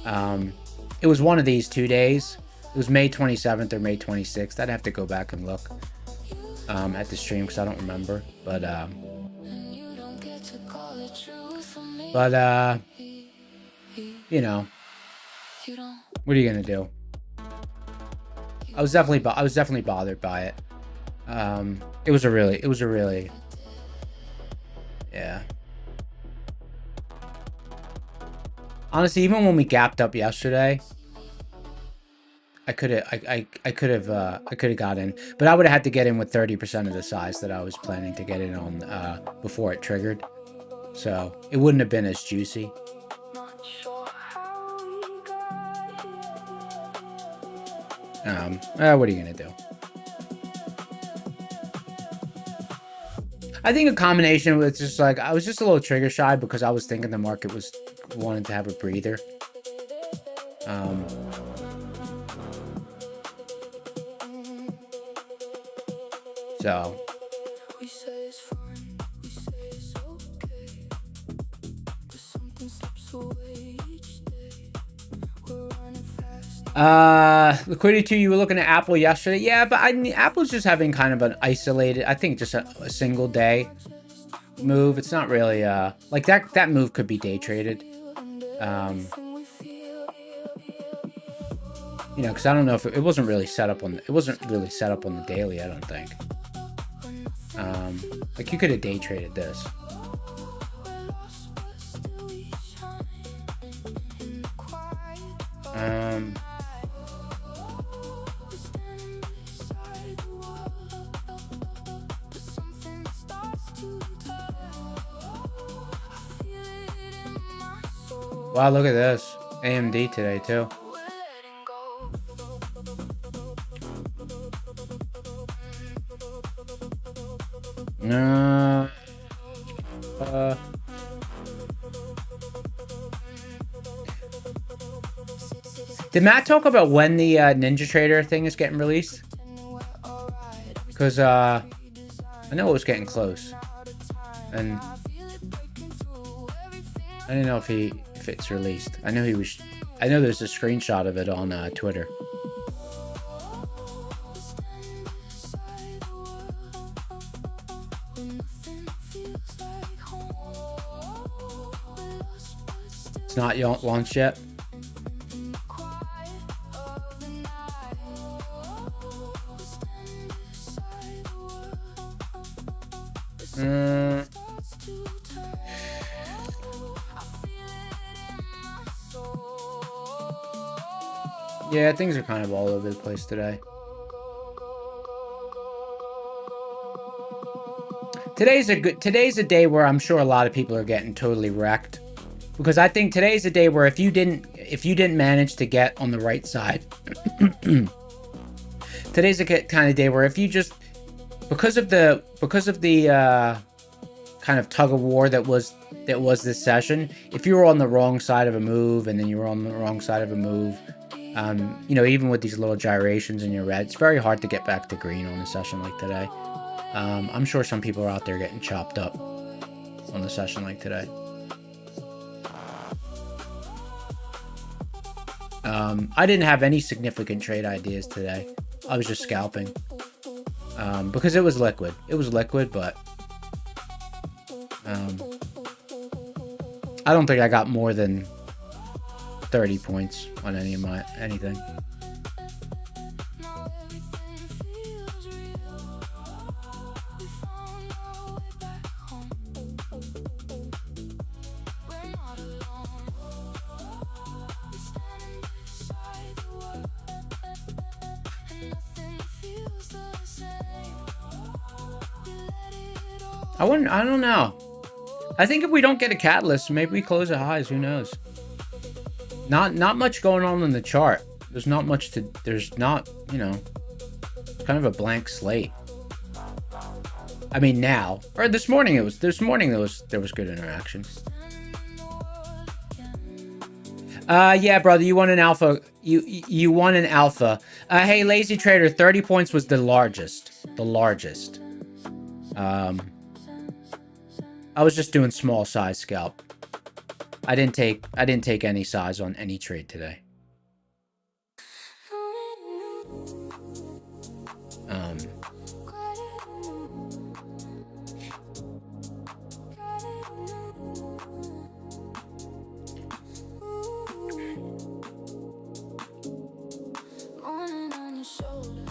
It was one of these 2 days. It was May 27th or May 26th. I'd have to go back and look at the stream because I don't remember. But you know, what are you gonna do? I was definitely bothered by it. It was a really, yeah. Honestly, even when we gapped up yesterday, I could have got in, but I would have had to get in with 30% of the size that I was planning to get in on before it triggered. So it wouldn't have been as juicy. What are you gonna do? I think a combination with just like, I was just a little trigger shy because I was thinking the market was wanting to have a breather. So Liquidity 2, you were looking at Apple yesterday. Yeah, but Apple's just having kind of an isolated, I think just a single day move. It's not really like that move could be day traded. You know, because I don't know if it wasn't really set up on the daily, I don't think. Like, you could have day traded this. Wow, look at this. AMD today, too. Did Matt talk about when the Ninja Trader thing is getting released? Because I know it was getting close, and I didn't know if it's released. I know there's a screenshot of it on Twitter. It's not launched yet. Yeah, things are kind of all over the place today. Today's a day where I'm sure a lot of people are getting totally wrecked, because I think today's a day where if you didn't manage to get on the right side, today's a kind of day where if you just because of the kind of tug of war that was this session, if you were on the wrong side of a move and then you were on the wrong side of a move, you know, even with these little gyrations in your red, it's very hard to get back to green on a session like today. I'm sure some people are out there getting chopped up on a session like today. I didn't have any significant trade ideas today. I was just scalping. Because it was liquid. It was liquid, but I don't think I got more than 30 points on anything. I don't know. I think if we don't get a catalyst, maybe we close at highs. Who knows? Not much going on in the chart. There's not much to. There's not. You know. It's kind of a blank slate. I mean now or this morning. This morning there was good interaction. Yeah, brother. You won an alpha. You won an alpha. Hey, lazy trader. 30 points was the largest. The largest. I was just doing small size scalp. I didn't take any size on any trade today.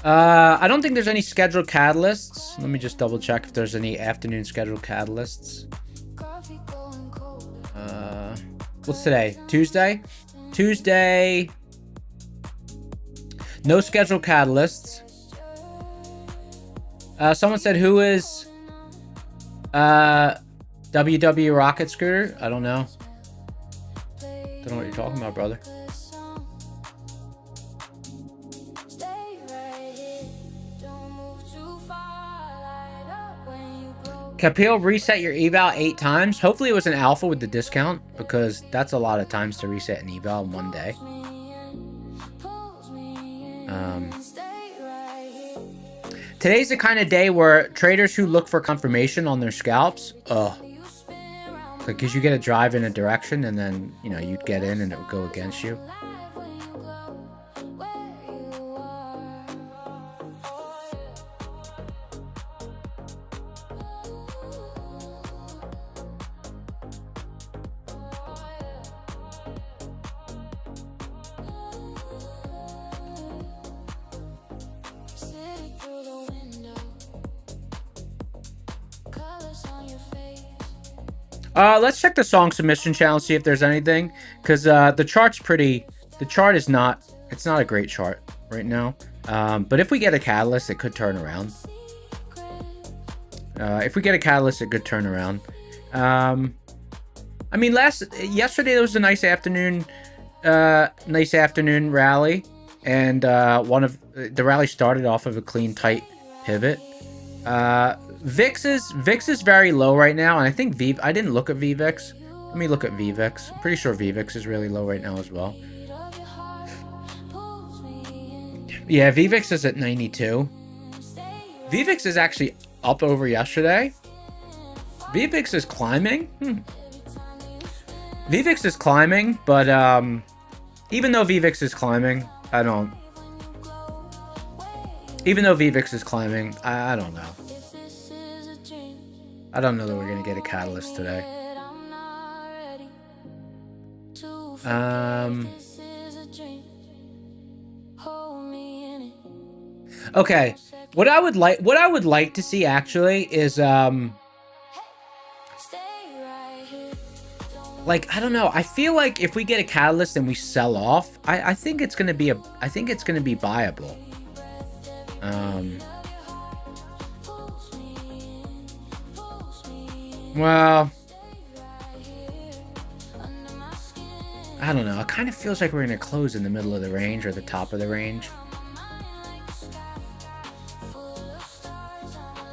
I don't think there's any scheduled catalysts. Let me just double check if there's any afternoon scheduled catalysts. What's today? Tuesday? Tuesday. No scheduled catalysts. Someone said, who is WW Rocket Scooter? I don't know. Don't know what you're talking about, brother. Capil, reset your eval 8 times. Hopefully it was an alpha with the discount, because that's a lot of times to reset an eval in one day. Today's the kind of day where traders who look for confirmation on their scalps, because you get a drive in a direction and then, you know, you'd get in and it would go against you. Let's check the song submission channel, see if there's anything, because the chart is not, it's not a great chart right now. But if we get a catalyst, it could turn around. If we get a catalyst, it could turn around. I mean, yesterday there was a nice afternoon rally, and the rally started off of a clean, tight pivot. VIX is very low right now, and I think I didn't look at VVIX. Let me look at VVIX. I'm pretty sure VVIX is really low right now as well. Yeah, VVIX is at 92. VVIX is actually up over yesterday. VVIX is climbing. VVIX is climbing, but even though VVIX is climbing, I don't know. I don't know that we're gonna get a catalyst today. Okay. What I would like to see actually is like, I don't know. I feel like if we get a catalyst and we sell off, I think it's gonna be viable. Well, I don't know. It kind of feels like we're going to close in the middle of the range or the top of the range.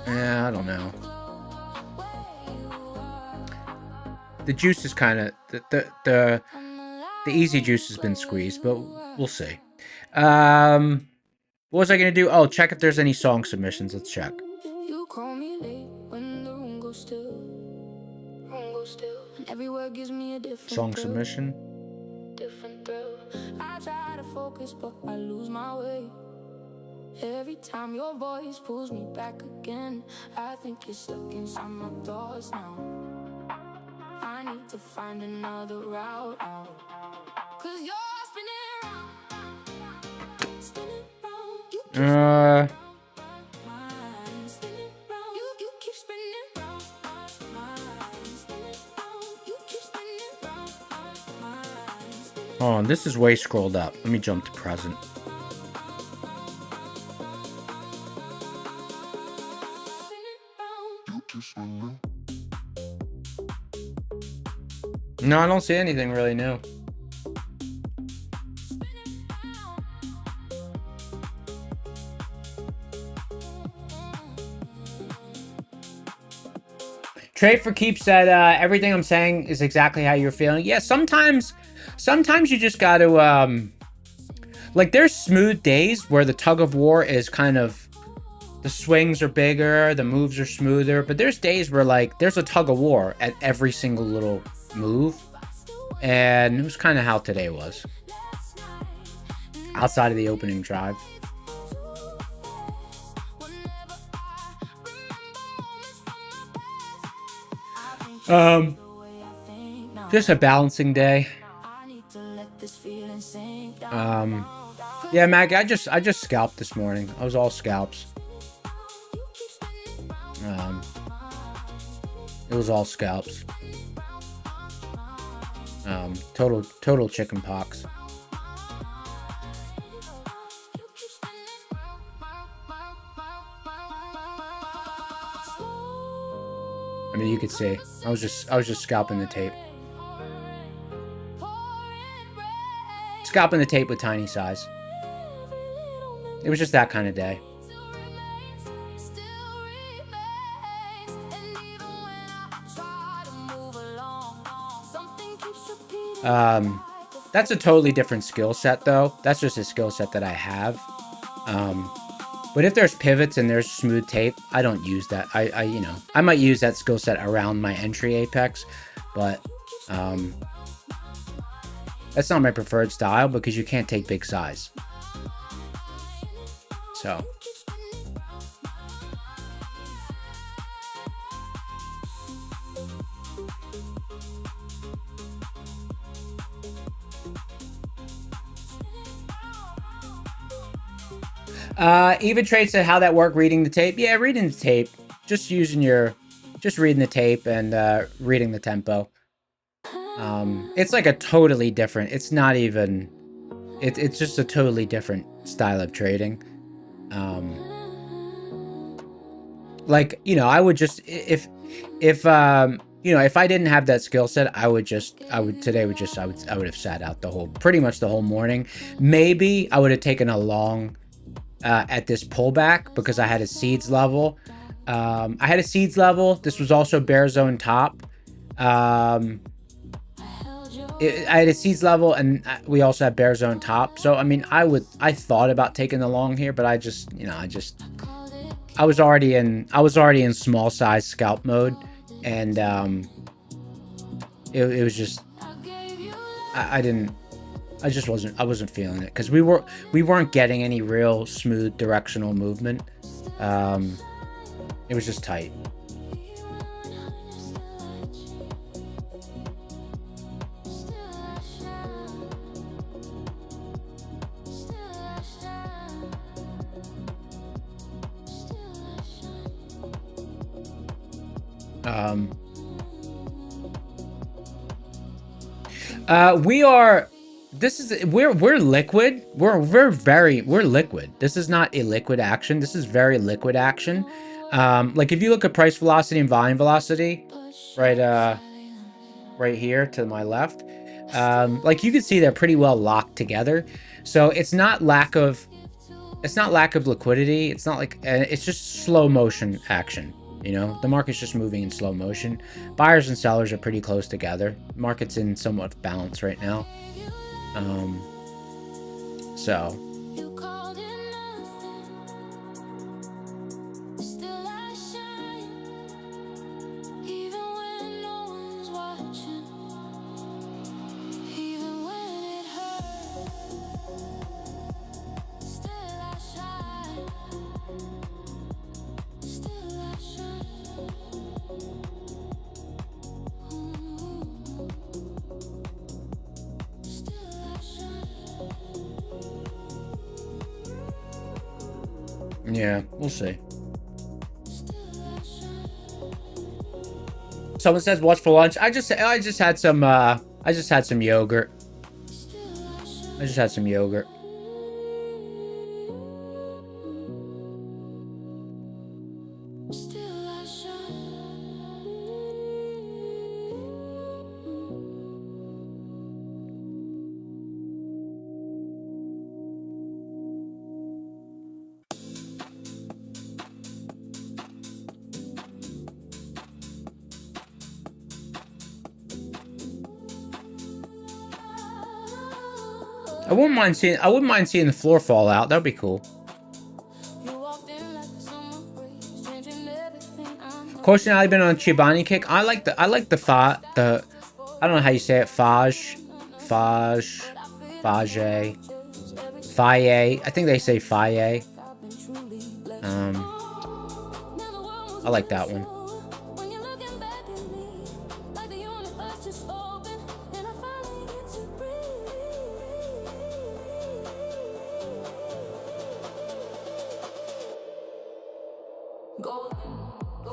Yeah, I don't know. The juice is kind of... The easy juice has been squeezed, but we'll see. What was I going to do? Oh, check if there's any song submissions. Let's check. You call me late when the room goes still. Every word gives me a different Song submission. different thrill. I try to focus, but I lose my way. Every time your voice pulls me back again, I think you're stuck inside my thoughts now. I need to find another route out. Cause you're spinning round, spinning round. You keep spinning round, spinning round. You keep spinning round, spinning round. You keep spinning round, spinning. Oh, this is way scrolled up. Let me jump to present. No, I don't see anything really new. Trade for Keeps said, everything I'm saying is exactly how you're feeling. Yeah, sometimes you just got to, like, there's smooth days where the tug of war is kind of, the swings are bigger, the moves are smoother, but there's days where, like, there's a tug of war at every single little move, and it was kind of how today was, outside of the opening drive. Just a balancing day. Yeah, Mag, I just scalped this morning. I was all scalps. It was all scalps. Total chicken pox. I mean, you could see I was just scalping the tape. Scalping the tape with tiny size. It was just that kind of day. That's a totally different skill set, though. That's just a skill set that I have. But if there's pivots and there's smooth tape, I don't use that. I might use that skill set around my entry apex, but that's not my preferred style because you can't take big size. So. Even Trade said, how that work reading the tape? Yeah, reading the tape. Just reading the tape and reading the tempo. It's like a totally different, it's not even, it's just a totally different style of trading. Like, you know, I would just, if I didn't have that skill set, I would have sat out pretty much the whole morning. Maybe I would have taken a long, at this pullback because I had a seeds level. This was also bear zone top. I had a seeds level and we also had bear zone top. So, I mean, I thought about taking the long here, but I was already in small size scalp mode, and it was just, I wasn't feeling it because we weren't getting any real smooth directional movement. It was just tight. We're liquid. We're liquid. This is not illiquid action. This is very liquid action. Like if you look at price velocity and volume velocity, right here to my left, like you can see they're pretty well locked together. So it's not lack of liquidity. It's not like, it's just slow motion action. You know, the market's just moving in slow motion. Buyers and sellers are pretty close together. Market's in somewhat balance right now. So. Yeah, we'll see. Someone says, "What's for lunch?" I just had some yogurt. I just had some yogurt. I wouldn't mind seeing the floor fall out. That'd be cool. Coach and I have been on a Chobani kick. I like the I don't know how you say it. Faye. I think they say Faye. I like that one.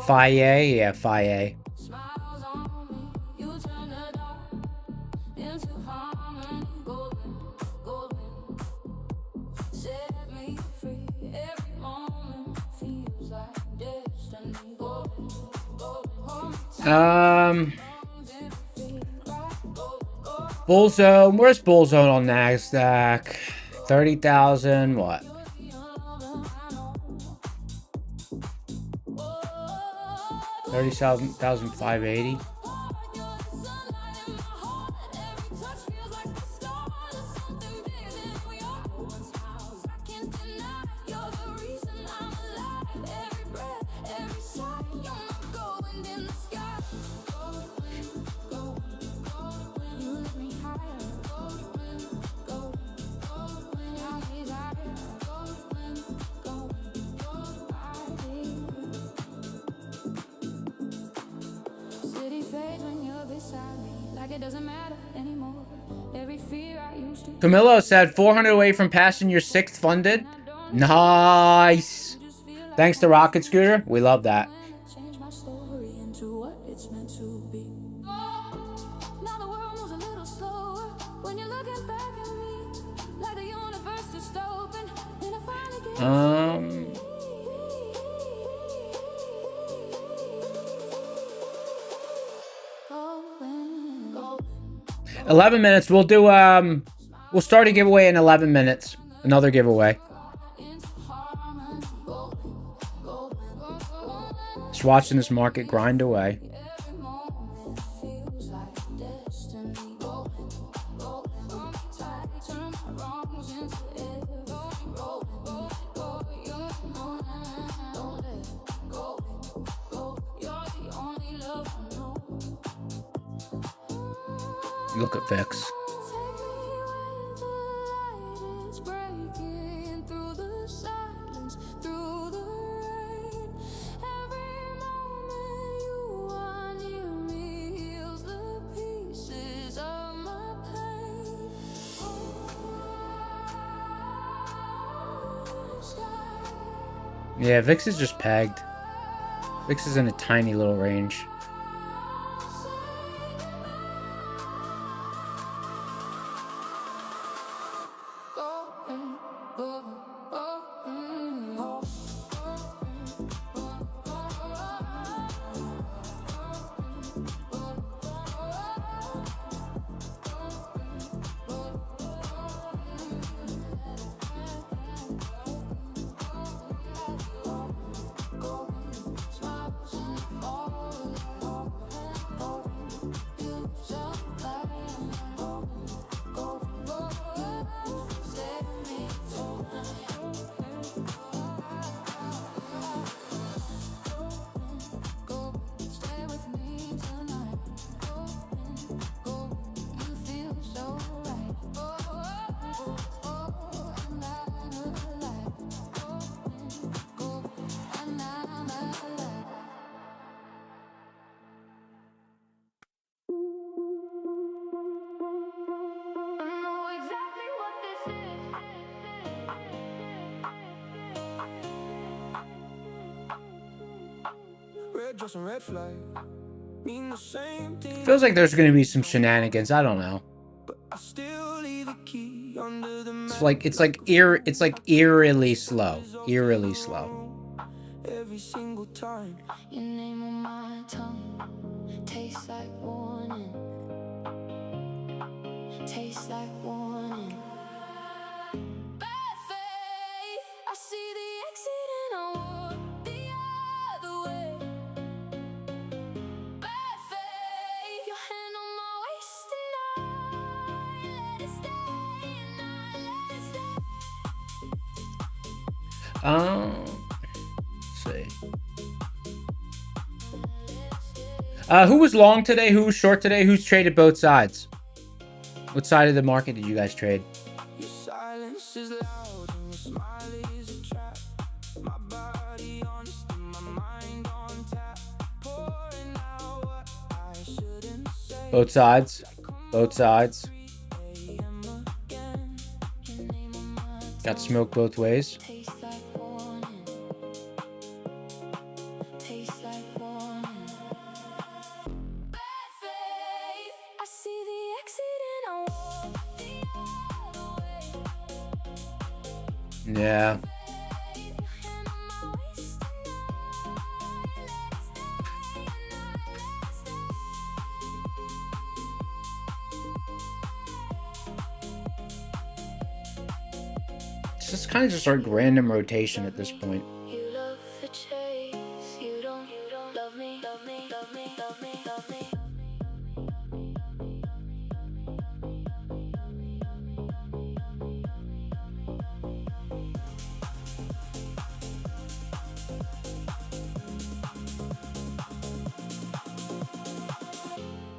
Faye, yeah, Faye. Bullzone. Where's Bullzone on NASDAQ? 30,000. What? 37,580. Camilo said 400 away from passing your 6th funded. Nice. Thanks to Rocket Scooter. We love that. $11 minutes. We'll do we'll start a giveaway in 11 minutes. Another giveaway. Just watching this market grind away. Look at Vex. Yeah, Vix is just pegged. Vix is in a tiny little range. red dress and red flag mean the same thing. Feels like there's gonna be some shenanigans. I don't know. But I still leave a key under the It's like eerily slow. Eerily slow. every single time. Your name on my tongue tastes like warning. Tastes like warning. Bad faith. I see the exit and I walk the other way. Bad faith. Your hand on my waist and I let it stay and I let it stay. Let's see. Who was long today? Who was short today? Who's traded both sides? What side of the market did you guys trade? Your silence is loud and your smile is a trap. My body honest and my mind on tap. Pouring out what I shouldn't say. Both sides. Both sides. Got smoke both ways. Tastes like warning. Tastes like warning. Bad faith. I see the exit and I walk the other way. Yeah. Your hand on my waist and I let it stay and I let it stay. It's just kind of just like random rotation at this point. You love the chase. You don't love me, love me, love me, love me, love me.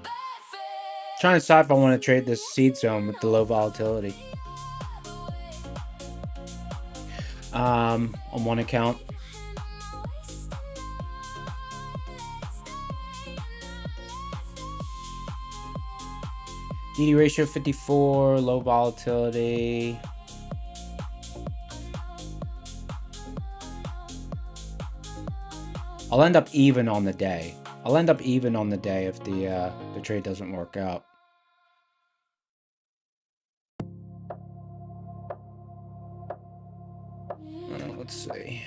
Bad faith. Trying to decide if I want to trade this seed zone with the low volatility. On one account. DD ratio 54, low volatility. I'll end up even on the day. I'll end up even on the day if the trade doesn't work out. Let's see.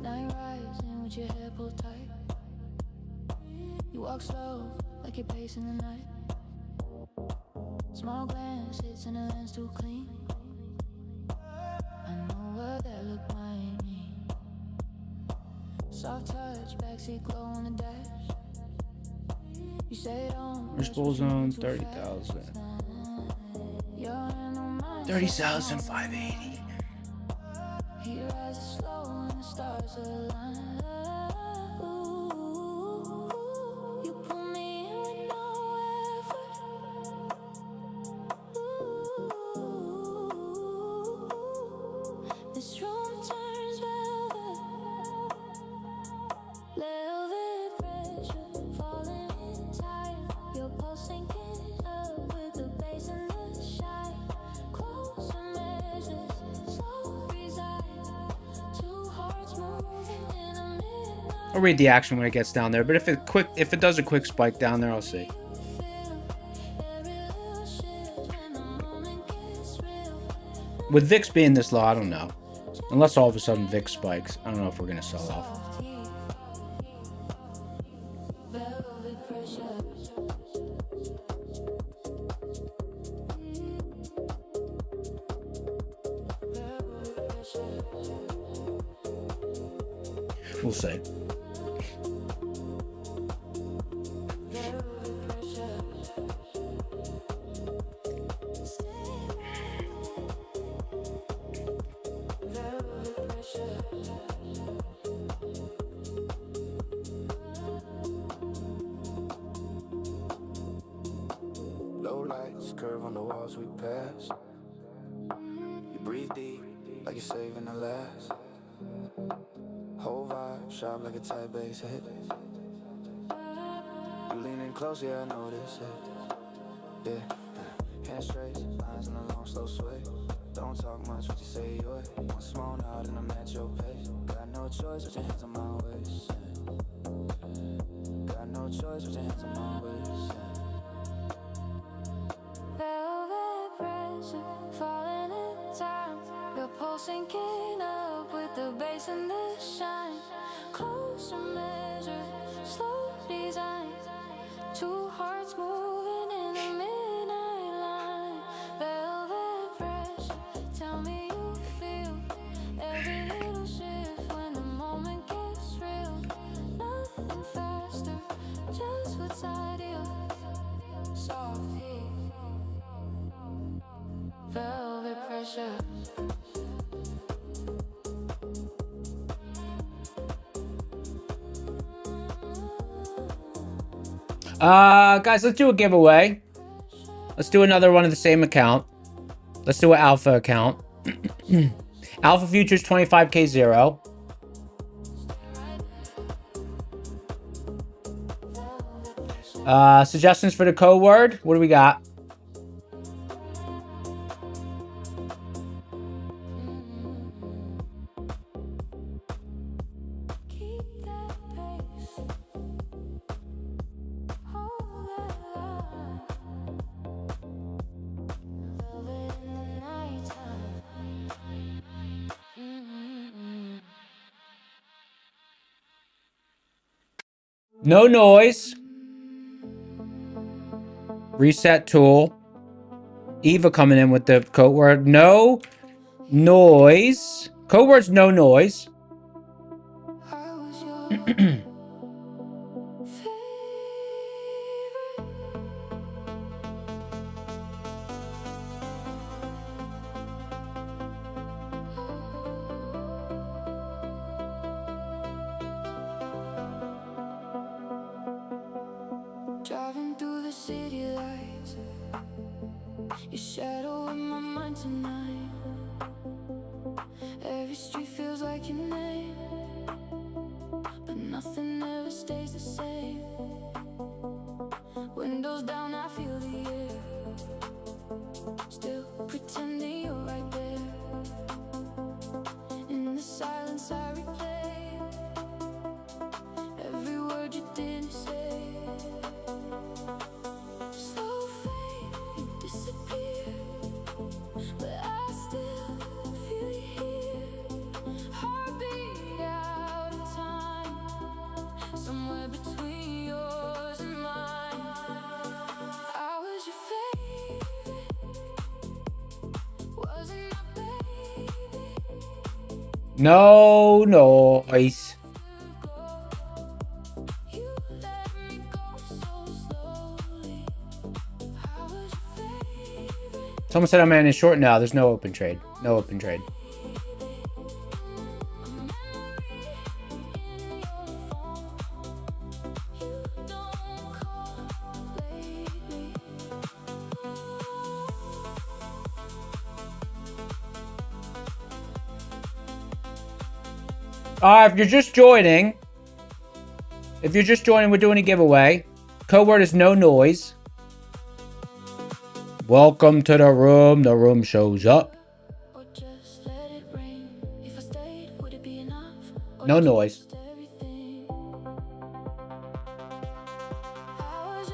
Night rising with your hair pulled tight. You walk slow, like you're pacing the night. Small glance hits and the lens too clean. I know what that look might mean. Soft touch, backseat glow on the dash. You say don't Where's bull zone? 30,000. 30,580. He rises slow and the stars align. Ooh, you pull me in with no effort. Ooh, this room turns velvet. Velvet pressure falling inside. Your pulse sinking up with the bass and the shine. Closer measures, slow reside. Two hearts moving in a midnight. I'll read the action when it gets down there, but if it does a quick spike down there, I'll see. Every little shift when the moment gets real. With VIX being this low, I don't know. Unless all of a sudden VIX spikes, I don't know if we're gonna sell off. Velvet pressure. Velvet pressure. We'll see. Velvet pressure. Velvet pressure. you're saving the last. Whole vibe, sharp like a tight bass hit. You leaning close, yeah, I notice it. Yeah, hands straight, lines in a long, slow sway. Don't talk much, what you say, you one small nod and I'm at your pace. Got no choice, put your hands on my waist. Got no choice, put your hands on my waist. Velvet pressure, falling in time. Your pulse syncing up with the bass and the shine. Closer measure, slow design. Two hearts moving in a midnight line. Velvet pressure, tell me you feel every little shift when the moment gets real. Nothing faster, just what's ideal. Soft heat, velvet pressure. Guys, let's do a giveaway. Let's do another one of the same account. Let's do an alpha account. Alpha futures 25k 0. Suggestions for the code word. What do we got? No noise. Reset tool. Eva coming in with the code word. No noise. Code word's no noise. Driving through the city lights, your shadow in my mind tonight. Every street feels like your name, but nothing ever stays the same. Windows down, I feel the air, still pretending you're right there. In the silence I replay every word you didn't say. Slow fade, you disappear, but I still feel you here. Heartbeat out of time, somewhere between yours and mine. I was your favorite, wasn't I, baby? No noise. You let me go so slowly. I was your favorite. Someone said I'm in short now. There's no open trade. No open trade. If you're just joining, we're doing a giveaway. Code word is no noise. Welcome to the room. The room shows up. Or just let it rain. If I stayed, would it be enough? Or No noise. just everything? I was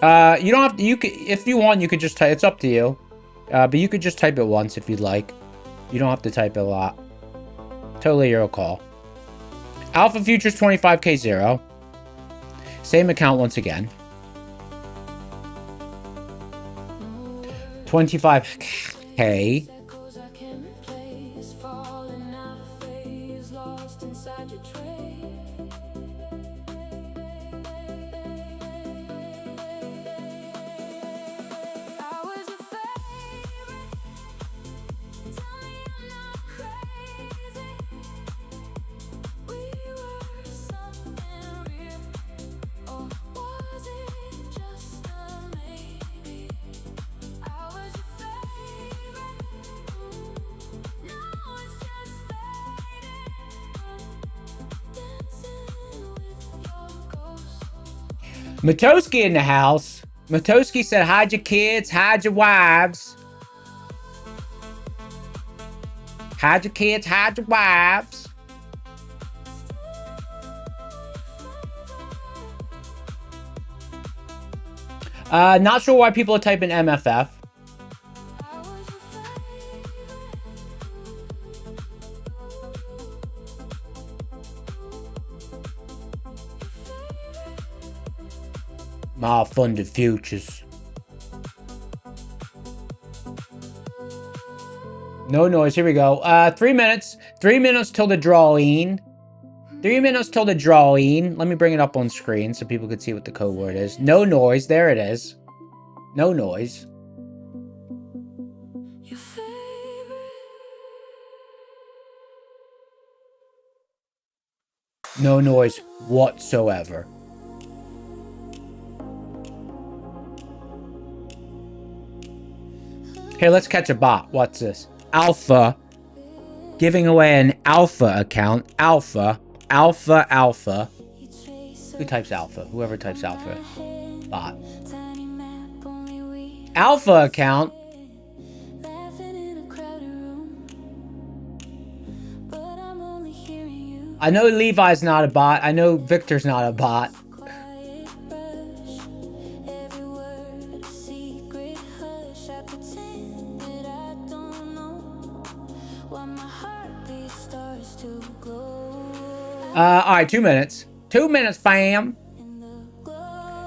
yours. You don't have to, you could, if you want, you could just type, it's up to you. But you could just type it once if you'd like. You don't have to type it a lot. Totally your call. Alpha futures 25k 0. Same account once again. 25k. Echoes I can't replace, falling out of phase, lost inside your tray. I was your favorite. Tell me I'm not crazy. We were something real, or was it just a maybe? I was your favorite. Matoski in the house. Matoski said, hide your kids, hide your wives. Hide your kids, hide your wives. Not sure why people are typing MFF. My funded futures. No noise. Here we go. 3 minutes. 3 minutes till the drawing. 3 minutes till the drawing. Let me bring it up on screen so people can see what the code word is. No noise. There it is. No noise. No noise whatsoever. Here, let's catch a bot. What's this? Alpha. Giving away an alpha account. Alpha. Alpha, alpha. Who types alpha? Whoever types alpha. Bot. Alpha account. I know Levi's not a bot. I know Victor's not a bot. Alright, 2 minutes. 2 minutes, fam.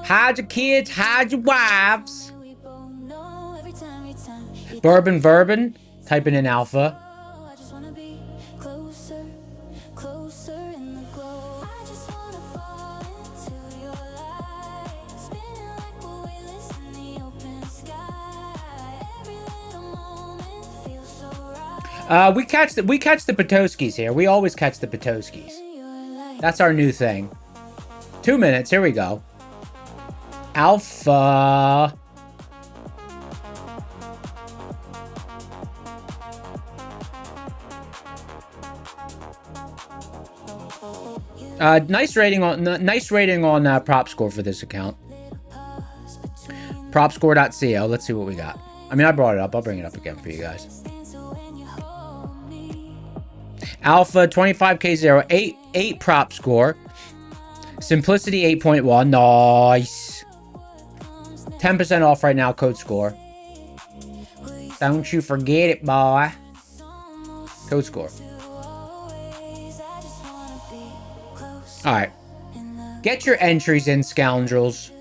Hide your kids, hide your wives. Bourbon, Verbin. Typing in alpha. We catch the Petoskis here. We always catch the Petoskis. That's our new thing. 2 minutes. Here we go. Alpha. Nice rating on prop score for this account. Propscore.co. Let's see what we got. I mean, I brought it up. I'll bring it up again for you guys. Alpha 25K0, 8 prop score. Simplicity 8.1. Nice. 10% off right now, code score. Don't you forget it, boy. Code score. Alright. Get your entries in, scoundrels.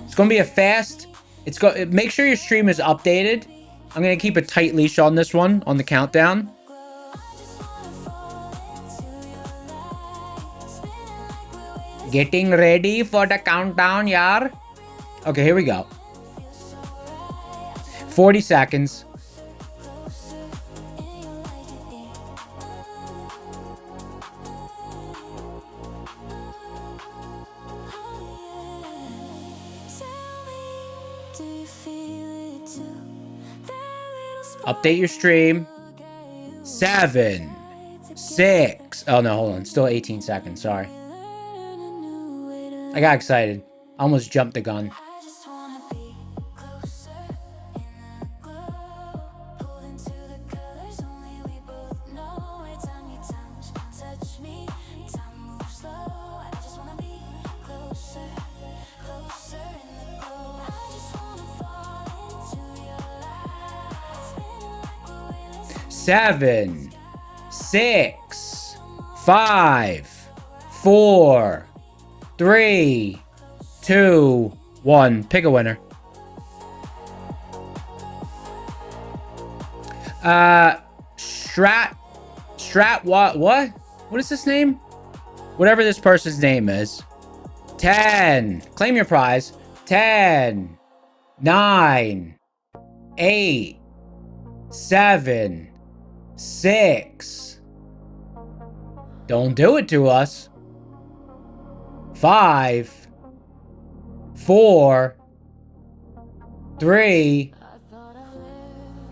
It's gonna be a fast. Make sure your stream is updated. I'm gonna keep a tight leash on this one, on the countdown. Getting ready for the countdown, yar. Okay, here we go. 40 seconds. Update your stream. 7, 6. Oh no, hold on. Still 18 seconds. Sorry. I got excited. I almost jumped the gun. Seven, 6, 5, 4, 3, 2, 1. Pick a winner. What is this name? Whatever this person's name is. 10. Claim your prize. 10, 9, 8, 7, 6. Don't do it to us. 5, 4, 3.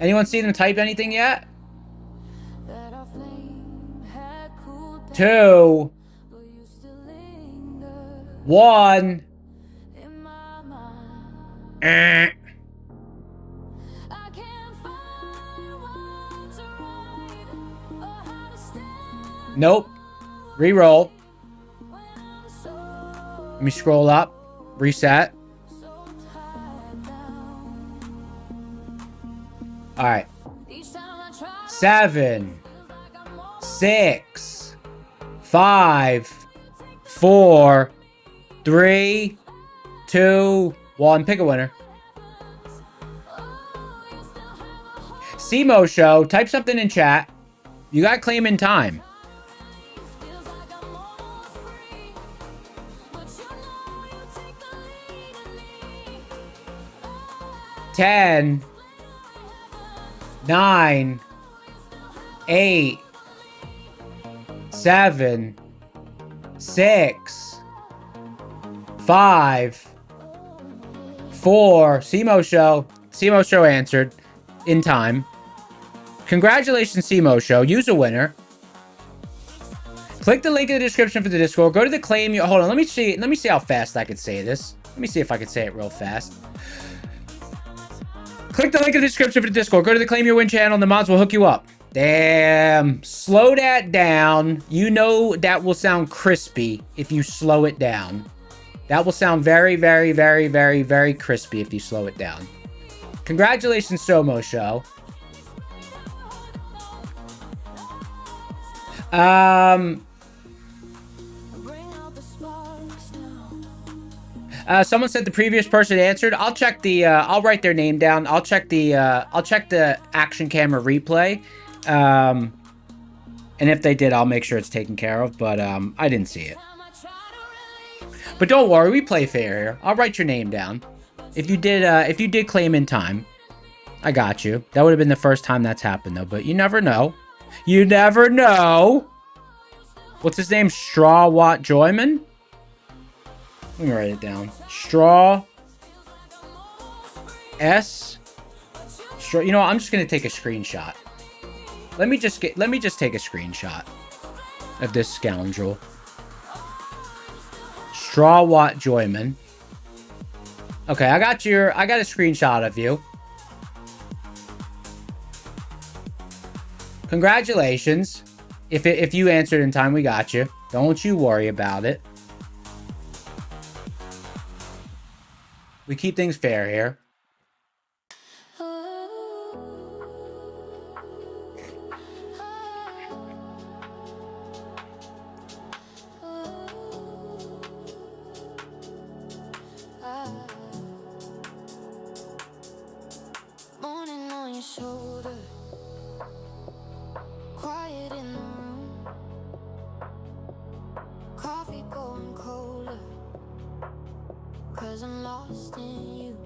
Anyone see them type anything yet? 2, 1. In my mind, Eh. I can't find what to write or how to stand Nope. Reroll. when I'm so, Let me scroll up. Reset. so tied down. All right. Each time I try, 7, feels like I'm more 6, 5, 4, 3, 2, 1. Pick a winner. SEMO show. Type something in chat. You got claim in time. feels like I'm almost free. But you know you take the lead in me. 10, 9, 8, 7, 6, 5, 4. SEMO show. SEMO show answered in time. Congratulations, SEMO show. Use a winner. Click the link in the description for the Discord. Go to the claim. Hold on. Let me see how fast I can say this. Let me see if I can say it real fast. Click the link in the description for the Discord. Go to the Claim Your Win channel and the mods will hook you up. Damn. Slow that down. You know that will sound crispy if you slow it down. That will sound very, very, very, very, very crispy if you slow it down. Congratulations, SEMO show. Bring out the sparks now. Someone said the previous person answered. I'll check the. I'll write their name down. I'll check the. I'll check the action camera replay. And if they did, I'll make sure it's taken care of. But I didn't see it. Time I try to release, But don't worry, we play fair here. I'll write your name down. If you did claim in time, I got you. That would have been the first time that's happened though. But you never know. You never know. What's his name? Strawwatt Joyman? Let me write it down. Straw S. Straw. You know what? I'm just gonna take a screenshot. Let me just take a screenshot of this scoundrel. Strawwatt Joyman. Okay, I got a screenshot of you. Congratulations. If you answered in time, we got you. Don't you worry about it. We keep things fair here. morning on your shoulder, quiet in the room, coffee going colder, 'cause I'm lost in you.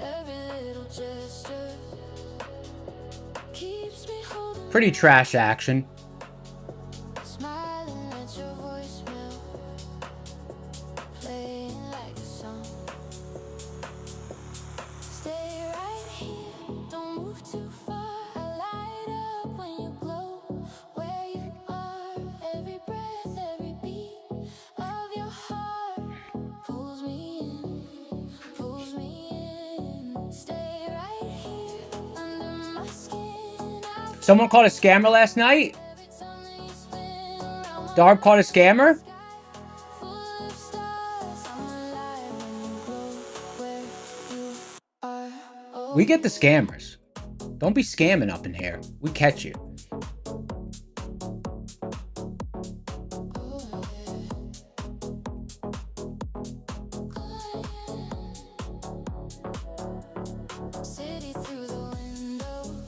Every little gesture keeps me holding, Pretty trash action. smiling at your voicemail, playing like a song. Stay right here, don't move too far. I light up when you glow. Where you are, every breath, every beat of your heart pulls me in. Stay right here under my skin. Someone caught a scammer last night? Every time that you spin around my Darb caught a scammer? full of stars, I'm alive when you glow. Where you are, oh. We get the scammers. Don't be scamming up in here. We catch you. City through the window.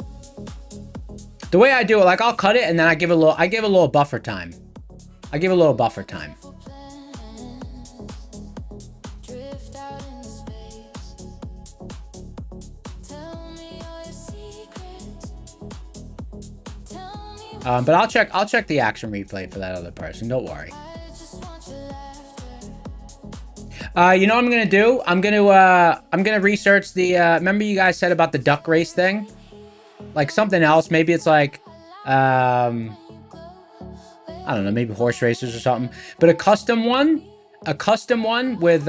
The way I do it, like I'll cut it and then I give a little buffer time. I give a little buffer time. Drift out into space. Tell me all your secrets. Tell me But I'll check the action replay for that other person. Don't worry. I just want your laughter. You know what I'm gonna do? I'm gonna research the remember you guys said about the duck race thing? Like something else. Maybe it's like I don't know, maybe horse racers or something. But a custom one with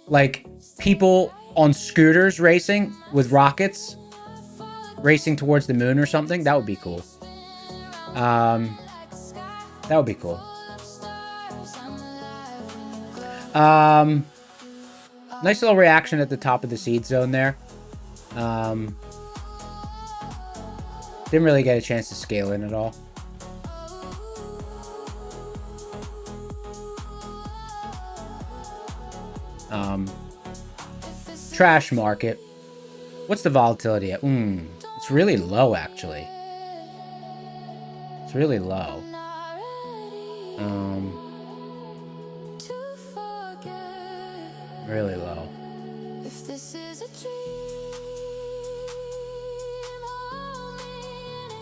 like people on scooters racing with rockets racing towards the moon or something. That would be cool. That would be cool. Nice little reaction at the top of the seed zone there. Didn't really get a chance to scale in at all. Trash market. What's the volatility at? It's really low, actually. It's really low. Really low. If this is a dream, hold me in it.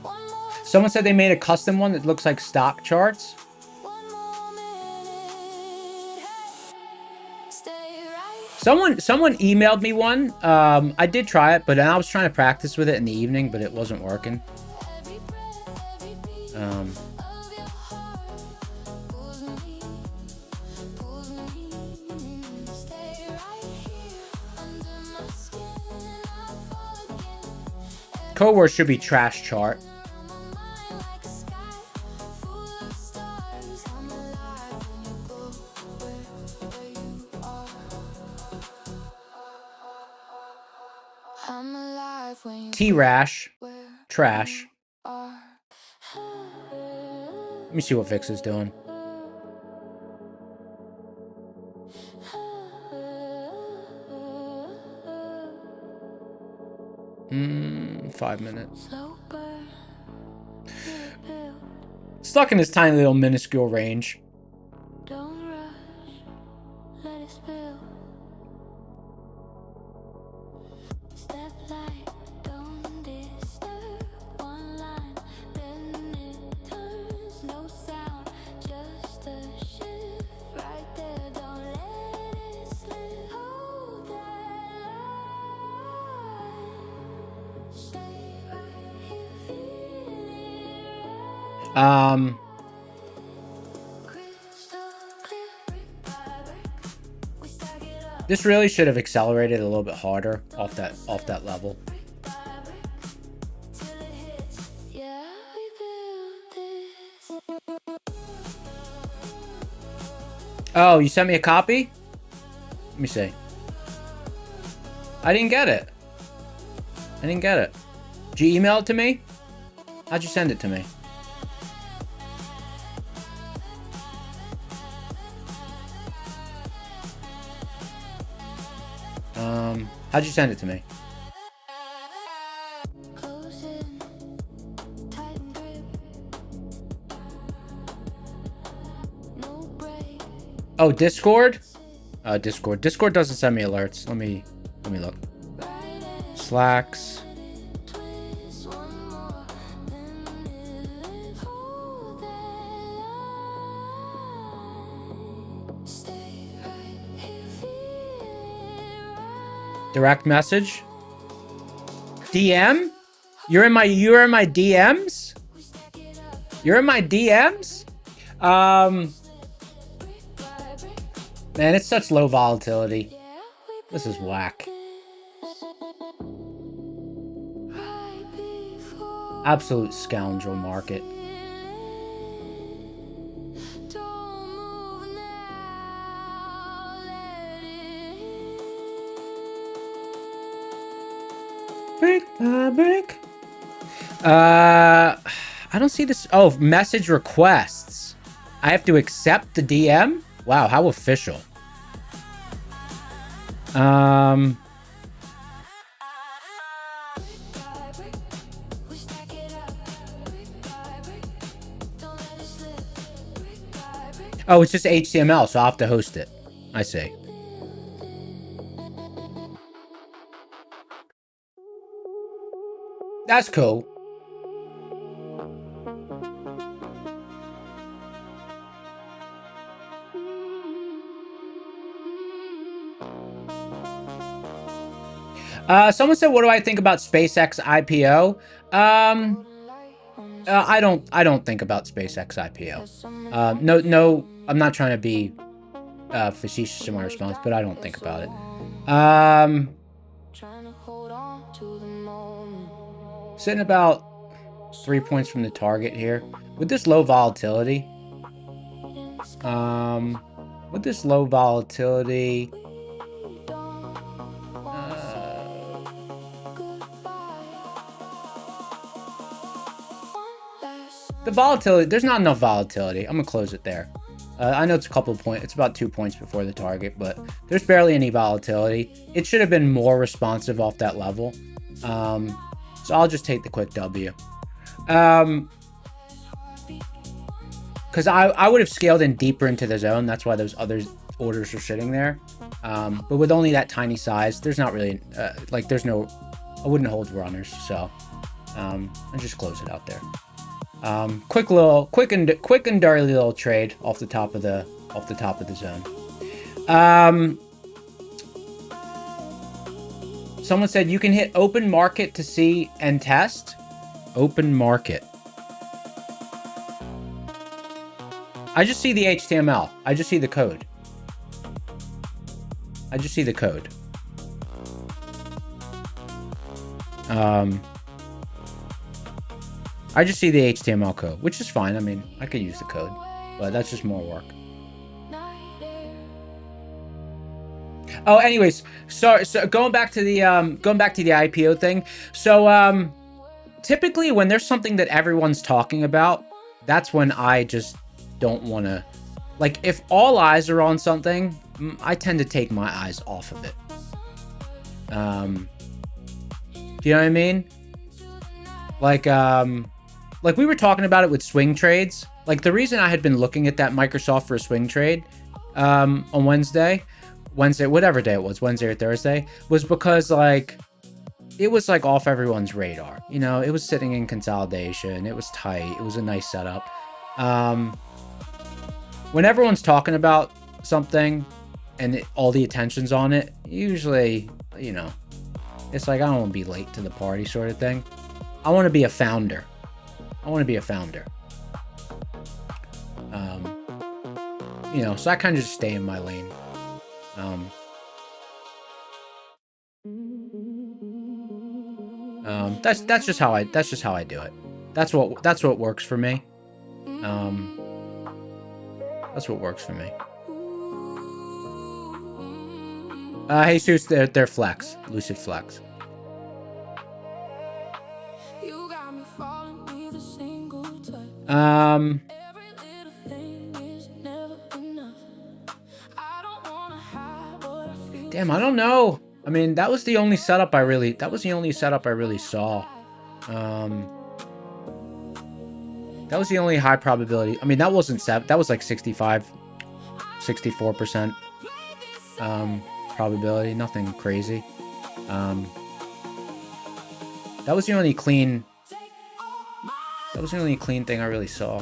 One more, Someone said they made a custom one that looks like stock charts. one more minute. Hey, stay right. Someone emailed me one. I did try it, but I was trying to practice with it in the evening, but it wasn't working. Every breath, every beat Um, of your heart pulls me. Stay right here under my skin. I fall again. code word should be trash chart. On my mind like a sky full of stars. I'm alive when you go where you are. I'm alive when you T-Rash. where Trash. are. Let me see what Vix is doing. Hmm, 5 minutes. Slow burn, feel it build. Stuck in this tiny little minuscule range. Don't rush, let it spill. Step light, don't disturb. One line, then it turns. No sound, just a shift. Right there, don't let it slip. Hold that line. Stay right here, feel it right. Crystal clear, brick by brick. We stack it up. This really should have accelerated a little bit harder off that level. Brick by brick till it hits. Yeah, we built this. Oh, you sent me a copy? Let me see. I didn't get it. Did you email it to me? How'd you send it to me? How'd you send it to me? Close in, tighten grip. No break. Oh, Discord? Discord. Discord doesn't send me alerts. Let me look. Right edge, Slacks. twist one more, then live. Hold that line. Stay right here, feel it right. Direct message. DM? You're in my DMs? We stack it up, You're in my DMs? brick by brick. Man, it's such low volatility. Yeah, we This is whack. right before. Absolute scoundrel market. Don't move now, let it Brick by brick. I don't see this. Oh, message requests. I have to accept the DM? Wow, how official. brick by brick. We stack it up, brick by brick. Don't let it slip, brick by brick. Oh, it's just HTML, so I'll have to host it. I see. That's cool. Someone said, "What do I think about SpaceX IPO?" I don't think about SpaceX IPO. No, I'm not trying to be facetious in my response, but I don't think about it. Sitting about 3 points from the target here with this low volatility. With this low volatility. The volatility, there's not enough volatility. I'm gonna close it there. I know it's a couple of points. It's about 2 points before the target, but there's barely any volatility. It should have been more responsive off that level. So I'll just take the quick W. Because I would have scaled in deeper into the zone. That's why those other orders are sitting there. But with only that tiny size, there's not really like there's no. I wouldn't hold runners, so I just close it out there. Quick and dirty little trade off the top of the zone. Someone said you can hit open market to see and test. Open market. I just see the HTML. I just see the code. I just see the code. I just see the HTML code, which is fine. I mean, I could use the code, but that's just more work. Oh, anyways, so going back to the IPO thing. So typically when there's something that everyone's talking about, that's when I just don't want to, like, if all eyes are on something, I tend to take my eyes off of it. Do you know what I mean? Like we were talking about it with swing trades. Like the reason I had been looking at that Microsoft for a swing trade on Wednesday, whatever day it was, Wednesday or Thursday, was because like it was like off everyone's radar. You know, it was sitting in consolidation. It was tight. It was a nice setup. When everyone's talking about something and all the attention's on it, usually, you know, it's like I don't want to be late to the party sort of thing. I want to be a founder. You know, so I kind of just stay in my lane. That's just how I do it. That's what works for me. That's what works for me. Jesus, they're flex, lucid flex. Damn, I don't know. I mean, that was the only setup I really saw. That was the only high probability. I mean, that wasn't 7. That was like 64% probability. Nothing crazy. That was the only clean thing I really saw.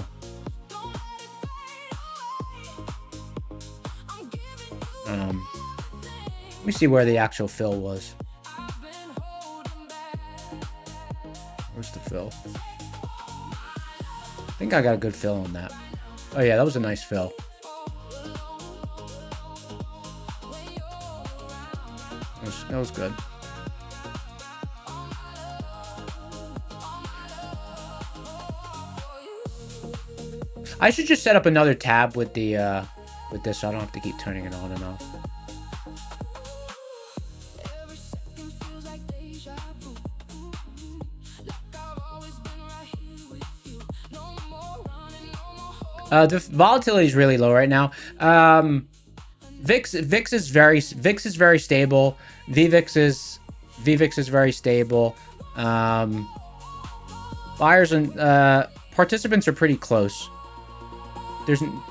Let me see where the actual fill was. Where's the fill? I think I got a good fill on that. Oh yeah, that was a nice fill. That was good. I should just set up another tab with the with this so I don't have to keep turning it on and off. The volatility is really low right now. VIX is very stable. VVIX is very stable. Buyers and participants are pretty close.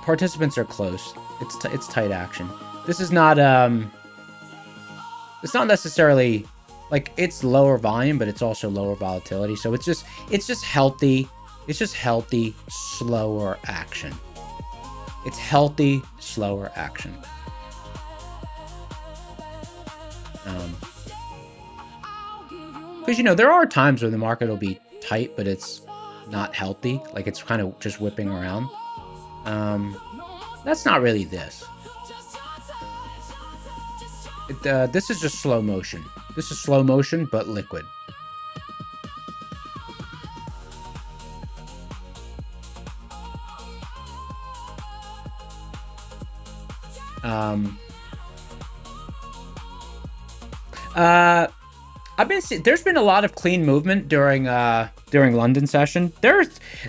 Participants are close. It's tight action. This is not it's not necessarily like it's lower volume, but it's also lower volatility. So it's just healthy. It's just healthy, slower action. It's healthy, slower action. Because, you know, there are times where the market will be tight, but it's not healthy. Like, it's kind of just whipping around. That's not really this. This is just slow motion. This is slow motion, but liquid. There's been a lot of clean movement during London session. There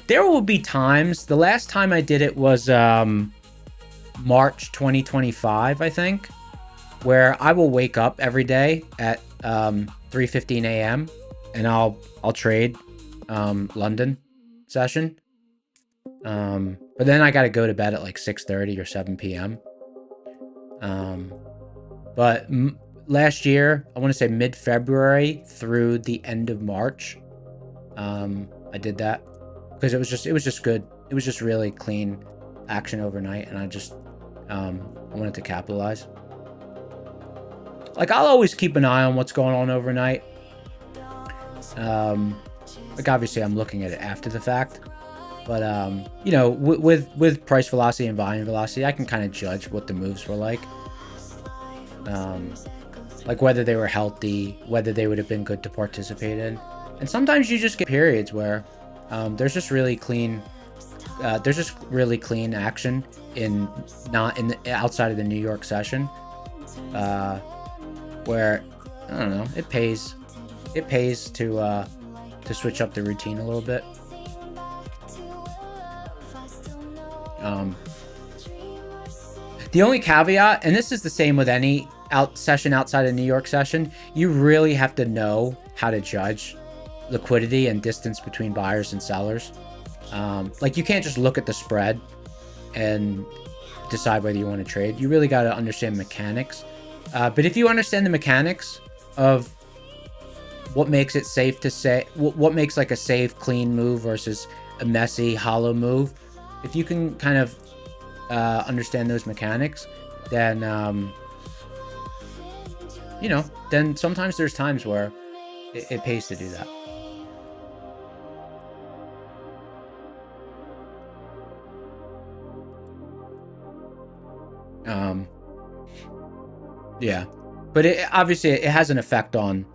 will be times. The last time I did it was March 2025, I think, where I will wake up every day at 3:15 a.m. and I'll trade London session. But then I got to go to bed at like 6:30 or 7 p.m. But last year, I want to say mid-February through the end of March, I did that because it was just good. It was just really clean action overnight, and I wanted to capitalize. Like, I'll always keep an eye on what's going on overnight. Like, obviously I'm looking at it after the fact, but you know, with price velocity and volume velocity, I can kind of judge what the moves were like whether they were healthy, whether they would have been good to participate in. And sometimes you just get periods where there's just really clean action outside of the New York session, where I don't know, it pays to switch up the routine a little bit. The only caveat, and this is the same with any session outside of New York session, you really have to know how to judge liquidity and distance between buyers and sellers. Like, you can't just look at the spread and decide whether you want to trade. You really got to understand mechanics. But if you understand the mechanics of what makes it safe to say, what makes like a safe, clean move versus a messy, hollow move, if you can kind of understand those mechanics, then you know, then sometimes there's times where it pays to do that. Yeah, but it obviously it has an effect on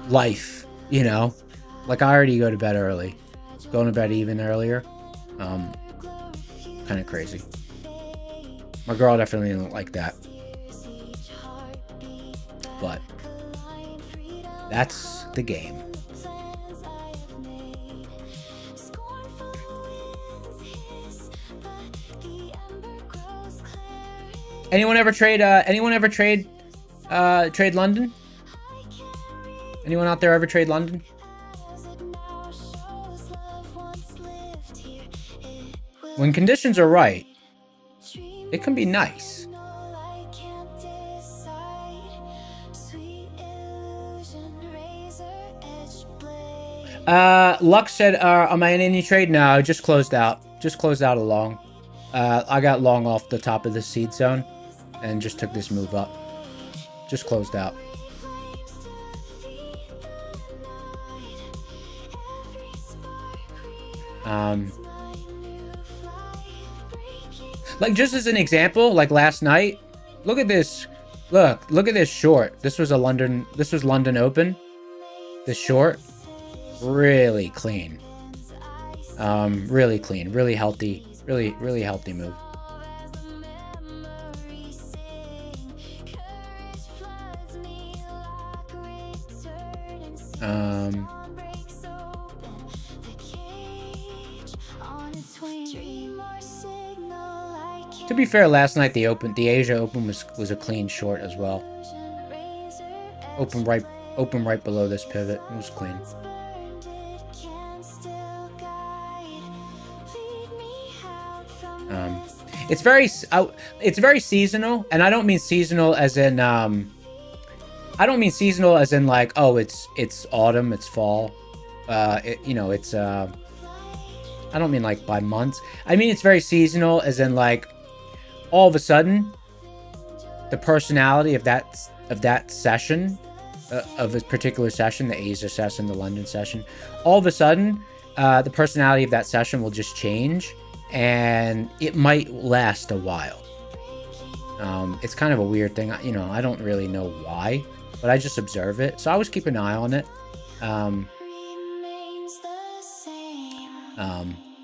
life, you know. Like, I already go to bed early, going to bed even earlier. Kind of crazy. My girl definitely didn't like that, but that's the game. Anyone ever trade London? Anyone out there ever trade London? When conditions are right, it can be nice. Lux said, am I in any trade? No, I just closed out. Just closed out a long. I got long off the top of the seed zone and just took this move up. Just closed out. Like, just as an example, like last night, look at this. Look at this short. This was London Open. This short, really clean. Really clean, really healthy, really healthy move. To be fair, last night the Asia Open was a clean short as well. Open right below this pivot. It was clean. It's very seasonal, and I don't mean seasonal as in like, oh, it's autumn, it's fall. It's I don't mean like by months. I mean it's very seasonal as in like all of a sudden the personality of that session, of a particular session, the Asia session, the London session, all of a sudden, the personality of that session will just change, and it might last a while. It's kind of a weird thing. You know, I don't really know why, but I just observe it. So I always keep an eye on it.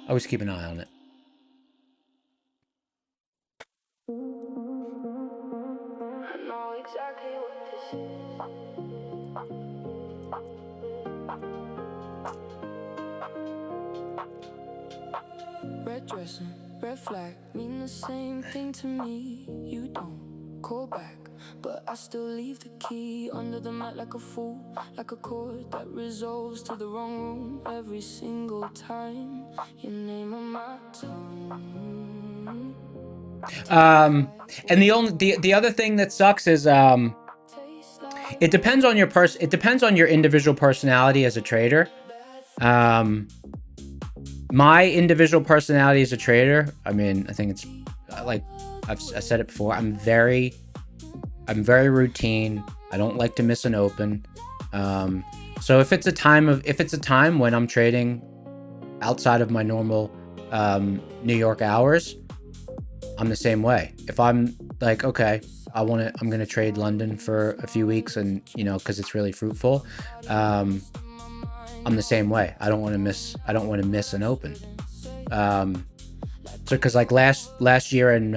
Always keep an eye on it. I know exactly what this is. Red dress and red flag mean the same thing to me. You don't call back, but I still leave the key under the mat like a fool, like a chord that resolves to the wrong room every single time. Your name on my tongue. And the other thing that sucks is it depends on your individual personality as a trader. My individual personality as a trader, I mean, I think it's like I said it before, I'm very routine. I don't like to miss an open. So if it's a time when I'm trading outside of my normal New York hours, I'm the same way. If I'm like, okay, I'm gonna trade London for a few weeks, and you know, because it's really fruitful, I'm the same way. I don't want to miss an open. So because like last year in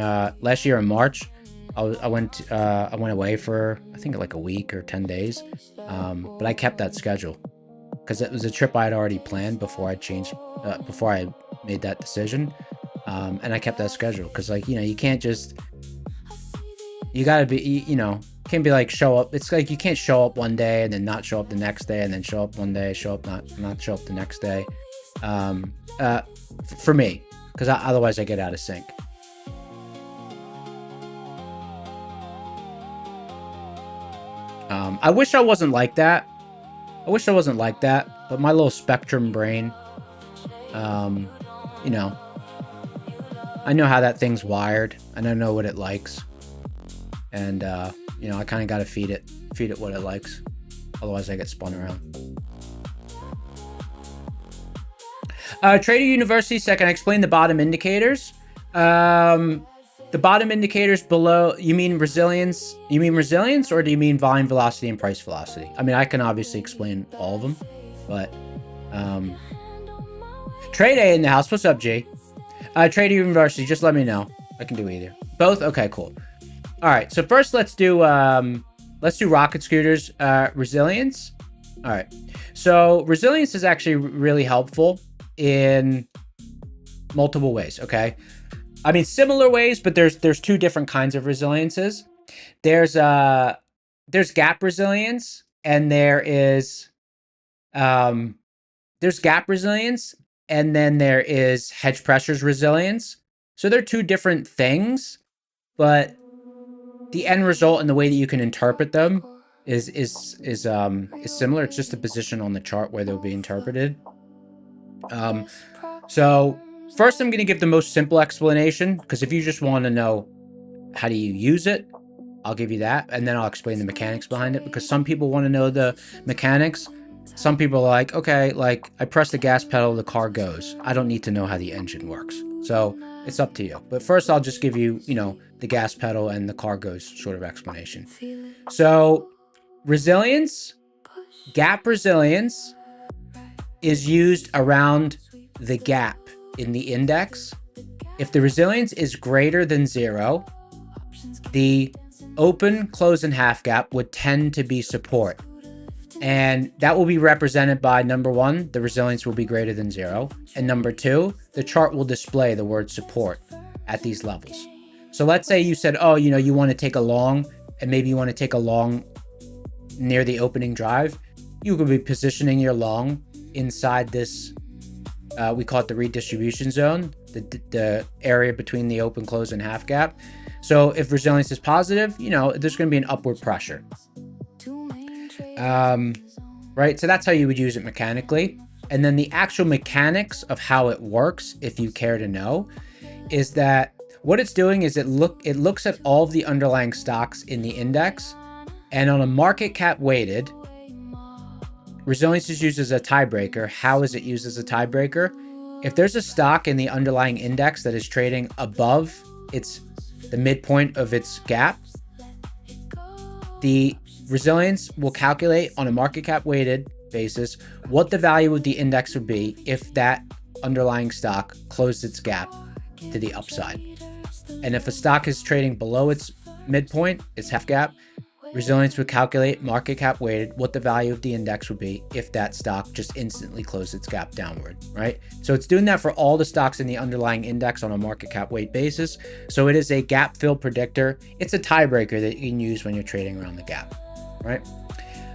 March, I went away for I think like a week or 10 days, but I kept that schedule because it was a trip I had already planned before I made that decision, and I kept that schedule because, like, you know, you can't just, you gotta be, you know, can't be like show up. It's like you can't show up one day and then not show up the next day, and then show up one day, not show up the next day. For me, because otherwise I get out of sync. I wish I wasn't like that. But my little spectrum brain, you know, I know how that thing's wired, and I know what it likes, and you know, I kind of got to feed it what it likes, otherwise I get spun around. Trader University said, can I explain the bottom indicators? The bottom indicators below, you mean resilience? You mean resilience, or do you mean volume velocity and price velocity? I mean, I can obviously explain all of them, but Trade A in the house. What's up, G? Trader University, just let me know. I can do either. Both? Okay, cool. All right, so first let's do rocket scooters resilience. All right, so resilience is actually really helpful in multiple ways. Okay, I mean similar ways, but there's two different kinds of resiliences. There's gap resilience, and there's gap resilience, and then there is hedge pressures resilience. So they're two different things, but the end result and the way that you can interpret them is similar. It's just the position on the chart where they'll be interpreted. So first I'm going to give the most simple explanation, because if you just want to know how do you use it, I'll give you that, and then I'll explain the mechanics behind it, because some people want to know the mechanics. Some people are like, okay, like I press the gas pedal, the car goes. I don't need to know how the engine works. So it's up to you. But first I'll just give you, you know, the gas pedal and the car goes sort of explanation. So resilience, gap resilience is used around the gap in the index. If the resilience is greater than 0, the open, close, and half gap would tend to be support. And that will be represented by, number 1, the resilience will be greater than 0. And number 2, the chart will display the word support at these levels. So let's say you said, oh, you know, you want to take a long, and maybe you want to take a long near the opening drive. You could be positioning your long inside this, we call it the redistribution zone, the area between the open, close, and half gap. So if resilience is positive, you know, there's going to be an upward pressure. Right, so that's how you would use it mechanically. And then the actual mechanics of how it works, if you care to know, is that What it's doing is it looks at all of the underlying stocks in the index, and on a market cap weighted, resilience is used as a tiebreaker. How is it used as a tiebreaker? If there's a stock in the underlying index that is trading above the midpoint of its gap, the resilience will calculate on a market cap weighted basis what the value of the index would be if that underlying stock closed its gap to the upside. And if a stock is trading below its midpoint, its half gap, resilience would calculate market cap weighted what the value of the index would be if that stock just instantly closed its gap downward, right? So it's doing that for all the stocks in the underlying index on a market cap weight basis. So it is a gap fill predictor. It's a tiebreaker that you can use when you're trading around the gap, right?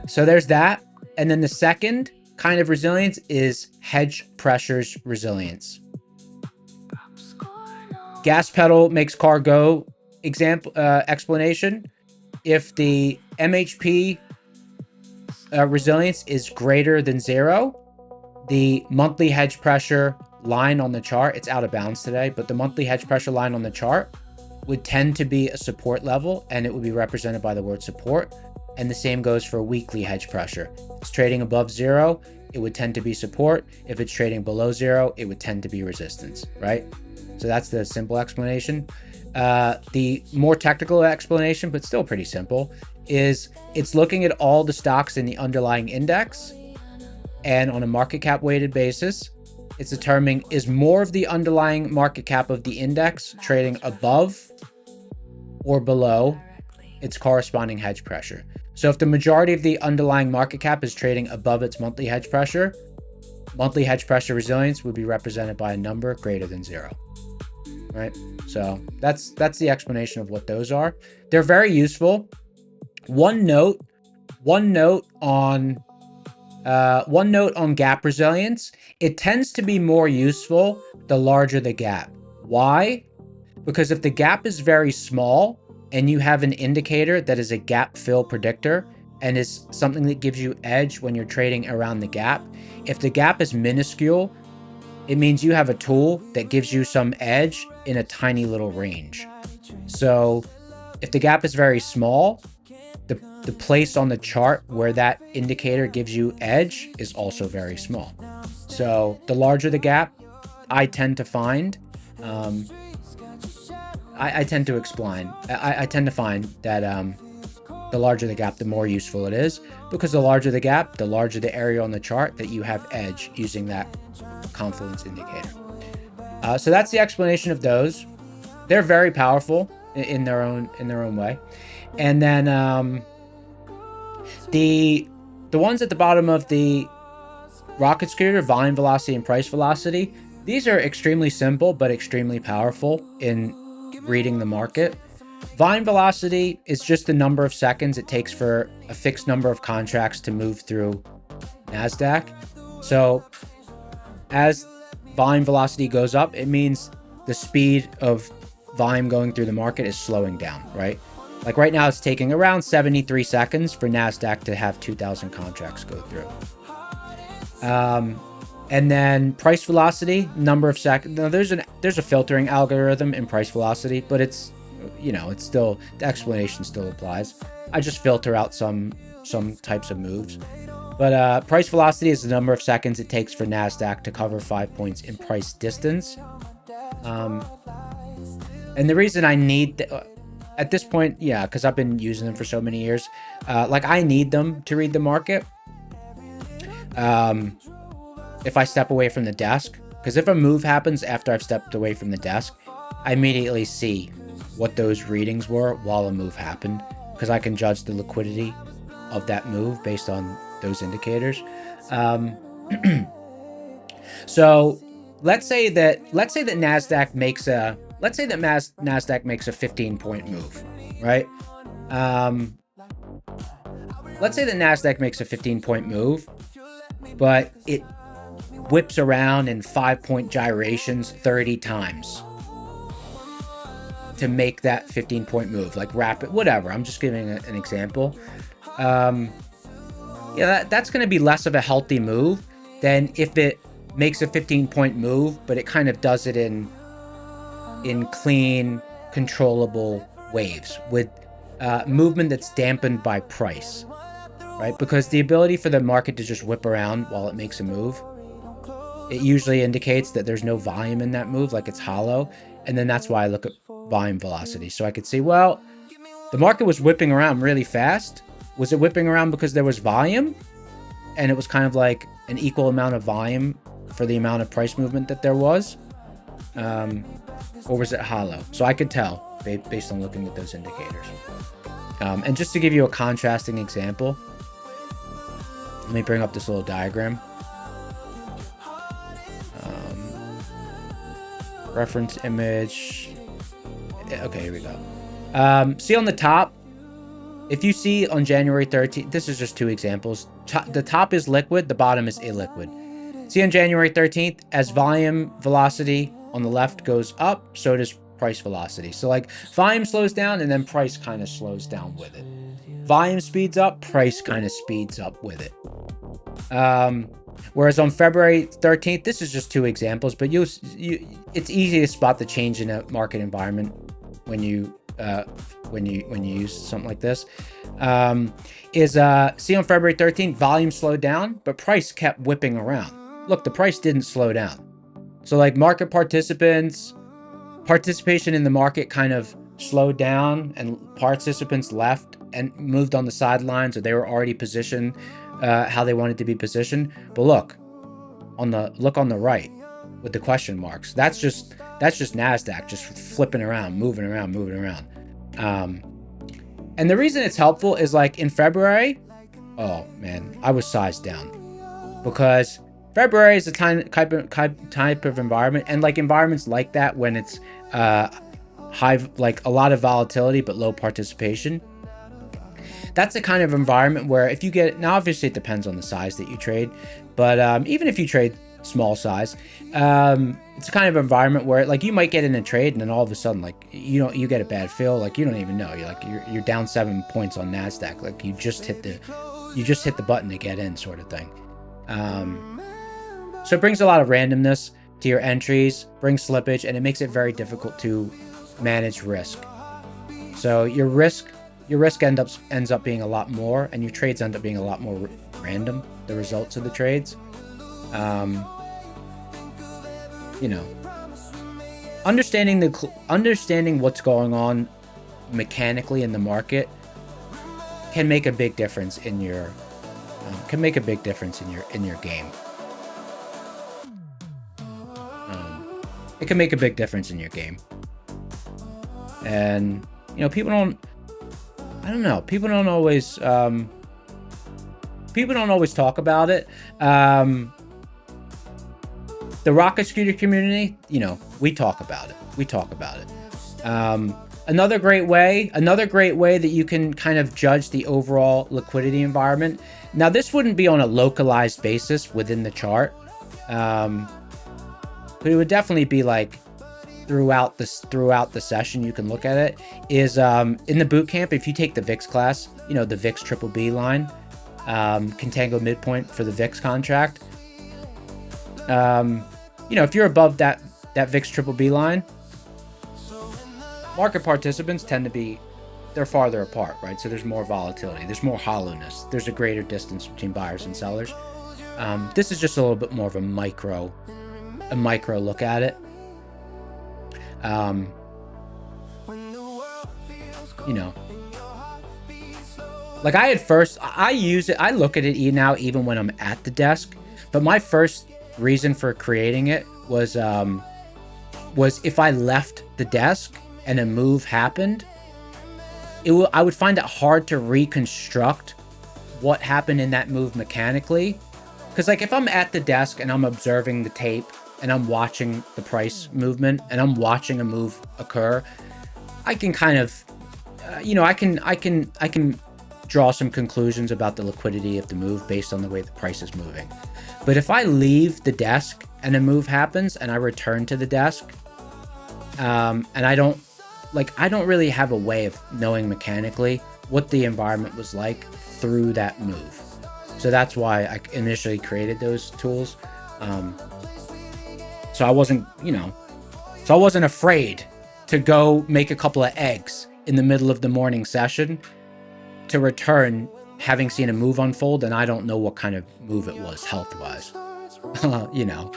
So there's that. And then the second kind of resilience is hedge pressures resilience. Gas pedal makes car go explanation. If the MHP resilience is greater than 0, the monthly hedge pressure line on the chart, it's out of bounds today, but the monthly hedge pressure line on the chart would tend to be a support level, and it would be represented by the word support. And the same goes for weekly hedge pressure. If it's trading above 0, it would tend to be support. If it's trading below 0, it would tend to be resistance, right? So that's the simple explanation. The more technical explanation, but still pretty simple, is it's looking at all the stocks in the underlying index, and on a market cap weighted basis, it's determining is more of the underlying market cap of the index trading above or below its corresponding hedge pressure. So if the majority of the underlying market cap is trading above its monthly hedge pressure resilience would be represented by a number greater than 0. Right? So that's the explanation of what those are. They're very useful. One note on gap resilience. It tends to be more useful the larger the gap. Why? Because if the gap is very small and you have an indicator that is a gap fill predictor and is something that gives you edge when you're trading around the gap, if the gap is minuscule, it means you have a tool that gives you some edge in a tiny little range. So if the gap is very small, the place on the chart where that indicator gives you edge is also very small. So the larger the gap, I tend to find, I tend to find that the larger the gap, the more useful it is, because the larger the gap, the larger the area on the chart that you have edge using that confluence indicator. So that's the explanation of those. They're very powerful in their own way. And then the ones at the bottom of the rocket scooter, volume velocity and price velocity, these are extremely simple but extremely powerful in reading the market. Volume velocity is just the number of seconds it takes for a fixed number of contracts to move through NASDAQ. So as volume velocity goes up, it means the speed of volume going through the market is slowing down, right? Like right now, it's taking around 73 seconds for NASDAQ to have 2,000 contracts go through. And then price velocity, number of seconds. Now there's a filtering algorithm in price velocity, but it's, it's still, the explanation still applies. I just filter out some types of moves. But price velocity is the number of seconds it takes for NASDAQ to cover 5 points in price distance. And the reason I need, at this point, because I've been using them for so many years, I need them to read the market. If I step away from the desk, because if a move happens after I've stepped away from the desk, I immediately see what those readings were while a move happened, because I can judge the liquidity of that move based on those indicators. So let's say that NASDAQ makes a 15-point move, right? Let's say that NASDAQ makes a 15-point move, but it whips around in 5-point gyrations 30 times to make that 15-point move, like rapid, whatever. I'm just giving an example. That's going to be less of a healthy move than if it makes a 15-point move, but it kind of does it in in clean, controllable waves with movement that's dampened by price, right? Because the ability for the market to just whip around while it makes a move, it usually indicates that there's no volume in that move, like it's hollow. And then that's why I look at volume velocity. So I could see, well, the market was whipping around really fast. Was it whipping around because there was volume? And it was kind of like an equal amount of volume for the amount of price movement that there was? Or was it hollow? So I could tell based on looking at those indicators. And just to give you a contrasting example, let me bring up this little diagram. Reference image. Okay, here we go. See on the top, if you see on January 13th, this is just two examples. The top is liquid, the bottom is illiquid. See on January 13th, as volume velocity on the left goes up, so does price velocity. So like volume slows down and then price kind of slows down with it. Volume speeds up, price kind of speeds up with it. Whereas on February 13th, this is just two examples, but it's easy to spot the change in a market environment when you use something like this. See on February 13th, volume slowed down, but price kept whipping around. Look, the price didn't slow down. So like market participation in the market kind of slowed down, and participants left and moved on the sidelines, or they were already positioned how they wanted to be positioned. But look on the right with the question marks. That's just NASDAQ just flipping around, moving around. And the reason it's helpful is like in February, oh man, I was sized down because February is a type of environment, and like environments like that when it's high, like a lot of volatility but low participation. That's the kind of environment where if you get, now obviously it depends on the size that you trade, but even if you trade small size, it's a kind of environment where like you might get in a trade and then all of a sudden like you get a bad feel, like you don't even know, you're down 7 points on NASDAQ, like you just hit the button to get in, sort of thing. So it brings a lot of randomness to your entries, brings slippage, and it makes it very difficult to manage risk. So your risk ends up being a lot more, and your trades end up being a lot more random, the results of the trades. Understanding what's going on mechanically in the market can make a big difference in your game. It can make a big difference in your game. And people don't always talk about it. The rocket scooter community, we talk about it. Another great way that you can kind of judge the overall liquidity environment. Now, this wouldn't be on a localized basis within the chart, but it would definitely be like throughout the session. You can look at it. Is in the boot camp, if you take the VIX class, the VIX triple B line, contango midpoint for the VIX contract. If you're above that VIX triple B line, market participants tend to be, they're farther apart, right? So there's more volatility, there's more hollowness, there's a greater distance between buyers and sellers. This is just a little bit more of a micro look at it. Like I use it, I look at it now even when I'm at the desk, but my first reason for creating it was if I left the desk and a move happened, I would find it hard to reconstruct what happened in that move mechanically. Because like if I'm at the desk and I'm observing the tape and I'm watching the price movement and I'm watching a move occur, I can kind of, I can draw some conclusions about the liquidity of the move based on the way the price is moving. But if I leave the desk and a move happens and I return to the desk, and I don't really have a way of knowing mechanically what the environment was like through that move. So that's why I initially created those tools. So I wasn't, So I wasn't afraid to go make a couple of eggs in the middle of the morning session to return having seen a move unfold, and I don't know what kind of move it was health-wise. You know,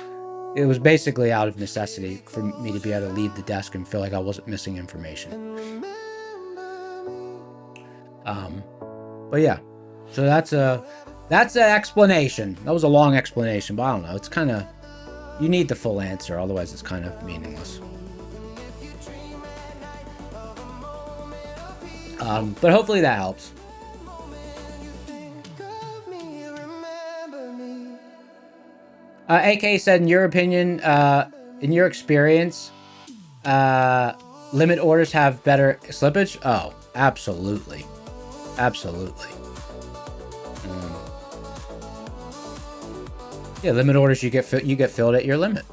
it was basically out of necessity for me to be able to leave the desk and feel like I wasn't missing information. But yeah, so that's an explanation. That was a long explanation, but I don't know. It's kind of, you need the full answer, otherwise it's kind of meaningless. But hopefully that helps. AK said, in your opinion, in your experience, limit orders have better slippage? Oh, absolutely. Absolutely. Yeah, limit orders, you get filled at your limit.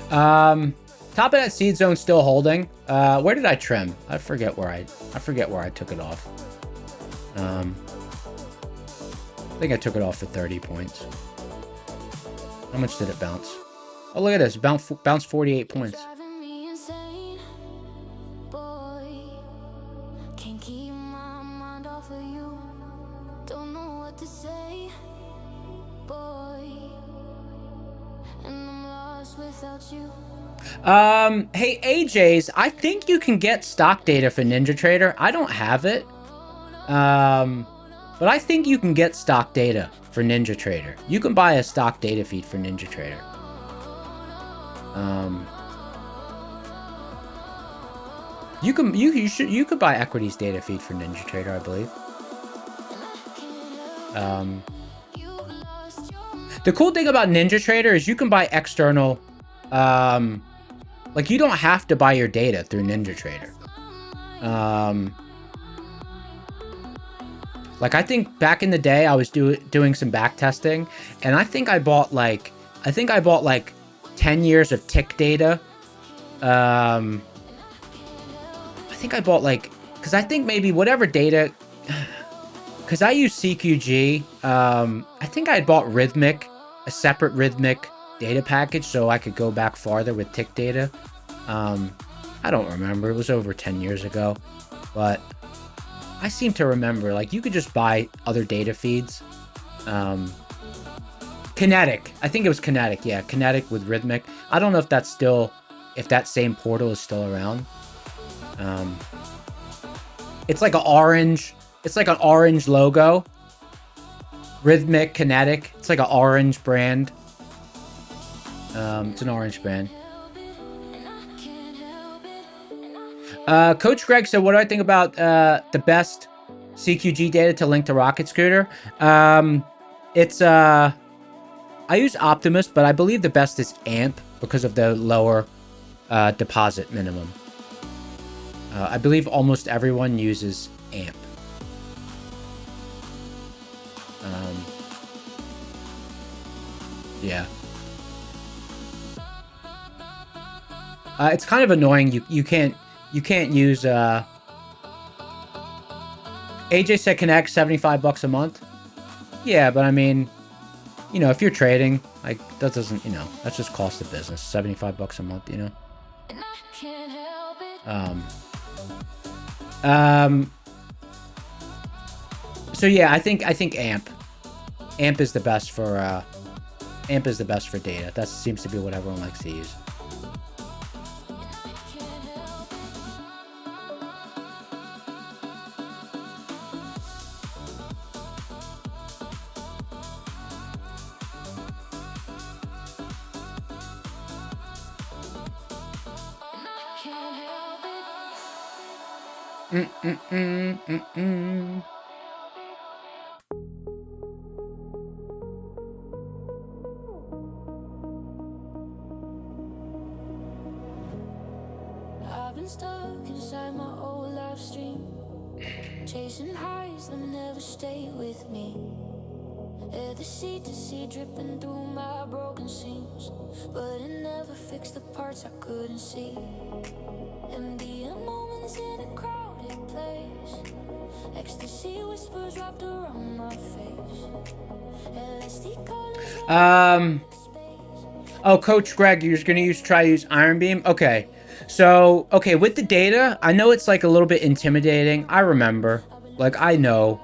Top of that seed zone still holding. Where did I trim? I forget where I took it off. I think I took it off for 30 points. How much did it bounce? Oh, look at this. Bounce 48 points. Driving me insane, boy. Can't keep my mind off of you. Don't know what to say, boy. And I'm lost without you. Hey, AJ's, I think you can get stock data for NinjaTrader. I don't have it. But I think you can get stock data for NinjaTrader. You can buy a stock data feed for NinjaTrader. You could buy equities data feed for NinjaTrader, I believe. The cool thing about NinjaTrader is you can buy external, like you don't have to buy your data through NinjaTrader. Like I think back in the day I was doing some back testing, and I think I bought like 10 years of tick data. I think I bought like, because I think maybe whatever data, because I use CQG, I think I had bought Rhythmic, a separate Rhythmic data package, so I could go back farther with tick data. I don't remember, it was over 10 years ago, but I seem to remember, like, you could just buy other data feeds. Kinetic, I think it was Kinetic, yeah, Kinetic with Rhythmic. I don't know if that's still, if that same portal is still around. It's like an orange logo. Rhythmic, Kinetic, it's like an orange brand. It's an orange brand. Coach Greg said, what do I think about the best CQG data to link to Rocket Scooter? It's I use Optimus, but I believe the best is AMP because of the lower deposit minimum. I believe almost everyone uses AMP. Yeah. It's kind of annoying. You can't use AJ said Connect $75 a month. Yeah, but I mean, you know, if you're trading, like that doesn't, you know, that's just cost of business. $75 a month, you know. So yeah, I think AMP is the best for data. That seems to be what everyone likes to use. I've been stuck inside my old life stream, chasing highs that never stay with me. The sea to sea dripping through my broken seams, but it never fixed the parts I couldn't see. And being moments in a crowd Ecstasy whispers wrapped around my face. LSD colors Oh, Coach Greg, you're going to try to use Iron Beam? Okay. So, okay, with the data, I know it's like a little bit intimidating. I remember. Like, I know.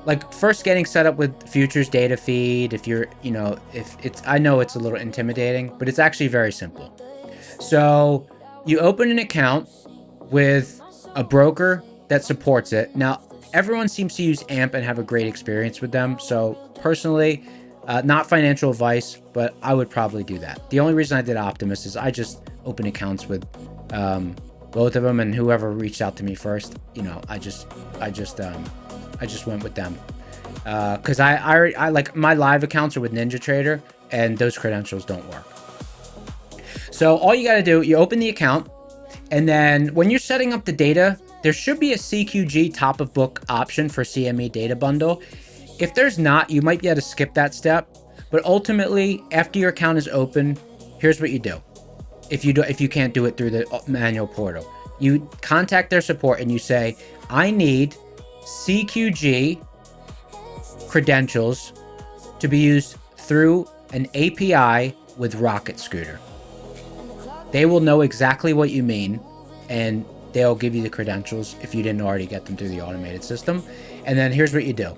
Like, first getting set up with Futures data feed, if you're, you know, if it's, I know it's a little intimidating, but it's actually very simple. So, you open an account with a broker that supports it. Now, everyone seems to use AMP and have a great experience with them. So, personally, not financial advice, but I would probably do that. The only reason I did Optimus is I just open accounts with both of them, and whoever reached out to me first, you know, I just went with them because I like my live accounts are with NinjaTrader, and those credentials don't work. So all you got to do, you open the account, and then when you're setting up the data, there should be a CQG top of book option for CME data bundle. If there's not, you might be able to skip that step, but ultimately, after your account is open, here's what you do. If you can't do it through the manual portal, you contact their support and you say, I need CQG credentials to be used through an API with Rocket Scooter. They will know exactly what you mean, and they'll give you the credentials if you didn't already get them through the automated system. And then here's what you do.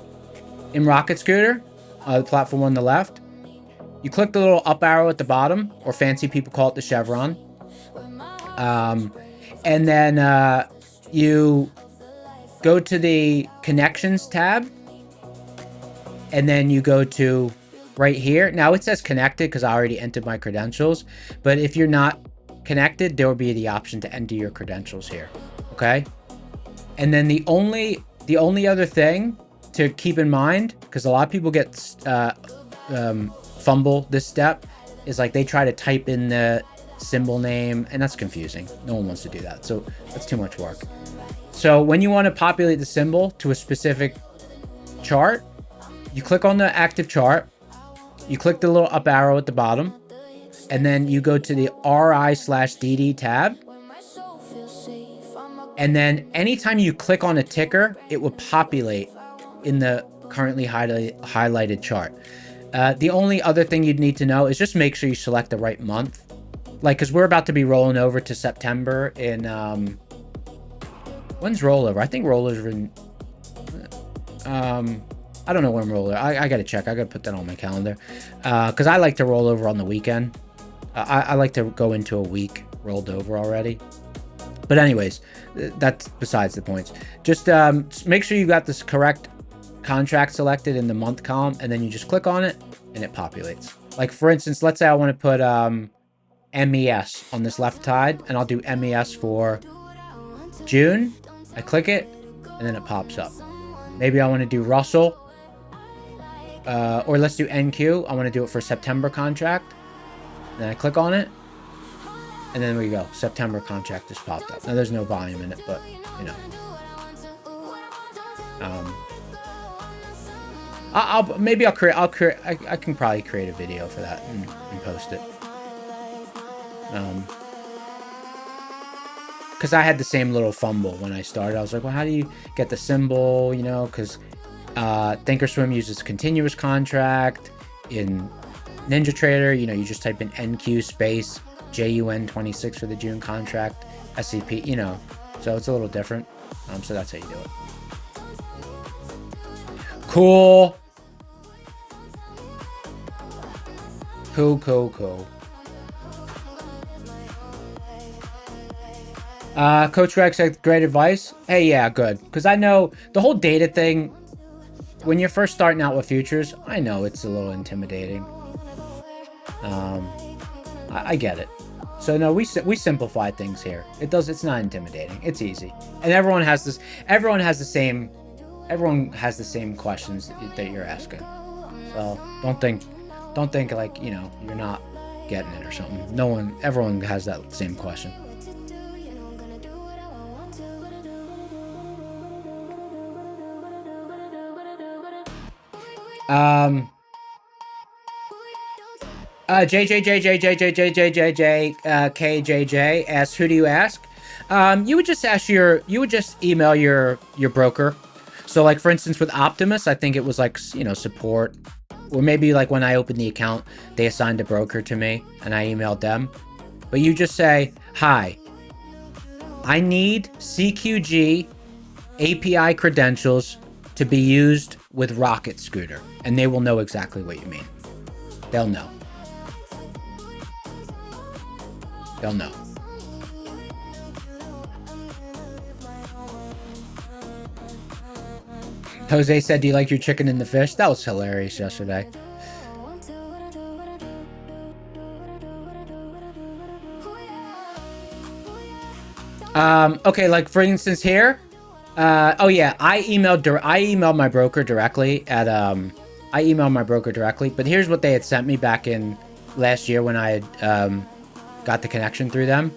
In Rocket Scooter, the platform on the left, you click the little up arrow at the bottom, or fancy people call it the chevron. And then you go to the connections tab, and then you go to right here. Now it says connected because I already entered my credentials, but if you're not connected, there will be the option to enter your credentials here. Okay. And then the only other thing to keep in mind, because a lot of people get fumble this step, is like they try to type in the symbol name, and that's confusing. No one wants to do that, so that's too much work. So when you want to populate the symbol to a specific chart, you click on the active chart, you click the little up arrow at the bottom, and then you go to the RI/DD tab. And then anytime you click on a ticker, it will populate in the currently highlighted chart. The only other thing you'd need to know is just make sure you select the right month. Like, because we're about to be rolling over to September in, when's rollover? I think rollover in, I don't know when rollover. I got to check. I got to put that on my calendar. Because I like to roll over on the weekend. I like to go into a week rolled over already. But anyways, that's besides the points. Just make sure you got this correct contract selected in the month column, and then you just click on it and it populates. Like, for instance, let's say I want to put MES on this left side, and I'll do MES for June. I click it and then it pops up. Maybe I want to do Russell, or let's do NQ. I want to do it for September contract. Then I click on it, and then we go. September contract just popped up. Now there's no volume in it, but you know. I can probably create a video for that and post it. Because I had the same little fumble when I started. I was like, well, how do you get the symbol? You know, because Thinkorswim uses continuous contract. In NinjaTrader, you know, you just type in NQ space JUN26 for the June contract, SCP, you know, so it's a little different. So that's how you do it. Cool. Cool. Coach Rex said, great advice. Hey, yeah, good. Because I know the whole data thing, when you're first starting out with futures, I know it's a little intimidating. I get it. So no, we simplify things here. It's not intimidating. It's easy. And everyone has the same questions that you're asking. So don't think like, you know, you're not getting it or something. Everyone has that same question. KJJ asks, who do you ask? You would just email your broker. So like for instance with Optimus, I think it was like, you know, support, or maybe like when I opened the account, they assigned a broker to me and I emailed them. But you just say, hi, I need CQG API credentials to be used with Rocket Scooter, and they will know exactly what you mean. They'll know. They'll know. Jose said, do you like your chicken and the fish? That was hilarious yesterday. Okay, like for instance here, oh yeah, I emailed my broker directly at, I emailed my broker directly, but here's what they had sent me back in last year when I had, got the connection through them.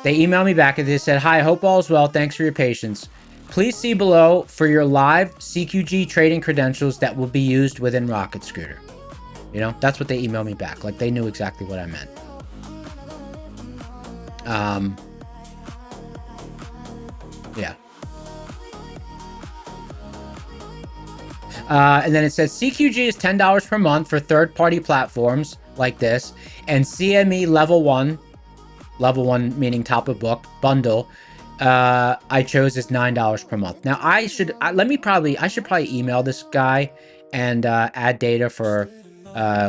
They emailed me back and they said, hi, hope all is well. Thanks for your patience. Please see below for your live CQG trading credentials that will be used within Rocket Scooter. You know, that's what they emailed me back. Like they knew exactly what I meant. Yeah. And then it says CQG is $10 per month for third-party platforms like this, and CME level one meaning top of book bundle, I chose is $9 per month. Now I should probably email this guy and add data for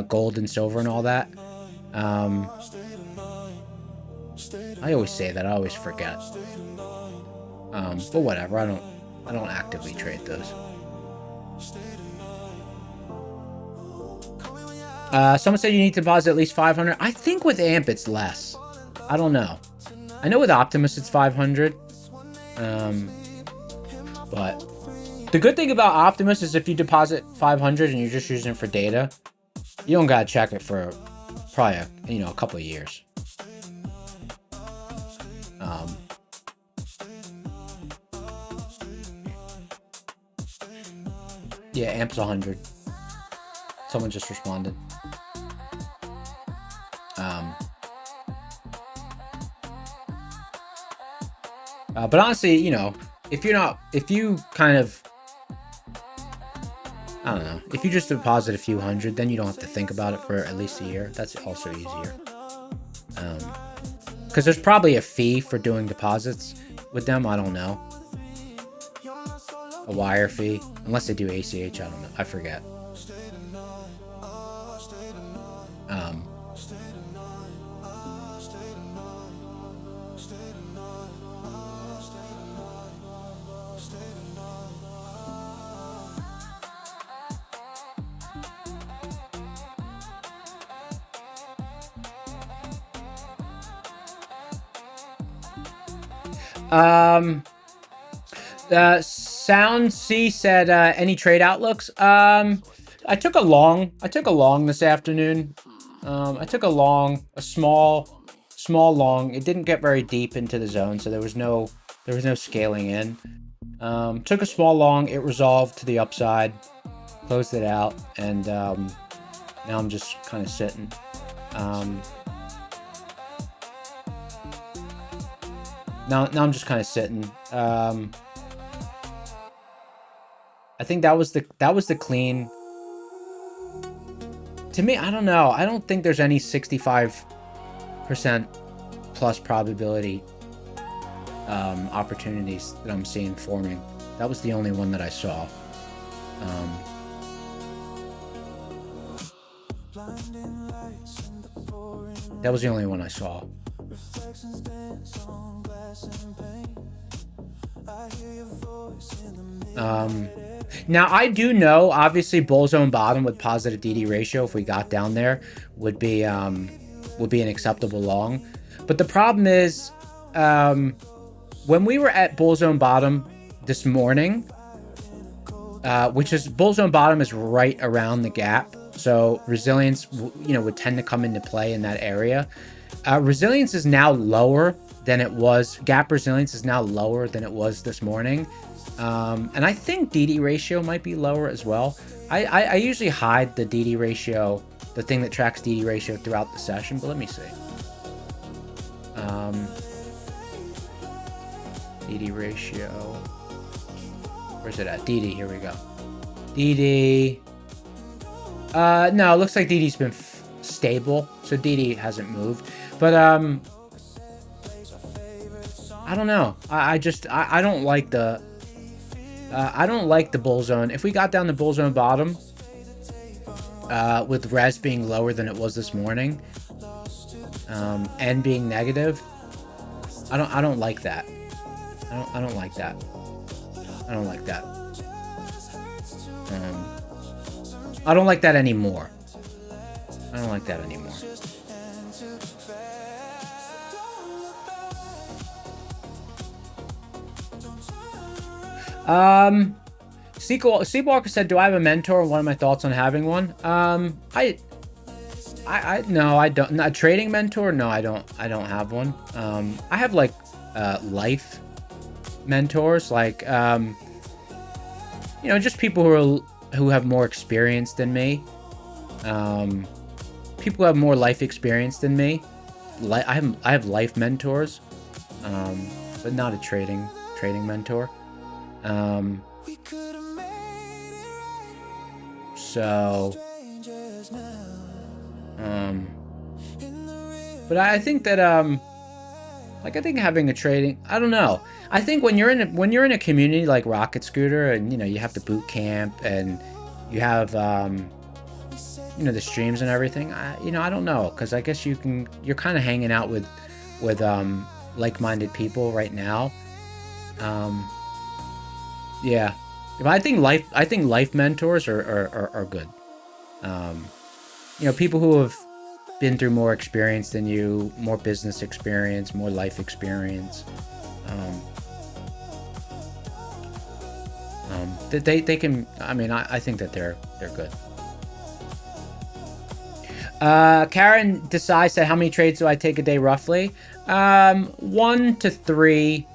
gold and silver and all that. I always say that, I always forget. But whatever, I don't actively trade those. Someone said you need to deposit at least 500. I think with AMP it's less. I don't know. I know with Optimus it's 500. But the good thing about Optimus is if you deposit 500 and you're just using it for data, you don't gotta check it for probably a couple of years. Yeah, AMP's 100. Someone just responded. But honestly, you know, if you kind of, I don't know, if you just deposit a few hundred, then you don't have to think about it for at least a year. That's also easier. Because there's probably a fee for doing deposits with them. I don't know. A wire fee, unless they do ACH. I don't know. I forget. Sound C said, any trade outlooks? I took a long this afternoon. I took a small long. It didn't get very deep into the zone, so there was no scaling in. Took a small long. It resolved to the upside, closed it out, and now I'm just kind of sitting. Now I'm just kind of sitting. I think that was the clean. To me, I don't know. I don't think there's any 65% plus probability opportunities that I'm seeing forming. That was the only one that I saw. That was the only one I saw. Now I do know, obviously, bull zone bottom with positive DD ratio, if we got down there, would be an acceptable long. But the problem is, when we were at bull zone bottom this morning, which is bull zone bottom is right around the gap, so resilience, would tend to come into play in that area. Resilience is now lower than it was. Gap resilience is now lower than it was this morning. And I think DD ratio might be lower as well. I usually hide the DD ratio, the thing that tracks DD ratio throughout the session, but let me see. DD ratio. Where's it at? DD, here we go. DD. No, it looks like DD's been stable, so DD hasn't moved. But I don't know. I don't like the bull zone. If we got down the bull zone bottom, with res being lower than it was this morning, and being negative, I don't like that. I don't like that. I don't like that. I don't like that anymore. I don't like that anymore. Sleepwalker said, "Do I have a mentor? What are my thoughts on having one?" No, I don't. A trading mentor? No, I don't have one. I have like life mentors, like just people who have more experience than me. People who have more life experience than me. I have life mentors, but not a trading mentor. But I think that I think having a trading, I don't know. I think when you're in a community like Rocket Scooter, and you have the boot camp, and you have the streams and everything, I don't know, because I guess you're kind of hanging out with like-minded people right now. Yeah, but I think life mentors are good. People who have been through more experience than you, more business experience, more life experience. They can. I think that they're good. Karen Desai said, "How many trades do I take a day roughly?" 1 to 3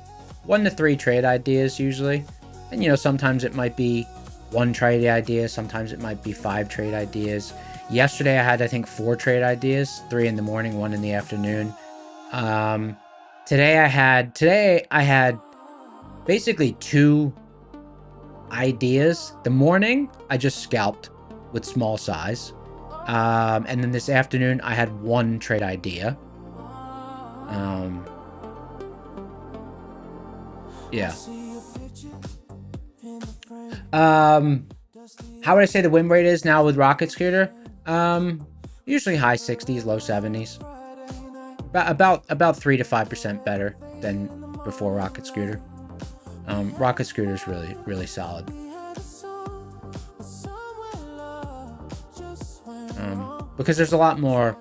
trade ideas usually, and sometimes it might be 1 trade idea, sometimes it might be 5 trade ideas. Yesterday I had, I think, 4 trade ideas, 3 in the morning, 1 in the afternoon. Today I had basically 2 ideas. The morning I just scalped with small size. And then this afternoon I had 1 trade idea. Yeah. How would I say the win rate is now with Rocket Scooter? Usually high 60s, low 70s. About 3 to 5% better than before Rocket Scooter. Rocket Scooter is really, really solid. Because there's a lot more,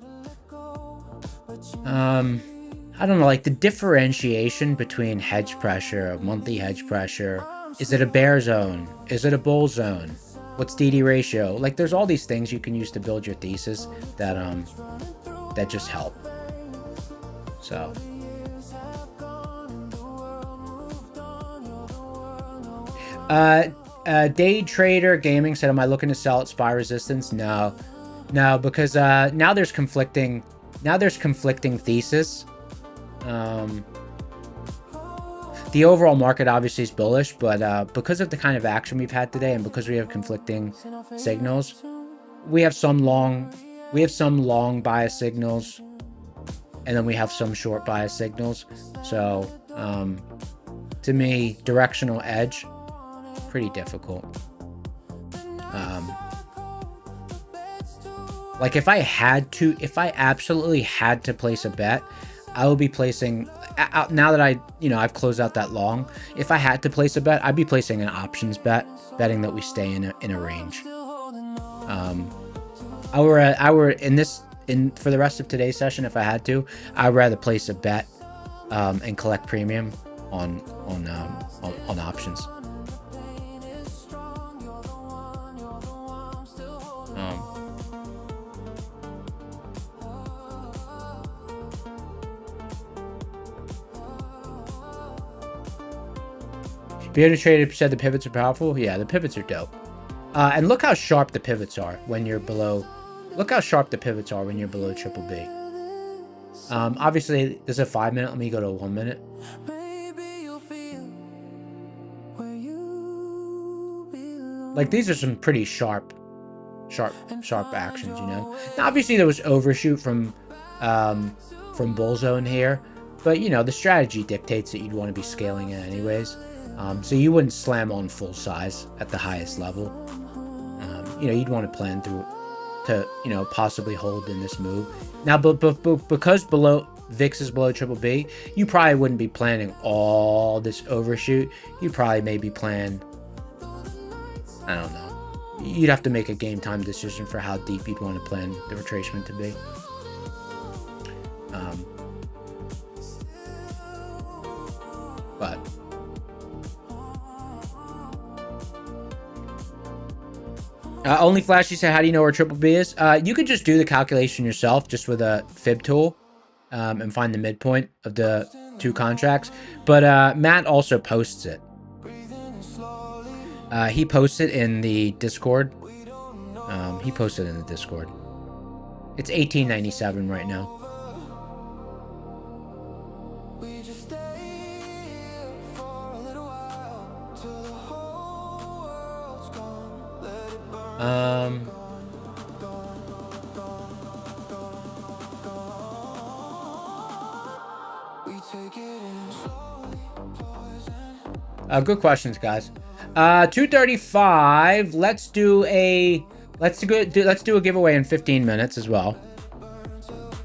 I don't know, like the differentiation between hedge pressure, monthly hedge pressure. Is it a bear zone? Is it a bull zone? What's DD ratio? Like, there's all these things you can use to build your thesis that just help. So. Day Trader Gaming said, "Am I looking to sell at SPY resistance?" No, because now there's conflicting thesis. The overall market obviously is bullish, but because of the kind of action we've had today, and because we have conflicting signals, we have some long bias signals, and then we have some short bias signals. So, to me, directional edge, pretty difficult. Like if I absolutely had to place a bet, I would be placing, now that I've closed out that long, if I had to place a bet, I'd be placing an options bet, betting that we stay in a range. For the rest of today's session, if I had to, I'd rather place a bet and collect premium on options. Bearded Trader said the pivots are powerful. Yeah, the pivots are dope. And look how sharp the pivots are when you're below. Look how sharp the pivots are when you're below triple B. Obviously, this is a 5 minute. Let me go to a 1 minute. Like, these are some pretty sharp actions, you know. Now, obviously there was overshoot from Bullzone here, but you know, the strategy dictates that you'd want to be scaling it anyways. So you wouldn't slam on full size at the highest level. You know, you'd want to plan through to, you know, possibly hold in this move. Now, but because VIX is below triple B, you probably wouldn't be planning all this overshoot. You probably maybe plan, I don't know. You'd have to make a game time decision for how deep you'd want to plan the retracement to be. But Only Flashy said, how do you know where triple B is? You could just do the calculation yourself, just with a fib tool, and find the midpoint of the two contracts. But Matt also posts it. He posted in the Discord. He posted in the Discord. It's 1897 right now. Good questions, guys. 235. Let's do a giveaway in 15 minutes as well.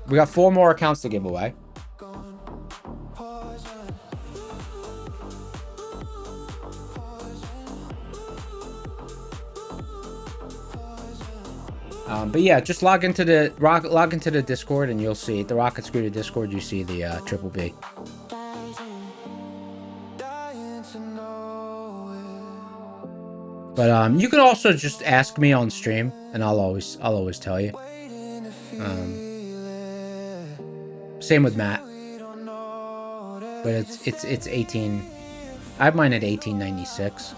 We got 4 more accounts to give away. But yeah, just log into the Discord and you'll see the Rocket Scooter Discord. You see the triple B. But you can also just ask me on stream, and I'll always tell you. Same with Matt. But it's 18. I have mine at 1896.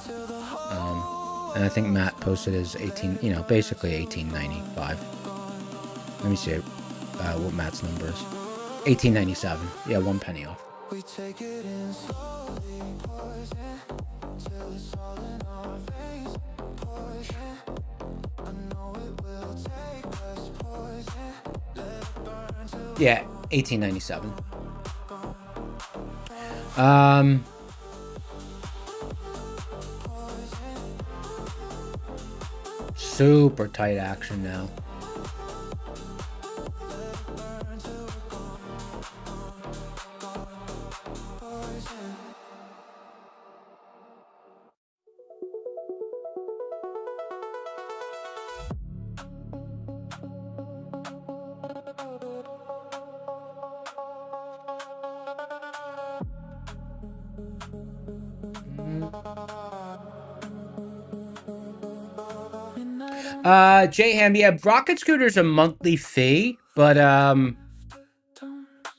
And I think Matt posted his 18, you know, basically 1895. Let me see what Matt's number is. 1897. Yeah, 1 penny off. We take it in slowly, poison, till it's all in our veins, poison. I know it will take us poison. Let it burn till yeah, 1897. Super tight action now. J-Ham, yeah, Rocket Scooter's a monthly fee, but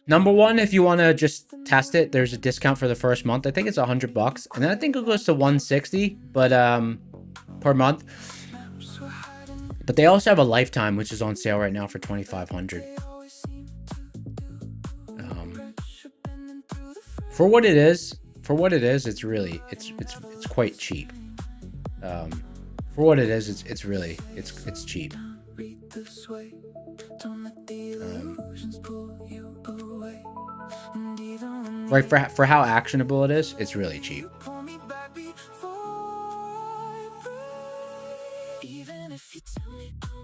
number one, if you want to just test it, there's a discount for the first month. I think it's $100, and then I think it goes to $160, but per month. But they also have a lifetime, which is on sale right now for $2,500. For what it is, it's really it's quite cheap. For what it is, it's really cheap. Right, for how actionable it is, it's really cheap.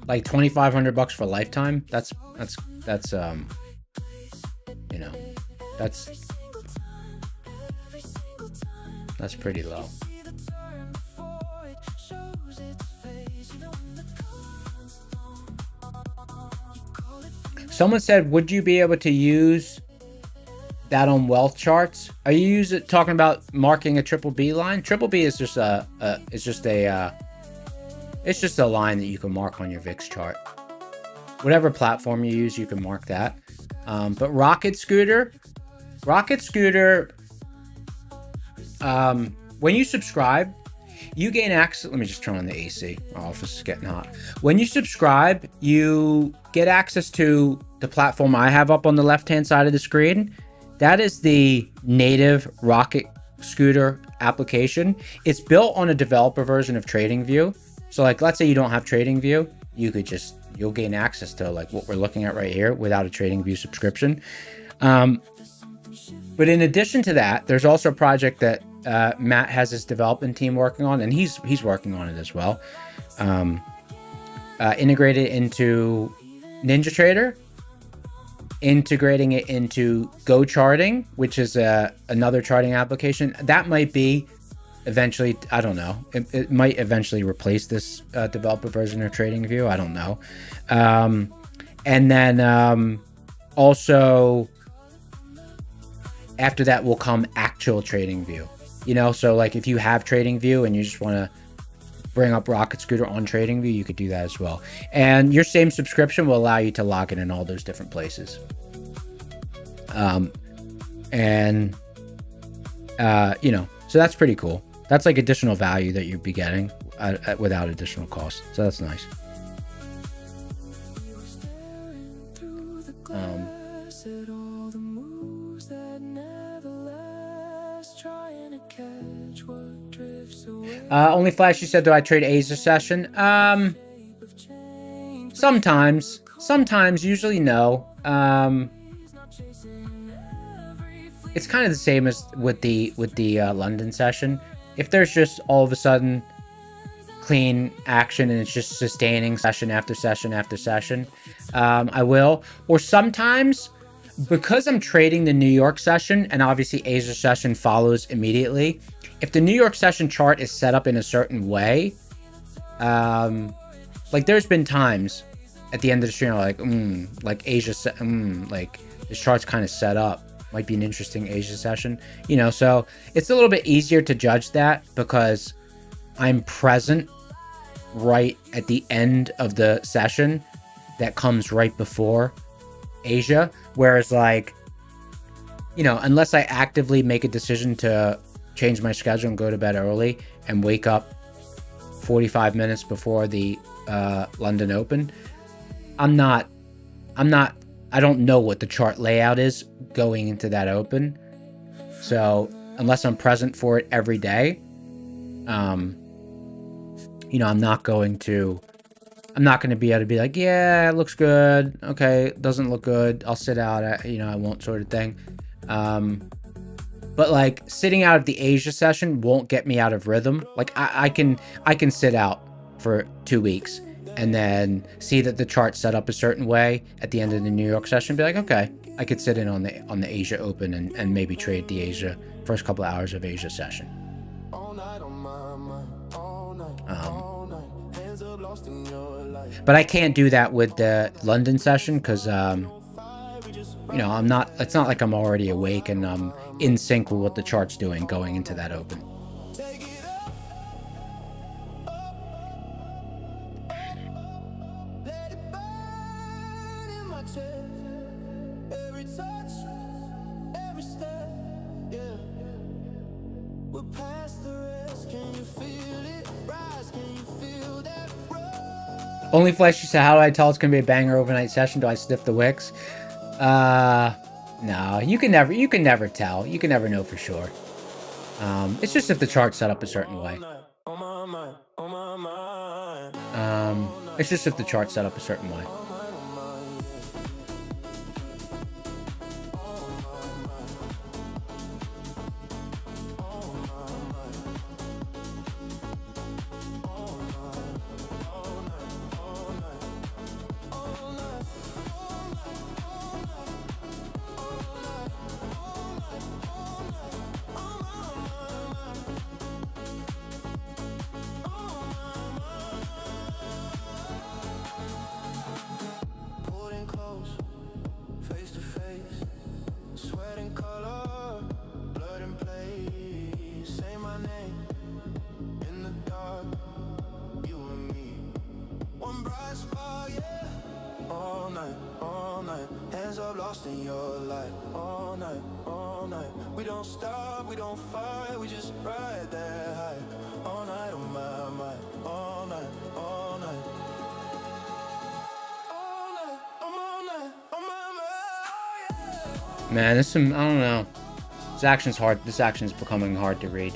Like $2,500 for lifetime. That's you know, that's pretty low. Someone said, would you be able to use that on wealth charts? Are you talking about marking a triple B line? Triple B is just a line that you can mark on your VIX chart. Whatever platform you use, you can mark that. But Rocket Scooter, when you subscribe, you gain access. Let me just turn on the AC. My office is getting hot. When you subscribe, you get access to the platform I have up on the left-hand side of the screen. That is the native Rocket Scooter application. It's built on a developer version of TradingView. So like, let's say you don't have TradingView, you'll gain access to like what we're looking at right here without a TradingView subscription. But in addition to that, there's also a project that Matt has his development team working on, and he's working on it as well. Integrated into NinjaTrader, integrating it into Go Charting, which is another charting application. That might be eventually, I don't know, it might eventually replace this developer version of TradingView. I don't know. And then also after that will come actual TradingView. You know, so like if you have TradingView and you just want to bring up Rocket Scooter on TradingView, you could do that as well. And your same subscription will allow you to log in all those different places. You know, so that's pretty cool. That's like additional value that you'd be getting without additional cost. So that's nice. Only Flash, you said, do I trade Asia session? Sometimes, usually no. It's kind of the same as with the London session. If there's just all of a sudden clean action and it's just sustaining session after session after session, I will. Or sometimes, because I'm trading the New York session and obviously Asia session follows immediately, if the New York session chart is set up in a certain way, like there's been times at the end of the stream, like Asia, like this chart's kind of set up. Might be an interesting Asia session, you know, so it's a little bit easier to judge that because I'm present right at the end of the session that comes right before Asia. Whereas like, you know, unless I actively make a decision to change my schedule and go to bed early and wake up 45 minutes before the London Open, I don't know what the chart layout is going into that open. So unless I'm present for it every day, you know, I'm not going to be able to be like, yeah, it looks good. Okay, doesn't look good. I'll sit out, you know, I won't, sort of thing. But like sitting out of the Asia session won't get me out of rhythm. Like I can sit out for 2 weeks and then see that the chart's set up a certain way at the end of the New York session, be like, okay, I could sit in on the Asia Open and maybe trade the Asia first couple of hours of Asia session. But I can't do that with the London session because you know, it's not like I'm already awake and I'm in sync with what the chart's doing going into that open. Only Flesh, you said, how do I tell it's gonna be a banger overnight session? Do I sniff the wicks? No, you can never tell. You can never know for sure. It's just if the chart's set up a certain way. It's just if the chart's set up a certain way. Man, I don't know. This action's hard. This action's becoming hard to read.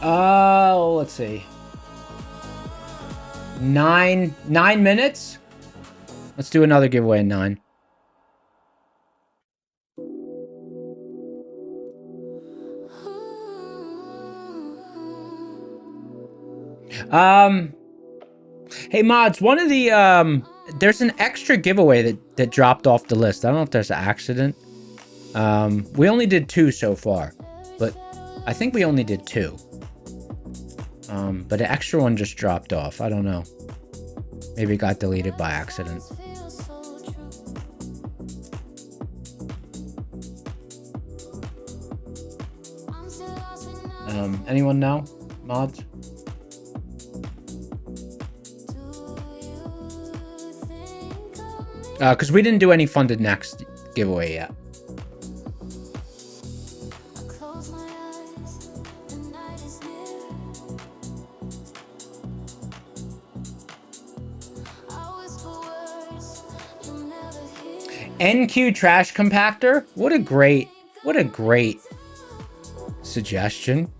Let's see. 9 minutes? Let's do another giveaway in 9. Hey mods, one of the there's an extra giveaway that dropped off the list. I don't know if there's an accident. We only did 2 so far, but I think we only did 2. But the extra one just dropped off. I don't know. Maybe it got deleted by accident. Anyone know? Mods? Because we didn't do any funded next giveaway yet. NQ trash compactor? What a great suggestion.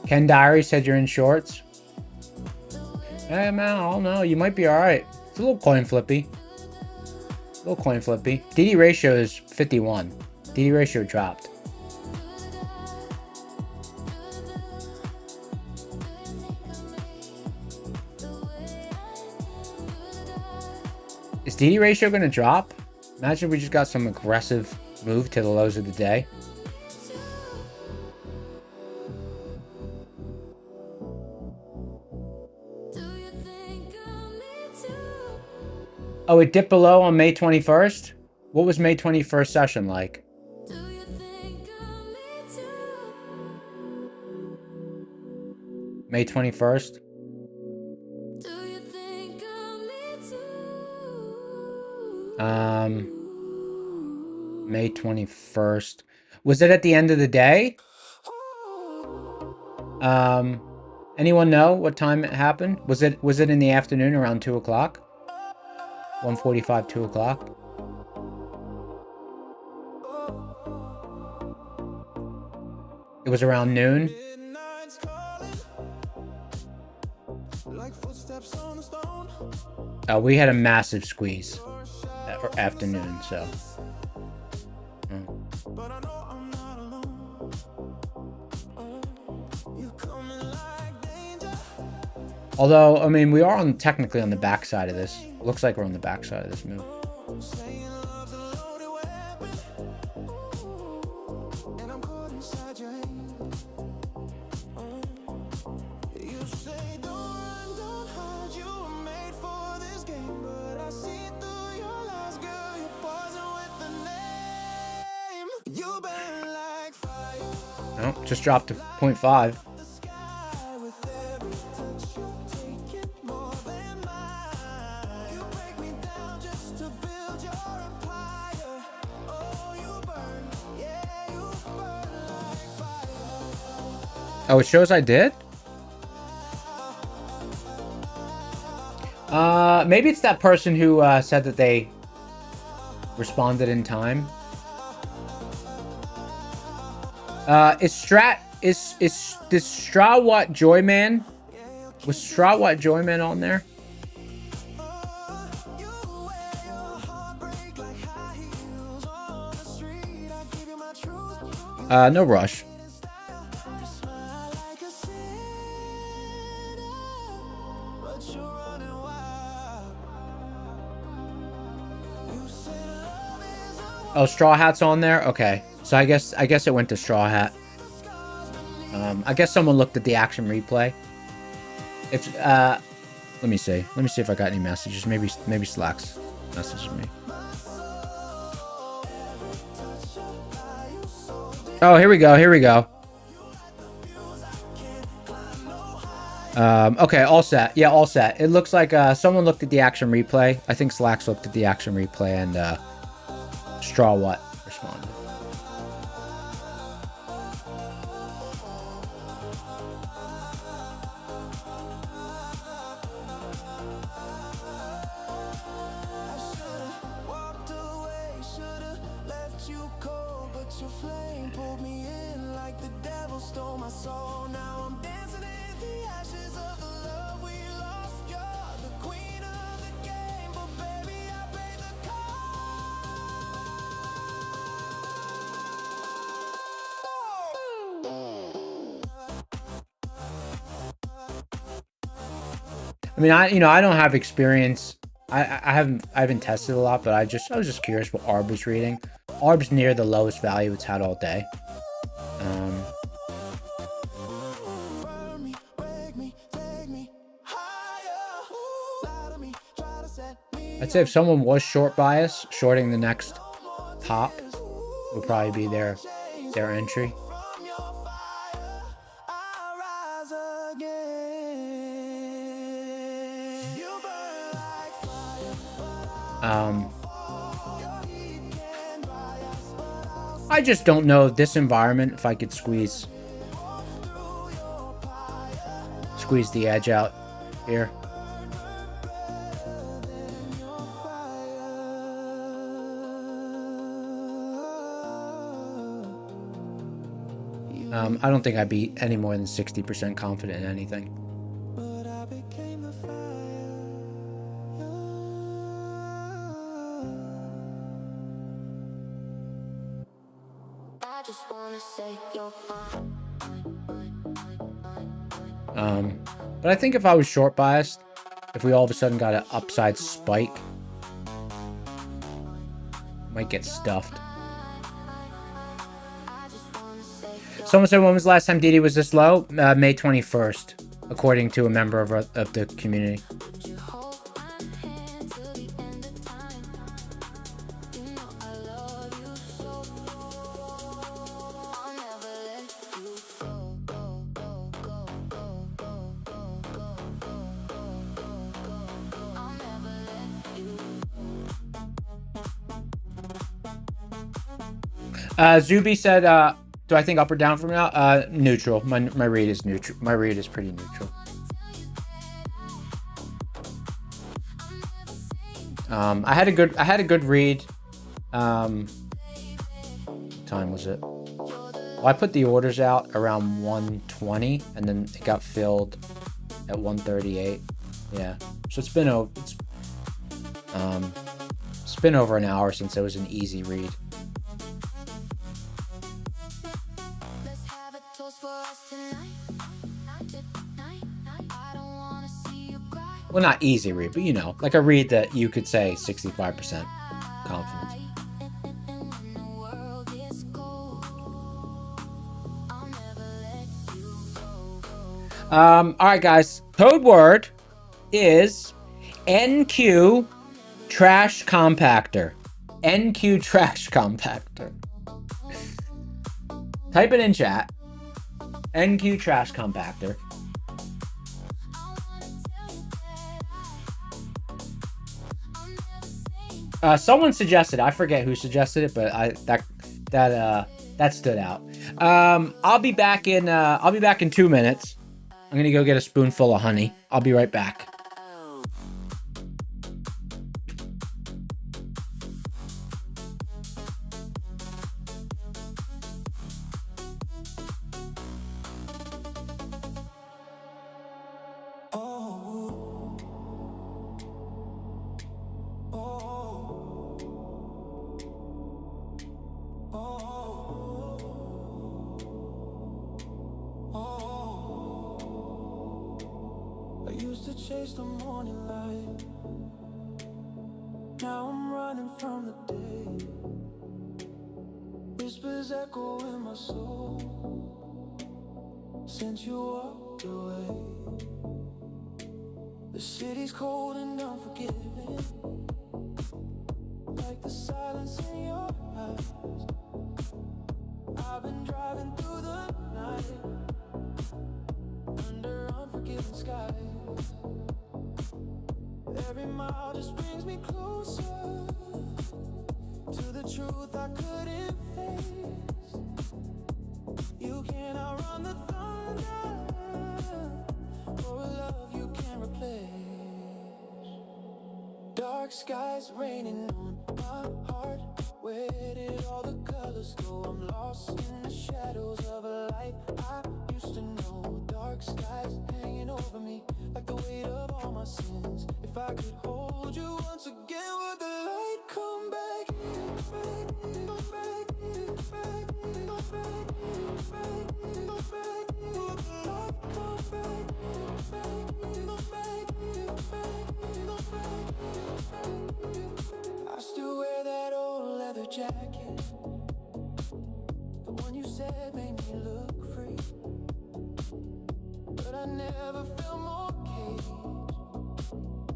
Ken Diary said you're in shorts. Hey man, I don't know. You might be alright. It's a little coin flippy. DD ratio is 51. DD ratio dropped. Is DD ratio gonna drop? Imagine we just got some aggressive move to the lows of the day. Oh, it dipped below on May 21st? What was May 21st session like? May 21st? May 21st. Was it at the end of the day? Anyone know what time it happened? Was it in the afternoon around 2 o'clock? 1:45, 2 o'clock. It was around noon. We had a massive squeeze afternoon, so. Although, I mean, we are technically on the backside of this. Looks like we're on the backside of this move. No, just dropped to 0.5. Oh, it shows I did? Maybe it's that person who said that they responded in time. Is this Strawwatt Joyman? Was Strawwatt Joyman on there? No rush. Oh, Straw Hat's on there? Okay. So I guess it went to Straw Hat. I guess someone looked at the action replay. If let me see. Let me see if I got any messages. Maybe Slack's messaging me. Oh, here we go. Okay, all set. Yeah, all set. It looks like someone looked at the action replay. I think Slacks looked at the action replay and Straw What responded. I mean, I don't have experience. I haven't tested a lot, but I was just curious what ARB was reading. ARB's near the lowest value it's had all day. I'd say if someone was short bias, shorting the next top would probably be their entry. I just don't know this environment if I could squeeze the edge out here. I don't think I'd be any more than 60% confident in anything. But I think if I was short biased, if we all of a sudden got an upside spike, might get stuffed. Someone said, when was the last time DD was this low? May 21st, according to a member of the community. Zuby said, do I think up or down from now? Neutral. My read is neutral. My read is pretty neutral. I had a good read. What time was it? Well, I put the orders out around 1:20, and then it got filled at 1:38. Yeah. So it's been over an hour since it was an easy read. Well, not easy read, but you know, like a read that you could say 65% confidence. All right, guys. Code word is NQ trash compactor. NQ trash compactor. Type it in chat. NQ trash compactor. Someone suggested, I forget who suggested it, but that stood out. I'll be back in 2 minutes. I'm gonna go get a spoonful of honey. I'll be right back. I've been driving through the night under unforgiving skies. now just brings me closer to the truth I couldn't face. You can't outrun the thunder or a love you can't replace. Dark skies raining on my heart. Where did all the colors go? I'm lost in the shadows of a life I used to know. Dark skies hanging over me like the weight of all my sins. If I could hold you once again, would the light come back? I still wear that old leather jacket, the one you said made me look free. But I never felt more caged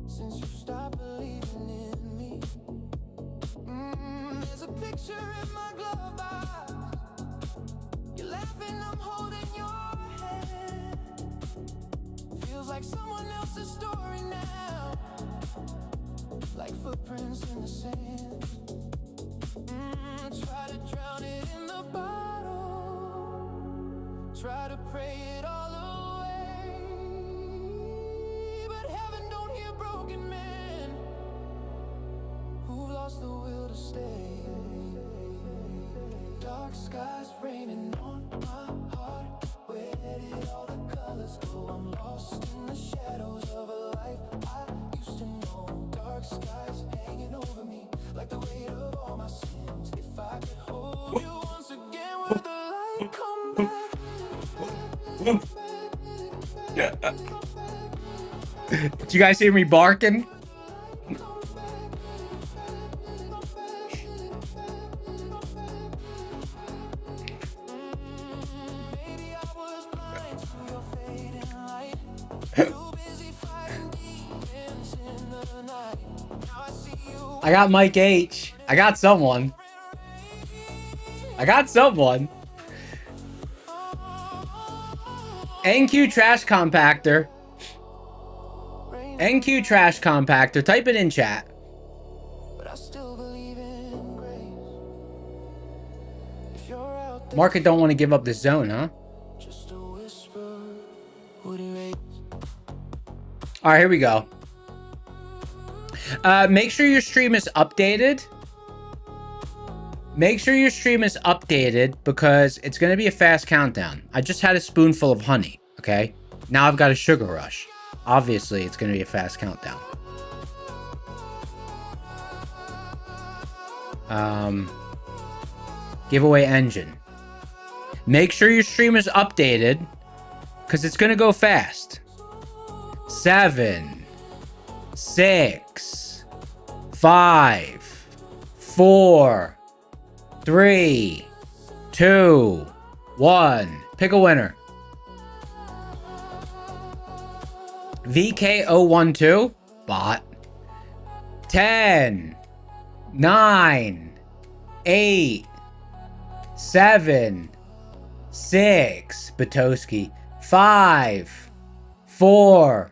since you stopped believing in me. There's a picture in my glove box. You're laughing, I'm holding your hand. Feels like someone else's story now, like footprints in the sand. Try to drown it in the bottle, try to pray it all away, but heaven don't hear broken men who've lost the will to stay. Dark skies raining on my heart. Where did all the colors go? I'm lost in the shadows of a life I used to know. Dark skies hanging over me like the weight of all my sins. If I could hold you once again, would the light come back? Did you guys hear me barking? I got Mike H. I got someone. I got someone. NQ trash compactor. NQ trash compactor. Type it in chat. Market don't want to give up the zone, huh? All right, here we go. Make sure your stream is updated. Make sure your stream is updated because it's going to be a fast countdown. I just had a spoonful of honey, okay? Now I've got a sugar rush. Obviously, it's going to be a fast countdown. Giveaway engine. Make sure your stream is updated because it's going to go fast. 7, 6, 5, 4, 3, 2, 1. Pick a winner. VK012 bot. 10, 9, 8, 7, 6. Batoski. 5, 4,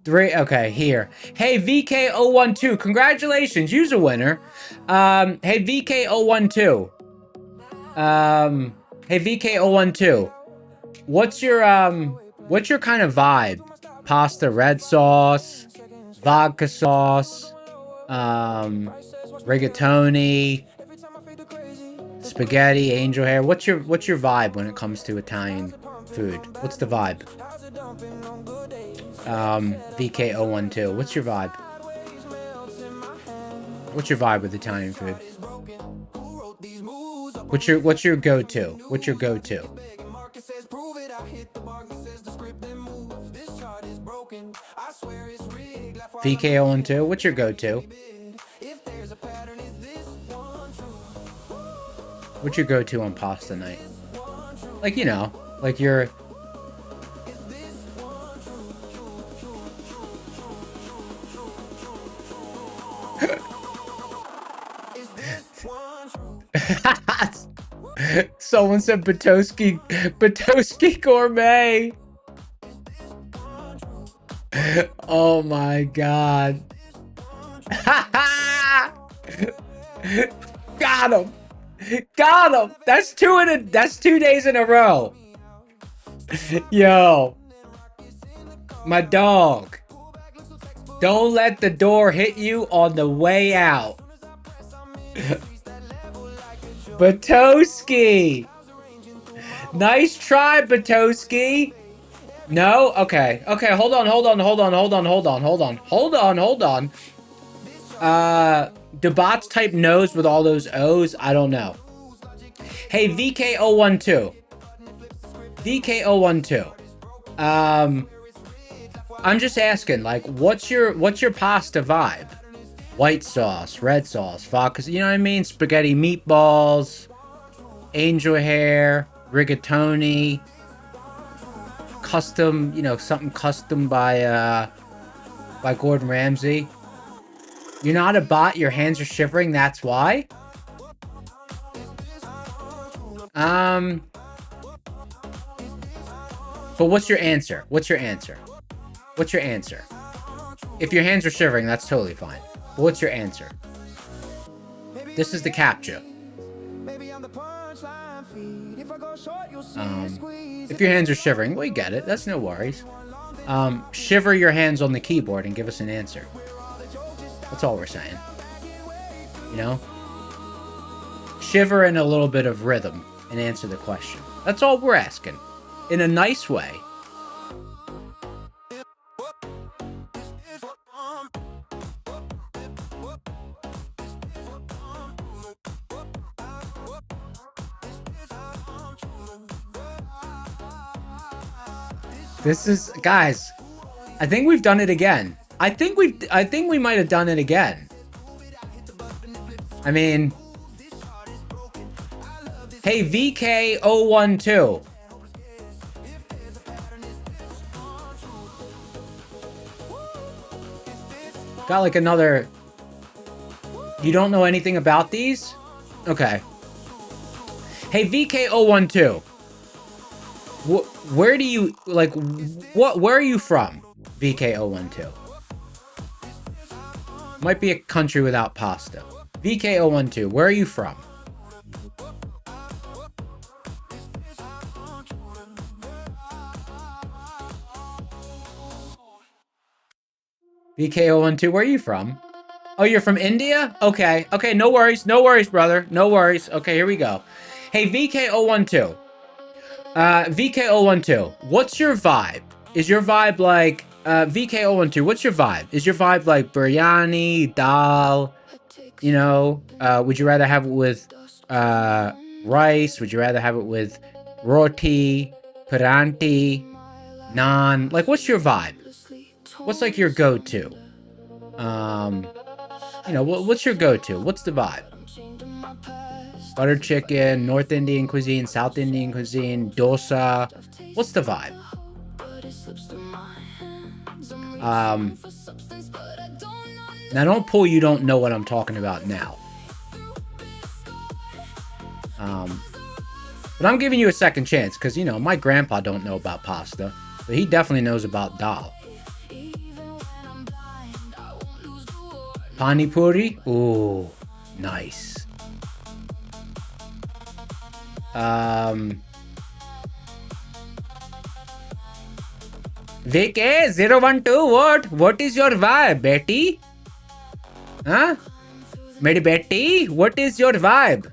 3. Okay, here. Hey, VK012. Congratulations. You's a winner. Hey, VK012. Hey, VK012. What's your kind of vibe? Pasta, red sauce, vodka sauce, rigatoni, spaghetti, angel hair. What's your vibe when it comes to Italian food? What's the vibe? VK012. What's your vibe? What's your vibe with Italian food? What's your go-to? What's your go-to? VK012. What's your go-to? What's your go-to on pasta night? Like, you know, like your... Someone said Batoski Gourmet. Oh my god. Got him. Got him. That's 2 days in a row. Yo. My dog. Don't let the door hit you on the way out. Batoski. Nice try, Batoski. No? Okay. Okay, hold on. Do bots type nose with all those O's? I don't know. Hey, VK012. VK012. I'm just asking, like, what's your pasta vibe? White sauce, red sauce, vodka, you know what I mean? Spaghetti meatballs, angel hair, rigatoni, custom, you know, something custom by Gordon Ramsay. You're not a bot, your hands are shivering, that's why? But what's your answer? What's your answer? What's your answer? If your hands are shivering, that's totally fine. But what's your answer? This is the captcha. If your hands are shivering, we get it. That's no worries. Shiver your hands on the keyboard and give us an answer. That's all we're saying. You know? Shiver in a little bit of rhythm and answer the question. That's all we're asking. In a nice way. This is, guys, I think we've done it again. I think we might have done it again. I mean, hey, VK012. Got like another, you don't know anything about these? Okay. Hey, VK012. Where do you, like, where are you from? VK012. Might be a country without pasta. VK012, where are you from? VK012, where are you from? Oh, you're from India? Okay, okay, no worries, brother, no worries. Okay, here we go. Hey, VK012. VK012, what's your vibe? Is your vibe like, VK012, what's your vibe? Is your vibe like biryani, dal, you know, would you rather have it with, rice? Would you rather have it with roti, paranti, naan? Like, what's your vibe? What's like your go-to? You know, what's your go-to? What's the vibe? Butter chicken, North Indian cuisine, South Indian cuisine, dosa. What's the vibe? Now don't pull you don't know what I'm talking about now. But I'm giving you a second chance because, you know, my grandpa don't know about pasta, but he definitely knows about dal. Pani puri? Ooh, nice. VK012, what is your vibe, Betty? Huh? Meri Betty, what is your vibe?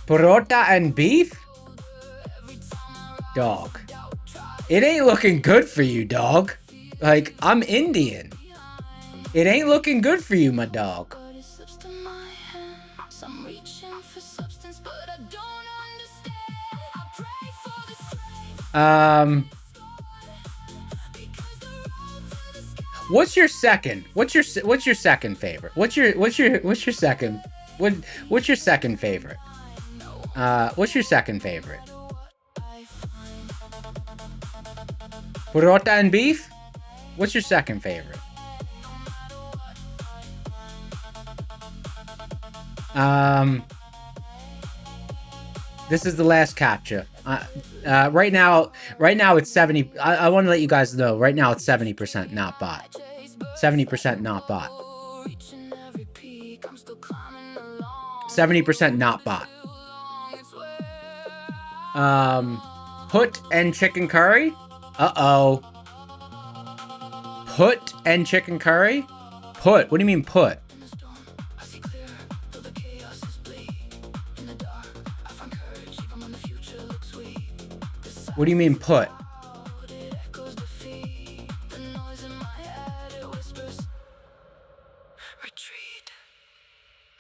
Parota and beef? Dog. It ain't looking good for you, dog. Like, I'm Indian. It ain't looking good for you, my dog. What's your second? What's your second favorite? What's your second? What's your second favorite? What's your second favorite? Parota and beef? What's your second favorite? This is the last captcha. Right now it's 70. I want to let you guys know. Right now it's 70% not bot. 70% not bot. 70% not bot. Put and chicken curry. Uh-oh. Put and chicken curry? Put. What do you mean put? What do you mean put?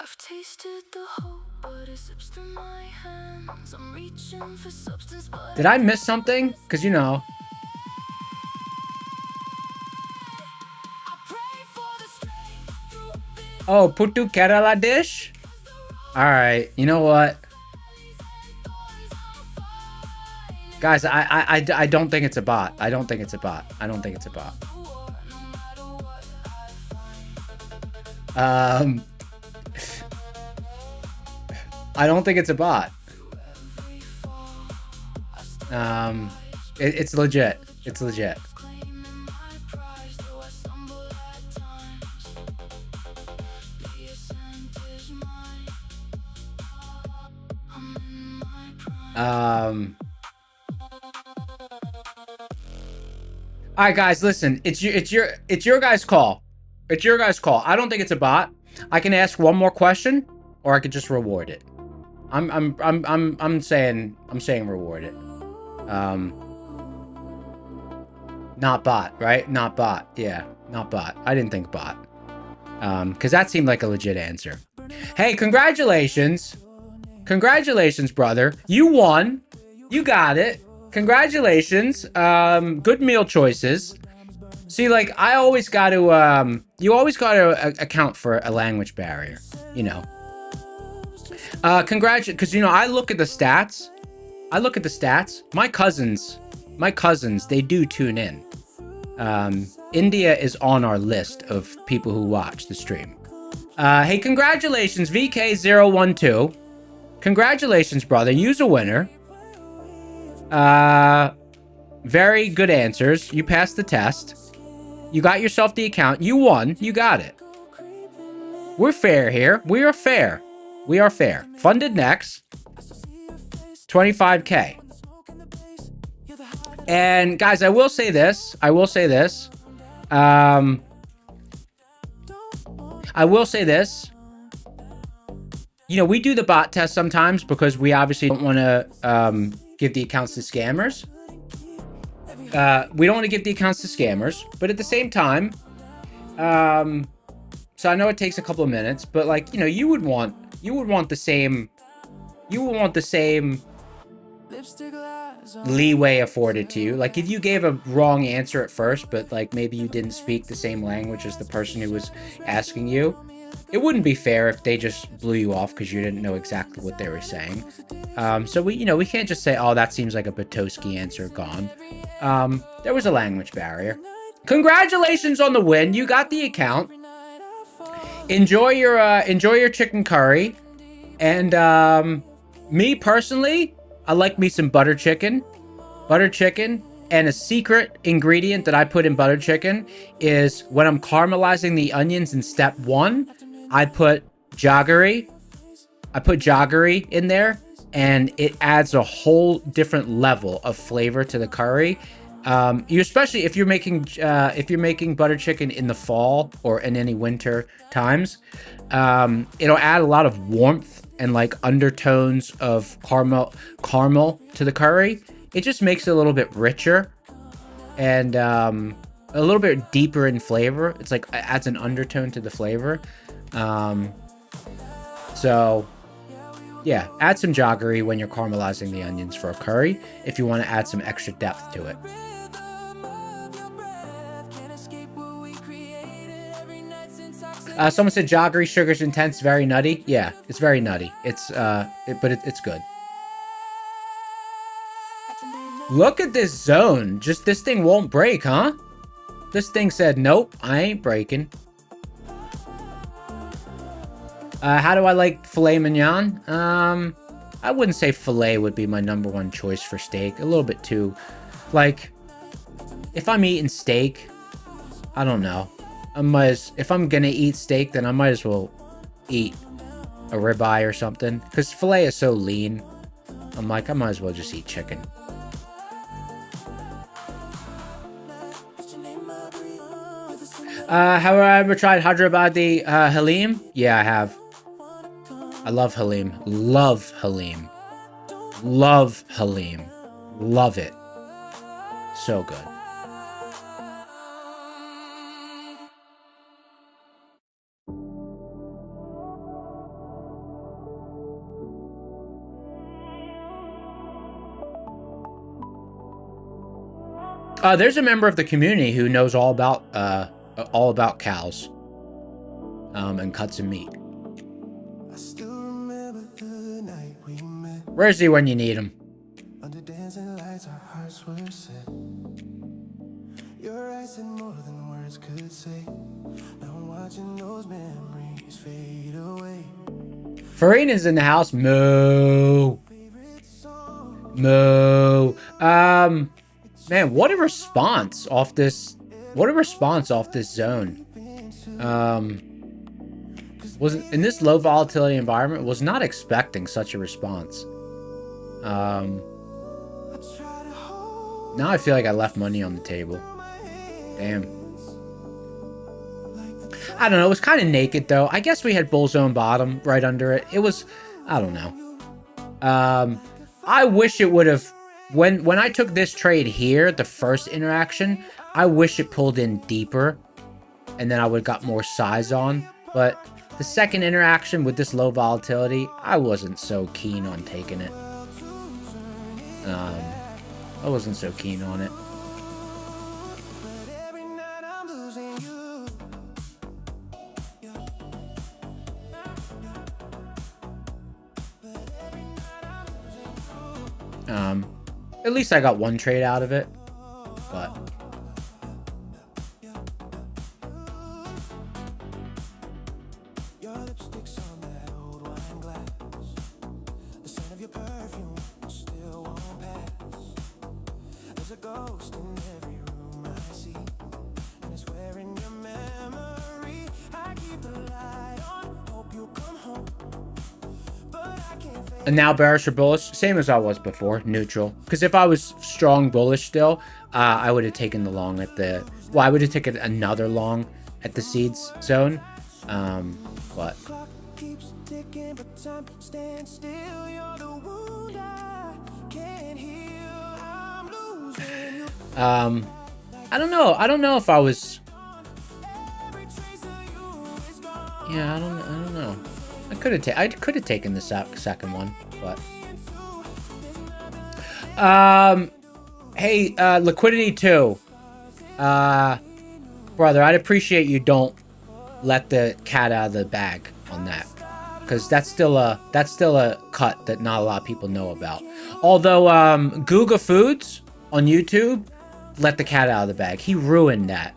I've tasted the hope, but it slips through my hands. I'm reaching for substance, but Did I miss something? Because, you know. Oh, Puttu Kerala dish? Alright, you know what? Guys, I don't think it's a bot. I don't think it's a bot. I don't think it's a bot. I don't think it's a bot. It's legit. It's legit. All right, guys, listen. It's your guys' call. It's your guys' call. I don't think it's a bot. I can ask one more question, or I could just reward it. I'm saying reward it. Not bot, right? Not bot. Yeah, not bot. I didn't think bot. Because that seemed like a legit answer. Hey, congratulations. Congratulations, brother. You won. You got it. Congratulations. Good meal choices. See, like, I always got to, you always got to account for a language barrier, you know. Because, you know, I look at the stats. My cousins, they do tune in. India is on our list of people who watch the stream. Hey, congratulations, VK012. Congratulations, brother. You's a winner. Very good answers. You passed the test. You got yourself the account. You won. You got it. We're fair here. We are fair. We are fair. Funded next. 25K. And guys, I will say this. I will say this. You know, we do the bot test sometimes because we obviously don't want to give the accounts to scammers. We don't want to give the accounts to scammers, but at the same time, so I know it takes a couple of minutes, but like, you know, you would want the same leeway afforded to you. Like if you gave a wrong answer at first, but like maybe you didn't speak the same language as the person who was asking you, it wouldn't be fair if they just blew you off because you didn't know exactly what they were saying. So we can't just say, oh, that seems like a Batoski answer, gone. There was a language barrier. Congratulations on the win. You got the account. Enjoy your chicken curry. And me personally, I like me some butter chicken. Butter chicken. And a secret ingredient that I put in butter chicken is when I'm caramelizing the onions in step 1, I put jaggery. I put jaggery in there, and it adds a whole different level of flavor to the curry. You especially if you're making butter chicken in the fall or in any winter times, it'll add a lot of warmth and like undertones of caramel to the curry. It just makes it a little bit richer and a little bit deeper in flavor. It's like it adds an undertone to the flavor. So yeah, add some jaggery when you're caramelizing the onions for a curry if you want to add some extra depth to it. Someone said jaggery sugar's intense, very nutty. Yeah, it's very nutty. It's it's good. Look at this zone. Just this thing won't break, huh? This thing said, nope, I ain't breaking. How do I like filet mignon? I wouldn't say filet would be my #1 choice for steak. A little bit too, like, if I'm eating steak, I don't know. If I'm gonna eat steak, then I might as well eat a ribeye or something. Because filet is so lean. I'm like, I might as well just eat chicken. Have I ever tried Hyderabadi Halim? Yeah, I have. I love Halim. Love Halim. Love Halim. Love it. So good. There's a member of the community who knows all about cows, and cuts of meat. I still remember the night we met. Where is he when you need him? Under dancing lights, our hearts were set. Your eyes said more than words could say. Now I'm watching those memories fade away. Farina's in the house. Moo. Moo. Man, what a response off this. What a response off this zone. Was in this low volatility environment, was not expecting such a response. Now I feel like I left money on the table. Damn. I don't know. It was kind of naked though. I guess we had bull zone bottom right under it. It was, I don't know. I wish it would have. When I took this trade here, the first interaction, I wish it pulled in deeper, and then I would have got more size on. But the second interaction with this low volatility, I wasn't so keen on taking it. I wasn't so keen on it. At least I got one trade out of it, but Your lipstick's on that old wine glass. The scent of your perfume still won't pass. There's a ghost in every room I see, and it's wearing your memory. I keep the light on, hope you come home. and now bearish or bullish, same as I was before, neutral. Because if I was strong bullish still, I would have taken the long at the, well, I would have taken another long at the seeds zone. But Keeps ticking, but time stands still. You're the wound I can't heal. I'm losing you. I don't know. I don't know if I was. Every trace of you is gone. Yeah, I don't know. I could have taken the second one, but. Hey, liquidity 2. Brother, I'd appreciate you don't let the cat out of the bag on that, because that's still a cut that not a lot of people know about. Although Guga Foods on YouTube let the cat out of the bag. He ruined that.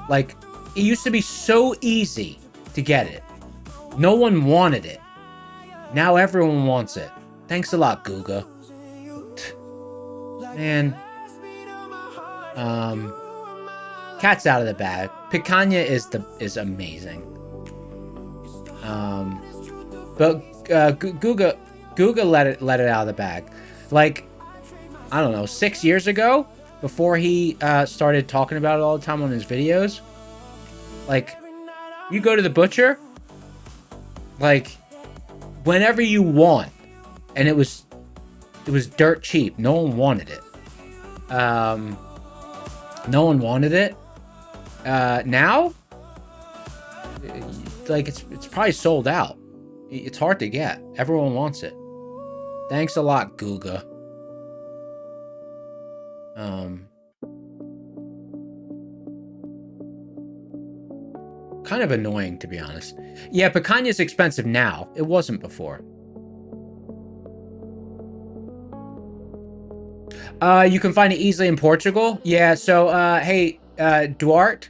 Like, it used to be so easy to get it. No one wanted it. Now everyone wants it. Thanks a lot, Guga. Man. Cat's out of the bag. Picanha is amazing. But Guga let it out of the bag. Like, I don't know, 6 years ago, before he started talking about it all the time on his videos. Like, you go to the butcher, like, whenever you want, and it was dirt cheap. No one wanted it. No one wanted it. Now, like, it's probably sold out. It's hard to get. Everyone wants it. Thanks a lot, Guga. Kind of annoying, to be honest. Yeah, picanha's expensive now. It wasn't before. You can find it easily in Portugal. Yeah, so, hey, Duarte.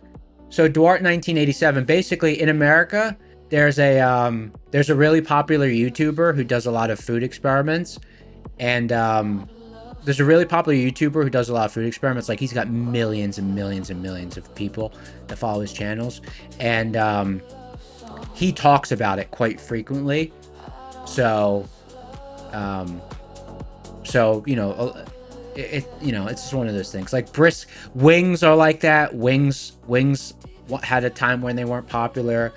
So, Duarte 1987. Basically, in America, there's a really popular YouTuber who does a lot of food experiments, and there's a really popular YouTuber who does a lot of food experiments. Like, he's got millions and millions and millions of people that follow his channels, and he talks about it quite frequently. So you know, you know, it's just one of those things. Like wings are like that. Wings had a time when they weren't popular.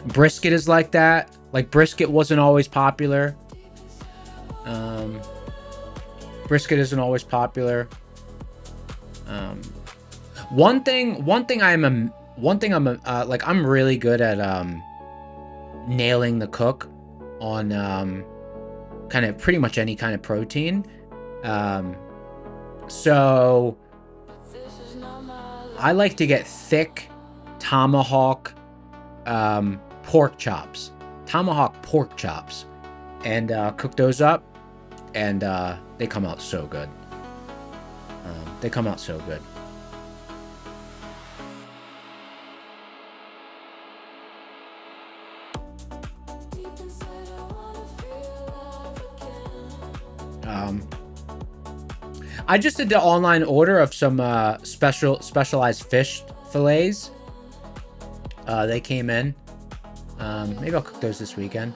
Brisket is like that. Like, brisket wasn't always popular. Brisket isn't always popular. One thing I'm really good at nailing the cook on kind of pretty much any kind of protein. So I like to get thick tomahawk pork chops, and cook those up, and they come out so good. I just did the online order of some specialized fish fillets. They came in. Maybe I'll cook those this weekend.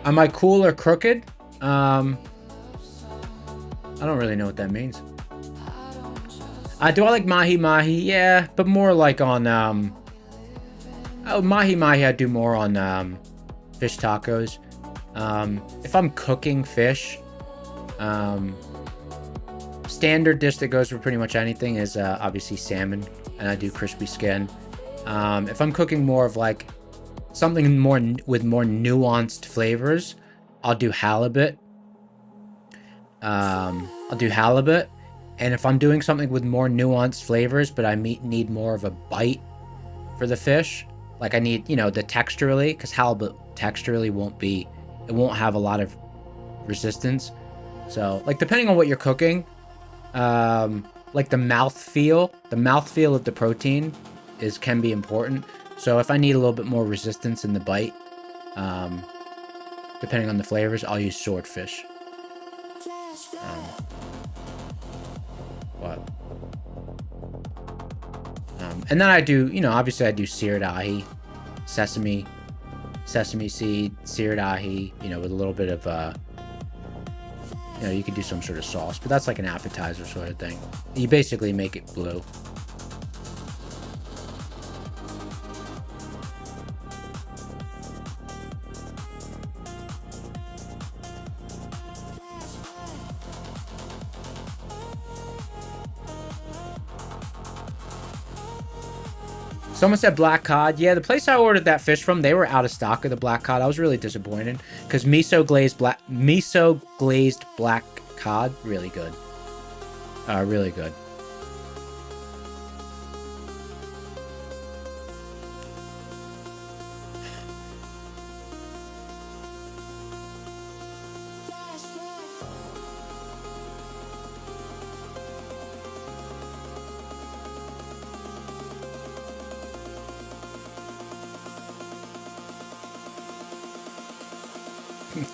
Am I cool or crooked? I don't really know what that means. Do I like mahi-mahi? Yeah, but more like on, mahi-mahi I do more on, fish tacos. If I'm cooking fish, standard dish that goes for pretty much anything is, obviously salmon, and I do crispy skin. If I'm cooking more of like something more with more nuanced flavors, I'll do halibut. And if I'm doing something with more nuanced flavors, but I need more of a bite for the fish, like I need, you know, the texturally, because halibut texturally won't have a lot of resistance. So, like, depending on what you're cooking, like the mouthfeel of the protein can be important. So if I need a little bit more resistance in the bite, depending on the flavors, I'll use swordfish. And then I do, you know, obviously I do seared ahi, sesame seed, seared ahi, you know, with a little bit of, you know, you could do some sort of sauce, but that's like an appetizer sort of thing. You basically make it blue. Someone said black cod. Yeah, the place I ordered that fish from, they were out of stock of the black cod. I was really disappointed because miso glazed black cod, really good. Really good.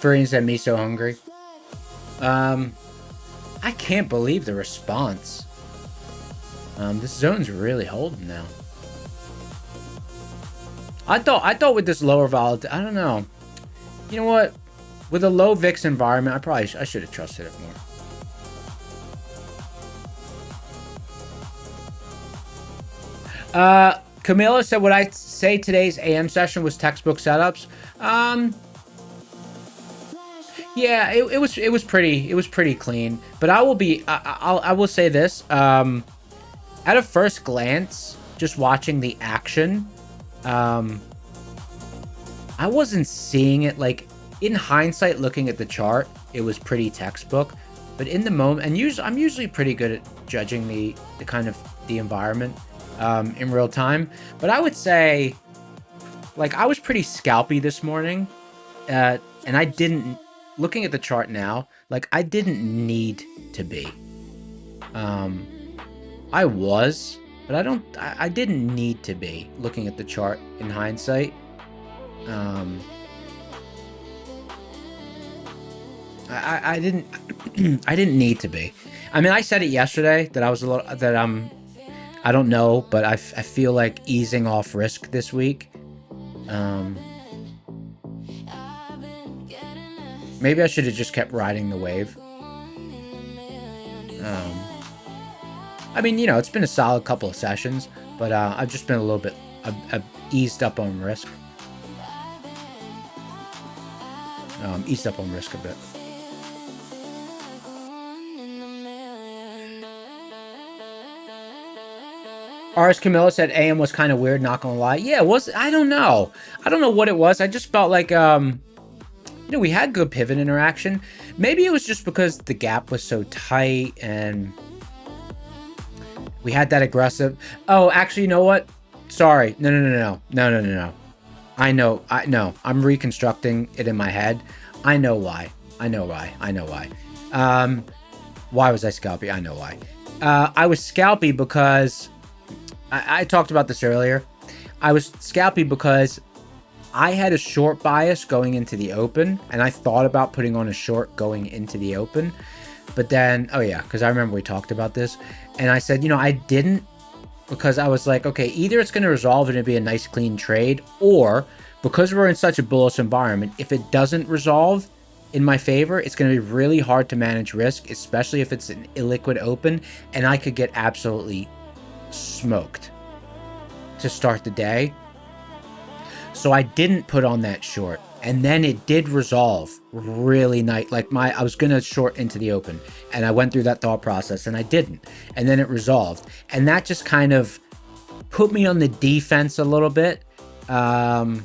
Furian said me so hungry. I can't believe the response. This zone's really holding now. I thought with this lower volatility, I don't know. You know what? With a low VIX environment, I should have trusted it more. Camilla said, would I say today's AM session was textbook setups? Yeah, it was pretty clean. But I will say this. At a first glance, just watching the action, I wasn't seeing it. Like, in hindsight, looking at the chart, it was pretty textbook. But in the moment, and I'm usually pretty good at judging the kind of the environment. in real time. But I would say, like, I was pretty scalpy this morning, and I didn't, looking at the chart now, like, I didn't need to be. I was, but I didn't need to be, looking at the chart in hindsight. I didn't I didn't need to be. I mean, I said it yesterday that I was a little, that I don't know, but I feel like easing off risk this week. Maybe I should have just kept riding the wave. I mean, you know, it's been a solid couple of sessions, but I've just been a little bit, I've eased up on risk. Eased up on risk a bit. RS Camilla said AM was kind of weird, not gonna lie. Yeah, it was, I don't know. I don't know what it was. I just felt like, you know, we had good pivot interaction. Maybe it was just because the gap was so tight and we had that aggressive. Oh, actually, you know what? Sorry. No. I know. I'm reconstructing it in my head. I know why. Why was I scalpy? I know why. I was scalpy because I talked about this earlier. I was scalpy because I had a short bias going into the open, and I thought about putting on a short going into the open. But then, oh yeah, because I remember we talked about this, and I said, you know, I didn't, because I was like, okay, either it's going to resolve and it'd be a nice clean trade, or because we're in such a bullish environment, if it doesn't resolve in my favor, it's going to be really hard to manage risk, especially if it's an illiquid open, and I could get absolutely smoked to start the day. So I didn't put on that short, and then it did resolve really nice. Like I was gonna short into the open, and I went through that thought process, and I didn't, and then it resolved, and that just kind of put me on the defense a little bit, because,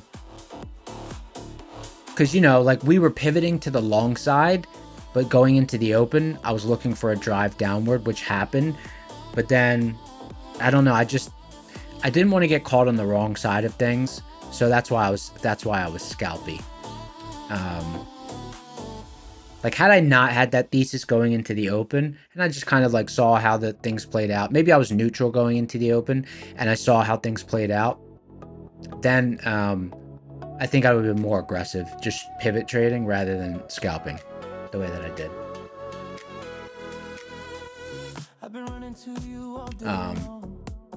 you know, like, we were pivoting to the long side, but going into the open, I was looking for a drive downward, which happened, but then I don't know. I didn't want to get caught on the wrong side of things. So that's why I was scalpy. Like, had I not had that thesis going into the open, and I just kind of like saw how the things played out, maybe I was neutral going into the open and I saw how things played out, then I think I would have been more aggressive, just pivot trading rather than scalping the way that I did.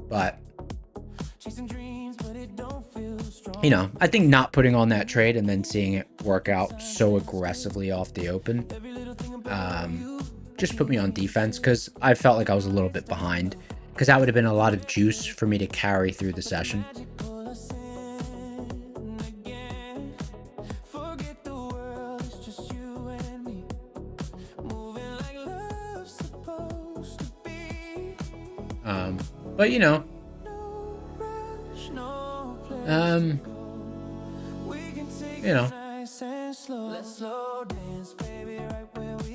But you know, I think not putting on that trade and then seeing it work out so aggressively off the open just put me on defense, because I felt like I was a little bit behind, because that would have been a lot of juice for me to carry through the session. But you know,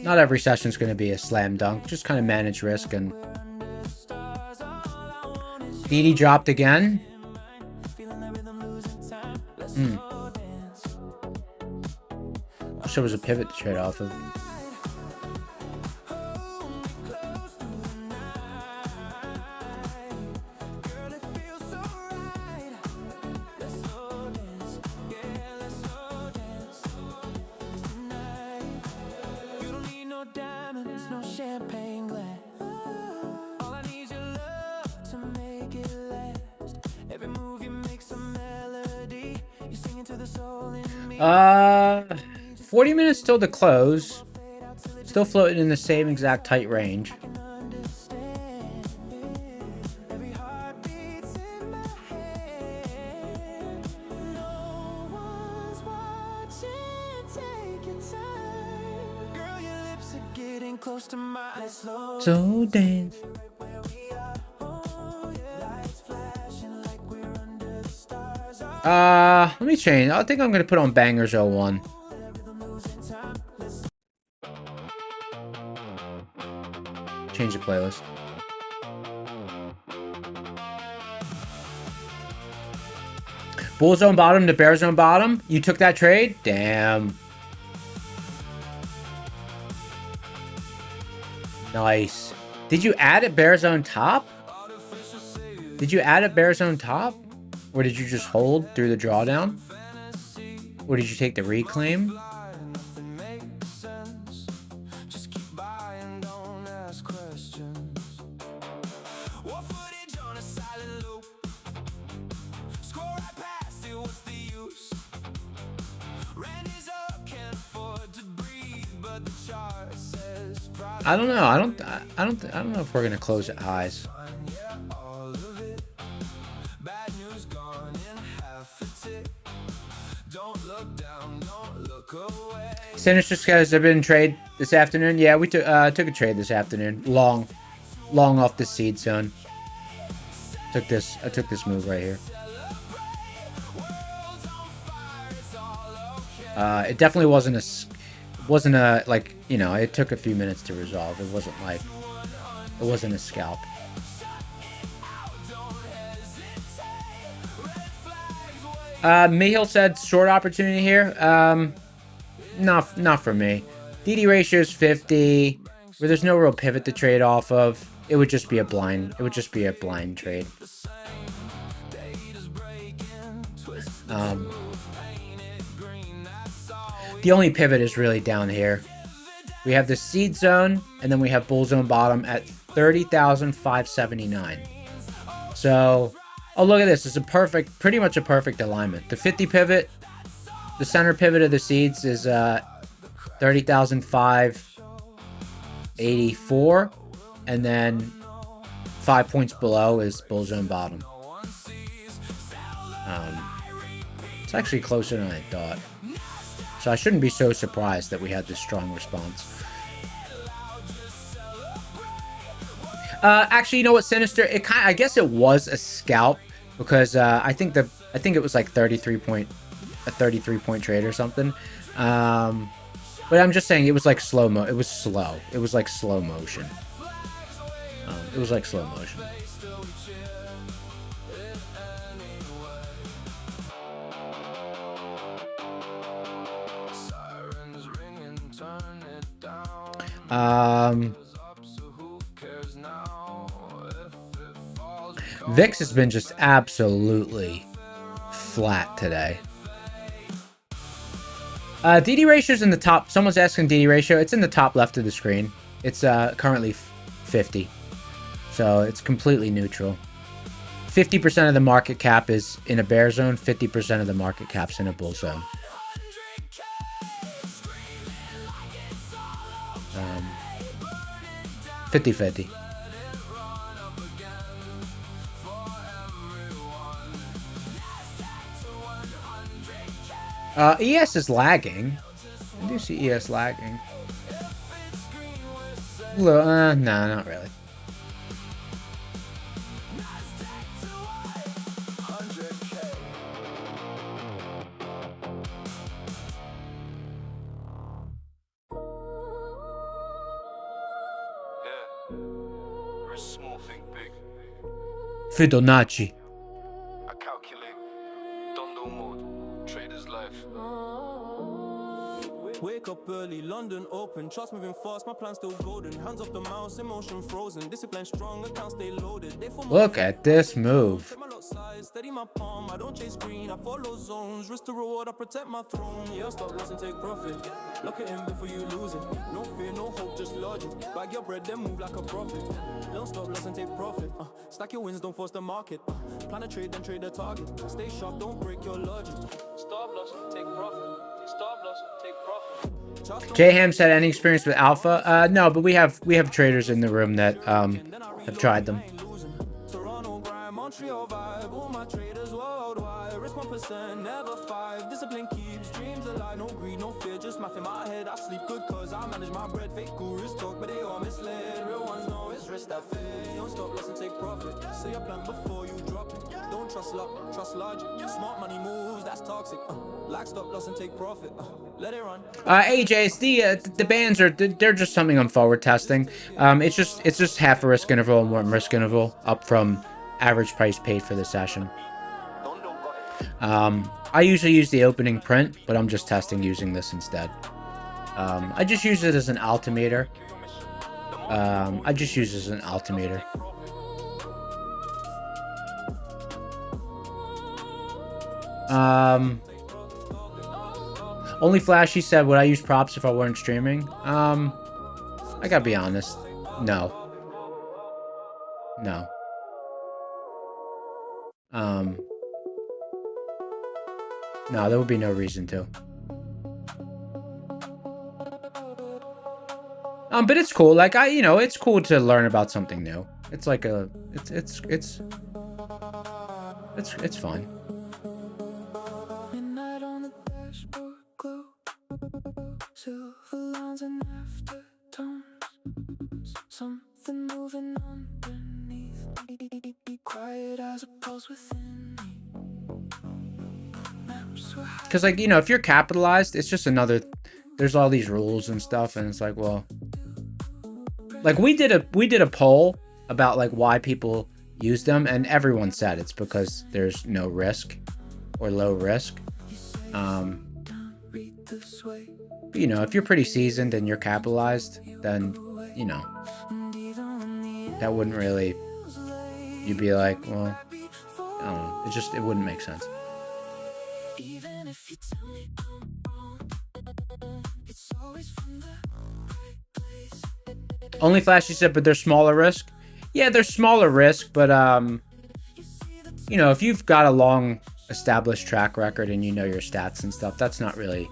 not every session's going to be a slam dunk. Just kind of manage risk. And Didi dropped again. Wish there was a pivot to trade off of. All I need is your love to make it last. Every move you make's a melody. You sing into the soul in me. 40 minutes till the close. Still floating in the same exact tight range. So dance. Let me change. I think I'm gonna put on Bangers 01. Change the playlist. Bull zone bottom to bear zone bottom. You took that trade? Damn. Nice. Did you add it bear zone top? Did you add it bear zone top? Or did you just hold through the drawdown? Or did you take the reclaim? I don't know. I don't know if we're gonna close at highs. Sinister Skies have been trade this afternoon. Yeah, we took a trade this afternoon. Long off the seed zone. I took this move right here. It definitely wasn't a like, you know, it took a few minutes to resolve. It wasn't a scalp. Mihil said short opportunity here. Not for me. DD ratio is 50, where there's no real pivot to trade off of. It would just be a blind. It would just be a blind trade. The only pivot is really down here. We have the seed zone, and then we have bull zone bottom at 30,579. So, oh, look at this. It's pretty much a perfect alignment. The 50 pivot, the center pivot of the seeds is 30,584, and then 5 points below is bull zone bottom. It's actually closer than I thought. So I shouldn't be so surprised that we had this strong response. Actually, you know what, Sinister? I guess it was a scalp because I think it was like a 33 point trade or something. But I'm just saying it was like slow mo. It was slow. It was like slow motion. It was like slow motion. VIX has been just absolutely flat today. DD ratio's in the top. Someone's asking DD ratio. It's in the top left of the screen. It's currently 50. So it's completely neutral. 50% of the market cap is in a bear zone. 50% of the market cap's in a bull zone. 50-50. ES is lagging. I do see ES lagging. No, not really. Fibonacci. I calculate. Dondo mode. Trader's life. Wake up early, London open, charts moving fast, my plan still golden. Hands off the mouse, emotion frozen, discipline strong, account stay loaded. Look at this move. Steady my palm, I don't chase green, I follow zones, risk to reward, I protect my throne. Yeah, stop loss and take profit. Lock it in before you lose it. No fear, no hope, just logic. Bag your bread, then move like a prophet. Don't stop loss and take profit. Stack your wins, don't force the market. Plan a trade, then trade the target. Stay sharp, don't break your logic. Stop loss, take profit. Stop loss, take profit. J-Ham said any experience with alpha? No, but we have traders in the room that have tried them. Montreal vibe, all my traders worldwide. Risk 1%, never 5. Discipline keeps dreams alive. No greed, no fear, just math in my head. I sleep good cause I manage my bread. Fake gurus talk, but they all misled. Real ones know it's risk that fit. Don't stop, listen, take profit. Say your plan before you drop it. Don't trust luck, trust logic. Smart money moves, that's toxic. Like stop, loss and take profit. Let it run. AJ, the bands they're just something on forward testing. It's just half a risk interval and one risk interval up from average price paid for the session. I usually use the opening print, but I'm just testing using this instead. I just use it as an altimeter. Only Flashy said, would I use props if I weren't streaming? I gotta be honest. No. No. No, there would be no reason to. But it's cool. Like, it's cool to learn about something new. It's like it's fun. Midnight on the dashboard glow, silver lines and aftertones, something moving underneath, quiet as a pulse within me. Because, like, if you're capitalized, it's just another... There's all these rules and stuff, and it's like, well... Like, we did a poll about, like, why people use them, and everyone said it's because there's no risk or low risk. But, if you're pretty seasoned and you're capitalized, then, that wouldn't really... You'd be like, well, I don't know. It wouldn't make sense. Even if you tell me I'm wrong, it's always from the right place. Only Flashy said, but they're smaller risk. Yeah, they're smaller risk, but if you've got a long established track record and you know your stats and stuff, that's not really...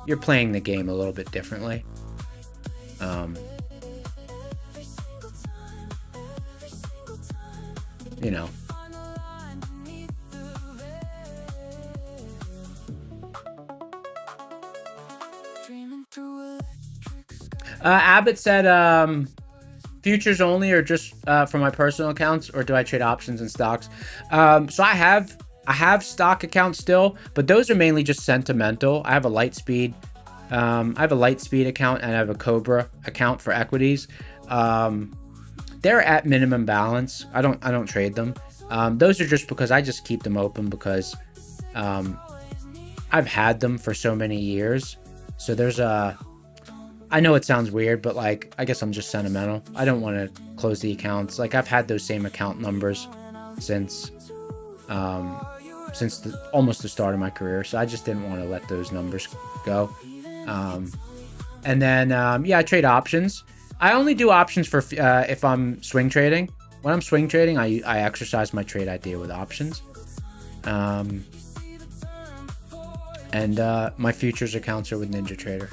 You're playing the game a little bit differently. Abbott said, futures only or just for my personal accounts, or do I trade options and stocks? So I have stock accounts still, but those are mainly just sentimental. I have a Lightspeed account, and I have a Cobra account for equities. They're at minimum balance. I don't trade them. Those are just because I just keep them open because I've had them for so many years. So there's I know it sounds weird, but like, I guess I'm just sentimental. I don't want to close the accounts. Like, I've had those same account numbers since almost the start of my career. So I just didn't want to let those numbers go. And then, I trade options. I only do options for if I'm swing trading. When I'm swing trading, I exercise my trade idea with options. And my futures accounts are with NinjaTrader.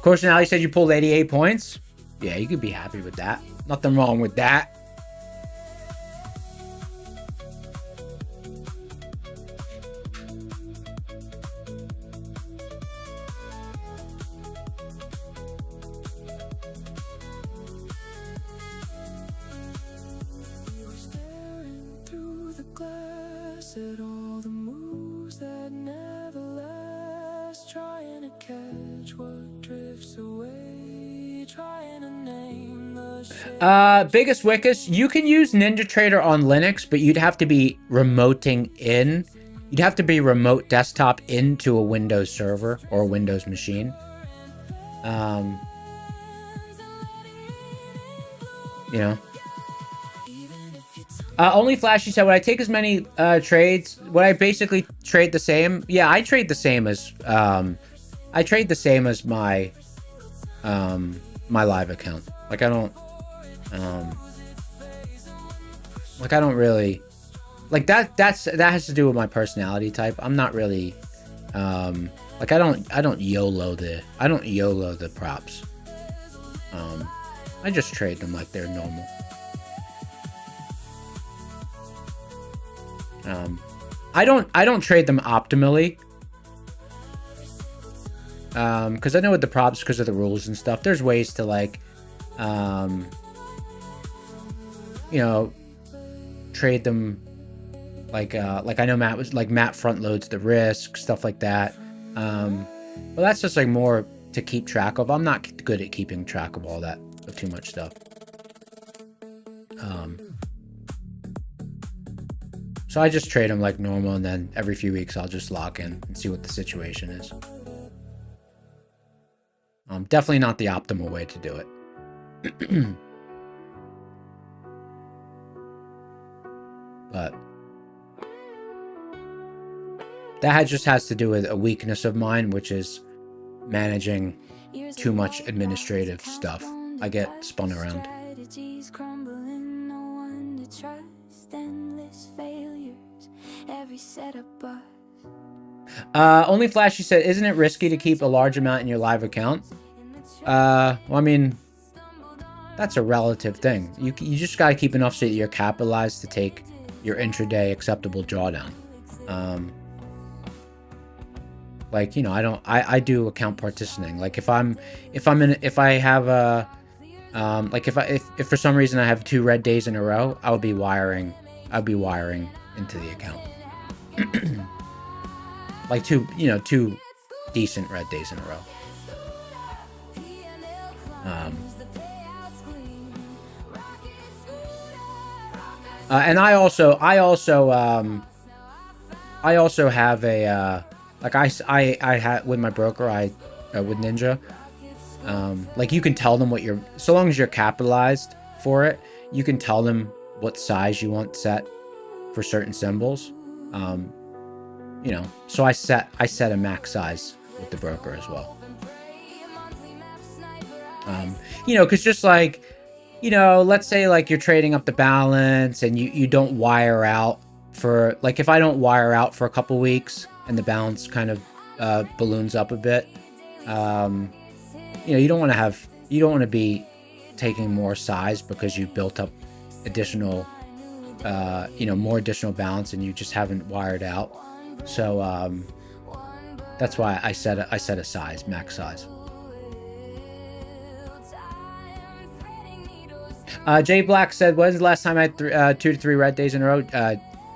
Course said you pulled 88 points. Yeah, you could be happy with that. Nothing wrong with that. At all the moves that never last, trying to catch what drifts away, trying to name the Biggest Wickus, you can use NinjaTrader on Linux, but you'd have to be remoting in. You'd have to be remote desktop into a Windows server or a Windows machine. Only Flashy said, would I take as many trades? Would I basically trade the same? Yeah, I trade the same as my my live account. Like, I don't really like that. That has to do with my personality type. I'm not really like, I don't YOLO the props. I just trade them like they're normal. I don't trade them optimally. Because I know with the props, because of the rules and stuff, there's ways to like, trade them like I know Matt front loads the risk, stuff like that. Well, that's just like more to keep track of. I'm not good at keeping track of all that, of too much stuff. So I just trade them like normal, and then every few weeks I'll just log in and see what the situation is. Definitely not the optimal way to do it. But that just has to do with a weakness of mine, which is managing too much administrative stuff. I get spun around. Only Flashy said, isn't it risky to keep a large amount in your live account? Well, I mean, that's a relative thing. You just got to keep enough so that you're capitalized to take your intraday acceptable drawdown. Like, you know, I do account partitioning. Like if for some reason I have 2 red days in a row, I'll be wiring into the account. Like 2 decent red days in a row. And I also have a like I had with my broker, with Ninja, like you can tell them what so long as you're capitalized for it, you can tell them what size you want set for certain symbols. You know, so I set a max size with the broker as well. You know, because just like, you know, let's say like you're trading up the balance and you don't wire out for, like if I don't wire out for a couple weeks and the balance kind of balloons up a bit, you know, you don't want to be taking more size because you built up additional, you know, more additional balance and you just haven't wired out. So that's why I set a size, max size. Jay Black said, when's the last time I had 2 to 3 red days in a row?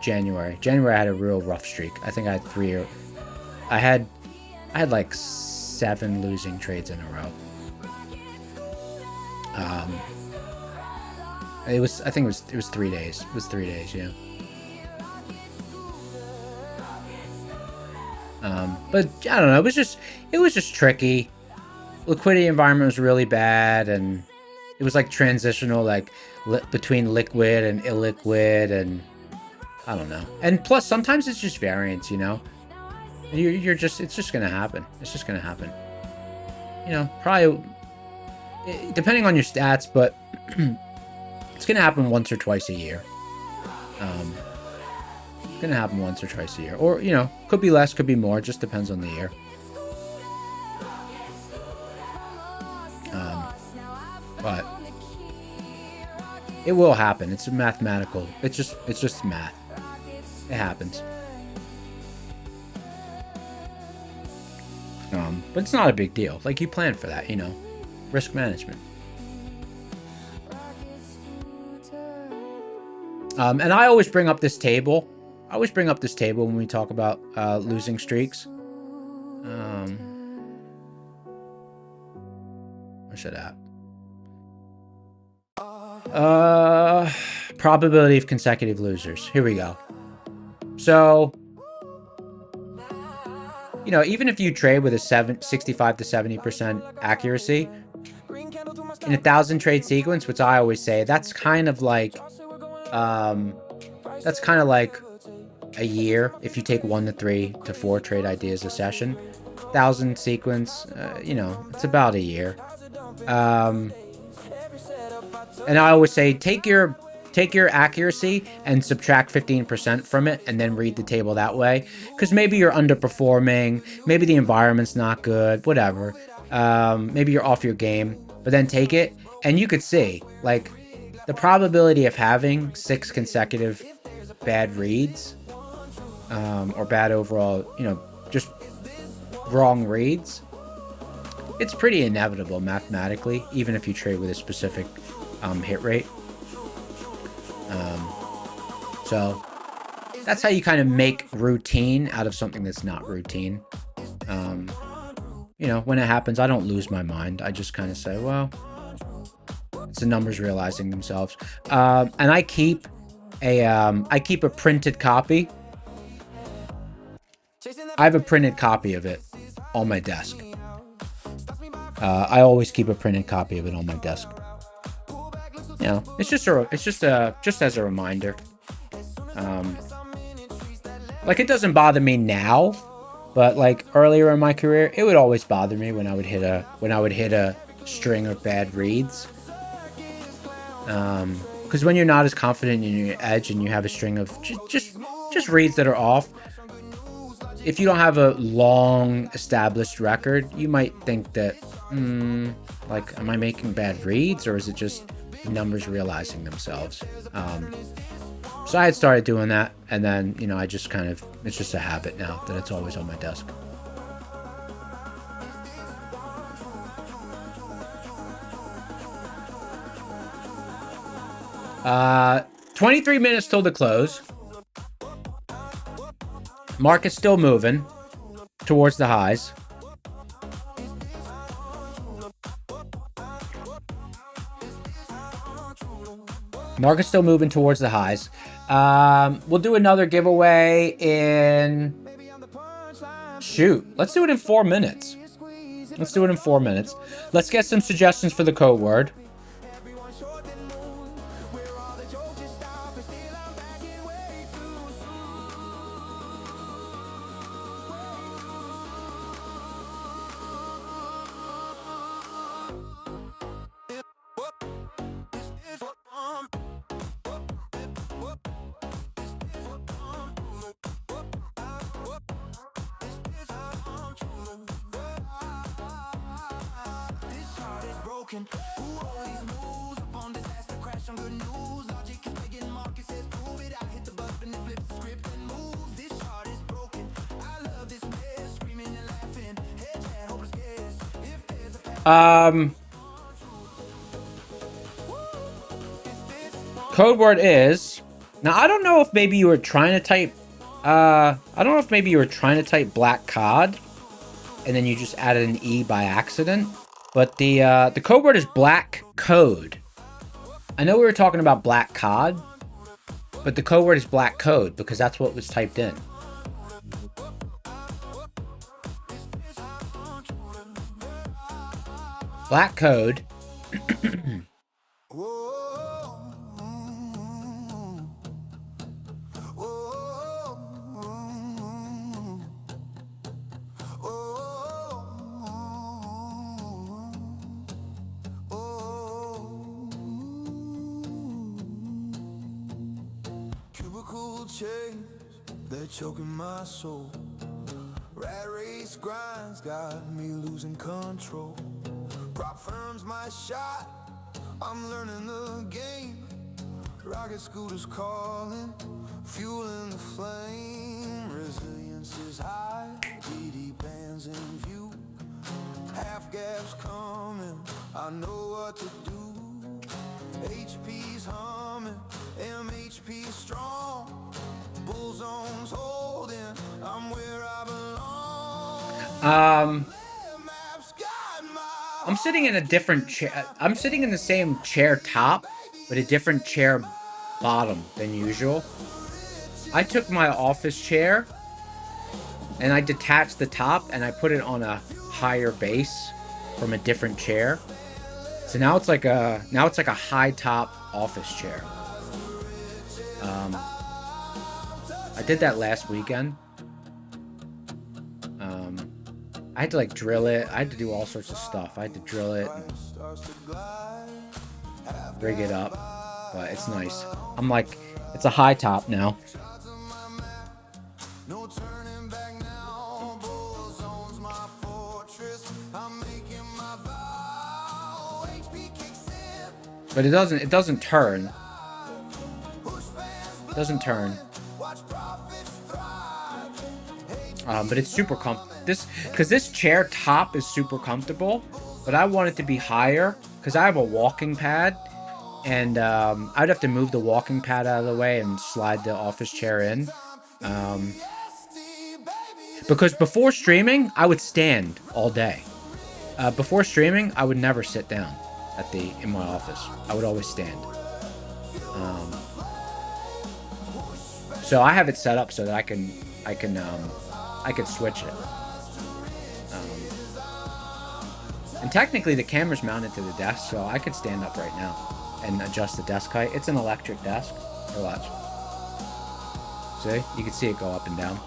January. January I had a real rough streak. I think I had 3 I had like 7 losing trades in a row. I think it was 3 days. It was 3 days, yeah. But I don't know, it was just tricky. Liquidity environment was really bad, and it was like transitional, like between liquid and illiquid, and I don't know. And plus, sometimes it's just variance, you know. It's just gonna happen. It's just gonna happen. You know, probably depending on your stats, but it's gonna happen once or twice a year. It's gonna happen once or twice a year, or you know, could be less, could be more. It just depends on the year. But it will happen. It's a mathematical. It's just math. It happens. But it's not a big deal. Like you plan for that, you know, risk management. And I always bring up this table. When we talk about losing streaks. Where's it at? Probability of consecutive losers. Here we go. So, you know, even if you trade with a 65 to 70% accuracy in 1,000 trade sequence, which I always say, that's kind of like a year if you take 1 to 3 to 4 trade ideas a session. 1,000 sequence, you know, it's about a year. And I always say, take your accuracy and subtract 15% from it, and then read the table that way. Because maybe you're underperforming, maybe the environment's not good, whatever. Maybe you're off your game, but then take it, and you could see, like, the probability of having 6 consecutive bad reads, or bad overall, you know, just wrong reads, it's pretty inevitable mathematically, even if you trade with a specific hit rate. So that's how you kind of make routine out of something that's not routine. you know, when it happens, I don't lose my mind. I just kind of say, well, it's the numbers realizing themselves. And I keep a printed copy. I have a printed copy of it on my desk. I always keep a printed copy of it on my desk. You know, it's just as a reminder. Like, it doesn't bother me now, but like earlier in my career, it would always bother me when I would hit a string of bad reads. Because when you're not as confident in your edge and you have a string of just reads that are off, if you don't have a long established record, you might think that, like, am I making bad reads, or is it just numbers realizing themselves? So I had started doing that, and then, you know, I just kind of, it's just a habit now that it's always on my desk. Uh, 23 minutes till the close. Market's still moving towards the highs. Market's still moving towards the highs. We'll do another giveaway in... Shoot, let's do it in 4 minutes. Let's do it in 4 minutes. Let's get some suggestions for the code word. Code word is, now I don't know if maybe you were trying to type, I don't know if maybe you were trying to type black cod and then you just added an E by accident, but the code word is black code. I know we were talking about black cod, but the code word is black code because that's what was typed in. Black code. Cubicle chains, they're choking my soul. Rat race grinds got me losing control. Prop firms my shot, I'm learning the game. Rocket scooters calling, fueling the flame. Resilience is high, DD bands in view. Half gaps coming, I know what to do. HP's humming, MHP strong. Bull zones holding, I'm where I belong. I'm sitting in a different chair. I'm sitting in the same chair top, but a different chair bottom than usual. I took my office chair and I detached the top and I put it on a higher base from a different chair. So now it's like a high top office chair. I did that last weekend. I had to like drill it. I had to do all sorts of stuff. I had to drill it and rig it up, but it's nice. I'm like, it's a high top now. But it doesn't turn. It doesn't turn. But it's super because this chair top is super comfortable, but I want it to be higher because I have a walking pad, and I'd have to move the walking pad out of the way and slide the office chair in. Because before streaming, I would stand all day. Before streaming, I would never sit down in my office. I would always stand. So I have it set up so that I can switch it. And technically the camera's mounted to the desk, so I could stand up right now and adjust the desk height. It's an electric desk. Here, watch. See? You can see it go up and down.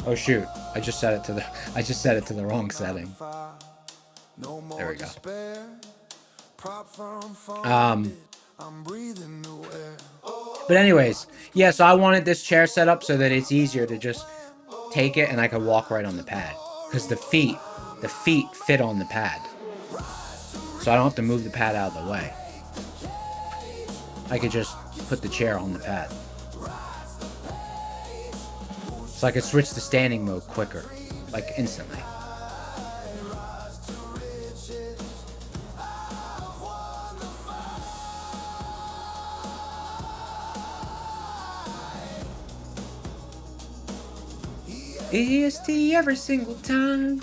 Oh shoot! I just set it to the wrong setting. There we go. But anyways, yeah. So I wanted this chair set up so that it's easier to just take it and I could walk right on the pad, because the feet fit on the pad, so I don't have to move the pad out of the way. I could just put the chair on the pad. So I could switch to standing mode quicker, like instantly. EST every single time.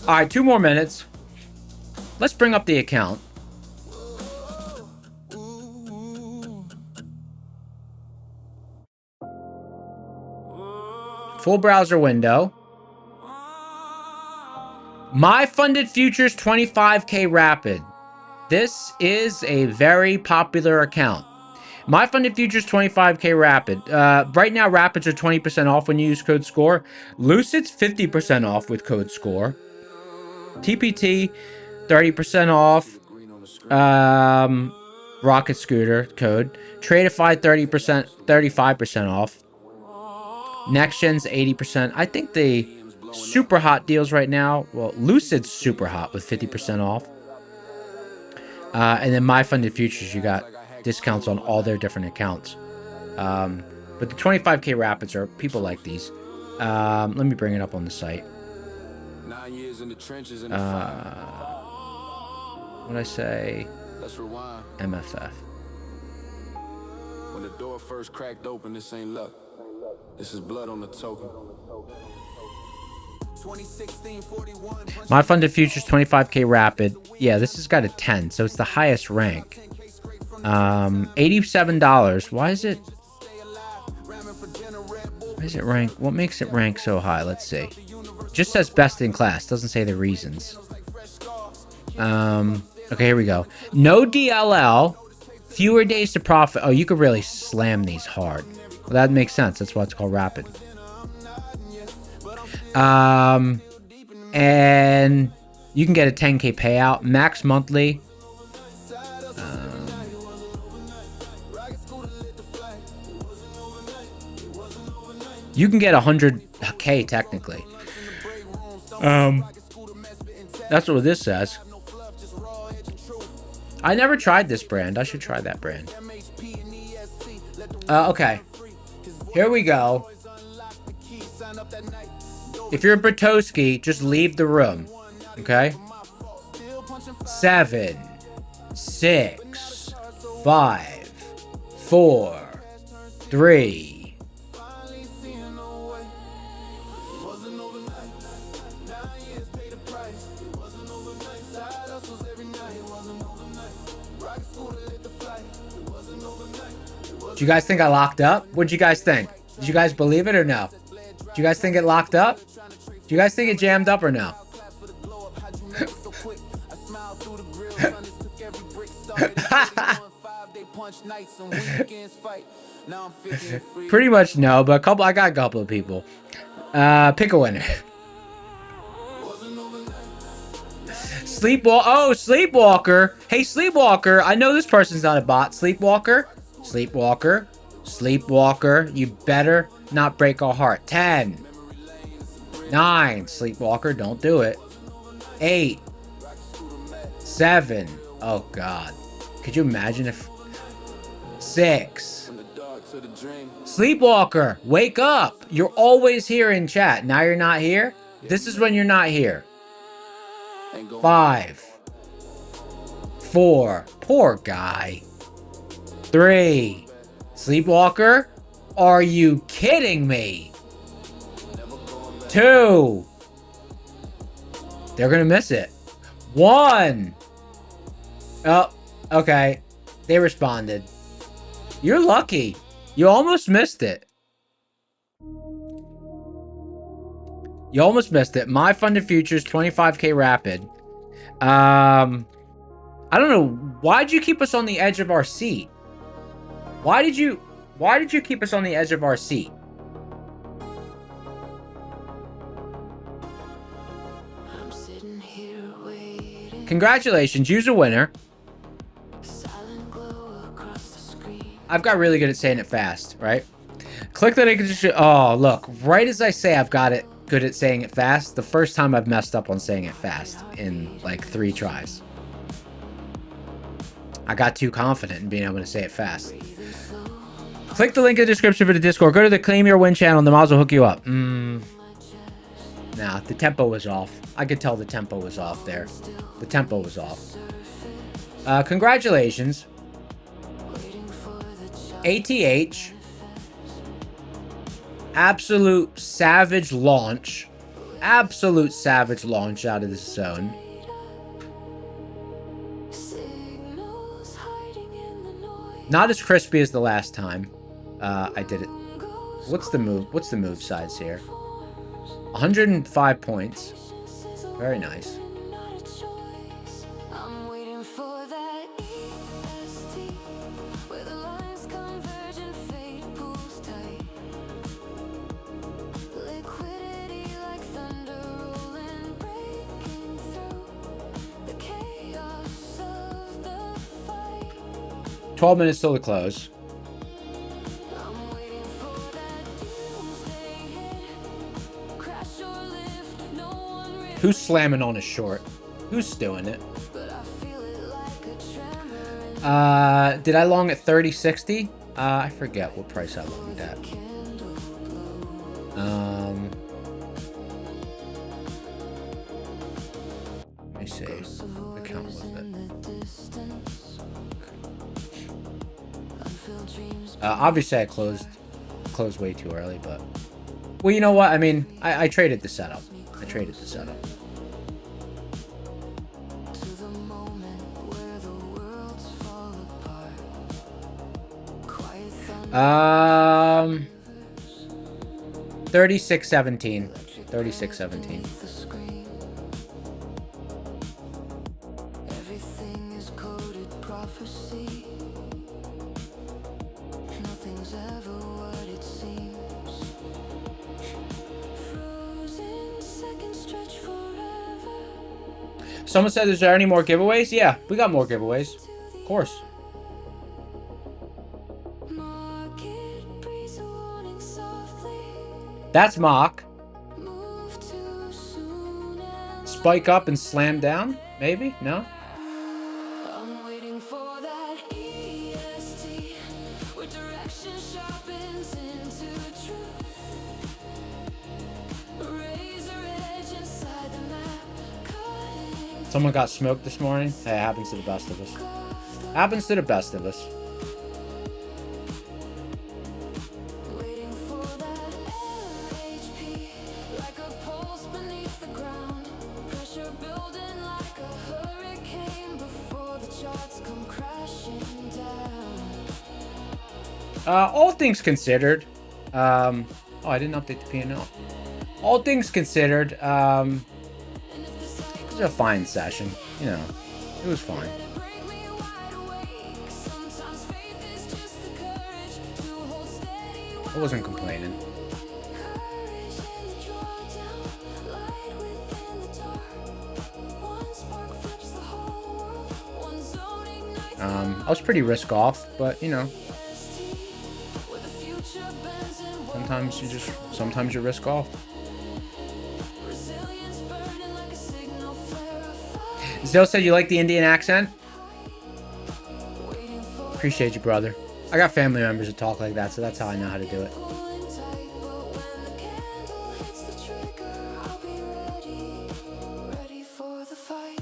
Alright, 2 more minutes. Let's bring up the account. Full browser window. My Funded Futures 25K Rapid. This is a very popular account. My Funded Futures 25K Rapid. Right now, Rapids are 20% off when you use code SCORE. Lucid's 50% off with code SCORE. TPT, 30% off. Rocket Scooter code. Tradeify 35% off. Next Gen's 80%. I think the super hot deals right now. Well, Lucid's super hot with 50% off. And then My Funded Futures, you got discounts on all their different accounts. But the 25K Rapids are people like these. Let me bring it up on the site. 9 years in the trenches What'd I say? Let's rewind. MFF. When the door first cracked open, this ain't luck. This is blood on the token. 2016, 41. My Funded Futures 25K Rapid. Yeah, this has got a 10, so it's the highest rank. $87. Why is it ranked? What makes it rank so high? Let's see. Just says best in class. Doesn't say the reasons. Okay, here we go. No DLL. Fewer days to profit. Oh, you could really slam these hard. Well, that makes sense. That's why it's called Rapid. And you can get a 10K payout. Max monthly. You can get 100K technically. That's what this says. I never tried this brand. I should try that brand. Okay. Here we go. If you're Bertowski, just leave the room. Okay? 7, 6, 5, 4, 3. Do you guys think I locked up? What'd you guys think? Did you guys believe it or no? Do you guys think it locked up? Do you guys think it jammed up or no? Pretty much no, but I got a couple of people. Pick a winner. Sleepwalker. Hey, Sleepwalker. I know this person's not a bot. Sleepwalker. You better not break our heart. 10. 9. Sleepwalker, don't do it. 8. 7. Oh, God. Could you imagine if... 6. Sleepwalker, wake up. You're always here in chat. Now you're not here? This is when you're not here. 5. 4. Poor guy. 3. Sleepwalker? Are you kidding me? 2. They're gonna miss it. 1. Oh, okay. They responded. You're lucky. You almost missed it. You almost missed it. My Funded Futures 25k rapid. I don't know. Why'd you keep us on the edge of our seat? Why did you keep us on the edge of our seat? I'm sitting here waiting. Congratulations, you're a winner. Silent glow across the screen. I've got really good at saying it fast, right? Click the link. Oh, look. Right as I say I've got it good at saying it fast, the first time I've messed up on saying it fast in like 3 tries. I got too confident in being able to say it fast. Click the link in the description for the Discord. Go to the Claim Your Win channel and the mods will hook you up. Nah, the tempo was off. I could tell the tempo was off there. The tempo was off. Congratulations. ATH. Absolute savage launch. Absolute savage launch out of this zone. Not as crispy as the last time I did it. What's the move? What's the move size here? 105 points. Very nice. I'm waiting for that EST, where the lines converge and fate pulls tight. Liquidity like thunder rolling, breaking through the chaos of the fight. 12 minutes till the close. I'm waiting for that doomsday hit. Crash or lift, no one really. Who's slamming on a short? Who's doing it? But I feel it like a tremor in Did I long at 30.60? I forget what price I longed at. the candle glow. Let me see. What account was it? In the distance, unfilled dreams. Obviously I closed way too early, but well, you know what? I mean, I traded the setup. I traded the setup. To the moment where the worlds fall apart. Quiet thunder 36.17. 36.17. the screen. Everything is coded prophecy. Nothing's ever what it seems. Frozen seconds stretch forever. Someone said, is there any more giveaways? Yeah, we got more giveaways. Of course. Market breeze warning softly. That's mock. Move too soon and Spike up and slam down? Maybe? No? I'm waiting for that EST, where direction sharpens into truth. Razor edge inside the map, cutting Someone got smoked this morning? Hey, it happens to the best of us. Happens to the best of us. waiting for that LHP, like a pulse beneath the ground. Pressure building like a hurricane before the charts come crashing down. All things considered, oh, I didn't update the P&L. All things considered, it was a fine session. You know, it was fine. Break me wide awake. Sometimes faith is just the courage to hold steady. I wasn't complaining. Courage in the drawdown, light within the dark. One spark flips the whole world. One zone ignites I was pretty risk off, but you know, where the future bends and sometimes you risk off. resilience burning like a signal flare of fire. Zill said you like the Indian accent? Waiting for Appreciate you, brother. I got family members that talk like that, so that's how I know how to do it. pulling tight, but when the candle hits the trigger, I'll be ready for the fight.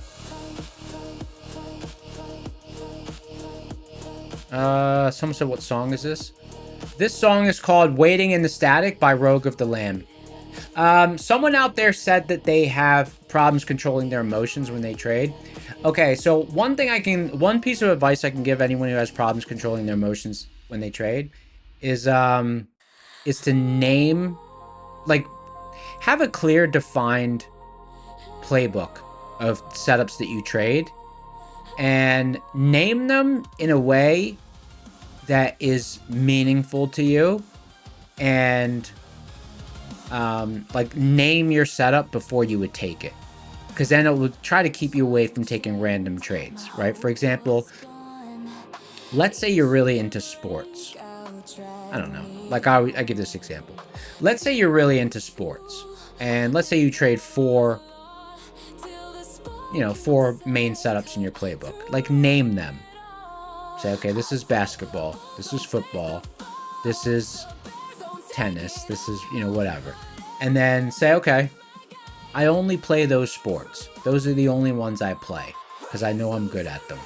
Someone said, what song is this? This song is called Waiting in the Static by Rogue of the Lamb. Someone out there said that they have problems controlling their emotions when they trade. Okay, so one piece of advice I can give anyone who has problems controlling their emotions when they trade is to name, like, have a clear, defined playbook of setups that you trade and name them in a way that is meaningful to you, and like, name your setup before you would take it, because then it will try to keep you away from taking random trades, right? For example, let's say you're really into sports. I don't know, like, I give this example. Let's say you're really into sports, and let's say you trade four main setups in your playbook. Like, name them. Say, okay, this is basketball, this is football, this is tennis, this is, whatever. And then say, okay, I only play those sports. Those are the only ones I play, because I know I'm good at them.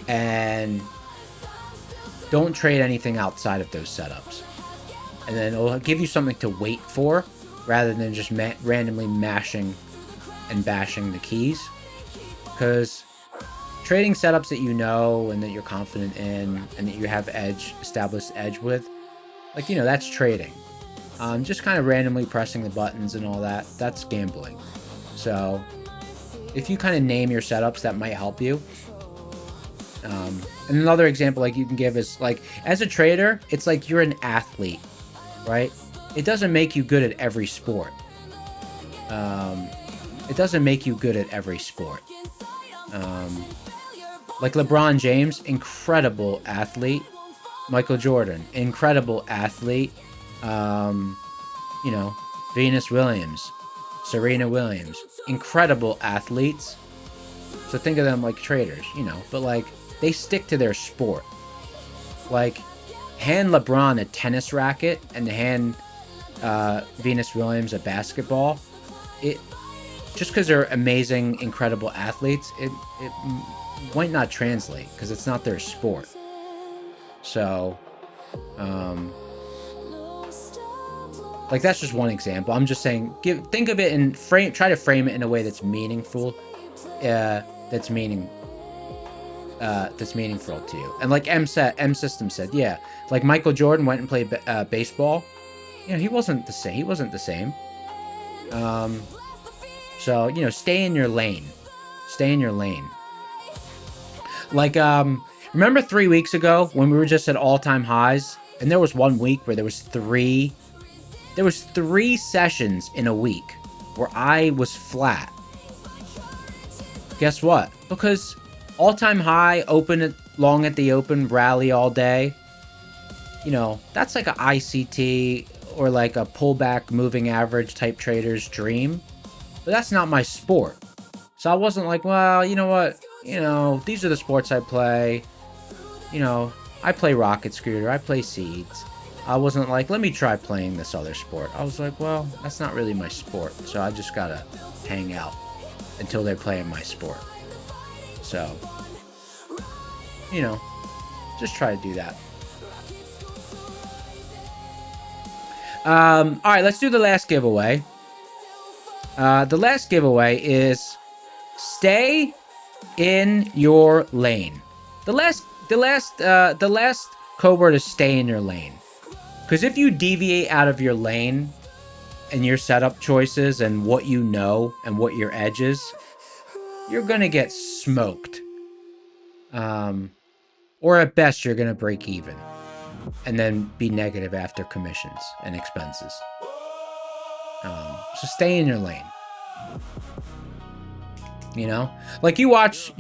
And don't trade anything outside of those setups. And then it'll give you something to wait for, rather than just randomly mashing and bashing the keys. Because trading setups that you know and that you're confident in and that you have established edge with, like, that's trading. Just kind of randomly pressing the buttons and all that, that's gambling. So if you kind of name your setups, that might help you. And another example, like, you can give is, like, as a trader, it's like you're an athlete, right? It doesn't make you good at every sport. Like LeBron James, incredible athlete. Michael Jordan, incredible athlete. Venus Williams, Serena Williams, incredible athletes. So think of them like traders, but, like, they stick to their sport. Like, hand LeBron a tennis racket and hand Venus Williams a basketball. Just because they're amazing, incredible athletes, it might not translate, because it's not their sport. So, like, that's just one example. I'm just saying, think of it and try to frame it in a way that's meaningful, that's meaningful to you. And like M System said, yeah, like Michael Jordan went and played baseball. He wasn't the same. So, stay in your lane. Like, remember 3 weeks ago when we were just at all-time highs, and there was 1 week where there was three sessions in a week where I was flat. Guess what? Because all-time high, open long at the open, rally all day, that's like a ICT or like a pullback moving average type trader's dream. But that's not my sport. So I wasn't like, well, you know what? These are the sports I play. I play Rocket Scooter. I play Seeds. I wasn't like, let me try playing this other sport. I was like, well, that's not really my sport. So I just gotta hang out until they're playing my sport. So, just try to do that. All right, let's do the last giveaway. The last giveaway is stay in your lane. The last code word is stay in your lane. Because if you deviate out of your lane and your setup choices and what you know and what your edge is, you're gonna get smoked. Or at best, you're gonna break even and then be negative after commissions and expenses. So stay in your lane. Like you watch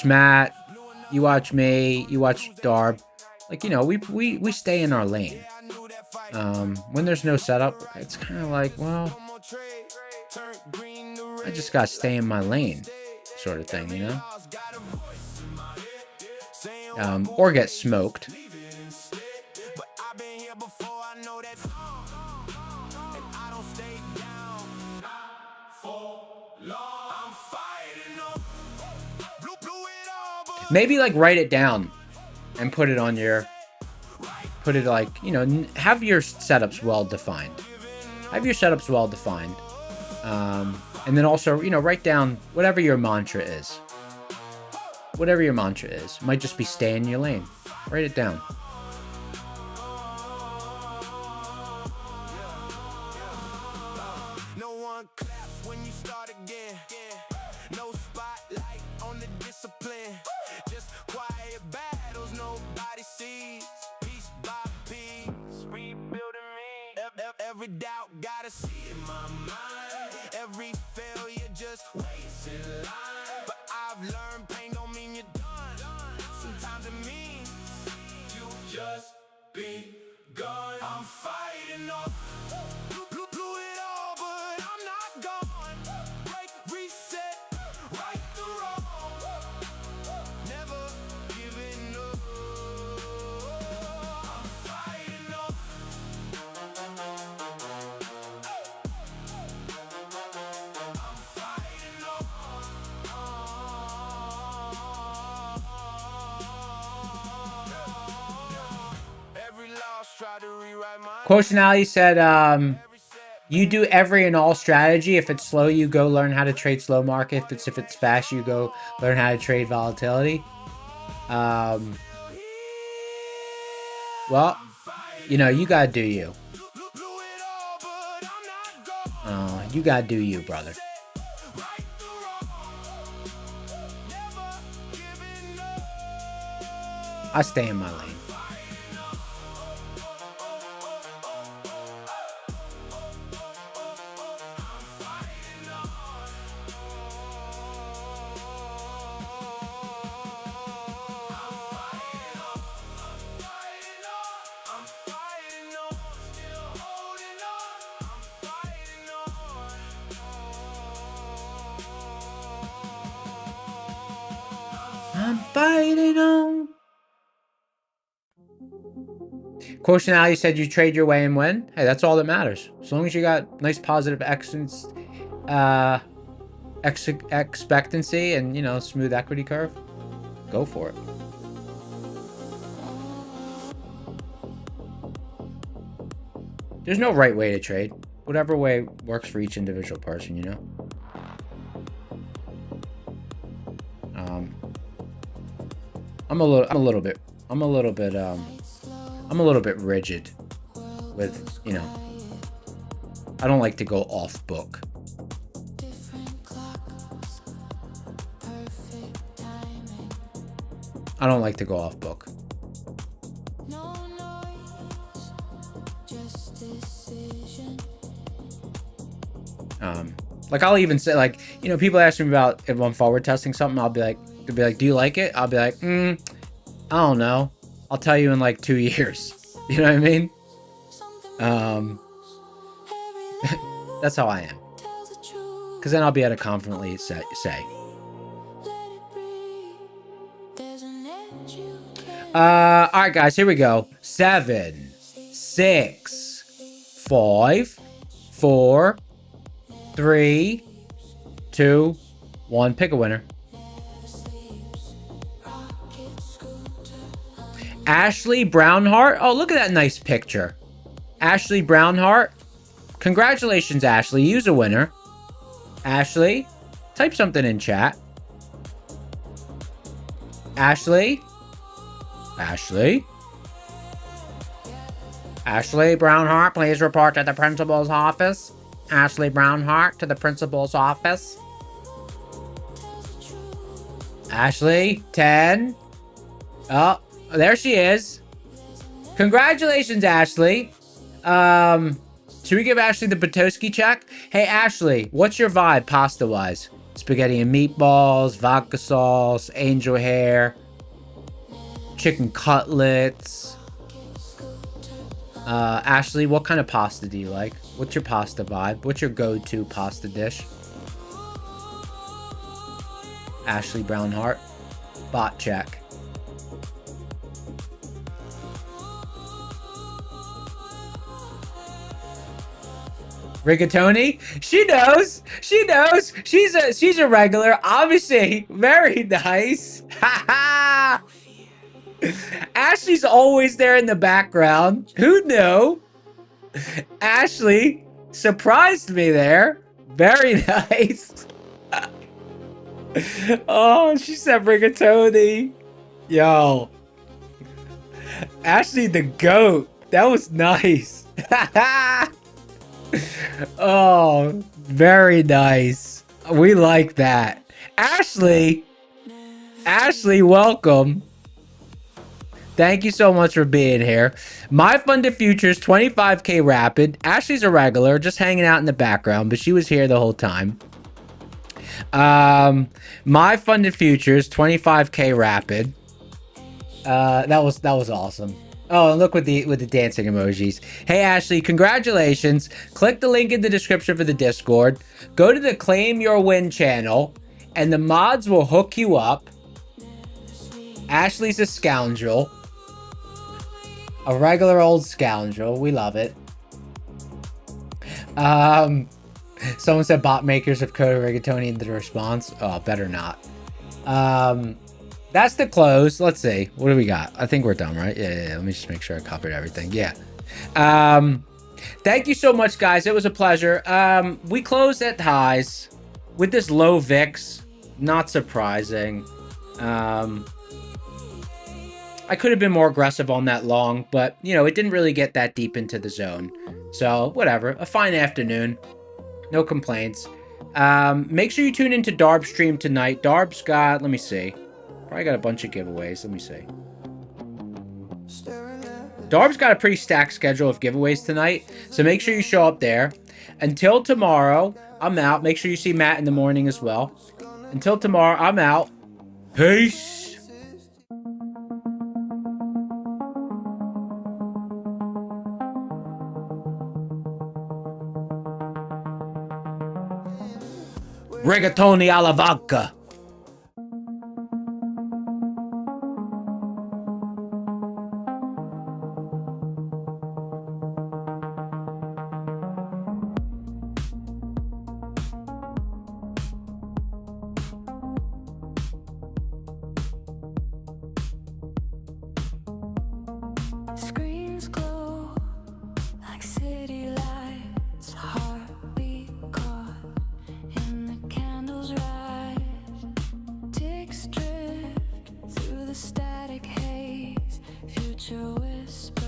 Matt, you watch me, you watch Darb. Like, we stay in our lane. When there's no setup, it's kind of like, well, I just gotta stay in my lane, sort of thing, or get smoked. Maybe like write it down and put it on your, put it like, you know, have your setups well defined. Have your setups well defined. And then also, you know, write down whatever your mantra is. Whatever your mantra is. It might just be stay in your lane. Write it down. No one claps when you start again. No spotlight on the discipline. Just quiet battles nobody sees. Piece by piece, rebuilding me. Every doubt gotta see in my mind. Every failure just waits in line. But I've learned pain don't mean you're done. Sometimes it means you just begun. I'm fighting off. Blew it all, but I'm not gone. Break, reset, right the wrong. Never giving up. I'm fighting off. I'm fighting off. Every loss try to rewrite my Quotionality said, you do every and all strategy. If it's slow, you go learn how to trade slow market. If it's fast, you go learn how to trade volatility. Well, you know, you gotta do you. You gotta do you, brother. I stay in my lane. I'm fighting on. Quotionality said you trade your way and win. Hey, that's all that matters. As long as you got nice positive expectancy and, you know, smooth equity curve, go for it. There's no right way to trade. Whatever way works for each individual person, you know. I'm a little bit rigid with, you know, I don't like to go off book. I don't like to go off book. Like I'll even say, like, you know, people ask me about if I'm forward testing something, I'll be like, they'll be like, do you like it? I'll be like, I don't know. I'll tell you in like 2 years. You know what I mean? That's how I am. Because then I'll be able to confidently say. All right, guys, here we go. 7, 6, 5, 4, 3, 2, 1. Pick a winner. Ashley Brownhart. Oh, look at that nice picture. Ashley Brownhart. Congratulations, Ashley. You's a winner. Ashley, type something in chat. Ashley. Ashley Brownhart, please report to the principal's office. Ashley Brownhart to the principal's office. Ashley, 10. Oh, there she is. Congratulations, Ashley. Should we give Ashley the Petoskey check? Hey, Ashley, what's your vibe pasta-wise? Spaghetti and meatballs, vodka sauce, angel hair, chicken cutlets. Ashley, what kind of pasta do you like? What's your pasta vibe? What's your go-to pasta dish? Ashley Brownhart. Bot check. Rigatoni? She knows. She knows. She's a regular. Obviously, very nice. Ha ha. Ashley's always there in the background. Who knew? Ashley surprised me there. Very nice. Oh, she said rigatoni. Yo. Ashley the GOAT. That was nice. Oh, very nice. We like that. Ashley, welcome. Thank you so much for being here. My Funded Futures 25K Rapid. Ashley's a regular, just hanging out in the background, but she was here the whole time. My Funded Futures 25K Rapid. That was awesome. Oh, and look with the dancing emojis. Hey Ashley, congratulations. Click the link in the description for the Discord. Go to the Claim Your Win channel, and the mods will hook you up. Ashley's a scoundrel. A regular old scoundrel. We love it. Someone said bot makers have coded rigatoni into the response. Oh, better not. That's the close. Let's see. What do we got? I think we're done, right? Yeah. Let me just make sure I copied everything. Yeah. Thank you so much, guys. It was a pleasure. We closed at highs with this low VIX. Not surprising. I could have been more aggressive on that long, but, you know, it didn't really get that deep into the zone. So, whatever. A fine afternoon. No complaints. Make sure you tune into Darb's stream tonight. Darb's got, let me see. Probably got a bunch of giveaways. Let me see. Darb's got a pretty stacked schedule of giveaways tonight, so make sure you show up there. Until tomorrow, I'm out. Make sure you see Matt in the morning as well. Until tomorrow, I'm out. Peace. Rigatoni alla vodka. Screens glow like city lights, heartbeat caught in the candles rise. Ticks drift through the static haze, future whisper.